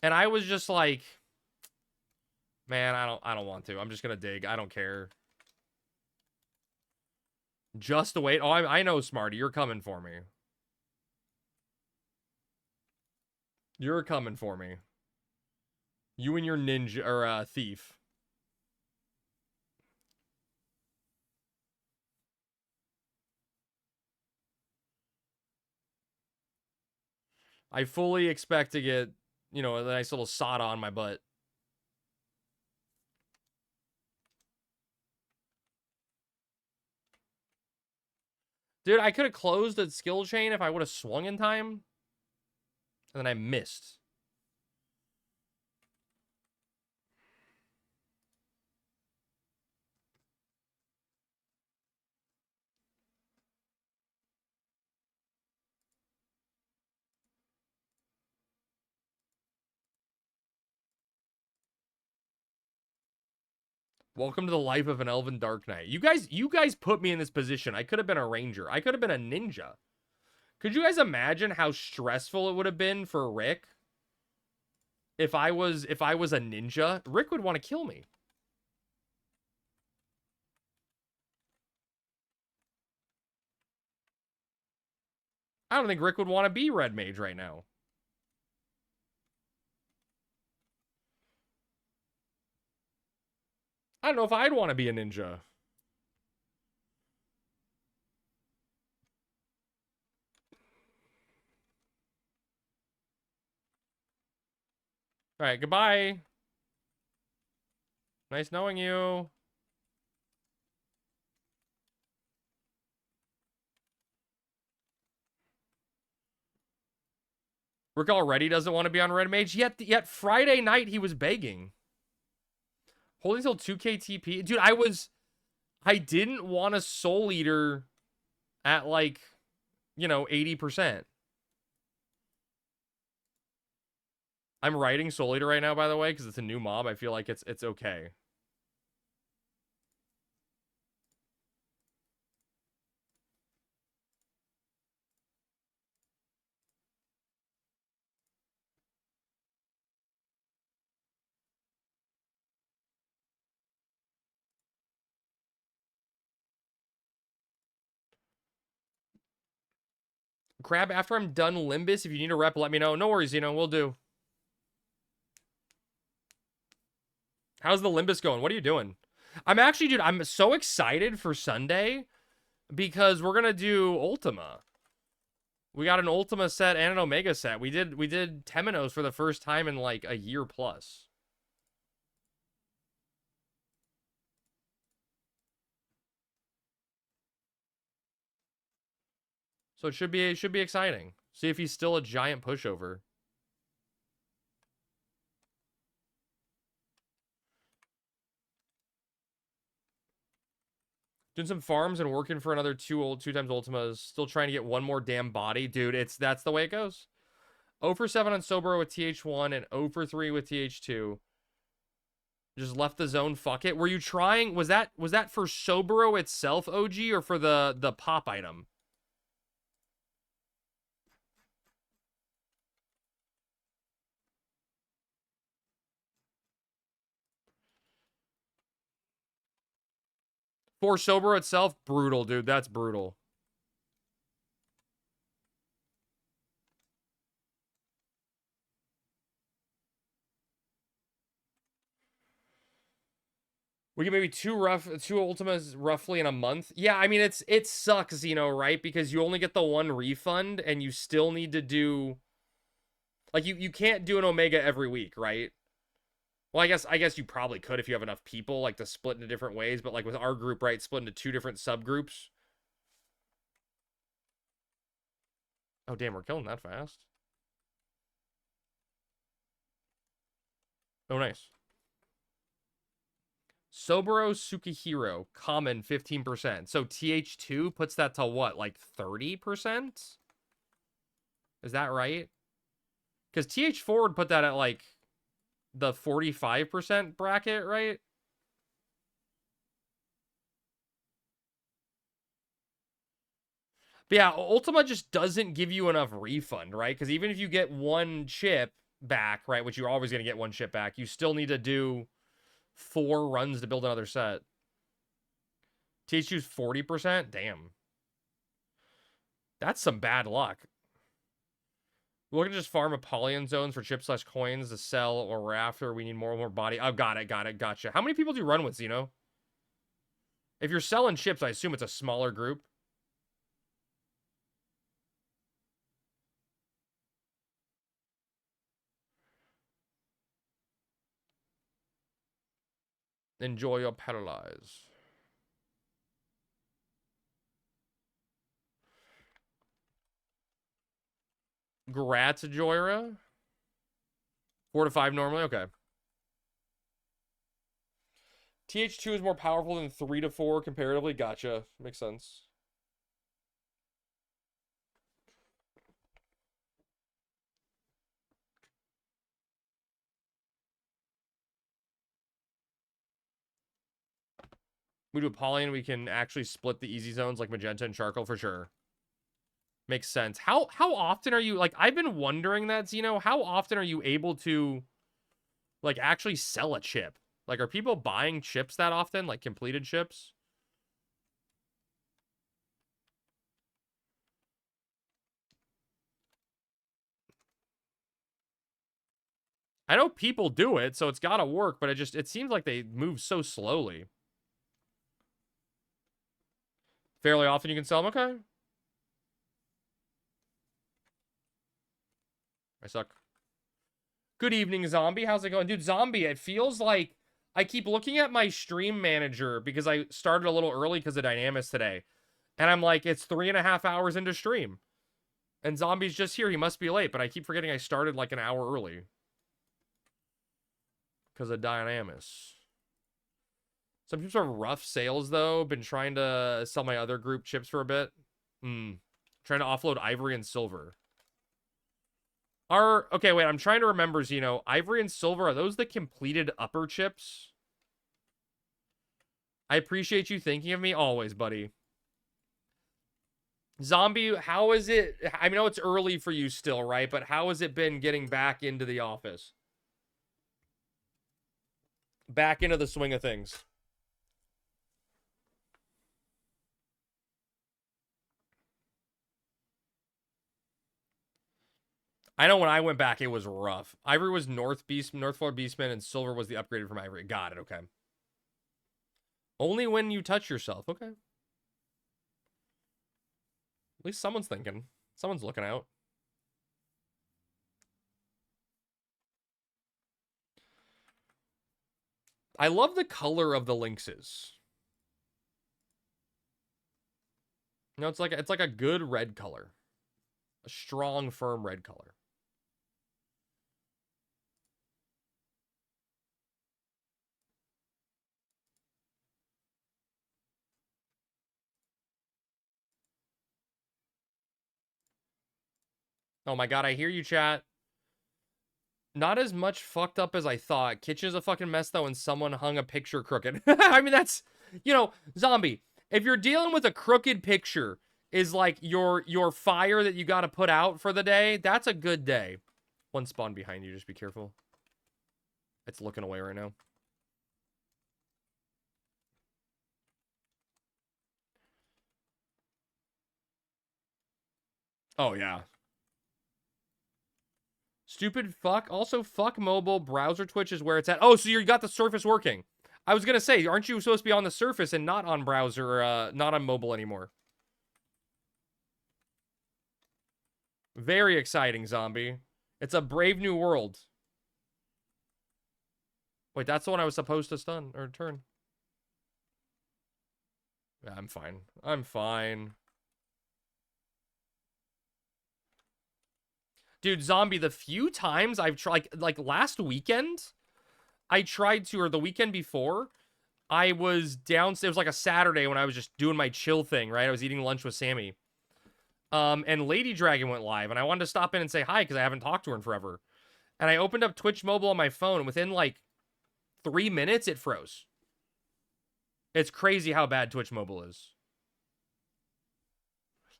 and I was just like, man, I don't want to. I'm just gonna dig. I don't care. Just wait. Oh, I know, Smarty. You're coming for me. You're coming for me. You and your ninja, or, thief. I fully expect to get, you know, a nice little soda on my butt. Dude, I could have closed the skill chain if I would have swung in time. And then I missed. Welcome to the life of an elven dark knight. You guys put me in this position. I could have been a ranger. I could have been a ninja. Could you guys imagine how stressful it would have been for Rick if I was a ninja? Rick would want to kill me. I don't think Rick would want to be red mage right now. I don't know if I'd want to be a ninja. All right, goodbye. Nice knowing you. Rick already doesn't want to be on red mage. Yet Friday night he was begging. Holding till 2K TP. Dude, I didn't want a Soul Eater at, like, you know, 80%. I'm writing Soul Eater right now, by the way, because it's a new mob. I feel like it's okay. Crab, after I'm done Limbus, if you need a rep, let me know. No worries, we'll do. How's the Limbus going? What are you doing? I'm actually, dude, I'm so excited for Sunday because we're gonna do Ultima. We got an Ultima set and an Omega set. We did Temenos for the first time in like a year plus. So it should be exciting. See if he's still a giant pushover. Doing some farms and working for another two times Ultimas. Still trying to get one more damn body. Dude, that's the way it goes. 0 for 7 on Soboro with TH1 and 0 for 3 with TH2. Just left the zone. Fuck it. Were you trying? Was that for Soboro itself, OG, or for the pop item? For Soboro itself, brutal, dude. That's brutal. We get maybe two Ultimas roughly in a month. Yeah, I mean it sucks, you know, right? Because you only get the one refund and you still need to do like you can't do an Omega every week, right? Well, I guess you probably could if you have enough people like to split into different ways, but like with our group, right, split into 2 different subgroups. Oh damn, we're killing that fast. Oh nice. Soboro Sukihiro, common 15%. So TH2 puts that to what, like 30%? Is that right? Because TH4 would put that at like the 45% bracket, right? But yeah, Ultima just doesn't give you enough refund, right? Because even if you get one chip back, right, which you're always going to get one chip back, you still need to do 4 runs to build another set. THU's 40%? Damn. That's some bad luck. We're looking to just farm Apollyon zones for chip/coins to sell or after. We need more and more body. Oh, got it. Gotcha. How many people do you run with, Zeno? If you're selling chips, I assume it's a smaller group. Enjoy your paralyze. Gratjoira? 4 to 5 normally? Okay. TH2 is more powerful than 3 to 4 comparatively. Gotcha. Makes sense. We do Apollyon, we can actually split the easy zones like Magenta and Charcoal for sure. Makes sense. How often are you, like, I've been wondering that, Zeno, how often are you able to, like, actually sell a chip? Like, are people buying chips that often? Like, completed chips? I know people do it, so it's gotta work, but it seems like they move so slowly. Fairly often you can sell them? Okay. I suck. Good evening, Zombie. How's it going? Dude, Zombie, it feels like I keep looking at my stream manager because I started a little early because of Dynamis today. And I'm like, it's 3.5 hours into stream. And Zombie's just here. He must be late, but I keep forgetting I started like an hour early. Because of Dynamis. Some chips are rough sales, though. Been trying to sell my other group chips for a bit. Trying to offload ivory and silver. Okay, wait, I'm trying to remember, Zeno. Ivory and silver, are those the completed upper chips? I appreciate you thinking of me always, buddy. Zombie, how is it? I know it's early for you still, right? But how has it been getting back into the office? Back into the swing of things. I know when I went back, it was rough. Ivory was North Floor Beastman, and Silver was the upgraded from Ivory. Got it, okay. Only when you touch yourself, okay. At least someone's thinking. Someone's looking out. I love the color of the lynxes. You know, it's like a good red color. A strong, firm red color. Oh my god, I hear you, chat. Not as much fucked up as I thought. Kitchen's a fucking mess, though, and someone hung a picture crooked. I mean, that's, you know, Zombie, if you're dealing with a crooked picture is like your fire that you got to put out for the day, that's a good day. One spawn behind you, just be careful. It's looking away right now. Oh, yeah. Stupid fuck. Also, fuck mobile. Browser Twitch is where it's at. Oh, so you got the Surface working. I was going to say, aren't you supposed to be on the Surface and not on browser, not on mobile anymore? Very exciting, Zombie. It's a brave new world. Wait, that's the one I was supposed to stun or turn. Yeah, I'm fine. I'm fine. Dude, Zombie, the few times I've tried, like last weekend, I tried to, or the weekend before, I was downstairs. It was like a Saturday when I was just doing my chill thing, right? I was eating lunch with Sammy. And Lady Dragon went live, and I wanted to stop in and say hi because I haven't talked to her in forever. And I opened up Twitch Mobile on my phone, and within like 3 minutes, it froze. It's crazy how bad Twitch Mobile is.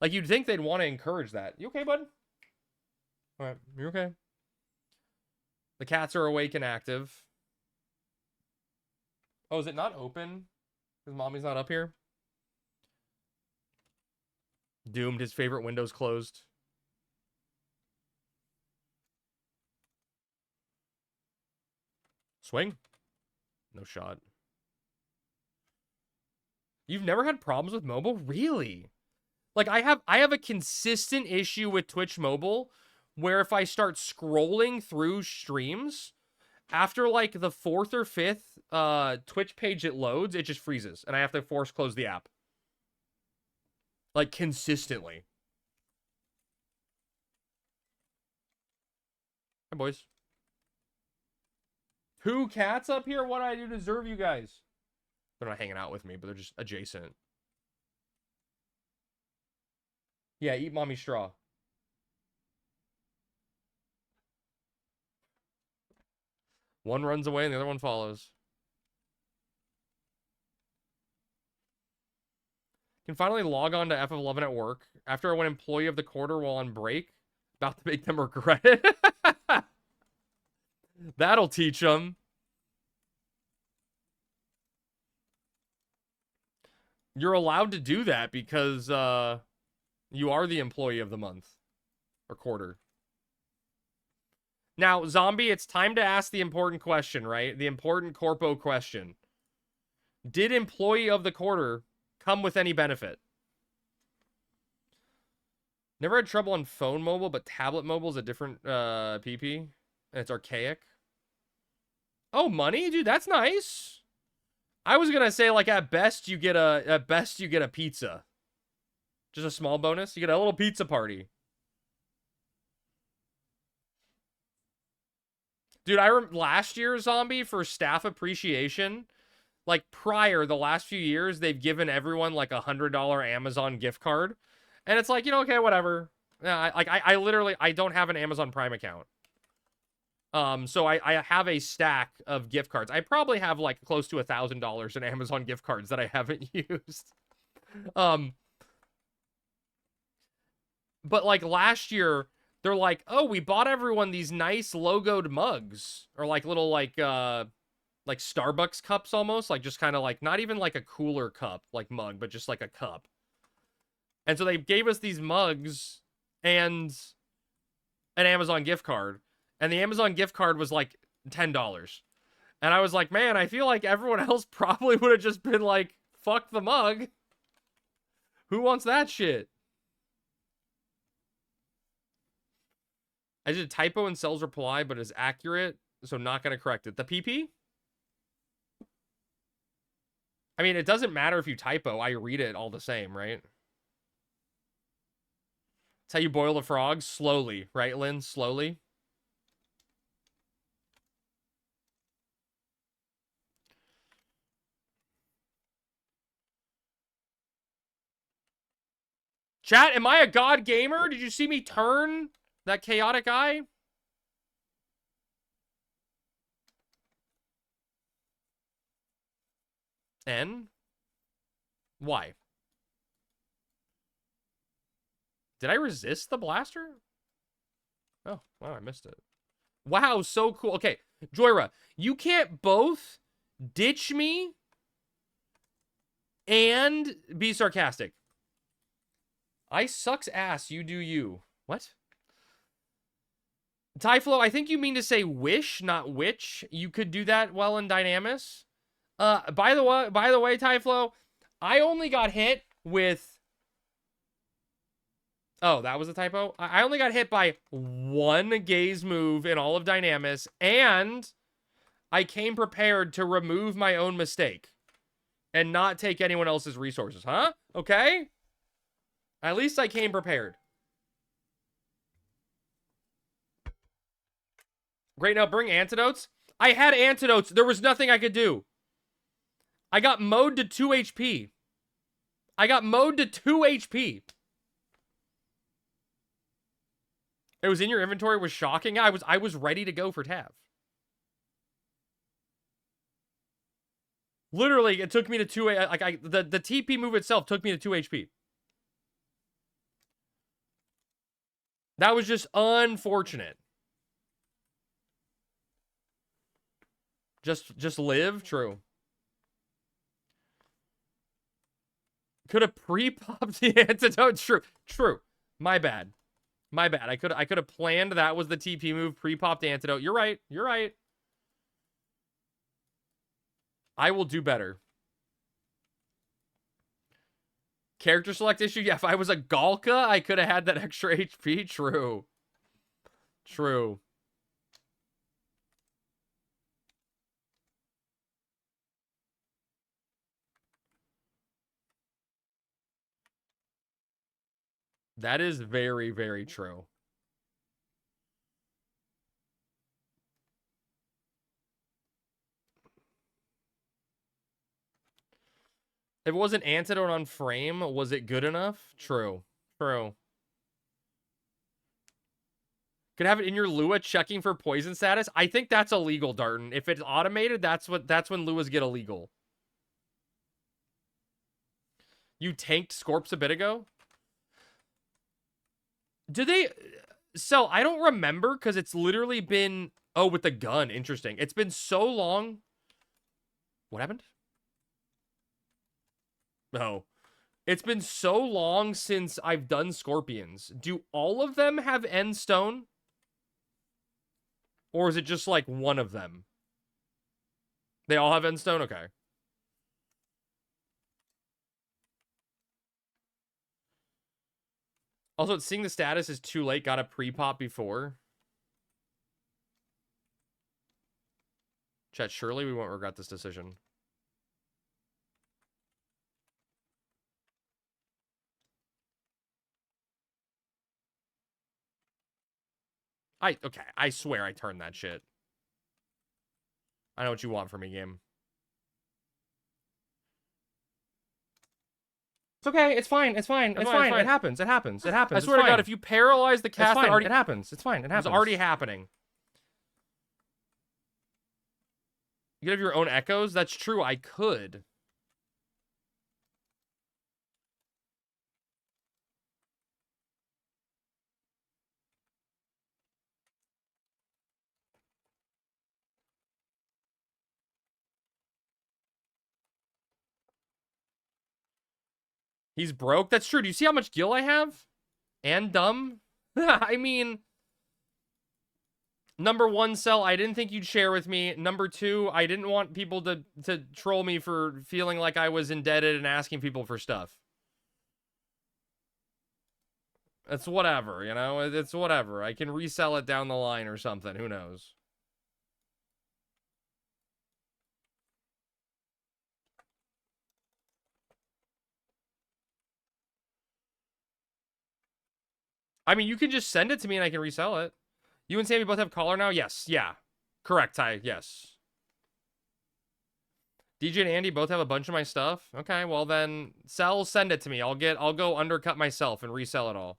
Like, you'd think they'd want to encourage that. You okay, bud? All right, you're okay. The cats are awake and active. Oh, is it not open? Because mommy's not up here? Doomed, his favorite window's closed. Swing. No shot. You've never had problems with mobile? Really? Like, I have a consistent issue with Twitch Mobile where if I start scrolling through streams, after like the 4th or 5th Twitch page it loads, it just freezes. And I have to force close the app. Like, consistently. Hi, boys. 2 cats up here? What do I do to deserve you guys? They're not hanging out with me, but they're just adjacent. Yeah, eat mommy straw. One runs away and the other one follows. Can finally log on to FF11 at work after I went employee of the quarter while on break. About to make them regret it. That'll teach them. You're allowed to do that because you are the employee of the month or quarter. Now, Zombie, it's time to ask the important question, right? The important corpo question. Did employee of the quarter come with any benefit? Never had trouble on phone mobile, but tablet mobile is a different PP. And it's archaic. Oh, money? Dude, that's nice. I was gonna say, like, at best you get a pizza. Just a small bonus. You get a little pizza party. Dude, last year, Zombie, for staff appreciation, like prior, the last few years, they've given everyone like $100 Amazon gift card. And it's like, you know, okay, whatever. Yeah, I literally, I don't have an Amazon Prime account. So I have a stack of gift cards. I probably have like close to $1,000 in Amazon gift cards that I haven't used. But like last year, they're like, oh, we bought everyone these nice logoed mugs or like little like Starbucks cups almost, like just kind of like not even like a cooler cup like mug, but just like a cup. And so they gave us these mugs and an Amazon gift card. And the Amazon gift card was like $10. And I was like, man, I feel like everyone else probably would have just been like, fuck the mug. Who wants that shit? I did a typo in Cell's reply, but it's accurate, so not going to correct it. The PP? I mean, it doesn't matter if you typo. I read it all the same, right? That's how you boil the frog? Slowly, right, Lynn? Slowly. Chat, am I a god gamer? Did you see me turn that chaotic eye? N? Why? Did I resist the blaster? Oh, wow, I missed it. Wow, so cool. Okay, Joyra, you can't both ditch me and be sarcastic. I sucks ass, you do you. What? Typhlo, I think you mean to say wish, not witch. You could do that well in Dynamis. By the way, Typhlo, I only got hit with... Oh, that was a typo? I only got hit by one gaze move in all of Dynamis, and I came prepared to remove my own mistake and not take anyone else's resources, huh? Okay? At least I came prepared. Great, now bring antidotes. I had antidotes. There was nothing I could do. I got mowed to 2 HP. I got mowed to 2 HP. It was in your inventory. It was shocking. I was ready to go for Tav. Literally, it took me to 2 the TP move itself took me to 2 HP. That was just unfortunate. Just live? True. Could have pre-popped the antidote. True. My bad. I could have planned that was the TP move, pre-popped antidote. You're right. I will do better. Character select issue? Yeah, if I was a Galka, I could have had that extra HP. True. That is very, very true. If it wasn't antidote on frame, was it good enough? True. Could have it in your Lua checking for poison status. I think that's illegal, Darton. If it's automated, that's when Luas get illegal. You tanked Scorps a bit ago? Do they... So, I don't remember, because it's literally been... Oh, with the gun. Interesting. It's been so long... What happened? No. It's been so long since I've done Scorpions. Do all of them have End Stone? Or is it just, like, one of them? They all have End Stone? Okay. Also, seeing the status is too late. Got a pre-pop before. Chat, surely we won't regret this decision. Okay, I swear I turned that shit. I know what you want from me, game. It's okay, it's fine. It happens. I swear to God, if you paralyze the cast, it happens. It's fine. It's already happening. You could have your own echoes? That's true, I could. He's broke? That's true. Do you see how much gil I have? And dumb? I mean... Number one, Cell, I didn't think you'd share with me. Number two, I didn't want people to troll me for feeling like I was indebted and asking people for stuff. It's whatever, you know? It's whatever. I can resell it down the line or something. Who knows? I mean, you can just send it to me and I can resell it. You and Sammy both have collar now? Yes. Yeah. Correct, Ty. Yes. DJ and Andy both have a bunch of my stuff? Okay, well then, send it to me. I'll go undercut myself and resell it all.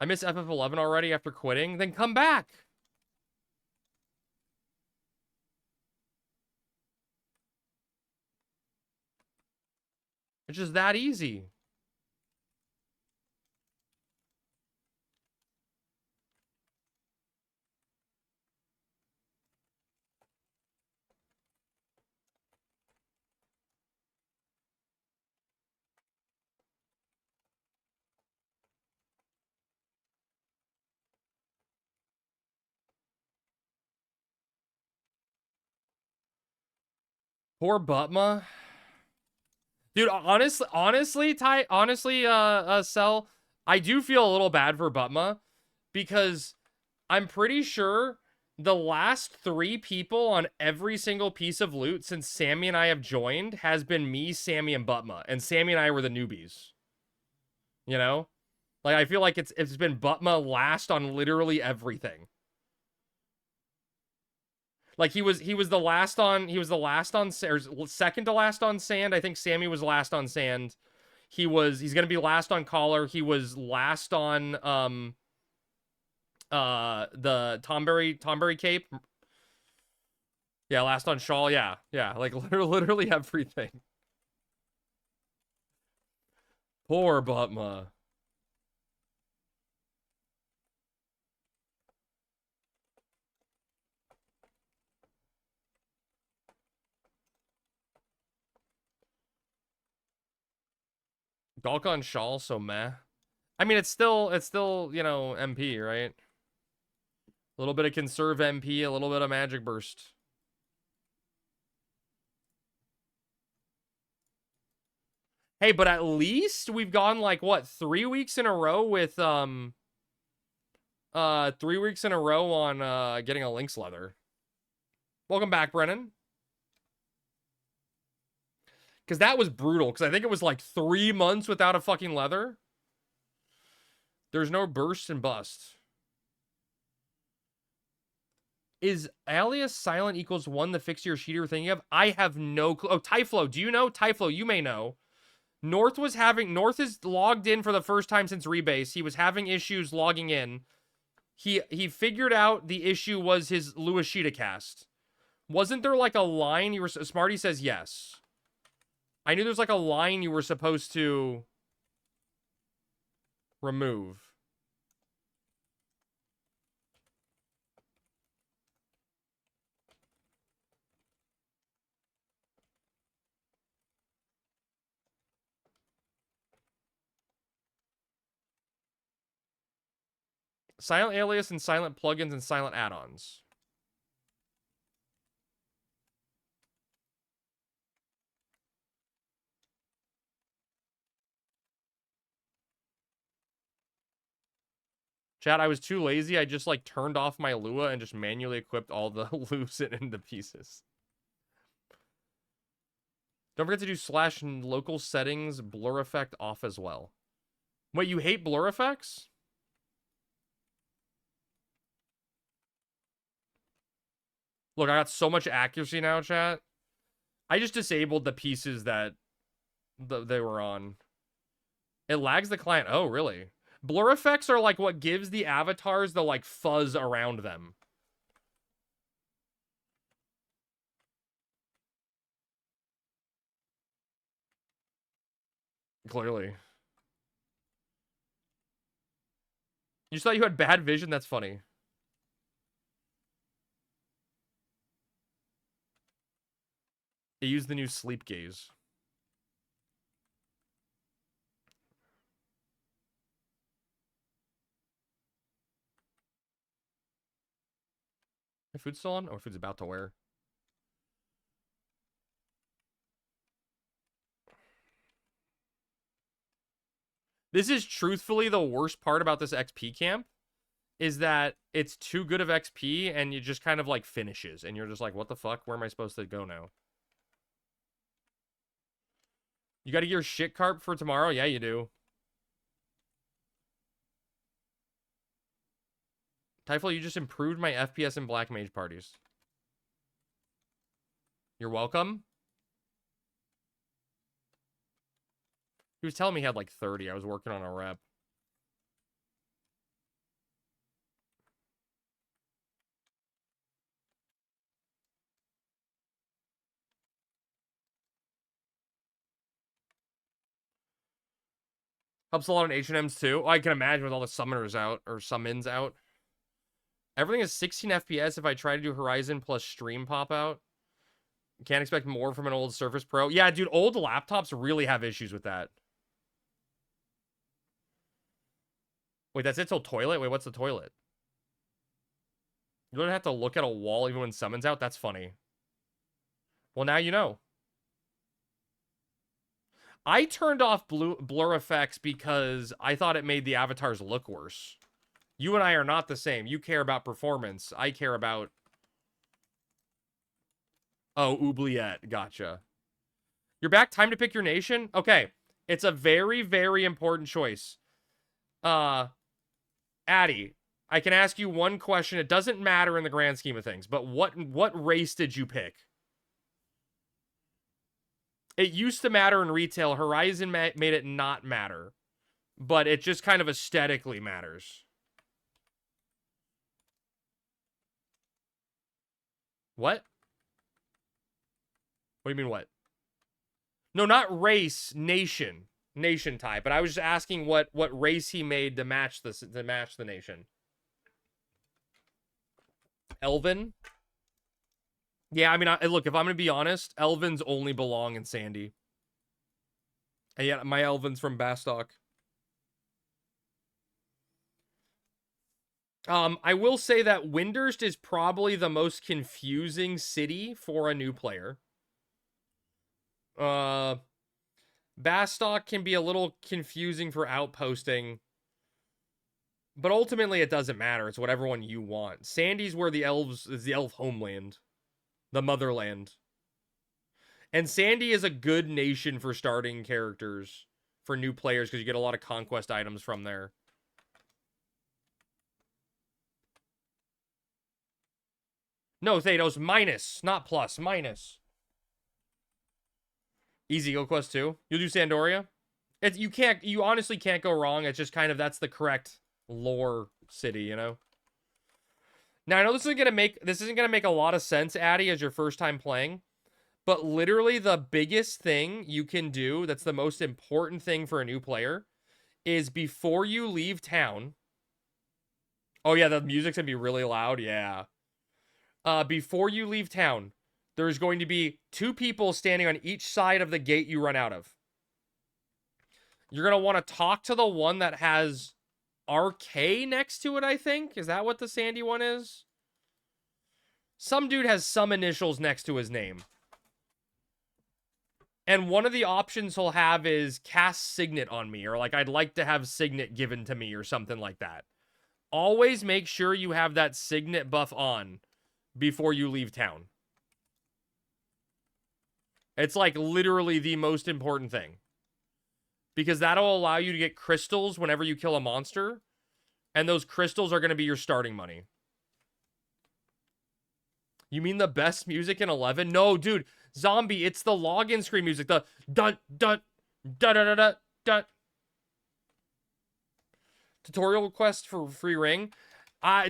I miss FF11 already after quitting. Then come back. It's just that easy. Poor Butma. Dude, honestly, Cell, I do feel a little bad for Butma because I'm pretty sure the last 3 people on every single piece of loot since Sammy and I have joined has been me, Sammy, and Butma. And Sammy and I were the newbies. You know? Like, I feel like it's been Butma last on literally everything. Like he was the last on or second to last on sand. I think Sammy was last on sand. He's gonna be last on collar. He was last on the Tomberry cape. Yeah, last on shawl. Yeah, like literally everything. Poor Butma. Gulk on shawl, so meh. I mean, it's still, you know, MP, right? A little bit of conserve MP, a little bit of magic burst. Hey, but at least we've gone like what, 3 weeks in a row with 3 weeks in a row on getting a Lynx leather. Welcome back, Brennan. Because that was brutal. Because I think it was like 3 months without a fucking leather. There's no burst and bust. Is alias silent equals 1 the fix your sheet you're thinking of? I have no clue. Oh, Typhlo, do you know? Typhlo, you may know. North is logged in for the first time since rebase. He was having issues logging in. He figured out the issue was his Luashita cast. Wasn't there like a line you were... Smarty says yes. I knew there's like a line you were supposed to remove. Silent alias and silent plugins and silent add-ons. Chat, I was too lazy. I just like turned off my Lua and just manually equipped all the loops into pieces. Don't forget to do slash local settings blur effect off as well. Wait, you hate blur effects? Look, I got so much accuracy now, chat. I just disabled the pieces that they were on. It lags the client. Oh, really? Blur effects are like what gives the avatars the like fuzz around them. Clearly. You just thought you had bad vision? That's funny. They use the new sleep gaze. My food's still on? Oh, my food's about to wear. This is truthfully the worst part about this XP camp. Is that it's too good of XP and you just kind of like finishes. And you're just like, what the fuck? Where am I supposed to go now? You got to get your shit carp for tomorrow? Yeah, you do. Typhlo, you just improved my FPS in Black Mage parties. You're welcome. He was telling me he had like 30. I was working on a rep. Helps a lot on H&Ms too. Oh, I can imagine with all the summoners out, or summons out. Everything is 16 FPS if I try to do Horizon plus stream pop out. Can't expect more from an old Surface Pro. Yeah, dude, old laptops really have issues with that. Wait, that's it till toilet? Wait, what's the toilet? You don't have to look at a wall even when summons out? That's funny. Well, now you know. I turned off blur effects because I thought it made the avatars look worse. You and I are not the same. You care about performance. I care about... Oh, oubliette. Gotcha. You're back? Time to pick your nation? Okay. It's a very, very important choice. Addy, I can ask you one question. It doesn't matter in the grand scheme of things, but what race did you pick? It used to matter in retail. Horizon made it not matter. But it just kind of aesthetically matters. What? What do you mean what? No, not race, nation. Nation type. But I was just asking what race he made to match the nation. Elven? Yeah, I mean, look, if I'm going to be honest, Elvins only belong in Sandy. And yeah, my Elvin's from Bastock. I will say that Windurst is probably the most confusing city for a new player. Bastock can be a little confusing for outposting. But ultimately, it doesn't matter. It's whatever one you want. Sandy's where the elves is the elf homeland. The motherland. And Sandy is a good nation for starting characters for new players because you get a lot of conquest items from there. No, Thanos, minus, not plus, minus. Easy Eagle Quest 2. You'll do Sandoria? You honestly can't go wrong. It's just kind of, that's the correct lore city, you know? Now, I know this isn't gonna make a lot of sense, Addy, as your first time playing, but literally the biggest thing you can do, that's the most important thing for a new player, is before you leave town. Oh yeah, the music's gonna be really loud, yeah. Before you leave town, there's going to be 2 people standing on each side of the gate you run out of. You're gonna want to talk to the one that has RK next to it, I think. Is that what the Sandy one is? Some dude has some initials next to his name. And one of the options he'll have is cast Signet on me, or like I'd like to have Signet given to me, or something like that. Always make sure you have that Signet buff on before you leave town. It's like literally the most important thing. Because that'll allow you to get crystals whenever you kill a monster. And those crystals are going to be your starting money. You mean the best music in 11? No, dude. Zombie, it's the login screen music. The dun dun dun dun dun dun. Tutorial request for free ring.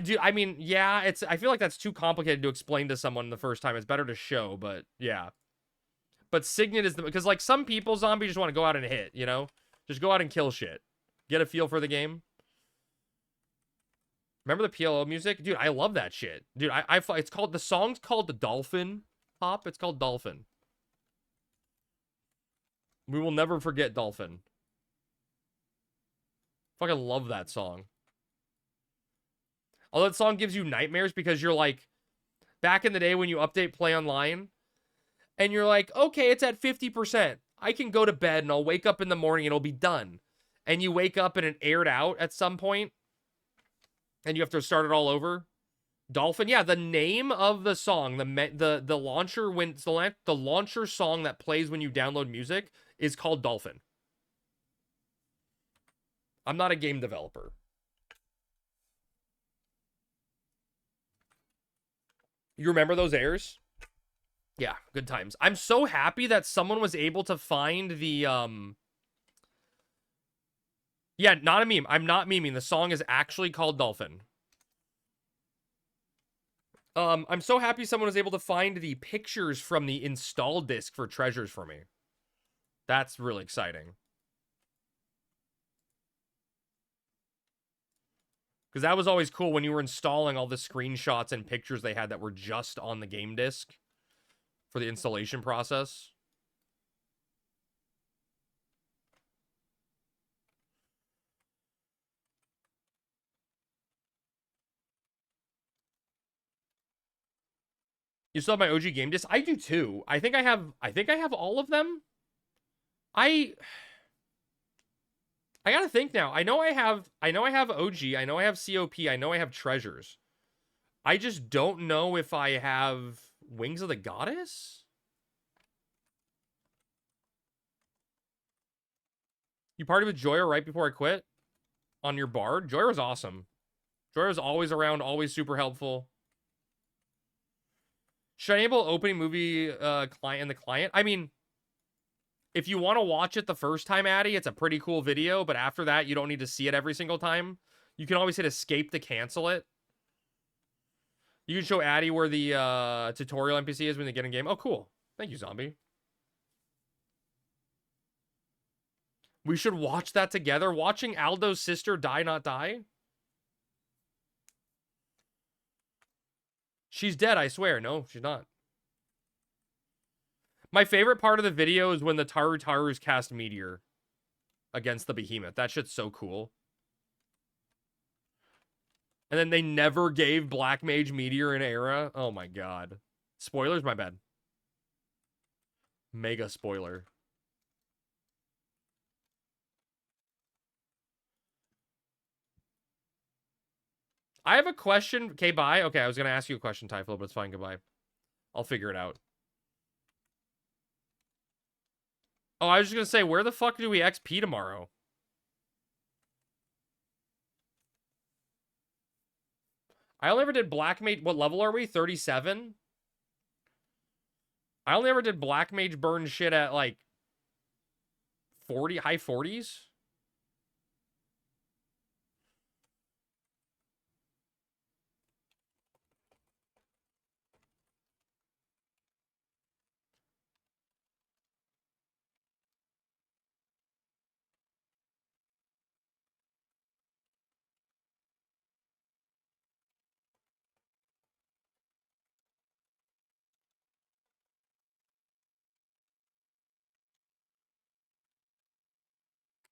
Dude, I mean, yeah, I feel like that's too complicated to explain to someone the first time. It's better to show, but yeah. But Signet is because like some people, Zombie, just want to go out and hit, you know? Just go out and kill shit. Get a feel for the game. Remember the PLO music? Dude, I love that shit. Dude, it's called, the song's called the Dolphin Pop. It's called Dolphin. We will never forget Dolphin. Fucking love that song. Although that song gives you nightmares because you're like, back in the day when you update Play Online, and you're like, okay, it's at 50%. I can go to bed and I'll wake up in the morning and it'll be done. And you wake up and it aired out at some point, and you have to start it all over. Dolphin, yeah, the name of the song, the launcher the launcher song that plays when you download music is called Dolphin. I'm not a game developer. You remember those airs? Yeah, good times. I'm so happy that someone was able to find the yeah, not a meme. I'm not memeing. The song is actually called Dolphin. I'm so happy someone was able to find the pictures from the install disc for treasures for me. That's really exciting. Because that was always cool when you were installing all the screenshots and pictures they had that were just on the game disc for the installation process. You still have my OG game disc? I do too. I think I have all of them. I gotta think now. I know I have OG, I know I have COP, I know I have Treasures. I just don't know if I have Wings of the Goddess? You partied with Joyer right before I quit? On your Bard? Joyer was awesome. Joyer was always around, always super helpful. Should I enable opening movie client in the client? I mean, if you want to watch it the first time, Addy, it's a pretty cool video, but after that, you don't need to see it every single time. You can always hit escape to cancel it. You can show Addy where the tutorial NPC is when they get in game. Oh, cool. Thank you, Zombie. We should watch that together. Watching Aldo's sister die not die. She's dead, I swear. No, she's not. My favorite part of the video is when the Tarus cast Meteor against the Behemoth. That shit's so cool. And then they never gave Black Mage Meteor an era. Oh my god. Spoilers, my bad. Mega spoiler. I have a question. Okay, bye. Okay, I was going to ask you a question, Typhlo, but it's fine. Goodbye. I'll figure it out. Oh, I was just going to say, where the fuck do we XP tomorrow? I only ever did Black Mage. What level are we? 37? I only ever did Black Mage burn shit at like 40, high 40s.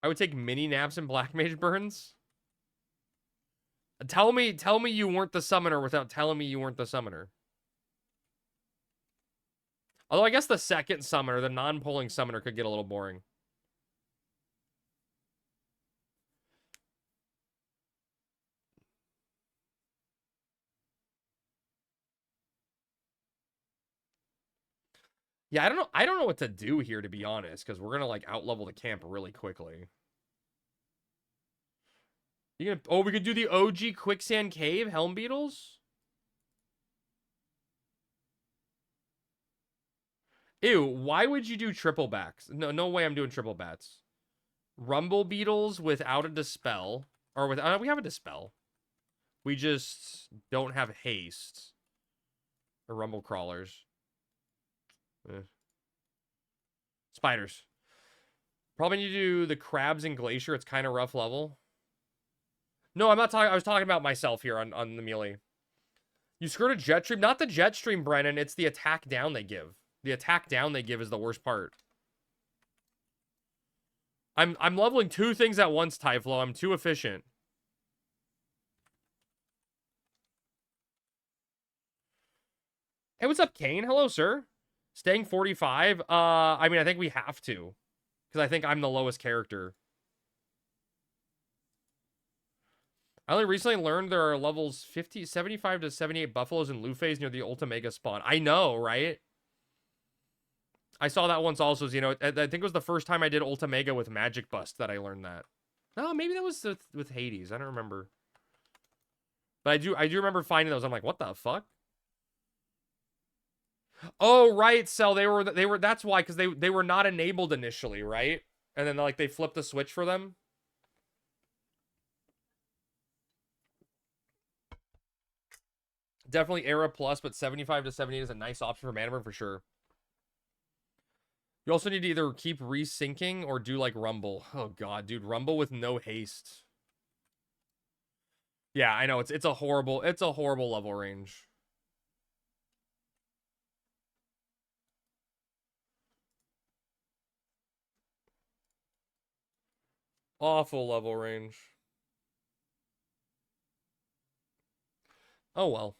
I would take mini naps and Black Mage burns. Tell me you weren't the summoner without telling me you weren't the summoner. Although I guess the second summoner, the non-polling summoner, could get a little boring. Yeah, I don't know what to do here, to be honest, because we're gonna like outlevel the camp really quickly. Oh, we could do the OG Quicksand Cave, Helm Beetles? Ew, why would you do triple backs? No way I'm doing triple bats. Rumble Beetles without a dispel. Or without, we have a dispel. We just don't have haste. Or rumble crawlers. Spiders. Probably need to do the crabs and glacier. It's kind of rough level. No, I'm not talking. I was talking about myself here on the melee. You screwed a jet stream. Not the jet stream, Brennan. It's the attack down they give. The attack down they give is the worst part. I'm leveling two things at once, Typhlo. I'm too efficient. Hey, what's up, Kane? Hello, sir. Staying 45? I mean, I think we have to. Because I think I'm the lowest character. I only recently learned there are levels 75 to 78 buffaloes in Luffy's near the Ultimega spawn. I know, right? I saw that once also. You know, I think it was the first time I did Ultimega with Magic Bust that I learned that. No, maybe that was with Hades. I don't remember. But I do remember finding those. I'm like, what the fuck? Oh, right. So they were that's why, because they were not enabled initially, right? And then like they flipped the switch for them. Definitely Era Plus, but 75 to 78 is a nice option for Mana Burn for sure. You also need to either keep resyncing or do like Rumble. Oh god, dude, Rumble with no haste. Yeah, I know it's a horrible level range. Awful level range. Oh well.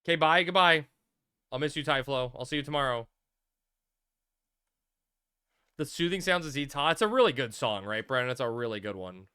Okay, bye, goodbye. I'll miss you, Tyflo. I'll see you tomorrow. The Soothing Sounds of Zeta. It's a really good song, right, Brennan? It's a really good one.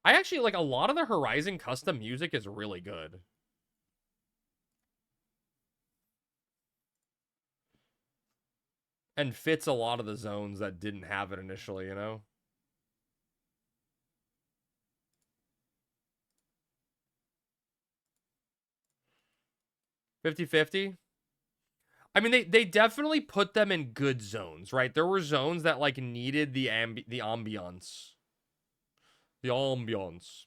I actually like a lot of the Horizon custom music is really good. And fits a lot of the zones that didn't have it initially, you know? $50-50. I mean, they definitely put them in good zones, right? There were zones that like needed the ambiance. The ambiance.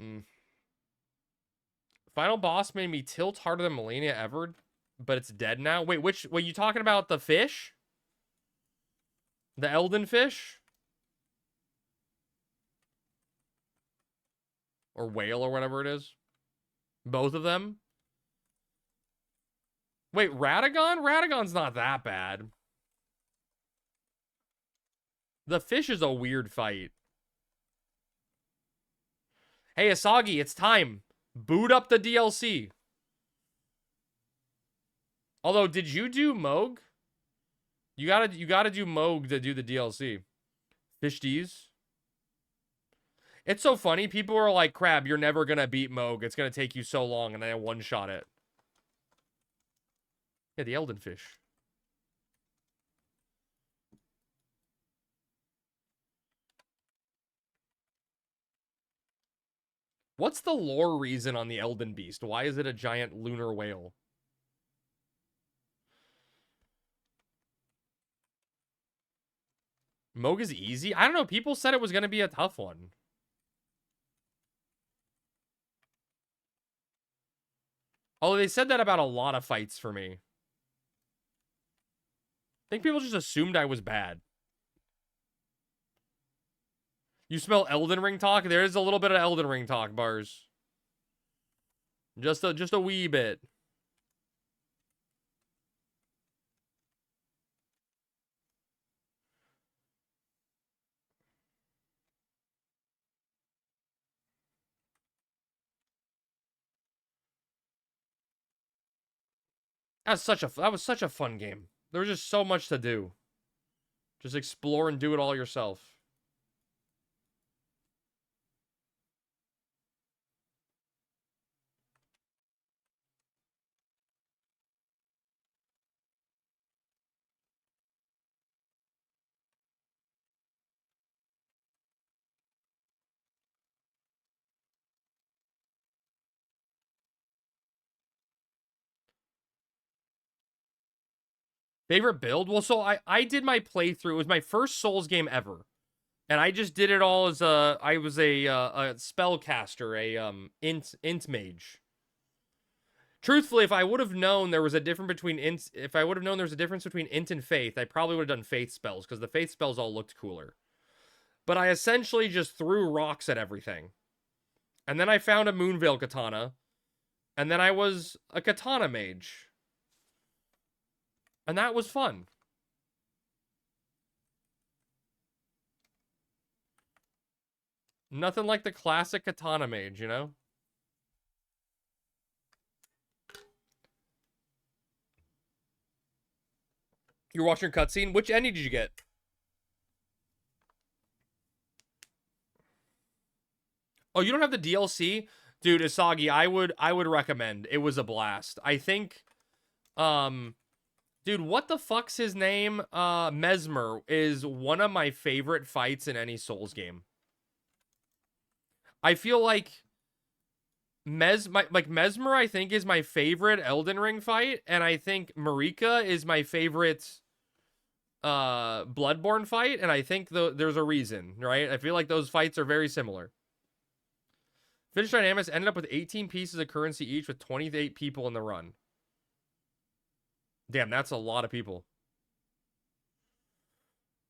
Mm. Final boss made me tilt harder than Melania ever, but it's dead now. Wait, wait, you talking about the fish? The Elden fish? Or whale or whatever it is? Both of them? Wait, Radagon? Radagon's not that bad. The fish is a weird fight. Hey, Asagi, it's time. Boot up the DLC. Although, did you do Moog? You gotta do Moog to do the DLC. Fish D's. It's so funny. People are like, Crab, you're never gonna beat Moog. It's gonna take you so long, and then I one-shot it. Yeah, the Elden fish. What's the lore reason on the Elden Beast? Why is it a giant lunar whale? Moog is easy? I don't know. People said it was going to be a tough one. Although they said that about a lot of fights for me. I think people just assumed I was bad. You smell Elden Ring talk? There is a little bit of Elden Ring talk, Bars. Just a wee bit. That was such a fun game. There was just so much to do. Just explore and do it all yourself. Favorite build? Well, so I did my playthrough. It was my first Souls game ever. And I just did it all as I was a spellcaster, a int mage. Truthfully, if I would have known there was a difference between int, if I would have known there was a difference between int and faith, I probably would have done faith spells because the faith spells all looked cooler. But I essentially just threw rocks at everything. And then I found a Moonveil katana. And then I was a katana mage. And that was fun. Nothing like the classic katana mage, you know? You're watching your cutscene? Which ending did you get? Oh, you don't have the DLC? Dude, Isagi, I would recommend. It was a blast. I think dude, what the fuck's his name? Mesmer is one of my favorite fights in any Souls game. I feel like Mesmer, I think, is my favorite Elden Ring fight, and I think Marika is my favorite Bloodborne fight, and I think there's a reason, right? I feel like those fights are very similar. Finnish Dynamis ended up with 18 pieces of currency each with 28 people in the run. Damn, that's a lot of people.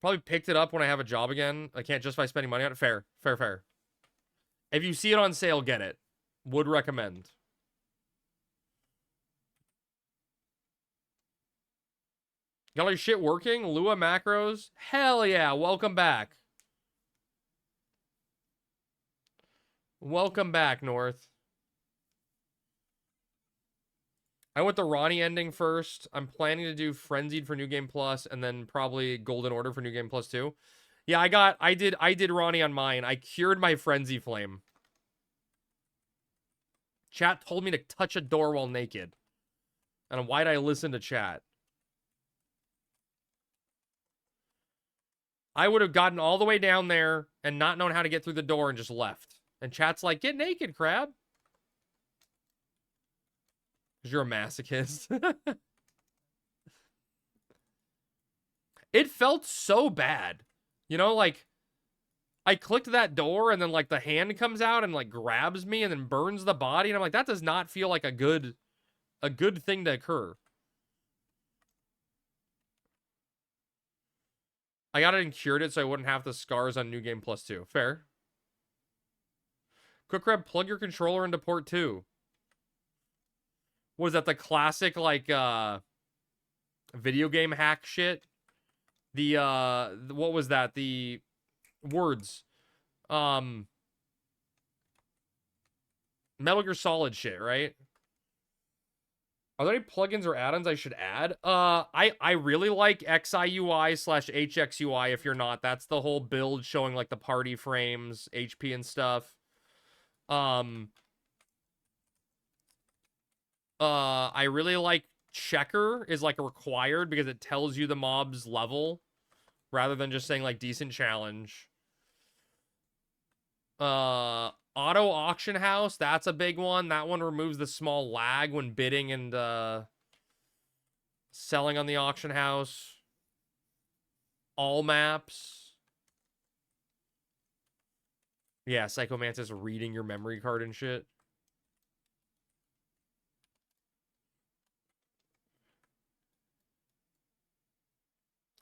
Probably picked it up when I have a job again. I can't justify spending money on it. Fair. If you see it on sale, get it. Would recommend. Got all your shit working? Lua macros? Hell yeah. Welcome back. Welcome back, North. I went the Ronnie ending first. I'm planning to do Frenzied for New Game Plus and then probably Golden Order for New Game Plus 2. Yeah, I did Ronnie on mine. I cured my Frenzy Flame. Chat told me to touch a door while naked. And why'd I listen to chat? I would have gotten all the way down there and not known how to get through the door and just left. And chat's like, get naked, crab. Because you're a masochist. It felt so bad. You know, like, I clicked that door and then, like, the hand comes out and, like, grabs me and then burns the body. And I'm like, that does not feel like a good thing to occur. I got it and cured it so I wouldn't have the scars on New Game Plus 2. Fair. Quick Crab, plug your controller into port 2. Was that the classic, like, video game hack shit? What was that? The words. Metal Gear Solid shit, right? Are there any plugins or add-ons I should add? I really like XIUI/HXUI. If you're not, that's the whole build showing like the party frames, HP and stuff. I really like Checker is like a required because it tells you the mob's level rather than just saying like decent challenge. Auto auction house, that's a big one. That one removes the small lag when bidding and selling on the auction house. All maps. Yeah, Psychomantis reading your memory card and shit.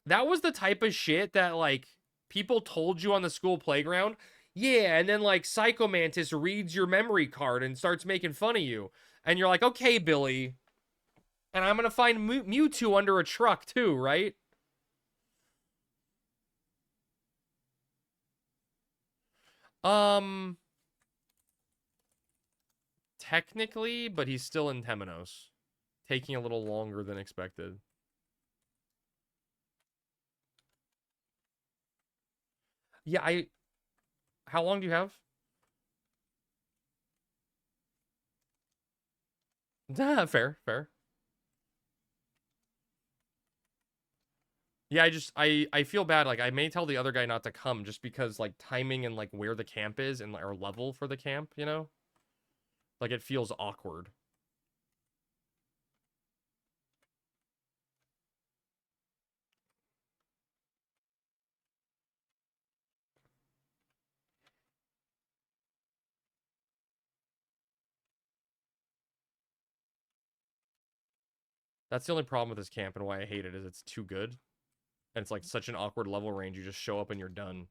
That was the type of shit that, like, people told you on the school playground. Yeah, and then, like, Psychomantis reads your memory card and starts making fun of you. And you're like, okay, Billy. And I'm gonna find Mewtwo under a truck, too, right? Technically, but he's still in Temenos. Taking a little longer than expected. Yeah, how long do you have? Fair. Yeah, I feel bad. Like, I may tell the other guy not to come just because, like, timing and, like, where the camp is and our level for the camp, you know? Like, it feels awkward. That's the only problem with this camp and why I hate it is it's too good. And it's, like, such an awkward level range. You just show up and you're done.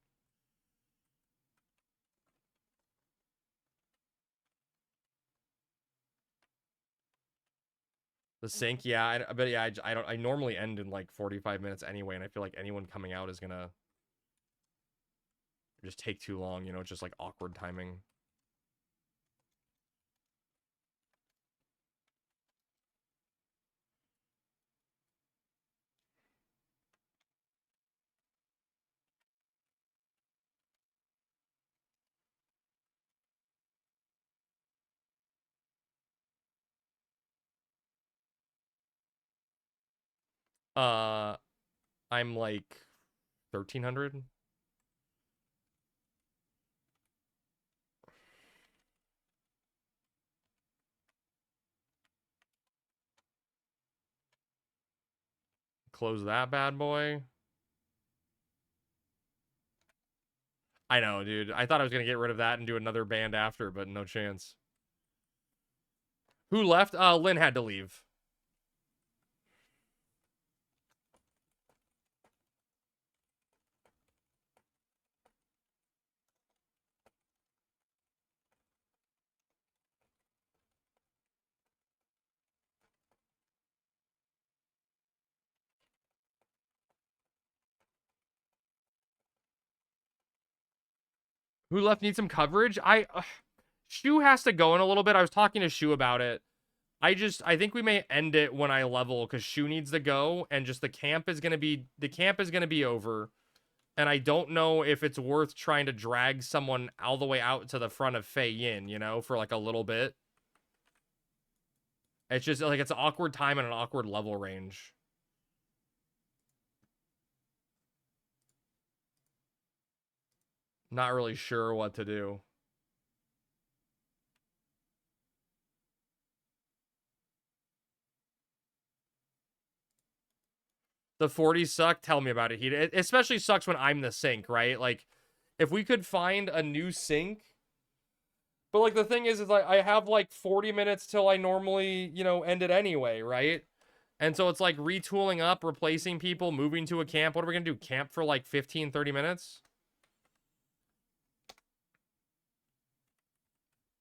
The sync, yeah, but yeah, I normally end in like 45 minutes anyway, and I feel like anyone coming out is gonna just take too long, you know, just like awkward timing. I'm like 1300. Close that bad boy. I know, dude. I thought I was gonna get rid of that and do another band after, but no chance. Who left? Lynn had to leave. Who left needs some coverage? Shu has to go in a little bit. I was talking to Shu about it. I think we may end it when I level because Shu needs to go and just the camp is gonna be over. And I don't know if it's worth trying to drag someone all the way out to the front of Fei Yin, you know, for like a little bit. It's just like it's an awkward time and an awkward level range. Not really sure what to do. The 40s suck. Tell me about it. It especially sucks when I'm the sync, right? Like, if we could find a new sync. But, like, the thing is like, I have, like, 40 minutes till I normally, you know, end it anyway, right? And so it's, like, retooling up, replacing people, moving to a camp. What are we going to do? Camp for, like, 15, 30 minutes?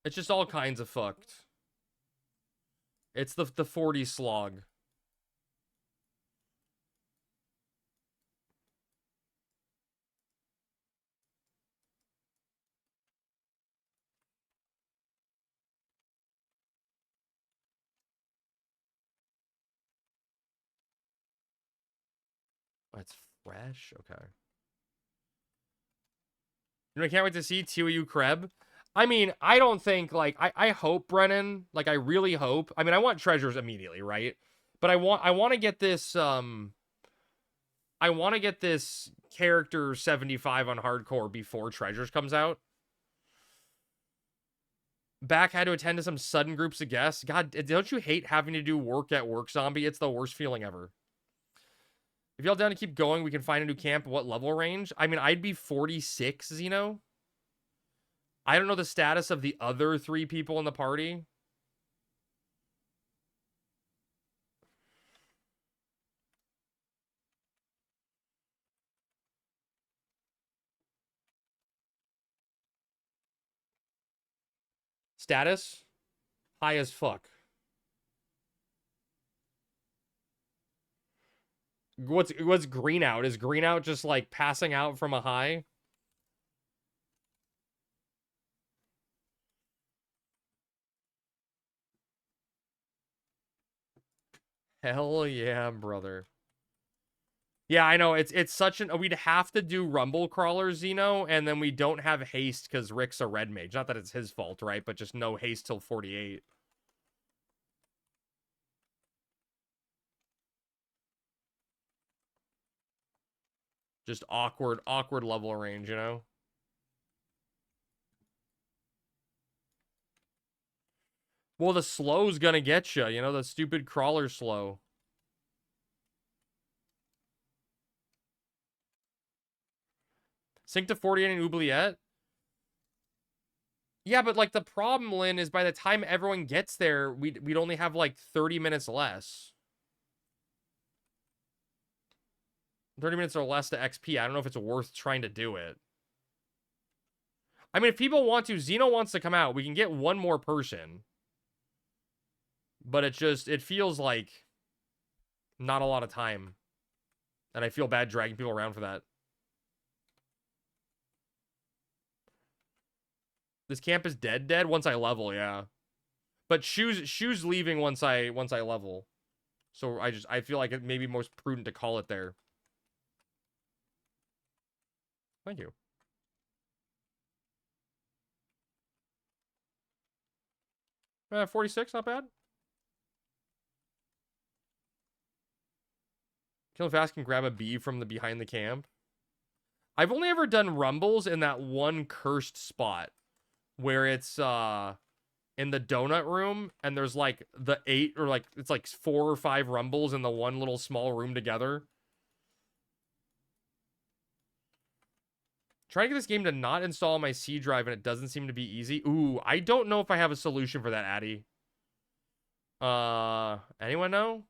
It's just all kinds of fucked. It's the 40 slog. It's fresh? Okay. You know, I can't wait to see TOU Kreb. I mean, I don't think, like, I hope, Brennan, like, I really hope. I mean, I want treasures immediately, right? But I want to get this, I want to get this character 75 on hardcore before treasures comes out. Back had to attend to some sudden groups of guests. God, don't you hate having to do work at work, zombie? It's the worst feeling ever. If y'all down to keep going, we can find a new camp. What level range? I mean, I'd be 46, Xeno. I don't know the status of the other 3 people in the party. Status? High as fuck. What's green out? Is green out just like passing out from a high? Hell yeah, brother. Yeah, I know. It's such an... We'd have to do Rumble Crawler, Xeno, and then we don't have haste because Rick's a red mage. Not that it's his fault, right? But just no haste till 48. Just awkward level range, you know? Well, the slow's gonna get you, you know? The stupid crawler slow. Sync to 48 in Oubliette? Yeah, but, like, the problem, Lynn, is by the time everyone gets there, we'd only have, like, 30 minutes less. 30 minutes or less to XP. I don't know if it's worth trying to do it. I mean, if people want to, Xeno wants to come out, we can get one more person. But it feels like not a lot of time. And I feel bad dragging people around for that. This camp is dead once I level, yeah. But shoes leaving once I level. So I feel like it may be most prudent to call it there. Thank you. 46, not bad. Kill fast can grab a bee from the behind the camp. I've only ever done rumbles in that one cursed spot where it's in the donut room and there's like the 8 or like it's like 4 or 5 rumbles in the one little small room together. Trying to get this game to not install my C drive and it doesn't seem to be easy. Ooh, I don't know if I have a solution for that, Addy. Anyone know?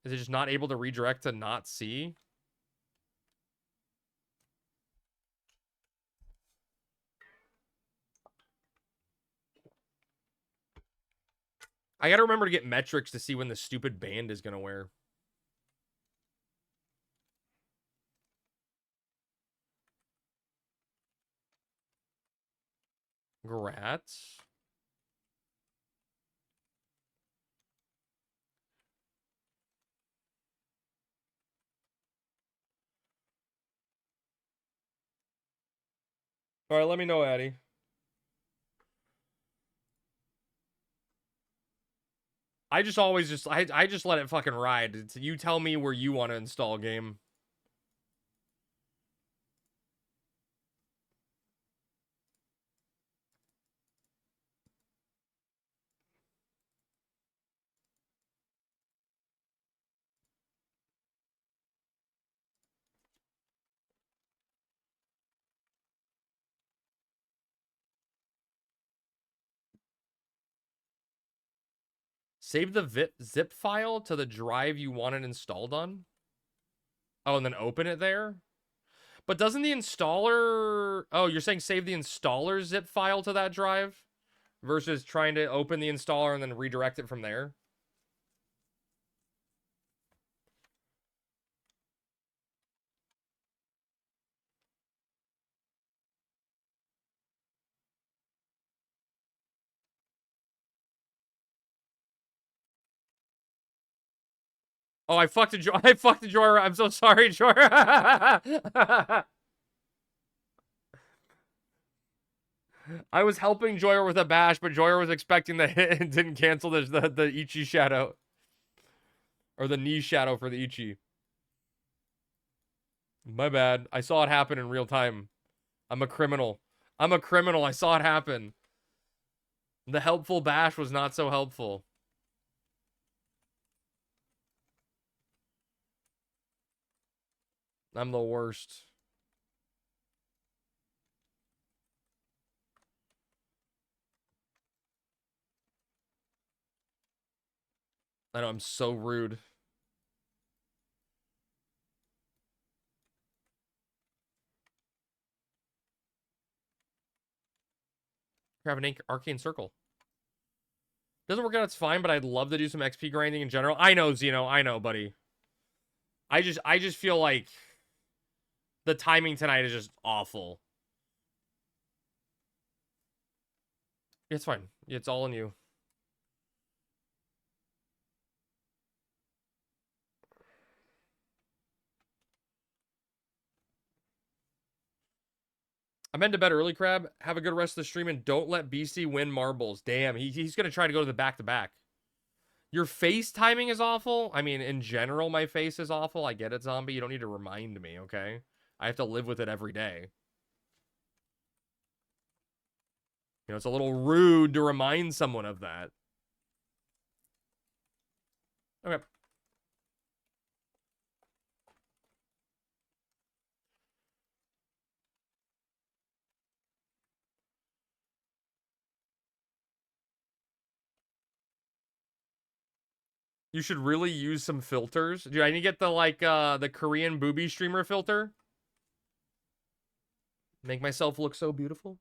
Is it just not able to redirect to not C? I gotta remember to get metrics to see when the stupid band is gonna wear. Grats. All right, let me know, Addy. I just always just I just let it fucking ride. You tell me where you want to install game. Save the zip file to the drive you want it installed on. Oh, and then open it there? But doesn't the installer... Oh, you're saying save the installer zip file to that drive? Versus trying to open the installer and then redirect it from there? Oh, I fucked a Joy. I'm so sorry, Joy. I was helping Joyer with a bash, but Joyer was expecting the hit and didn't cancel the Ichi shadow. Or the knee shadow for the Ichi. My bad. I saw it happen in real time. I'm a criminal. I'm a criminal. I saw it happen. The helpful bash was not so helpful. I'm the worst. I know, I'm so rude. Grab an arcane circle. Doesn't work out, it's fine, but I'd love to do some XP grinding in general. I know, Zeno. I know, buddy. I just feel like the timing tonight is just awful. It's fine. It's all on you. I'm heading to bed early, Crab. Have a good rest of the stream, and don't let BC win marbles. Damn, he's going to try to go to the back-to-back. Your face timing is awful. I mean, in general, my face is awful. I get it, Zombie. You don't need to remind me, okay? I have to live with it every day. You know, it's a little rude to remind someone of that. Okay. You should really use some filters. Dude, I need to get the, like, the Korean booby streamer filter. Make myself look so beautiful.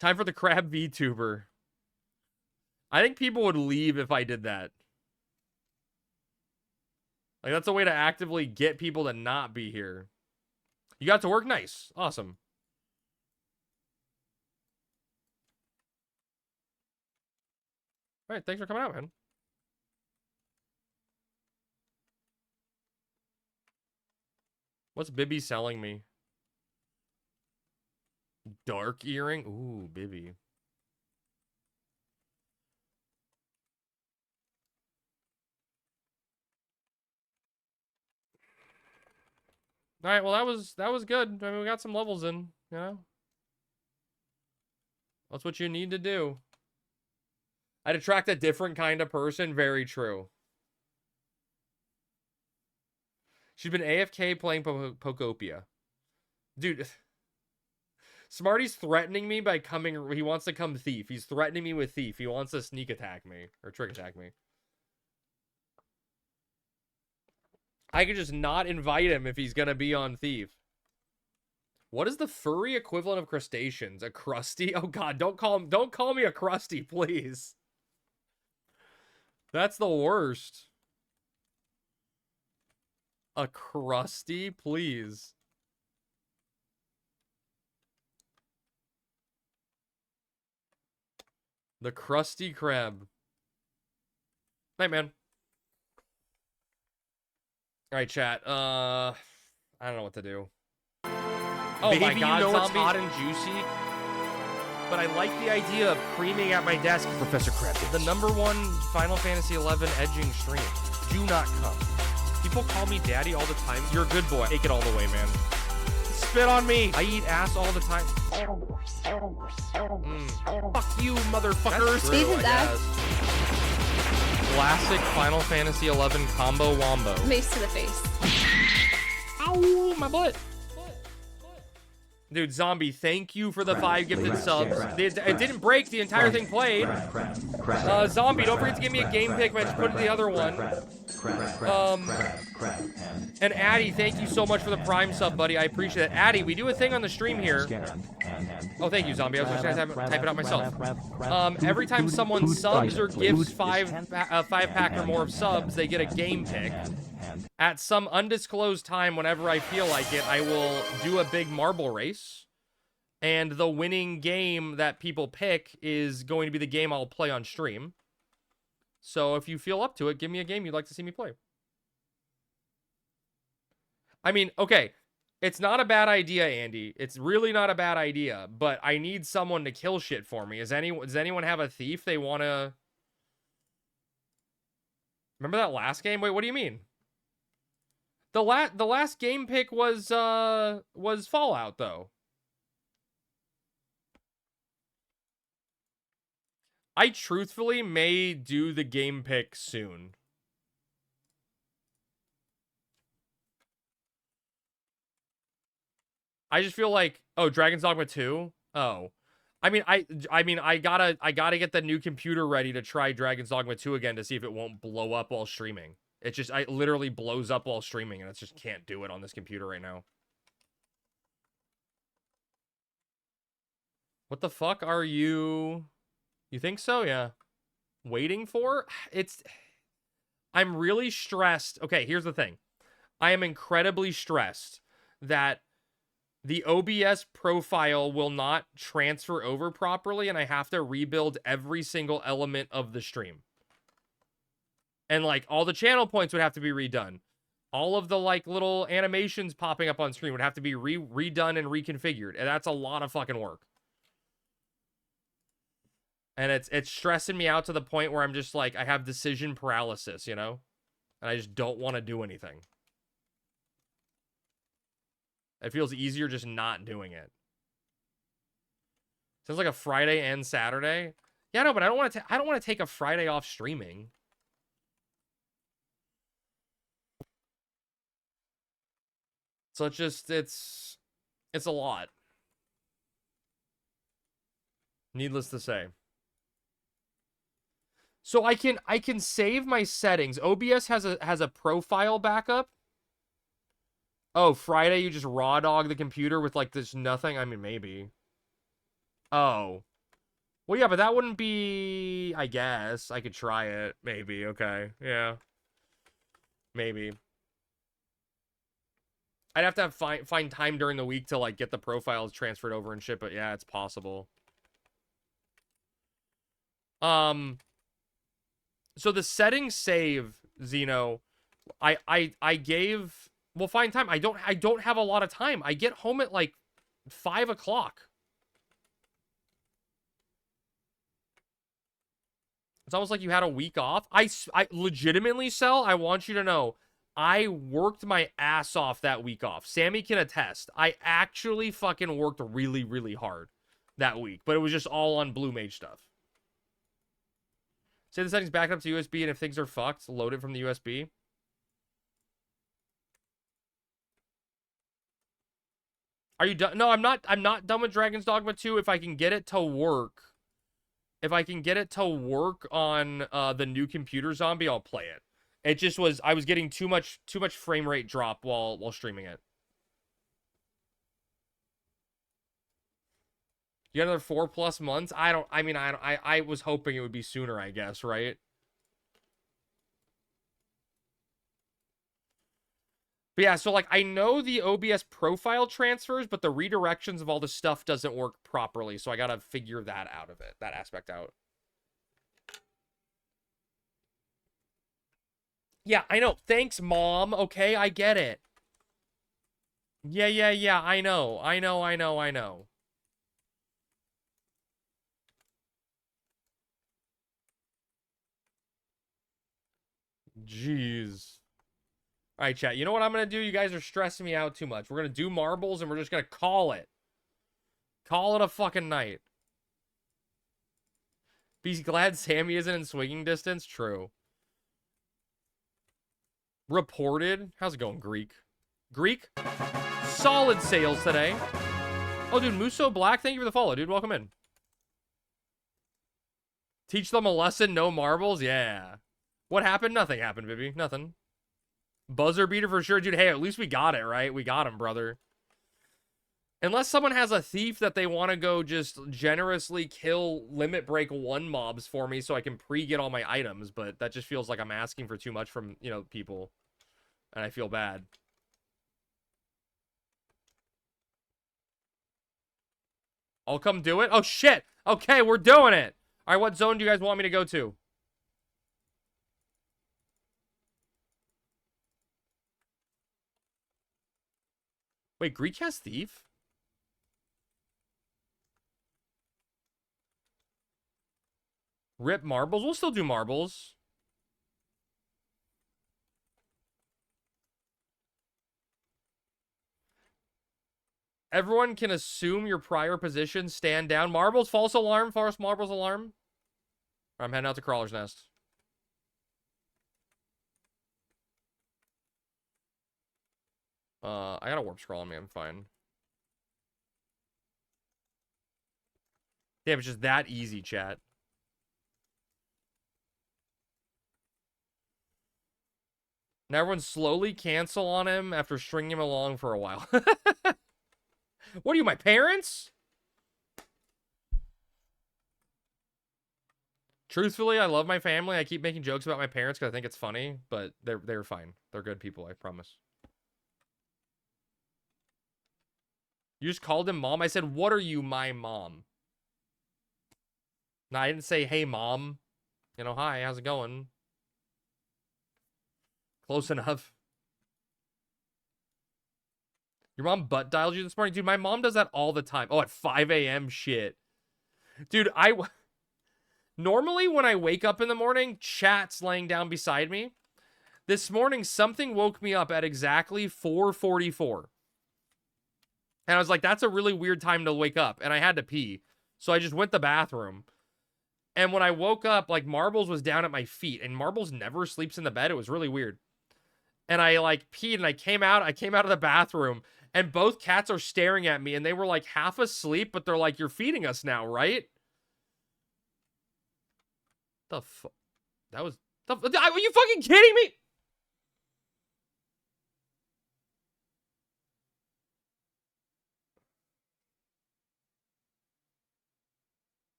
Time for the crab VTuber. I think people would leave if I did that. Like, that's a way to actively get people to not be here. You got to work? Nice. Awesome. All right, thanks for coming out, man. What's Bibby selling me? Dark earring? Ooh, Bibby. All right, well that was good. I mean, we got some levels in, you know. That's what you need to do. I'd attract a different kind of person. Very true. She's been AFK playing Pokopia. Dude, Smarty's threatening me by coming. He wants to come thief. He's threatening me with thief. He wants to sneak attack me or trick attack me. I could just not invite him if he's gonna be on thief. What is the furry equivalent of crustaceans? A crusty? Oh god, don't call me a crusty, please. That's the worst. A crusty, please. The crusty crab. Night, man. All right, chat. I don't know what to do. Oh
Maybe
my god,
you know it's
zombie.
hot and juicy, but I like the idea of creaming at my desk. Professor Krabs.
The #1 Final Fantasy 11 edging stream. Do not come.
People call me daddy all the time.
You're a good boy. Take it all the way, man.
Spit on me.
I eat ass all the time.
Fuck you, motherfuckers.
That's true, I
his ass.
guess. Classic Final Fantasy 11 combo wombo.
Mace to the face.
Ow, my butt. Dude, Zombie, thank you for the 5 gifted subs. It didn't break. The entire thing played. Zombie, don't forget to give me a game pick. I just put it in the other one. And Addy, thank you so much for the Prime sub, buddy. I appreciate it. Addy, we do a thing on the stream here. Oh, thank you, Zombie. I was just going to type it out myself. Every time someone subs or gives 5-pack or more of subs, they get a game pick. At some undisclosed time, whenever I feel like it, I will do a big marble race. And the winning game that people pick is going to be the game I'll play on stream. So if you feel up to it, give me a game you'd like to see me play. I mean, okay, it's not a bad idea, Andy. It's really not a bad idea, but I need someone to kill shit for me. Does anyone have a thief they want to... Remember that last game? Wait, what do you mean? The last game pick was Fallout, though. I truthfully may do the game pick soon. I just feel like, oh, Dragon's Dogma 2? Oh. I mean, I gotta get the new computer ready to try Dragon's Dogma 2 again to see if it won't blow up while streaming. It just, it literally blows up while streaming, and I just can't do it on this computer right now. What the fuck are you... You think so? Yeah. Waiting for? I'm really stressed. Okay, here's the thing. I am incredibly stressed that the OBS profile will not transfer over properly, and I have to rebuild every single element of the stream. And, like, all the channel points would have to be redone. All of the, like, little animations popping up on screen would have to be redone and reconfigured. And that's a lot of fucking work. And it's stressing me out to the point where I'm just, like, I have decision paralysis, you know? And I just don't want to do anything. It feels easier just not doing it. Sounds like a Friday and Saturday. Yeah, no, but I don't want to take a Friday off streaming. So it's just, it's a lot. Needless to say. So I can save my settings. OBS has a profile backup. Oh, Friday you just raw dog the computer with like this nothing? I mean, maybe. Oh. Well, yeah, but that wouldn't be... I guess. I could try it. Maybe. Okay. Yeah. Maybe. I'd have to find time during the week to, like, get the profiles transferred over and shit, but yeah, it's possible. So the settings save, Zeno, I gave... Well, find time. I don't have a lot of time. I get home at, like, 5 o'clock. It's almost like you had a week off. I legitimately, Cell, I want you to know, I worked my ass off that week off. Sammy can attest. I actually fucking worked really, really hard that week. But it was just all on Blue Mage stuff. Say the settings back up to USB, and if things are fucked, load it from the USB. Are you done? No, I'm not done with Dragon's Dogma 2. If I can get it to work. If I can get it to work on the new computer zombie, I'll play it. It just was... I was getting too much frame rate drop while streaming it. You got another 4+ months? I was hoping it would be sooner, I guess, right? But yeah, so, like, I know the OBS profile transfers, but the redirections of all the stuff doesn't work properly, so I gotta figure that out of it, that aspect out. Yeah, I know. Thanks, Mom. Okay, I get it. Yeah, I know. Jeez. All right, chat. You know what I'm going to do? You guys are stressing me out too much. We're going to do marbles, and we're just going to call it. Call it a fucking night. Be glad Sammy isn't in swinging distance? True. Reported? How's it going, Greek? Greek? Solid sales today. Oh, dude, Muso Black, thank you for the follow, dude. Welcome in. Teach them a lesson, no marbles? Yeah. What happened? Nothing happened, baby. Nothing. Buzzer beater for sure, dude. Hey, at least we got it, right? We got him, brother. Unless someone has a thief that they want to go just generously kill limit break 1 mobs for me so I can pre-get all my items, but that just feels like I'm asking for too much from, you know, people. And I feel bad. I'll come do it? Oh, shit! Okay, we're doing it! Alright, what zone do you guys want me to go to? Wait, Greek has thief? Rip marbles? We'll still do marbles. Everyone can assume your prior position. Stand down. Marbles, false alarm. False marbles alarm. I'm heading out to Crawler's Nest. I got a warp scroll on me. I'm fine. Damn, it's just that easy, chat. Now everyone slowly cancel on him after stringing him along for a while. What are you, my parents? Truthfully, I love my family. I keep making jokes about my parents because I think it's funny, but they're fine. They're good people, I promise. You just called him mom? I said, what are you, my mom? No, I didn't say, hey, mom. You know, hi, how's it going? Close enough. Your mom butt dialed you this morning? Dude, my mom does that all the time. Oh, at 5 a.m. shit. Dude, normally when I wake up in the morning, chat's laying down beside me. This morning, something woke me up at exactly 4:44. And I was like, that's a really weird time to wake up. And I had to pee. So I just went to the bathroom. And when I woke up, like, Marbles was down at my feet. And Marbles never sleeps in the bed. It was really weird. And I, like, peed and I came out of the bathroom. And both cats are staring at me. And they were, like, half asleep. But they're like, you're feeding us now, right? The fuck? That was... Are you fucking kidding me?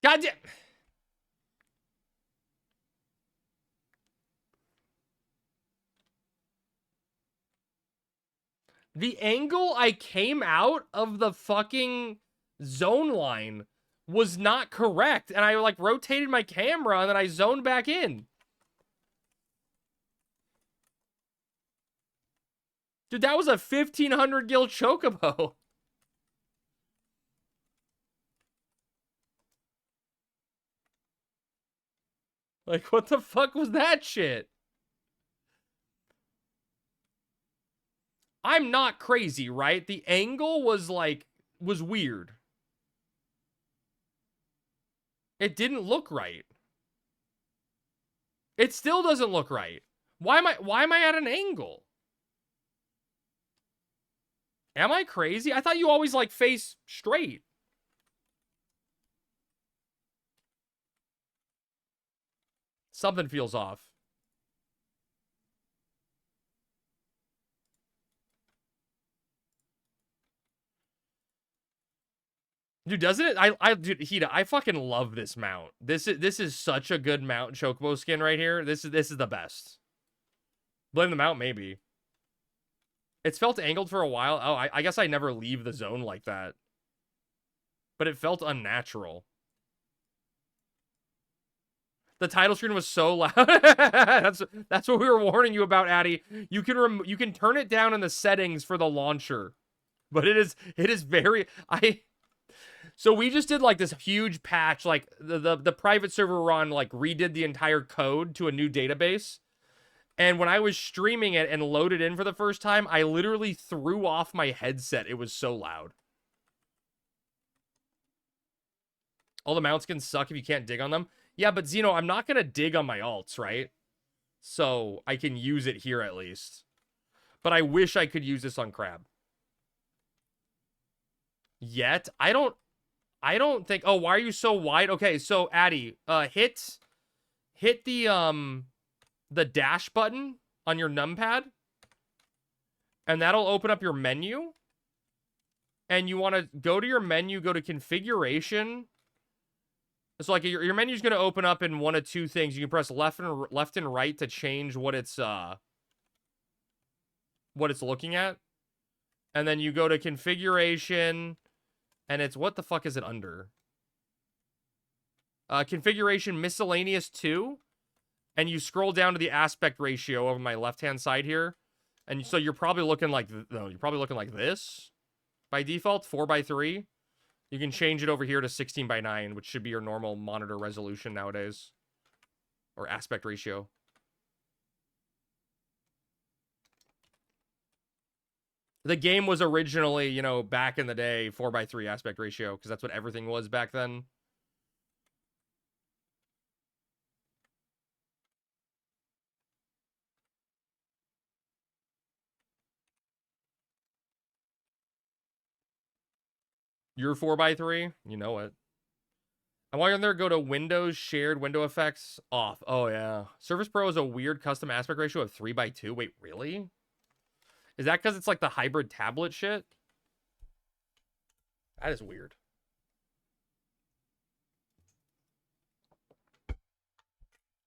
Goddamn. The angle I came out of the fucking zone line was not correct. And I like rotated my camera and then I zoned back in. Dude, that was a 1500 gil chocobo. Like, what the fuck was that shit? I'm not crazy, right? The angle was like, was weird. It didn't look right. It still doesn't look right. Why am I at an angle? Am I crazy? I thought you always like face straight. Something feels off. Dude, doesn't it? Dude, Hida, I fucking love this mount. This is such a good mount chocobo skin right here. This is the best. Blame the mount, maybe. It's felt angled for a while. Oh, I guess I never leave the zone like that. But it felt unnatural. The title screen was so loud. that's what we were warning you about, Addy. You can turn it down in the settings for the launcher. But it is very So we just did like this huge patch, like the private server run like redid the entire code to a new database. And when I was streaming it and loaded in for the first time, I literally threw off my headset. It was so loud. All the mounts can suck if you can't dig on them. Yeah, but Zeno, I'm not going to dig on my alts, right? So I can use it here at least. But I wish I could use this on Crab. Yet? I don't think... Oh, why are you so wide? Okay, so Addy, hit the dash button on your numpad. And that'll open up your menu. And you want to go to your menu, go to configuration. So like your menu's going to open up in one of two things. You can press left and right to change what it's looking at. And then you go to configuration and it's what the fuck is it under? Configuration miscellaneous 2 and you scroll down to the aspect ratio over my left-hand side here. And so you're probably looking like this by default, 4:3. You can change it over here to 16:9, which should be your normal monitor resolution nowadays. Or aspect ratio. The game was originally, you know, back in the day, 4:3 aspect ratio, because that's what everything was back then. You're 4:3? You know it. And while you're in there, go to Windows, Shared, Window Effects, Off. Oh, yeah. Surface Pro is a weird custom aspect ratio of 3:2. Wait, really? Is that because it's like the hybrid tablet shit? That is weird.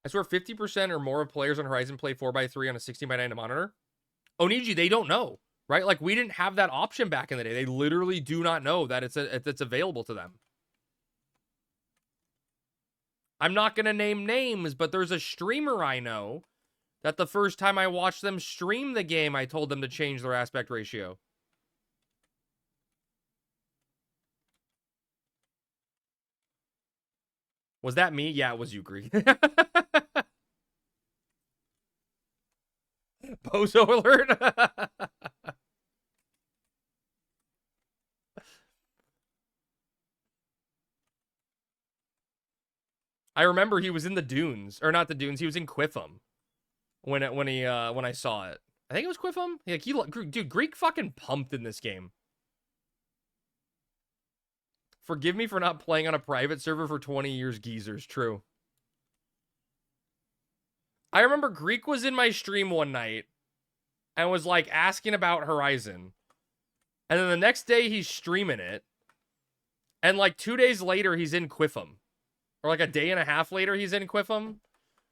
I swear 50% or more of players on Horizon play 4:3 on a 16:9 monitor. Oniji, they don't know. Right? Like, we didn't have that option back in the day. They literally do not know that it's available to them. I'm not going to name names, but there's a streamer I know that the first time I watched them stream the game, I told them to change their aspect ratio. Was that me? Yeah, it was you, Greek. Bozo alert. I remember he was in the dunes, or not the dunes. He was in Quiffum when I saw it. I think it was Quiffum. Like dude, Greek fucking pumped in this game. Forgive me for not playing on a private server for 20 years, geezers. True. I remember Greek was in my stream one night and was like asking about Horizon. And then the next day he's streaming it. And like 2 days later, he's in Quiffum. Or like a day and a half later, he's in Quiffum.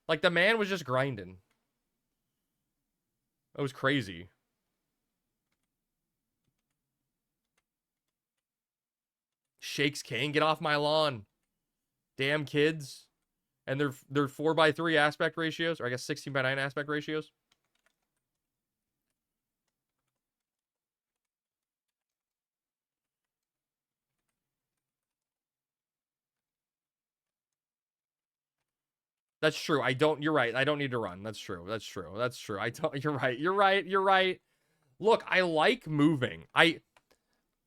Like, the man was just grinding. It was crazy. Shakes Kane, get off my lawn. Damn kids. And they're 4:3 aspect ratios, or I guess 16:9 aspect ratios. That's true. You're right. I don't need to run. That's true. That's true. That's true. You're right. You're right. You're right. Look, I like moving. I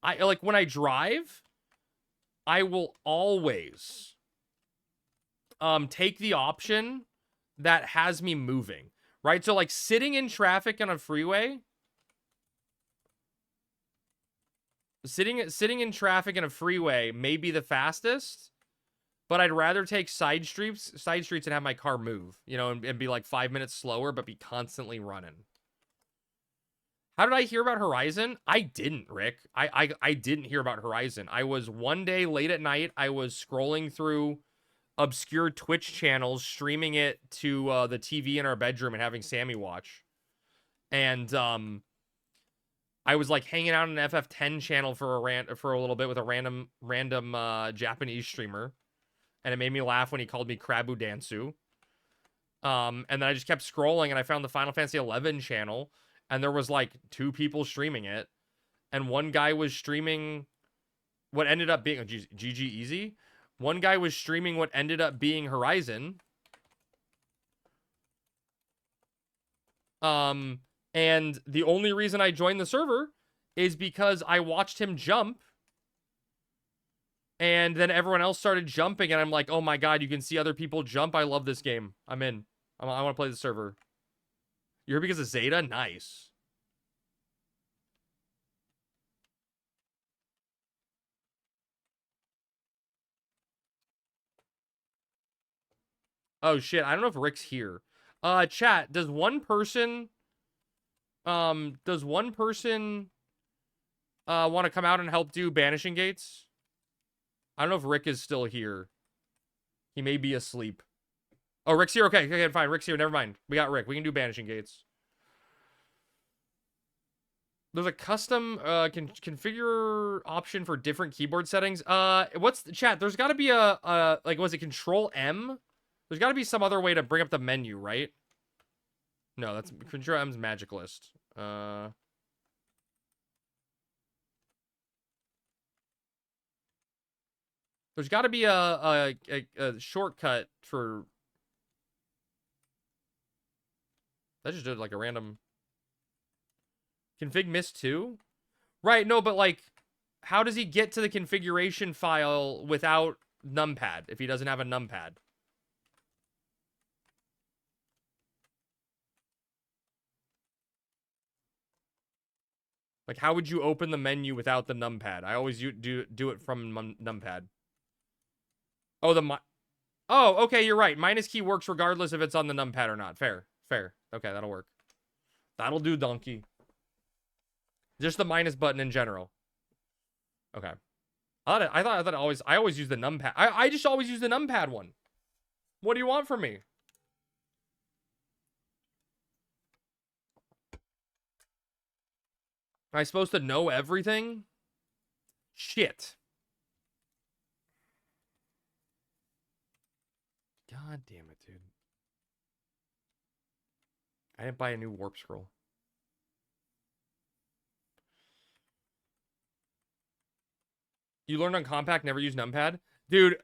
like when I drive, I will always take the option that has me moving, right? So like sitting in traffic on a freeway, sitting in traffic in a freeway may be the fastest, but I'd rather take side streets and have my car move, you know, and be like 5 minutes slower, but be constantly running. How did I hear about Horizon? I didn't, Rick. I didn't hear about Horizon. I was one day late at night. I was scrolling through obscure Twitch channels, streaming it to the TV in our bedroom and having Sammy watch. And I was like hanging out on an FF10 channel for a little bit with a random Japanese streamer. And it made me laugh when he called me Krabu Dansu. And then I just kept scrolling and I found the Final Fantasy 11 channel. And there was like 2 people streaming it. And one guy was streaming what ended up being... GG Easy. One guy was streaming what ended up being Horizon. And the only reason I joined the server is because I watched him jump. And then everyone else started jumping, and I'm like, oh my god, you can see other people jump. I love this game. I'm in. I want to play the server. You're here because of Zeta? Nice. Oh shit, I don't know if Rick's here. Chat, does one person want to come out and help do banishing gates? I don't know if Rick is still here. He may be asleep. Oh, Rick's here? Okay, fine. Rick's here. Never mind. We got Rick. We can do banishing gates. There's a custom configure option for different keyboard settings. What's the chat? There's got to be a like, was it Control M? There's got to be some other way to bring up the menu, right? No, that's Control M's magic list. There's got to be a shortcut for... That just did like a random... Config miss 2? Right, no, but like, how does he get to the configuration file without numpad if he doesn't have a numpad? Like, how would you open the menu without the numpad? I always do it from numpad. Oh, oh, okay, you're right. Minus key works regardless if it's on the numpad or not. Fair. Okay, that'll work. That'll do, donkey. Just the minus button in general. Okay. I thought I always use the numpad. I just always use the numpad one. What do you want from me? Am I supposed to know everything? Shit. God damn it, dude. I didn't buy a new warp scroll. You learned on compact, never use numpad? Dude,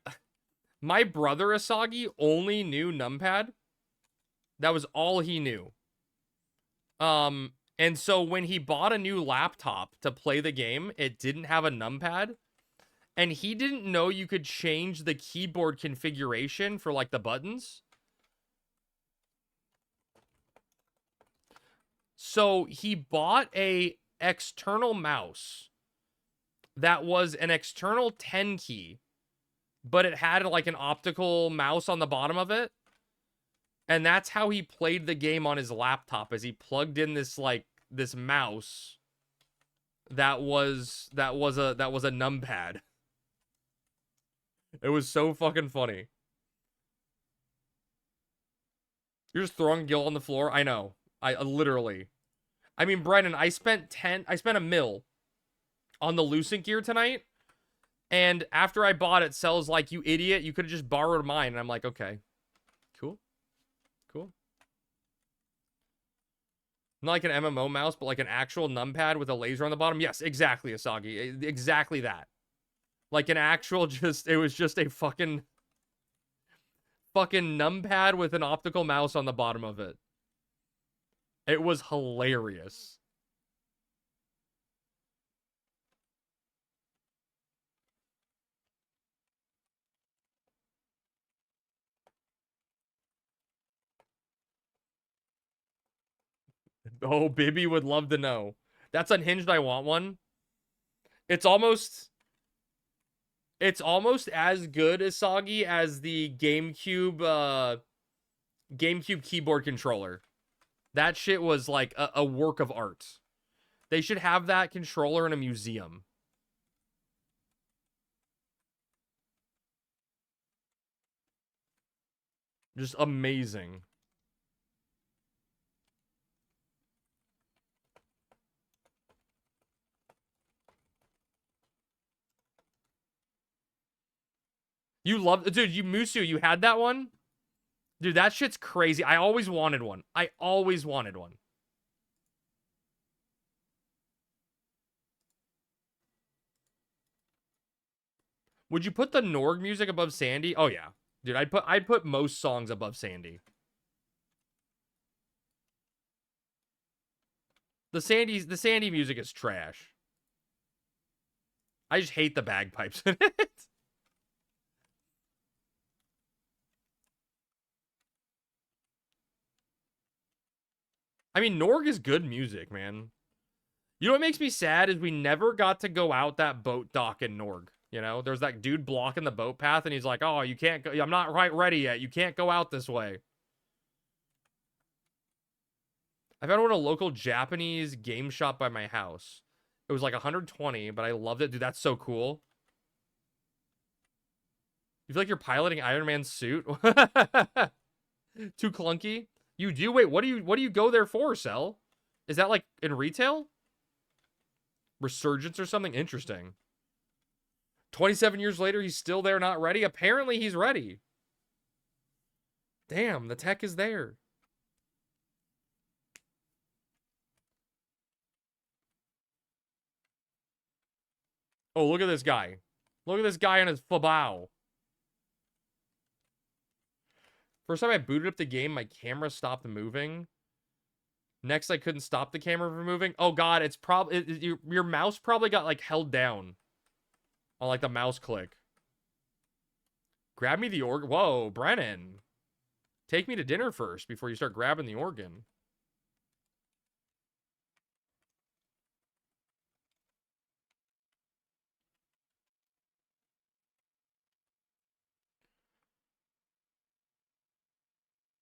my brother Asagi only knew numpad. That was all he knew. And so when he bought a new laptop to play the game, it didn't have a numpad. And he didn't know you could change the keyboard configuration for, like, the buttons. So he bought a external mouse that was an external 10 key, but it had, like, an optical mouse on the bottom of it. And that's how he played the game on his laptop, as he plugged in this, like, this mouse that was a numpad. It was so fucking funny. You're just throwing Gil on the floor. I know. I literally. I mean, Brennan, I spent a mil on the Lucent gear tonight. And after I bought it, Cell's like, you idiot, you could have just borrowed mine. And I'm like, okay. Cool. Cool. Not like an MMO mouse, but like an actual numpad with a laser on the bottom. Yes, exactly, Asagi. Exactly that. Like an actual it was just a fucking numpad with an optical mouse on the bottom of it. It was hilarious. Oh, Bibby would love to know. That's unhinged. I want one. It's almost as good as Soggy as the GameCube keyboard controller. That shit was like a work of art. They should have that controller in a museum. Just amazing. You love, dude, Musu, you had that one? Dude, that shit's crazy. I always wanted one. I always wanted one. Would you put the Norg music above Sandy? Oh yeah. Dude, I'd put most songs above Sandy. The Sandy music is trash. I just hate the bagpipes in it. I mean, Norg is good music, man. You know what makes me sad is we never got to go out that boat dock in Norg. You know, there's that dude blocking the boat path, and he's like, oh, you can't go. I'm not quite ready yet. You can't go out this way. I found one at a local Japanese game shop by my house. It was like 120, but I loved it. Dude, that's so cool. You feel like you're piloting Iron Man's suit? Too clunky? You do? Wait, what do you go there for, Cell? Is that like in retail? Resurgence or something? Interesting. 27 years later, he's still there, not ready? Apparently, he's ready. Damn, the tech is there. Oh, look at this guy. Look at this guy on his fabao. First time I booted up the game, my camera stopped moving. Next, I couldn't stop the camera from moving. Oh god, it's probably your mouse probably got like held down on like the mouse click. Grab me the organ. Whoa, Brennan. Take me to dinner first before you start grabbing the organ.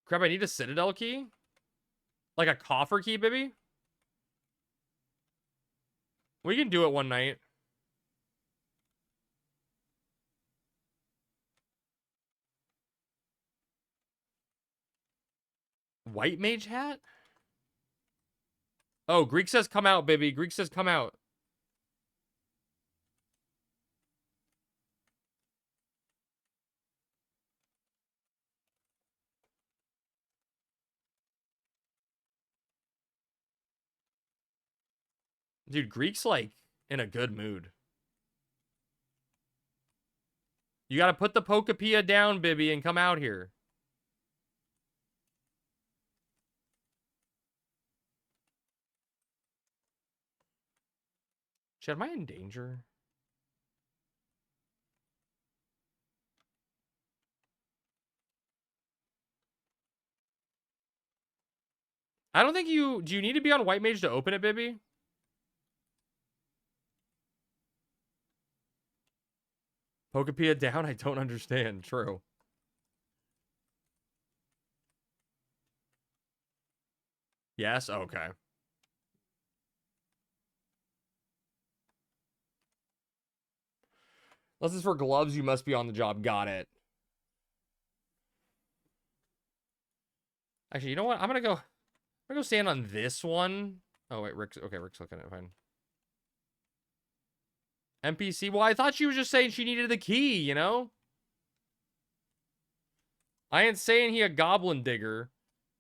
Crap, I need a Citadel key? Like a coffer key, baby? We can do it one night. White mage hat? Oh, Greek says come out, baby. Greek says come out. Dude, Greek's like in a good mood. You gotta put the Pokepia down, Bibby, and come out here. Shit, am I in danger? I don't think you... Do you need to be on White Mage to open it, Bibby? Pokepia down? I don't understand. True. Yes? Okay. Unless it's for gloves, you must be on the job. Got it. Actually, you know what? I'm gonna go stand on this one. Oh wait, Rick's looking at it. Fine. NPC. Well, I thought she was just saying she needed the key, you know? I ain't saying he a goblin digger,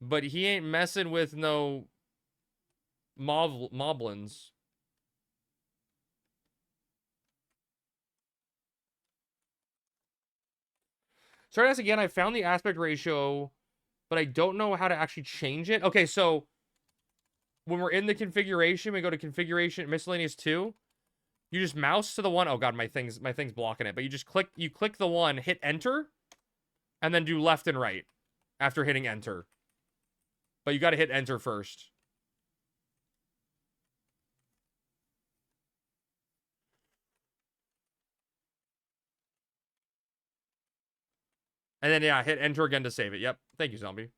but he ain't messing with no moblins. Sorry to ask again, I found the aspect ratio, but I don't know how to actually change it. Okay, so when we're in the configuration, we go to configuration miscellaneous 2. You just mouse to the one. Oh god, my thing's blocking it. But you click the one, hit enter, and then do left and right after hitting enter. But you got to hit enter first. And then yeah, hit enter again to save it. Yep. Thank you, zombie.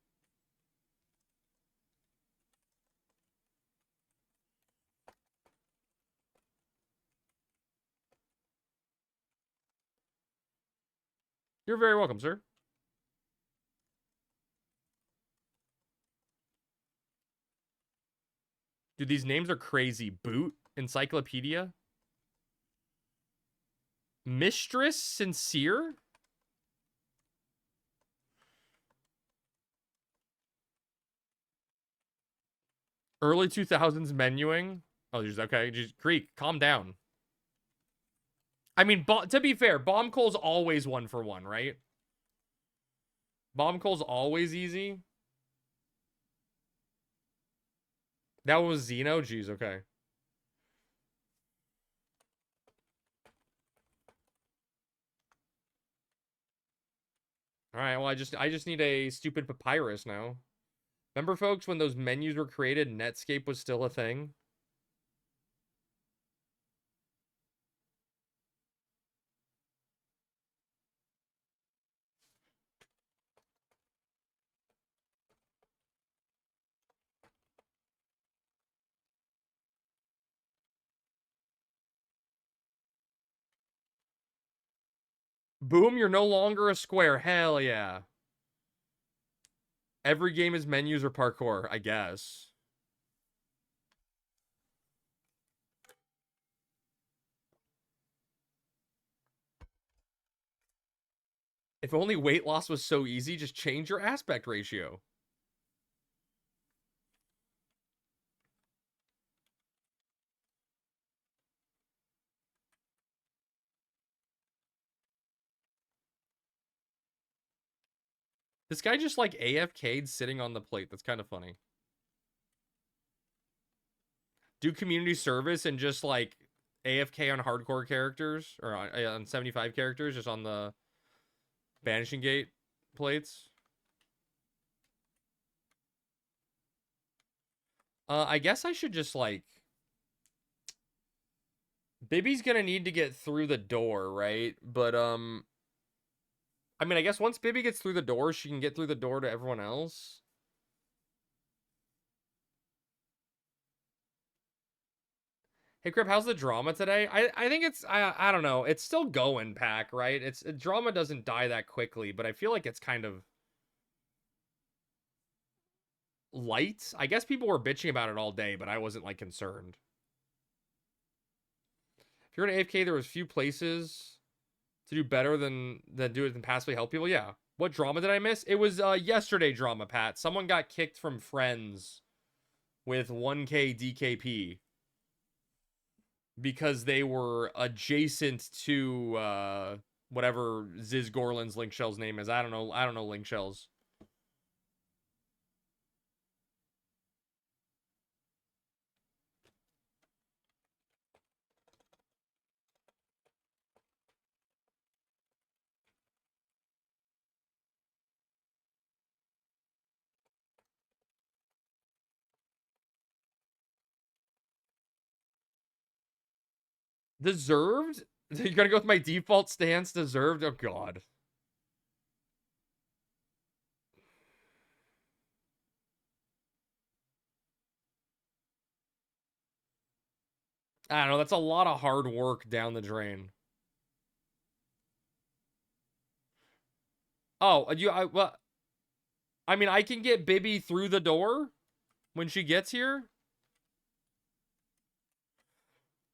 You're very welcome, sir. Dude, these names are crazy. Boot, Encyclopedia, Mistress, Sincere. Early 2000s menuing. Oh, just okay. Just Greek, calm down. I mean, to be fair, Bomb Coal's always 1-for-1, right? Bomb Coal's always easy. That was Zeno? Jeez, okay. Alright, well, I just need a stupid papyrus now. Remember, folks, when those menus were created, Netscape was still a thing? Boom, you're no longer a square. Hell yeah. Every game is menus or parkour, I guess. If only weight loss was so easy, just change your aspect ratio. This guy just like AFK'd sitting on the plate. That's kind of funny. Do community service and just like AFK on hardcore characters or on 75 characters, just on the Banishing Gate plates. I guess I should just like... Bibby's gonna need to get through the door, right? But, I mean, I guess once Bibby gets through the door, she can get through the door to everyone else. Hey, Crip, how's the drama today? I think it's, I don't know. It's still going, Pack, right? Drama doesn't die that quickly, but I feel like it's kind of light. I guess people were bitching about it all day, but I wasn't, like, concerned. If you're an AFK, there was few places to do better than do it than passively help people. Yeah. What drama did I miss? It was yesterday drama, Pat. Someone got kicked from Friends with 1K DKP because they were adjacent to whatever Ziz Gorlin's Link Shell's name is. I don't know Link Shell's. Deserved? You're gonna go with my default stance? Deserved? Oh, God. I don't know. That's a lot of hard work down the drain. Oh, well, I mean, I can get Bibby through the door when she gets here.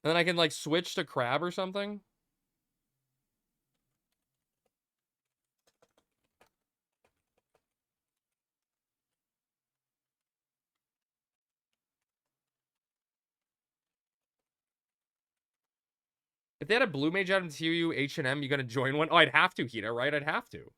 And then I can, like, switch to Crab or something. If they had a Blue Mage out in TU, H&M, you gonna join one? Oh, I'd have to, Hita, right? I'd have to.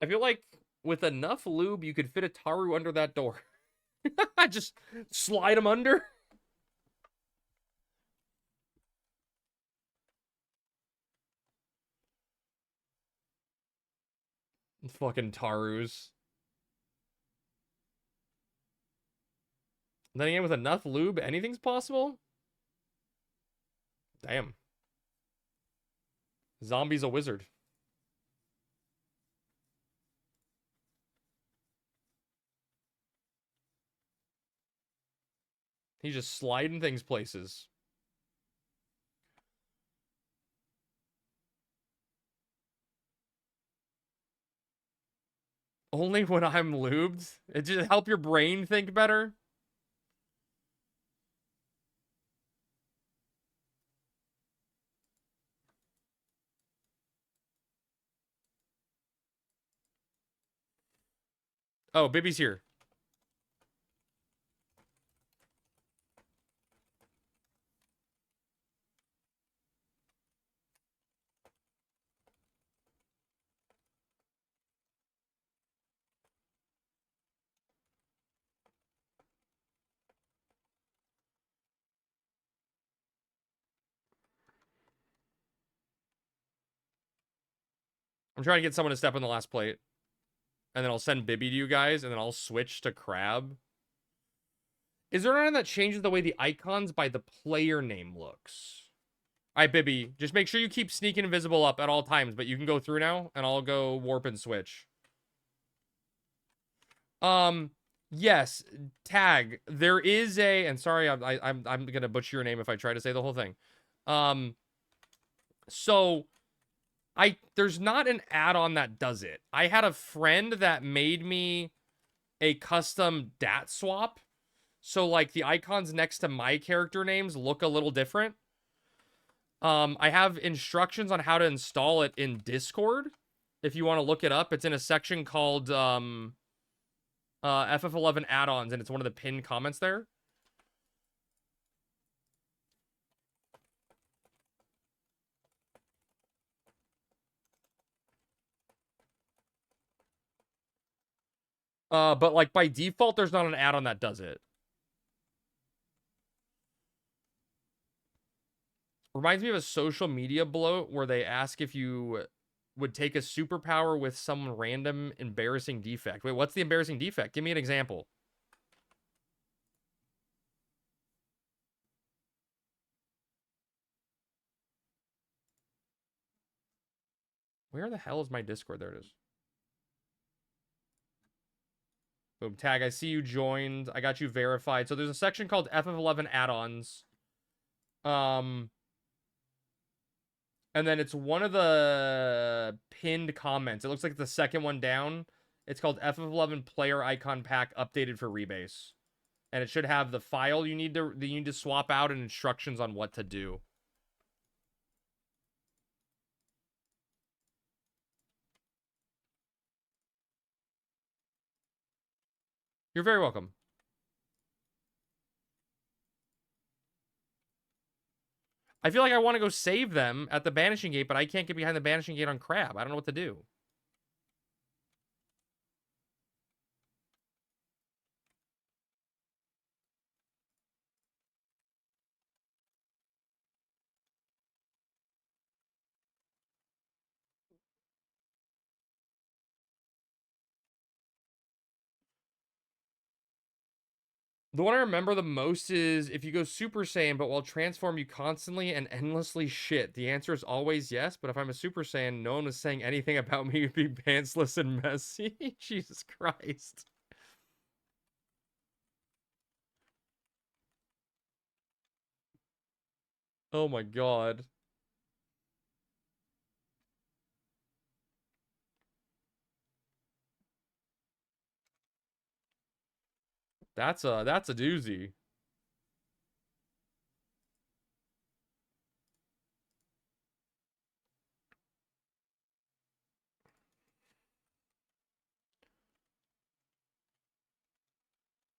I feel like with enough lube, you could fit a Taru under that door. Just slide him under. Fucking Tarus. Then again, with enough lube, anything's possible? Damn. Zombie's a wizard. He's just sliding things places. Only when I'm lubed? It just help your brain think better? Oh, Bibby's here. I'm trying to get someone to step on the last plate. And then I'll send Bibby to you guys, and then I'll switch to Crab. Is there anything that changes the way the icons by the player name looks? All right, Bibby, just make sure you keep sneaking invisible up at all times, but you can go through now, and I'll go warp and switch. Yes, Tag. There is a, and sorry, I'm gonna butcher your name if I try to say the whole thing. So there's not an add-on that does it. I had a friend that made me a custom DAT swap. So, like, the icons next to my character names look a little different. I have instructions on how to install it in Discord. If you want to look it up, it's in a section called FF11 add-ons, and it's one of the pinned comments there. But, like, by default, there's not an add-on that does it. Reminds me of a social media bloat where they ask if you would take a superpower with some random embarrassing defect. Wait, what's the embarrassing defect? Give me an example. Where the hell is my Discord? There it is. Boom, Tag, I see you joined. I got you verified. So there's a section called FF11 add-ons. And then it's one of the pinned comments. It looks like the second one down. It's called FF11 player icon pack updated for rebase. And it should have the file you need to swap out and instructions on what to do. You're very welcome. I feel like I want to go save them at the Banishing Gate, but I can't get behind the Banishing Gate on Crab. I don't know what to do. The one I remember the most is if you go Super Saiyan, but while transform you constantly and endlessly shit. The answer is always yes, but if I'm a Super Saiyan, no one was saying anything about me being pantsless and messy. Jesus Christ. Oh my god. That's a doozy.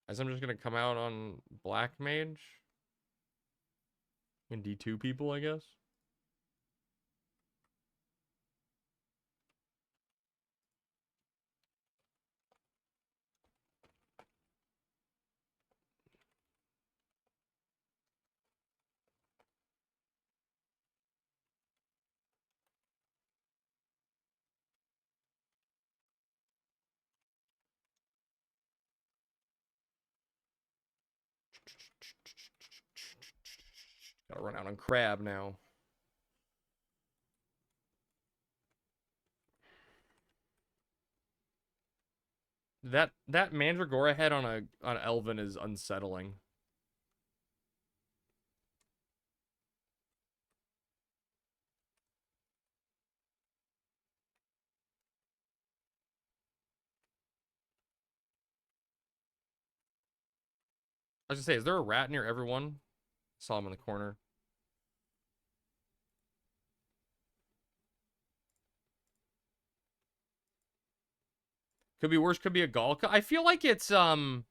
As I'm just gonna come out on Black Mage and D2 people, I guess. Gotta run out on Crab now. That Mandragora head on Elven is unsettling. I was gonna say, is there a rat near everyone? Saw him in the corner. Could be worse, could be a Galka. I feel like it's I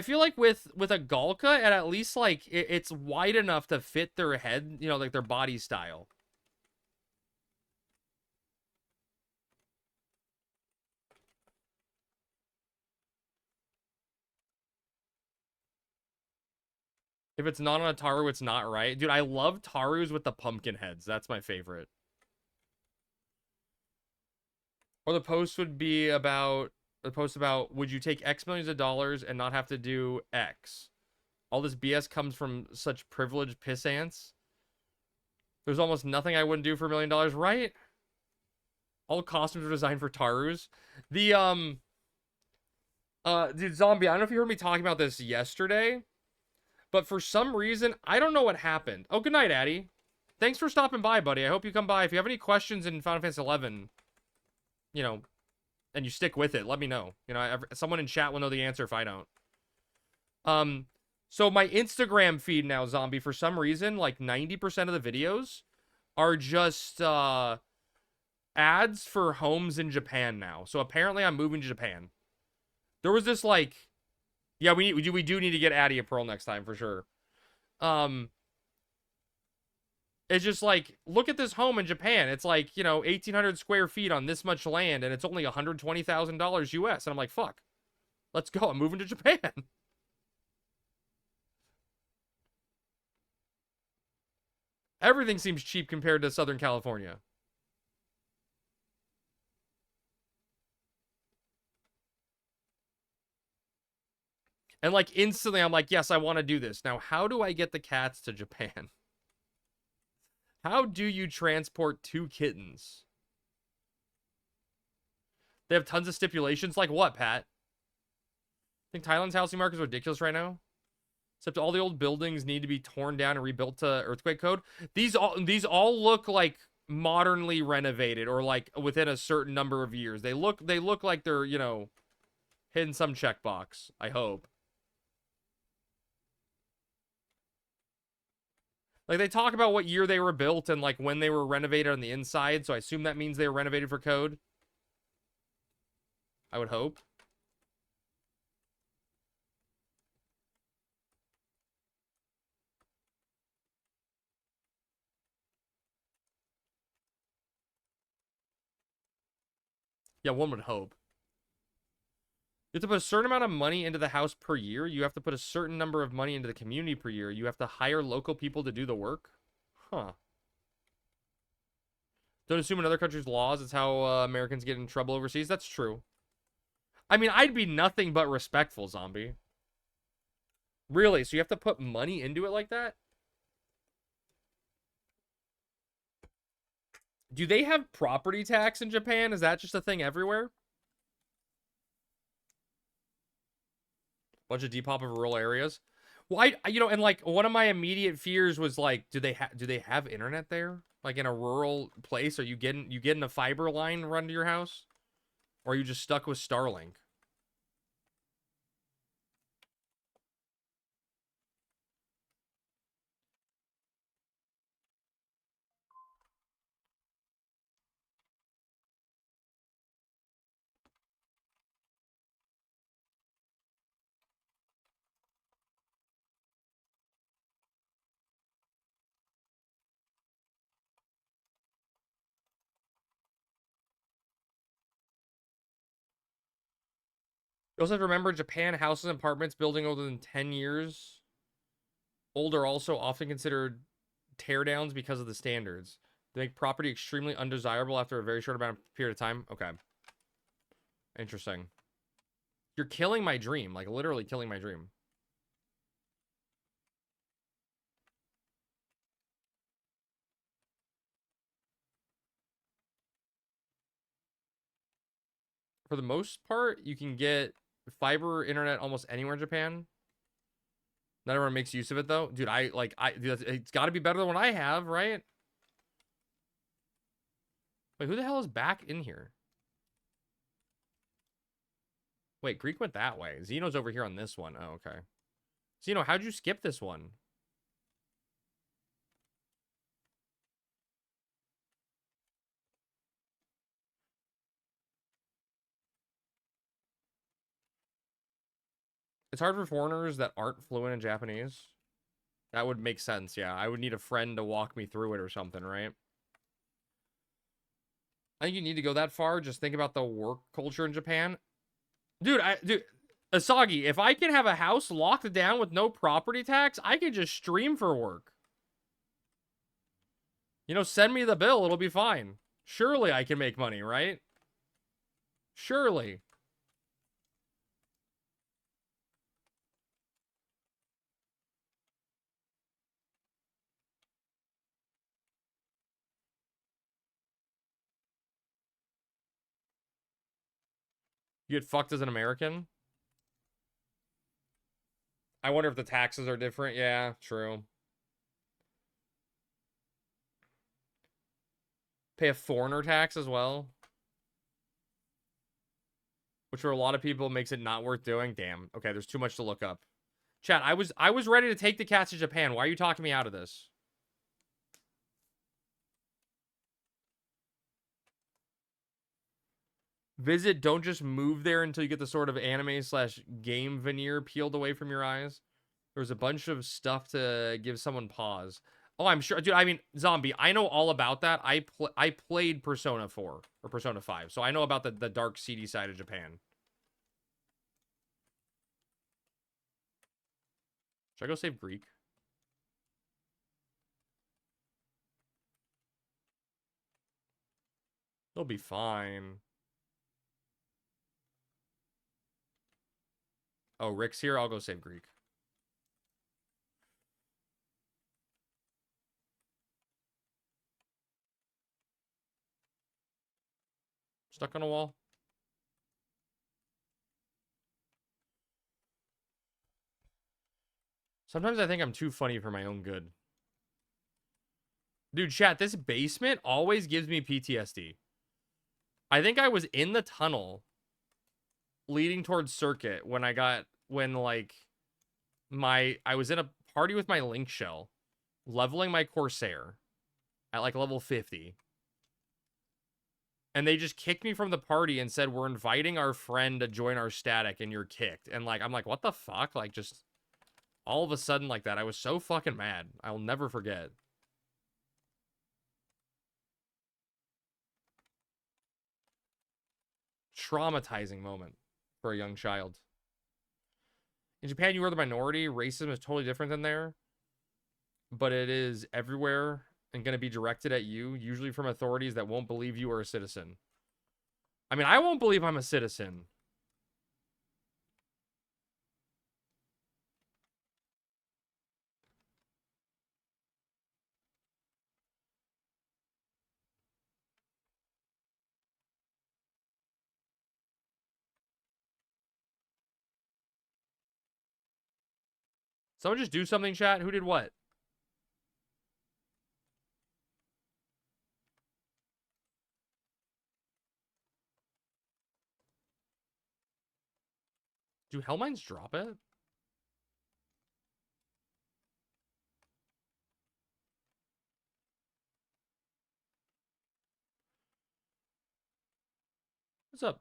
feel like with a Galka, at least like it's wide enough to fit their head, you know, like their body style. If it's not on a Taru, it's not right. Dude, I love Tarus with the pumpkin heads. That's my favorite. Or the post would be about would you take X millions of dollars and not have to do X? All this BS comes from such privileged piss ants. There's almost nothing I wouldn't do for $1 million, right? All costumes are designed for Tarus. The dude, Zombie, I don't know if you heard me talking about this yesterday, but for some reason, I don't know what happened. Oh, good night, Addy. Thanks for stopping by, buddy. I hope you come by. If you have any questions in Final Fantasy 11, you know, and you stick with it, let me know. You know, someone in chat will know the answer if I don't. So my Instagram feed now, Zombie, for some reason, like 90% of the videos are just ads for homes in Japan now. So apparently I'm moving to Japan. There was this like, yeah, we do need to get Addy a Pearl next time for sure. It's just like, look at this home in Japan. It's like, you know, 1,800 square feet on this much land, and it's only $120,000 US. And I'm like, fuck, let's go. I'm moving to Japan. Everything seems cheap compared to Southern California. And like instantly, I'm like, yes, I want to do this. Now, how do I get the cats to Japan? How do you transport 2 kittens? They have tons of stipulations. Like what, Pat? I think Thailand's housing market is ridiculous right now. Except all the old buildings need to be torn down and rebuilt to earthquake code. These all look like modernly renovated or like within a certain number of years. They look like they're, you know, hitting some checkbox, I hope. Like, they talk about what year they were built and, like, when they were renovated on the inside, so I assume that means they were renovated for code. I would hope. Yeah, one would hope. You have to put a certain amount of money into the house per year. You have to put a certain number of money into the community per year. You have to hire local people to do the work. Huh. Don't assume in other countries' laws it's how Americans get in trouble overseas. That's true. I mean, I'd be nothing but respectful, Zombie. Really? So you have to put money into it like that? Do they have property tax in Japan? Is that just a thing everywhere? Bunch of depop of rural areas. Well, you know, and like one of my immediate fears was like, do they have internet there? Like in a rural place, are you getting a fiber line run to your house, or are you just stuck with Starlink? You also have to remember Japan houses and apartments building older than 10 years old are also often considered teardowns because of the standards. They make property extremely undesirable after a very short amount of period of time. Okay. Interesting. You're killing my dream. Like, literally killing my dream. For the most part, you can get fiber internet almost anywhere in Japan. Not everyone makes use of it, though. Dude, dude, it's got to be better than what I have, right? Wait, who the hell is back in here? Wait, Greek went that way. Zeno's over here on this one. Oh, okay. Zeno, how'd you skip this one? It's hard for foreigners that aren't fluent in Japanese. That would make sense, yeah. I would need a friend to walk me through it or something, right? I think you need to go that far. Just think about the work culture in Japan. Dude, Asagi, if I can have a house locked down with no property tax, I can just stream for work. You know, send me the bill. It'll be fine. Surely I can make money, right? Surely. You get fucked as an American? I wonder if the taxes are different. Yeah, true. Pay a foreigner tax as well. Which for a lot of people makes it not worth doing. Damn. Okay, there's too much to look up. Chat, I was ready to take the cats to Japan. Why are you talking me out of this? Visit, don't just move there until you get the sort of anime/game veneer peeled away from your eyes. There was a bunch of stuff to give someone pause. Oh, I'm sure. Dude, I mean, Zombie, I know all about that. I played Persona 4 or Persona 5, so I know about the dark, seedy side of Japan. Should I go save Greek? It'll be fine. Oh, Rick's here. I'll go save Greek. Stuck on a wall. Sometimes I think I'm too funny for my own good. Dude, chat, this basement always gives me PTSD. I think I was in the tunnel leading towards Circuit when I was in a party with my Link Shell, leveling my Corsair at like level 50. And they just kicked me from the party and said, we're inviting our friend to join our static and you're kicked. And like, I'm like, what the fuck? Like, just all of a sudden like that. I was so fucking mad. I'll never forget. Traumatizing moment for a young child. In Japan, you are the minority. Racism is totally different than there. But it is everywhere and going to be directed at you, usually from authorities that won't believe you are a citizen. I mean, I won't believe I'm a citizen. Someone just do something, chat. Who did what? Do Hellmines drop it? What's up?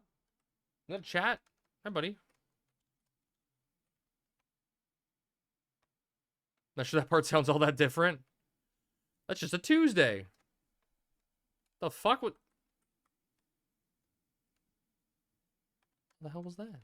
Is that chat? Hi, buddy. Not sure that part sounds all that different. That's just a Tuesday. The fuck? What the hell was that?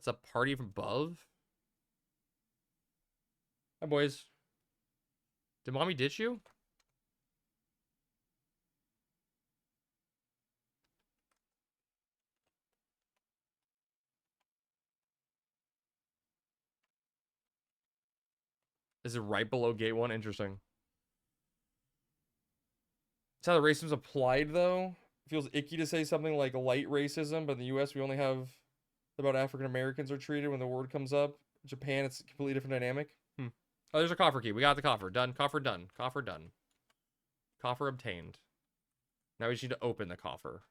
That's a party from above? Hi, boys. Did mommy ditch you? Is it right below gate 1? Interesting. That's how the racism's applied, though. It feels icky to say something like light racism, but in the U.S. we only have about African Americans are treated when the word comes up. In Japan, it's a completely different dynamic. Oh, there's a coffer key. We got the coffer. Done. Coffer done. Coffer done. Coffer obtained. Now we just need to open the coffer.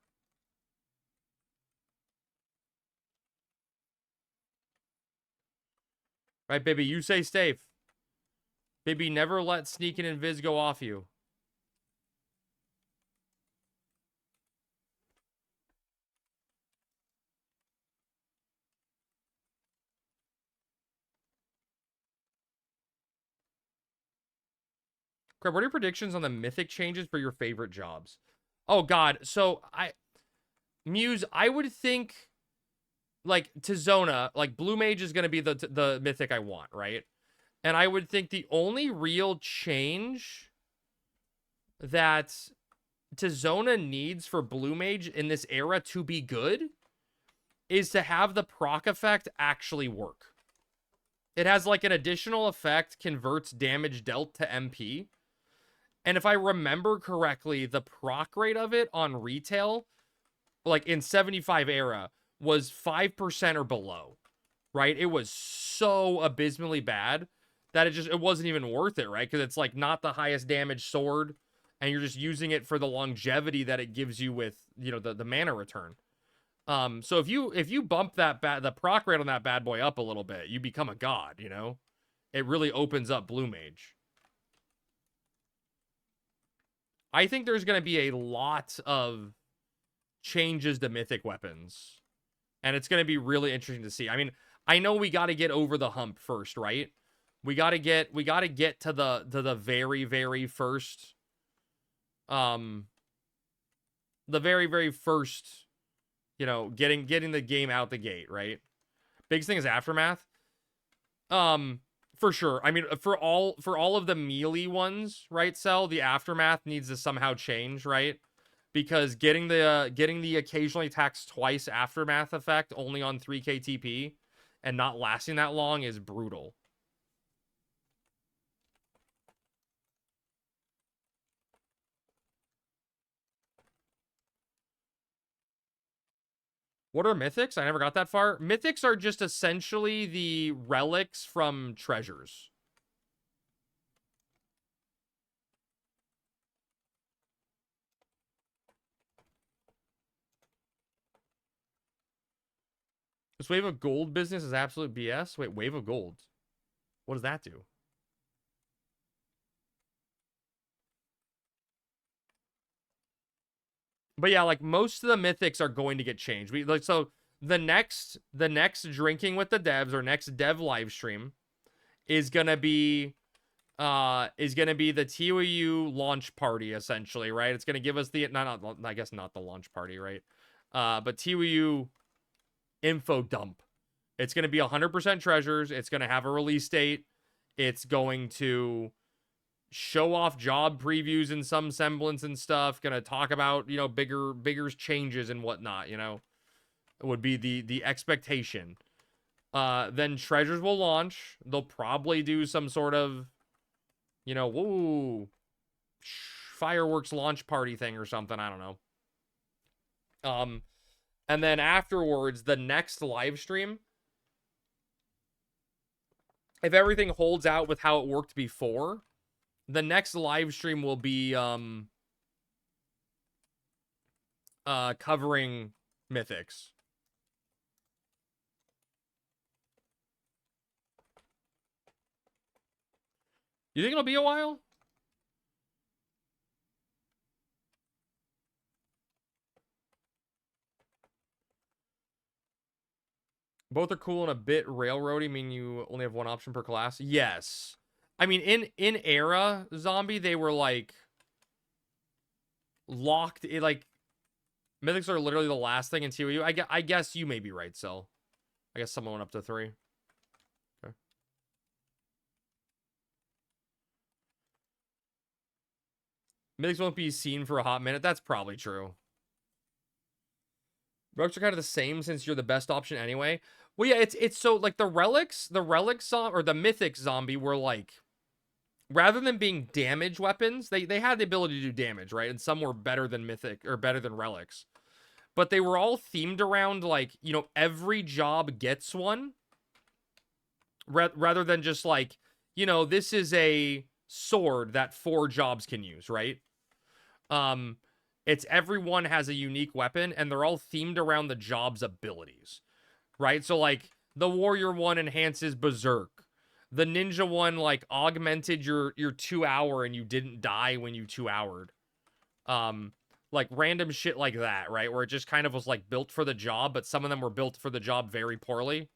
Right, baby, you stay safe. Baby, never let sneaking and Viz go off you. Crab, what are your predictions on the mythic changes for your favorite jobs? Oh, God. So, Muse, I would think, like, Tizona, like, Blue Mage is going to be the mythic I want, right? And I would think the only real change that Tizona needs for Blue Mage in this era to be good is to have the proc effect actually work. It has, like, an additional effect, converts damage dealt to MP. And if I remember correctly, the proc rate of it on retail, like in 75 era, was 5% or below, right? It was so abysmally bad that it wasn't even worth it, right? Because it's like not the highest damage sword, and you're just using it for the longevity that it gives you with, you know, the mana return. So if you bump the proc rate on that bad boy up a little bit, you become a god, you know? It really opens up Blue Mage. I think there's going to be a lot of changes to mythic weapons. And it's going to be really interesting to see. I mean, I know we got to get over the hump first, right? We got to get to the very, very first the very, very first, you know, getting the game out the gate, right? Biggest thing is Aftermath. For sure. I mean, for all of the melee ones, right, Cell, the Aftermath needs to somehow change, right? Because getting the occasionally attacks twice Aftermath effect only on 3k TP and not lasting that long is brutal. What are mythics? I never got that far. Mythics are just essentially the relics from treasures. This wave of gold business is absolute BS. Wait, wave of gold. What does that do? But yeah, like most of the mythics are going to get changed. So the next drinking with the devs or next dev live stream is gonna be the TOU launch party, essentially, right? It's gonna give us the I guess not the launch party, right? But TOU info dump. It's gonna be 100% treasures. It's gonna have a release date. It's going to show off job previews in some semblance and stuff. Gonna talk about, you know, bigger changes and whatnot, you know. would be the expectation. Then treasures will launch. They'll probably do some sort of, you know, woo, fireworks launch party thing or something. I don't know. And then afterwards, the next live stream, if everything holds out with how it worked before, the next live stream will be covering mythics. You think it'll be a while? Both are cool and a bit railroady, meaning you only have one option per class. Yes. I mean, in Era Zombie, they were like locked. Like mythics are literally the last thing in TOU. I guess you may be right, Sil. I guess someone went up to 3. Okay. Mythics won't be seen for a hot minute. That's probably true. Relics are kind of the same since you're the best option anyway. Well, yeah, it's so like the relics or the mythic zombie were like, rather than being damage weapons, they had the ability to do damage, right? And some were better than mythic or better than relics. But they were all themed around like, you know, every job gets one. Rather than just like, you know, this is a sword that 4 jobs can use, right? It's everyone has a unique weapon and they're all themed around the job's abilities, right? So like the warrior one enhances berserk. The ninja one like augmented your 2 hour and you didn't die when you 2 houred. Like random shit like that, right? Where it just kind of was like built for the job, but some of them were built for the job very poorly.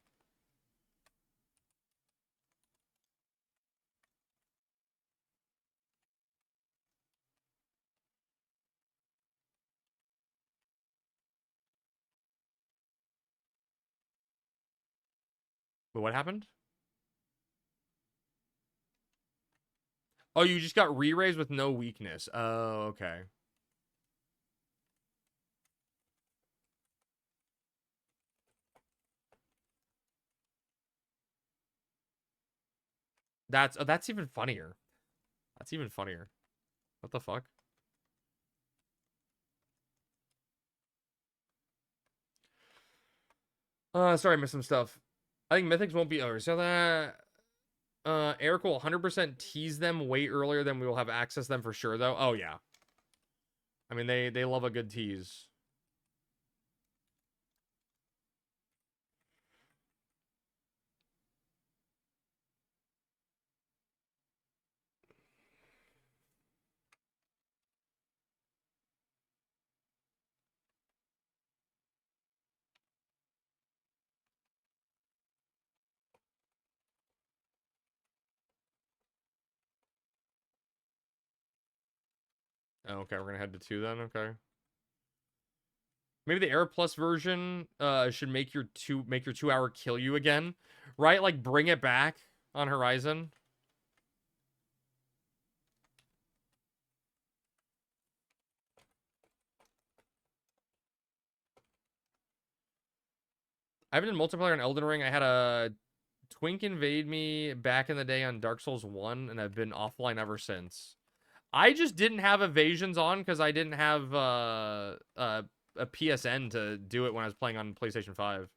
But what happened? Oh, you just got re-raised with no weakness. Oh, okay. That's even funnier. That's even funnier. What the fuck? Sorry, I missed some stuff. I think mythics won't be over. So that Eric will 100% tease them way earlier than we will have access to them for sure, though. Oh yeah. I mean, they love a good tease. Oh, okay, we're gonna head to 2 then. Okay. Maybe the Air Plus version should make your 2 hour kill you again, right? Like bring it back on Horizon. I haven't done multiplayer in Elden Ring. I had a Twink invade me back in the day on Dark Souls 1, and I've been offline ever since. I just didn't have evasions on because I didn't have a PSN to do it when I was playing on PlayStation 5.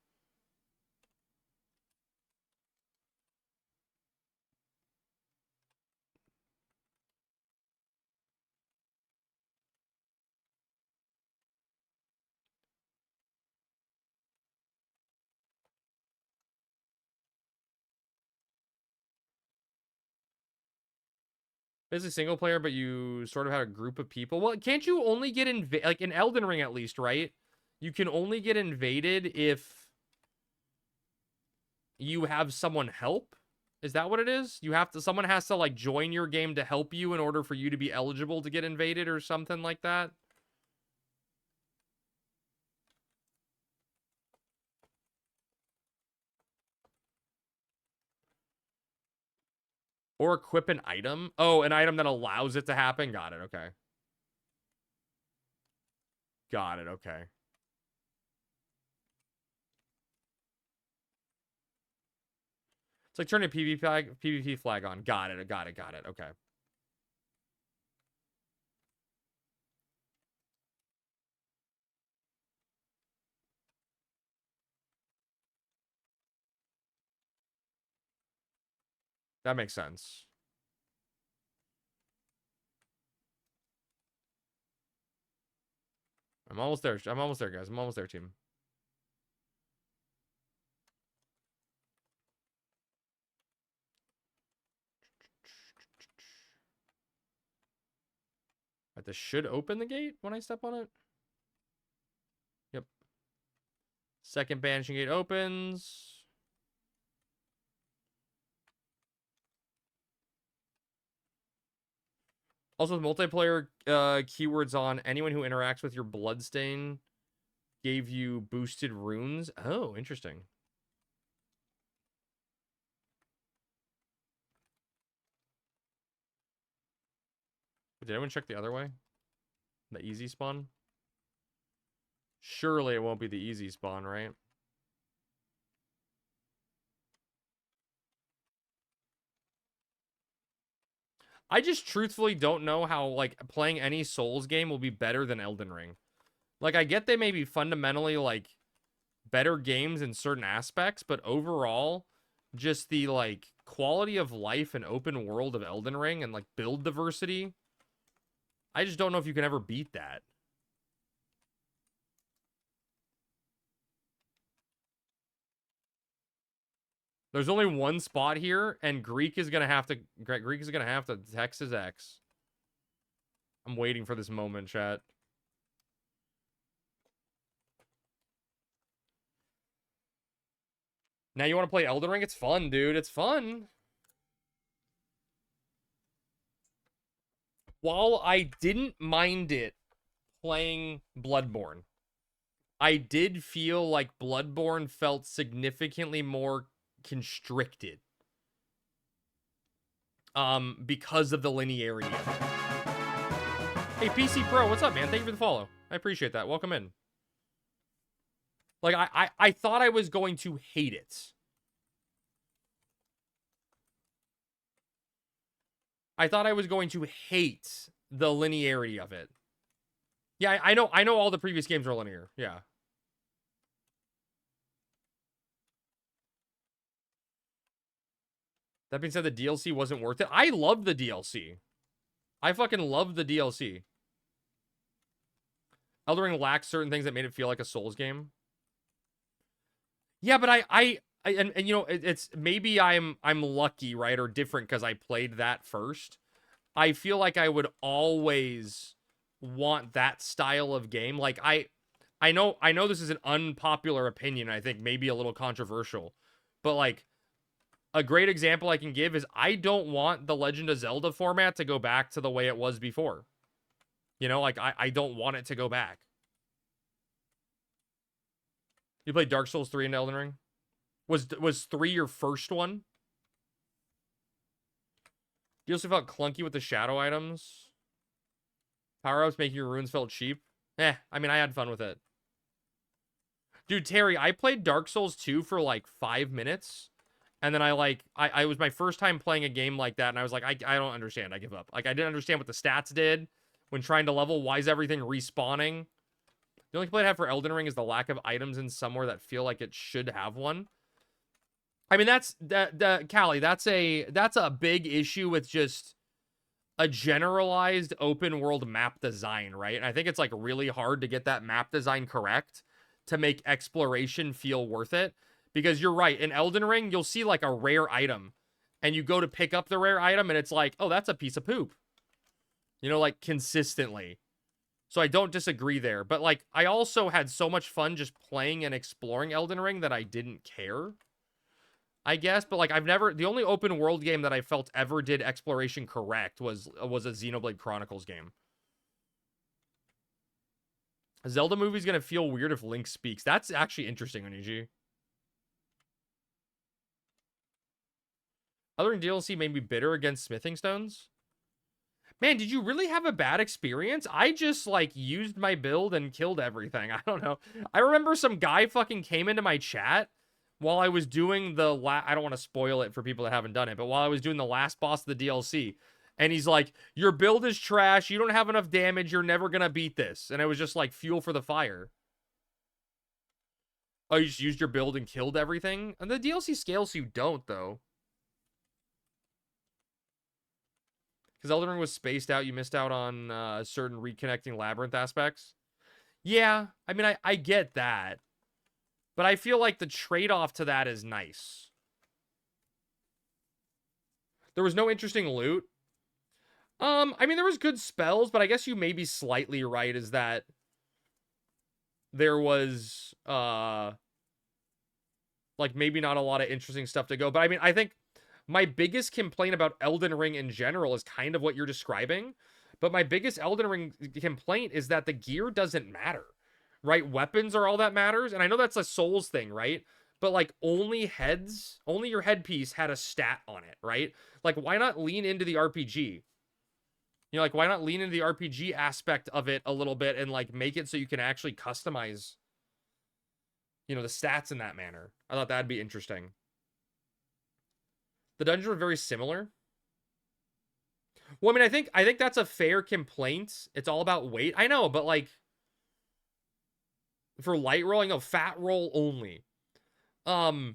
It's a single player, but you sort of had a group of people. Well, can't you only get like in Elden Ring at least, right? You can only get invaded if you have someone help. Is that what it is? Someone has to like join your game to help you in order for you to be eligible to get invaded or something like that. Or equip an item. Oh, an item that allows it to happen. Got it. Okay. Got it. Okay. It's like turning a PvP flag on. Got it. Okay. That makes sense. I'm almost there. I'm almost there, guys. I'm almost there, team. Right, this should open the gate when I step on it. Yep. Second banishing gate opens. Also, with multiplayer keywords on, anyone who interacts with your bloodstain gave you boosted runes. Oh, interesting. Did anyone check the other way? The easy spawn? Surely it won't be the easy spawn, right? I just truthfully don't know how, like, playing any Souls game will be better than Elden Ring. Like, I get they may be fundamentally, like, better games in certain aspects, but overall, just the, like, quality of life and open world of Elden Ring and, like, build diversity, I just don't know if you can ever beat that. There's only one spot here, and Greek is gonna have to text his ex. I'm waiting for this moment, chat. Now you want to play Elden Ring? It's fun, dude. It's fun. While I didn't mind it playing Bloodborne, I did feel like Bloodborne felt significantly more constricted because of the linearity of it. Hey PC Pro, what's up, man? Thank you for the follow. I appreciate that. Welcome in. Like, I thought I was going to hate it. I thought I was going to hate the linearity of it. Yeah, I know all the previous games are linear. Yeah. That being said, the DLC wasn't worth it. I love the DLC. I fucking love the DLC. Elden Ring lacks certain things that made it feel like a Souls game. Yeah, but and you know, it's maybe I'm lucky, right, or different because I played that first. I feel like I would always want that style of game. Like I know this is an unpopular opinion. I think maybe a little controversial, but like a great example I can give is I don't want the Legend of Zelda format to go back to the way it was before. You know, like I don't want it to go back. You played Dark Souls 3 in Elden Ring? Was 3 your first one? You also felt clunky with the shadow items? Power-ups making your runes felt cheap? I mean, I had fun with it. Dude, Terry, I played Dark Souls 2 for like 5 minutes. And then I was my first time playing a game like that. And I was like, I don't understand. I give up. Like, I didn't understand what the stats did when trying to level. Why is everything respawning? The only complaint I have for Elden Ring is the lack of items in somewhere that feel like it should have one. I mean, Callie, that's a big issue with just a generalized open world map design, right? And I think it's like really hard to get that map design correct to make exploration feel worth it. Because you're right, in Elden Ring, you'll see like a rare item and you go to pick up the rare item and it's like, oh, that's a piece of poop. You know, like consistently. So I don't disagree there. But like, I also had so much fun just playing and exploring Elden Ring that I didn't care, I guess. But like, the only open world game that I felt ever did exploration correct was a Xenoblade Chronicles game. A Zelda movie's gonna feel weird if Link speaks. That's actually interesting, Oniji. Other than DLC made me bitter against smithing stones. Man, did you really have a bad experience? I just, like, used my build and killed everything. I don't know. I remember some guy fucking came into my chat while I was doing the I don't want to spoil it for people that haven't done it, but while I was doing the last boss of the DLC, and he's like, your build is trash, you don't have enough damage, you're never gonna beat this. And it was just like fuel for the fire. Oh, you just used your build and killed everything? And the DLC scales you don't, though. Because Elden Ring was spaced out, you missed out on certain reconnecting labyrinth aspects. Yeah, I mean, I get that. But I feel like the trade-off to that is nice. There was no interesting loot. I mean, there was good spells, but I guess you may be slightly right, is that there was, like, maybe not a lot of interesting stuff to go. But I mean, I think my biggest complaint about Elden Ring in general is kind of what you're describing. But my biggest Elden Ring complaint is that the gear doesn't matter, right? Weapons are all that matters. And I know that's a Souls thing, right? But, like, only your headpiece had a stat on it, right? Like, why not lean into the RPG? You know, like, why not lean into the RPG aspect of it a little bit and, like, make it so you can actually customize, you know, the stats in that manner? I thought that'd be interesting. The dungeons were very similar. Well, I mean, I think that's a fair complaint. It's all about weight. I know, but, like, for light rolling, no, fat roll only. The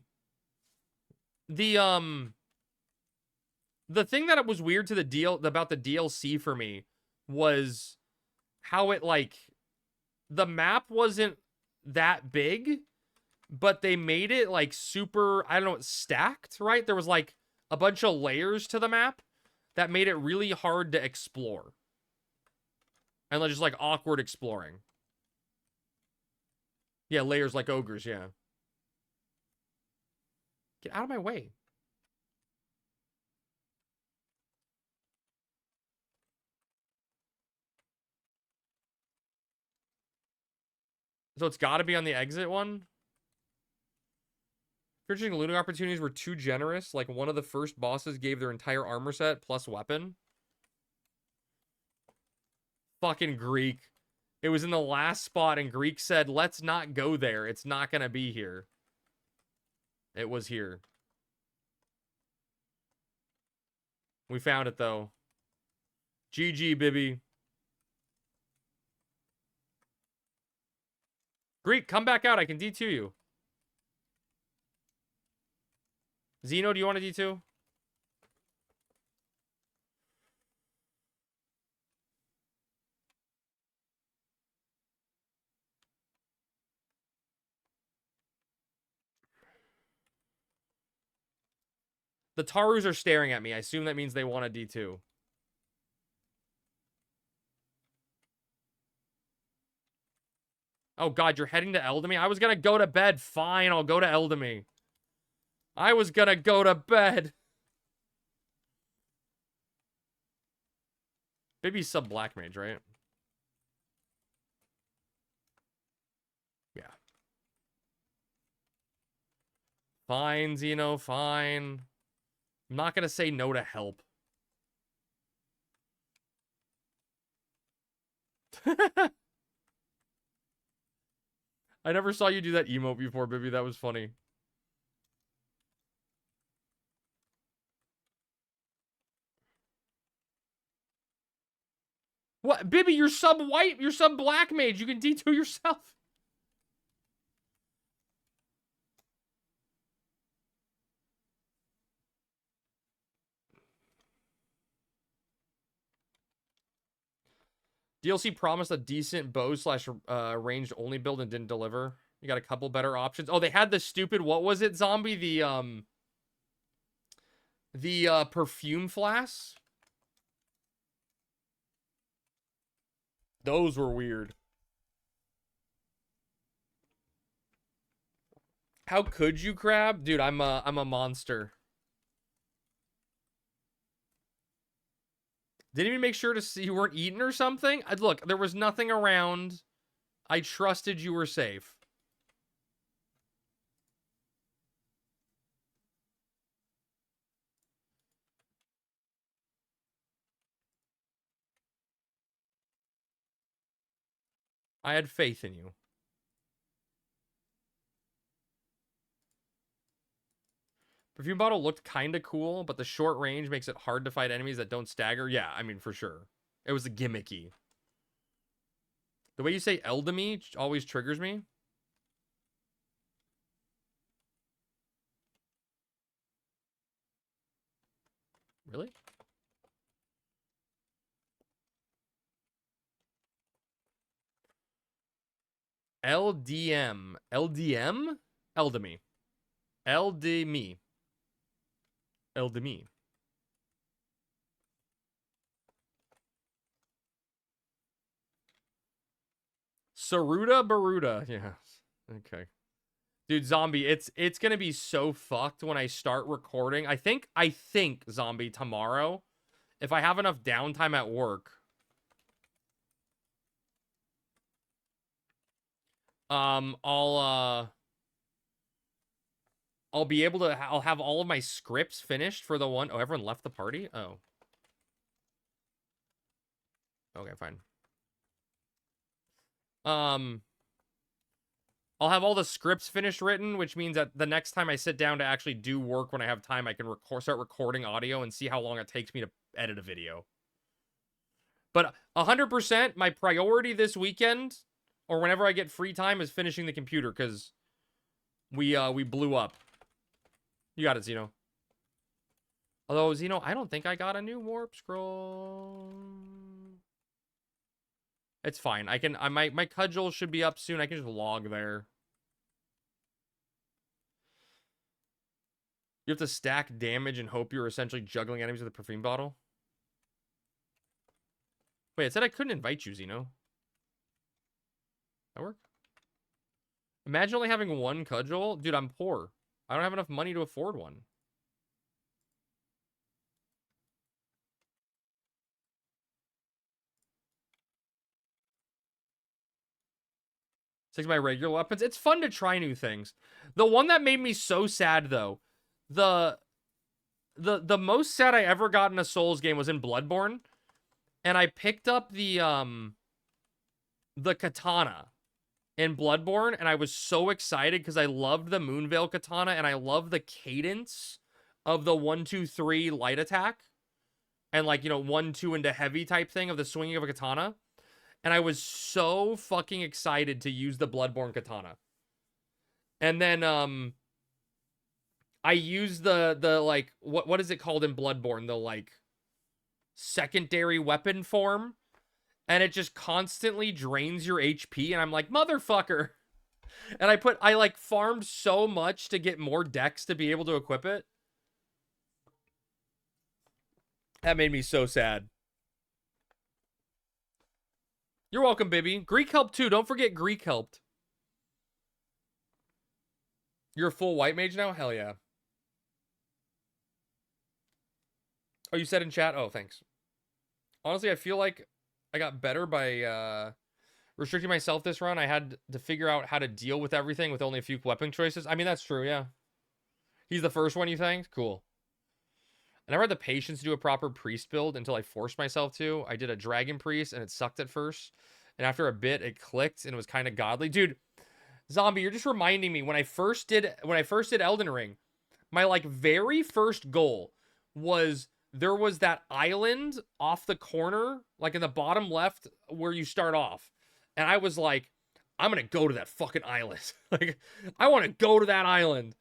thing that was weird to about the DLC for me was how it, like, the map wasn't that big, but they made it, like, super, I don't know, stacked, right? There was, like, a bunch of layers to the map that made it really hard to explore. And, like, just, like, awkward exploring. Yeah, layers like ogres, yeah. Get out of my way. So it's got to be on the exit one? Purchasing looting opportunities were too generous. Like, one of the first bosses gave their entire armor set plus weapon. Fucking Greek. It was in the last spot, and Greek said, let's not go there. It's not going to be here. It was here. We found it, though. GG, Bibby. Greek, come back out. I can D2 you. Zeno, do you want a D2? The Tarus are staring at me. I assume that means they want a D2. Oh, God, you're heading to Eldamy? I was going to go to bed. Fine, I'll go to Eldamy. I was going to go to bed. Maybe sub Black Mage, right? Yeah. Fine, Zeno, fine. I'm not going to say no to help. I never saw you do that emote before, Bibby. That was funny. What? Bibby, you're sub-white. You're sub-black mage. You can D2 yourself. DLC promised a decent bow slash ranged only build and didn't deliver. You got a couple better options. Oh, they had the stupid, what was it, zombie? The perfume flasks. Those were weird. How could you, Crab? Dude, I'm a monster. Didn't even make sure to see you weren't eating or something. Look, there was nothing around. I trusted you were safe. I had faith in you. Perfume bottle looked kind of cool, but the short range makes it hard to fight enemies that don't stagger. Yeah, I mean, for sure. It was gimmicky. The way you say Eldemy always triggers me. Really? LDM. LDM? Eldemy. Eldemy. Eldemy. Saruda Baruda. Yeah. Okay. Dude, Zombie, it's gonna be so fucked when I start recording. I think, Zombie, tomorrow, if I have enough downtime at work, I'll be able to, I'll have all of my scripts finished for the one. Oh, everyone left the party? Oh. Okay, fine. I'll have all the scripts finished written, which means that the next time I sit down to actually do work when I have time, I can start recording audio and see how long it takes me to edit a video. But 100%, my priority this weekend, or whenever I get free time, is finishing the computer, because we blew up. You got it, Zeno. Although, Zeno, I don't think I got a new warp scroll. It's fine. I can, my cudgel should be up soon. I can just log there. You have to stack damage and hope you're essentially juggling enemies with a perfume bottle. Wait, it said I couldn't invite you, Zeno. That work? Imagine only having one cudgel. Dude, I'm poor. I don't have enough money to afford one. Six of my regular weapons. It's fun to try new things. The one that made me so sad, though, the most sad I ever got in a Souls game was in Bloodborne, and I picked up the katana in Bloodborne, and I was so excited because I loved the Moonveil katana, and I love the cadence of the 1, 2, 3 light attack, and like, you know, 1, 2 into heavy type thing of the swinging of a katana. And I was so fucking excited to use the Bloodborne katana. And then I used the like, what is it called in Bloodborne? The like secondary weapon form. And it just constantly drains your HP. And I'm like, motherfucker. And I like farmed so much to get more decks to be able to equip it. That made me so sad. You're welcome, baby. Greek helped too. Don't forget Greek helped. You're a full white mage now? Hell yeah. Oh, you said in chat? Oh, thanks. Honestly, I feel like I got better by restricting myself this run. I had to figure out how to deal with everything with only a few weapon choices. I mean, that's true, yeah. He's the first one, you think? Cool. I never had the patience to do a proper priest build until I forced myself to. I did a dragon priest and it sucked at first. And after a bit, it clicked and it was kind of godly. Dude, Zombie, you're just reminding me when I first did Elden Ring, my like very first goal was there was that island off the corner, like in the bottom left where you start off. And I was like, I'm going to go to that fucking island. Like, I want to go to that island.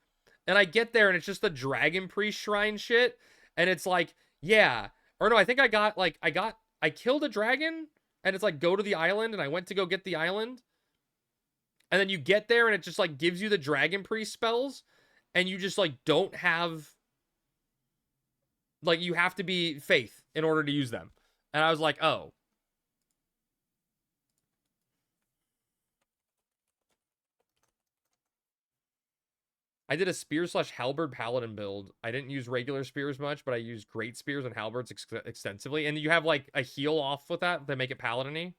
And I get there and it's just the dragon priest shrine shit. And it's like, yeah. Or no, I think I killed a dragon and it's like, go to the island. And I went to go get the island. And then you get there and it just like gives you the dragon priest spells. And you just like don't have, like you have to be faith in order to use them. And I was like, oh. I did a spear/halberd paladin build. I didn't use regular spears much, but I used great spears and halberds extensively. And you have like a heal off with that to make it paladin-y.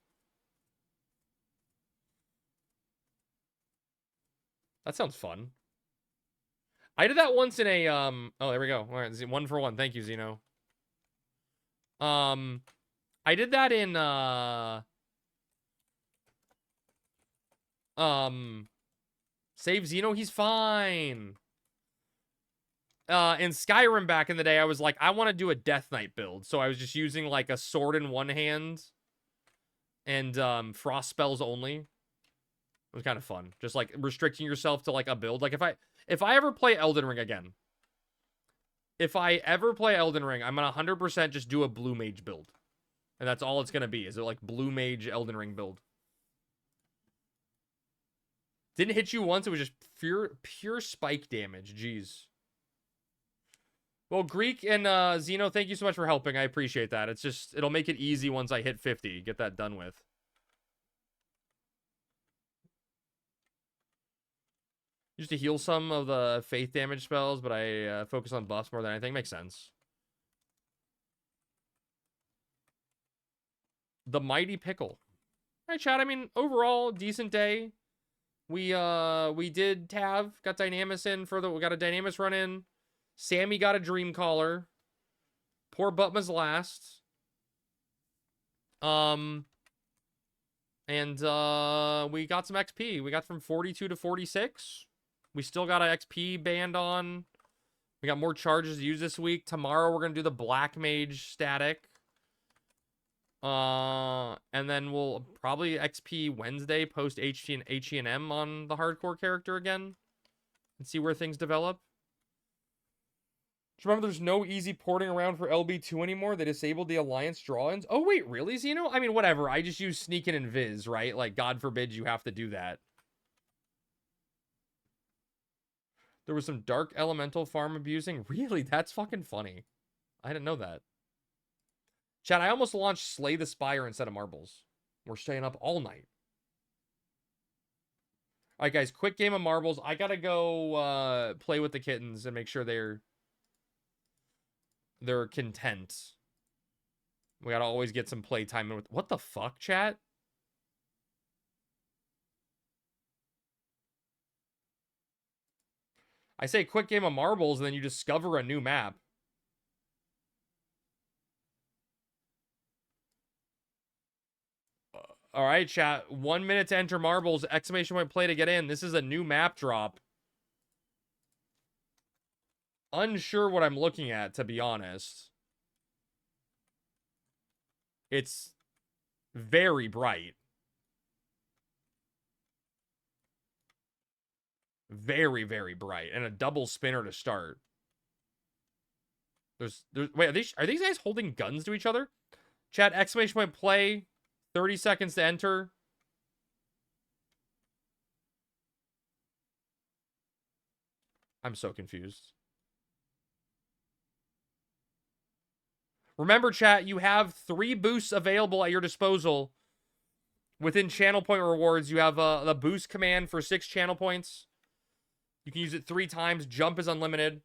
That sounds fun. I did that once in a oh, there we go. All right, 1 for 1. Thank you, Zeno. I did that in save Zeno, he's fine. in Skyrim back in the day, I was like, I want to do a Death Knight build. So I was just using like a sword in one hand and frost spells only. It was kind of fun. Just like restricting yourself to like a build. Like if I ever play Elden Ring again, if I ever play Elden Ring, I'm gonna 100% just do a blue mage build. And that's all it's gonna be. Is it like blue mage Elden Ring build? Didn't hit you once, it was just pure spike damage. Jeez. Well, Greek and Zeno, thank you so much for helping. I appreciate that. It's just, it'll make it easy once I hit 50. Get that done with. Used to heal some of the faith damage spells, but I focus on buffs more than anything. Makes sense. The Mighty Pickle. All right, chat. I mean, overall, decent day. We did Tav, got Dynamis in for we got a Dynamis run in. Sammy got a Dream Caller. Poor Butma's last. And we got some XP. We got from 42 to 46. We still got an XP band on. We got more charges to use this week. Tomorrow we're gonna do the Black Mage static. And then we'll probably XP Wednesday post HE&M on the hardcore character again. And see where things develop. Just remember, there's no easy porting around for LB2 anymore. They disabled the Alliance draw-ins. Oh, wait, really, Zeno? I mean, whatever. I just use Sneakin' and Viz, right? Like, God forbid you have to do that. There was some Dark Elemental farm abusing. Really? That's fucking funny. I didn't know that. Chat, I almost launched Slay the Spire instead of Marbles. We're staying up all night. All right, guys, quick game of Marbles. I gotta go play with the kittens and make sure they're content. We gotta always get some playtime in with... What the fuck, chat? I say quick game of Marbles, and then you discover a new map. All right, chat. 1 minute to enter Marbles. Exclamation point play to get in. This is a new map drop. Unsure what I'm looking at, to be honest. It's very bright. Very, very bright. And a double spinner to start. Wait, are these guys holding guns to each other? Chat, exclamation point play. 30 seconds to enter. I'm so confused. Remember, chat, you have 3 boosts available at your disposal. Within channel point rewards, you have the boost command for 6 channel points. You can use it 3 times. Jump is unlimited.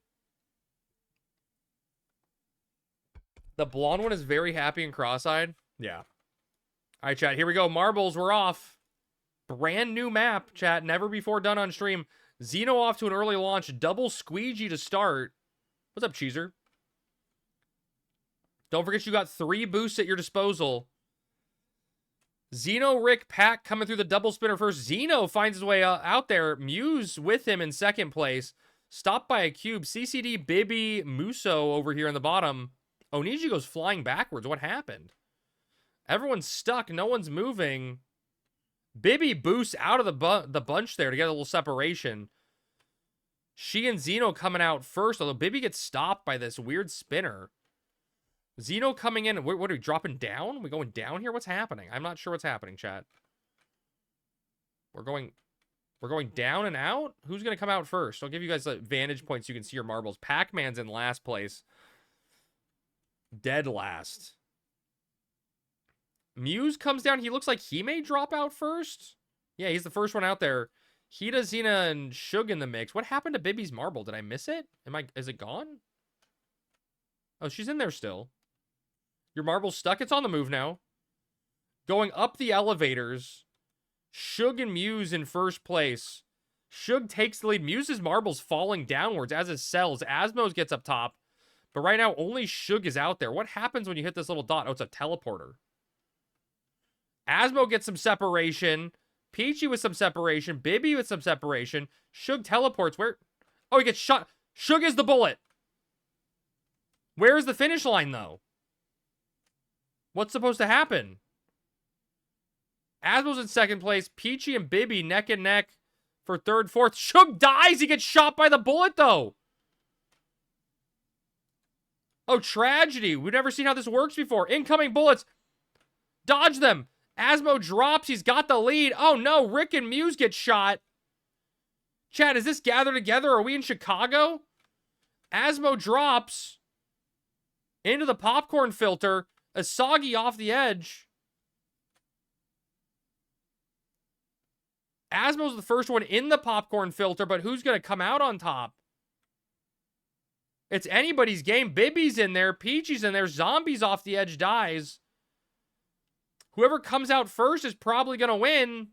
The blonde one is very happy and cross-eyed. Yeah. All right, chat. Here we go. Marbles, we're off. Brand new map, chat. Never before done on stream. Xeno off to an early launch. Double squeegee to start. What's up, Cheeser? Don't forget you got 3 boosts at your disposal. Xeno, Rick, Pack coming through the double spinner first. Xeno finds his way out there. Muse with him in second place. Stopped by a cube. CCD, Bibby, Muso over here in the bottom. Oniji goes flying backwards. What happened? Everyone's stuck. No one's moving. Bibby boosts out of the bunch there to get a little separation. She and Xeno coming out first, although Bibby gets stopped by this weird spinner. Xeno coming in. What are we dropping down? Are we going down here? What's happening? I'm not sure what's happening, chat. We're going down and out? Who's going to come out first? I'll give you guys vantage points so you can see your marbles. Pac-Man's in last place. Dead last. Muse comes down. He looks like he may drop out first. Yeah, he's the first one out there. Hida, Xena, and Shug in the mix. What happened to Bibby's marble? Did I miss it? Is it gone? Oh, she's in there still. Your marble's stuck. It's on the move now. Going up the elevators. Shug and Muse in first place. Shug takes the lead. Muse's marble's falling downwards as his cells. Asmos gets up top. But right now, only Shug is out there. What happens when you hit this little dot? Oh, it's a teleporter. Asmo gets some separation. Peachy with some separation. Bibby with some separation. Shug teleports. Where? Oh, he gets shot. Shug is the bullet. Where's the finish line, though? What's supposed to happen? Asmo's in second place. Peachy and Bibby neck and neck for third, fourth. Shug dies. He gets shot by the bullet, though. Oh, tragedy. We've never seen how this works before. Incoming bullets. Dodge them. Asmo drops. He's got the lead. Oh, no. Rick and Muse get shot. Chad, is this Gather Together? Are we in Chicago? Asmo drops into the popcorn filter. Asagi off the edge. Asmo's the first one in the popcorn filter, but who's going to come out on top? It's anybody's game. Bibby's in there. Peachy's in there. Zombies off the edge dies. Whoever comes out first is probably going to win.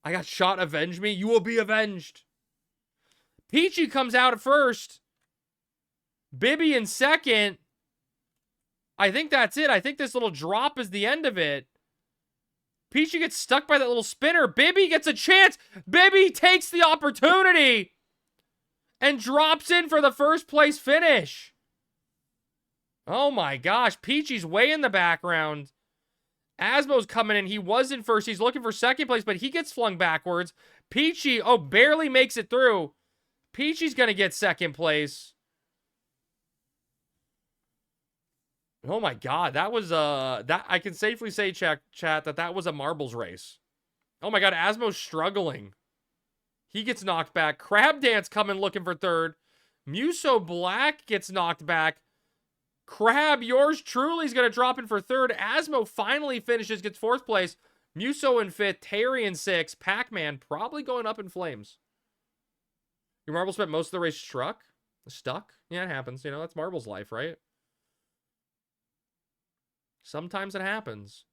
I got shot. Avenge me. You will be avenged. Peachy comes out at first. Bibby in second. I think that's it. I think this little drop is the end of it. Peachy gets stuck by that little spinner. Bibby gets a chance. Bibby takes the opportunity and drops in for the first place finish. Oh my gosh. Peachy's way in the background. Asmo's coming in. He was in first. He's looking for second place, but he gets flung backwards. Peachy, oh, barely makes it through. Peachy's going to get second place. Oh my God, that was that I can safely say, chat that was a marbles race. Oh my God, Asmo's struggling. He gets knocked back. Crab Dance coming looking for third. Muso Black gets knocked back. Crab, yours truly is going to drop in for third. Asmo finally finishes, gets fourth place. Muso in fifth. Terry in sixth. Pac-Man probably going up in flames. Your marble spent most of the race stuck? Yeah, it happens. You know, that's marbles life, right? Sometimes it happens.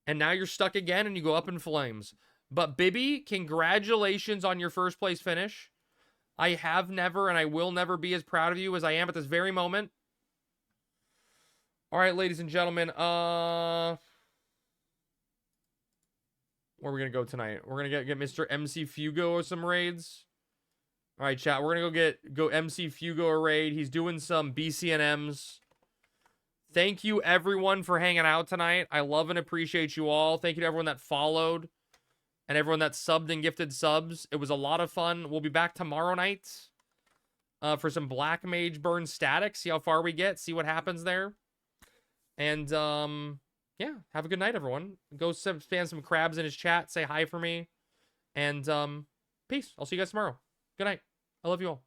And now you're stuck again and you go up in flames. But Bibby, congratulations on your first place finish. I have never and I will never be as proud of you as I am at this very moment. All right, ladies and gentlemen. Where are we going to go tonight? We're going to get Mr. MC Fugo or some raids. All right, chat. We're going to go MC Fugo a raid. He's doing some BCNMs. Thank you, everyone, for hanging out tonight. I love and appreciate you all. Thank you to everyone that followed and everyone that subbed and gifted subs. It was a lot of fun. We'll be back tomorrow night for some Black Mage Burn Static. See how far we get. See what happens there. And, yeah, have a good night, everyone. Go spam some crabs in his chat. Say hi for me. And, peace. I'll see you guys tomorrow. Good night. I love you all.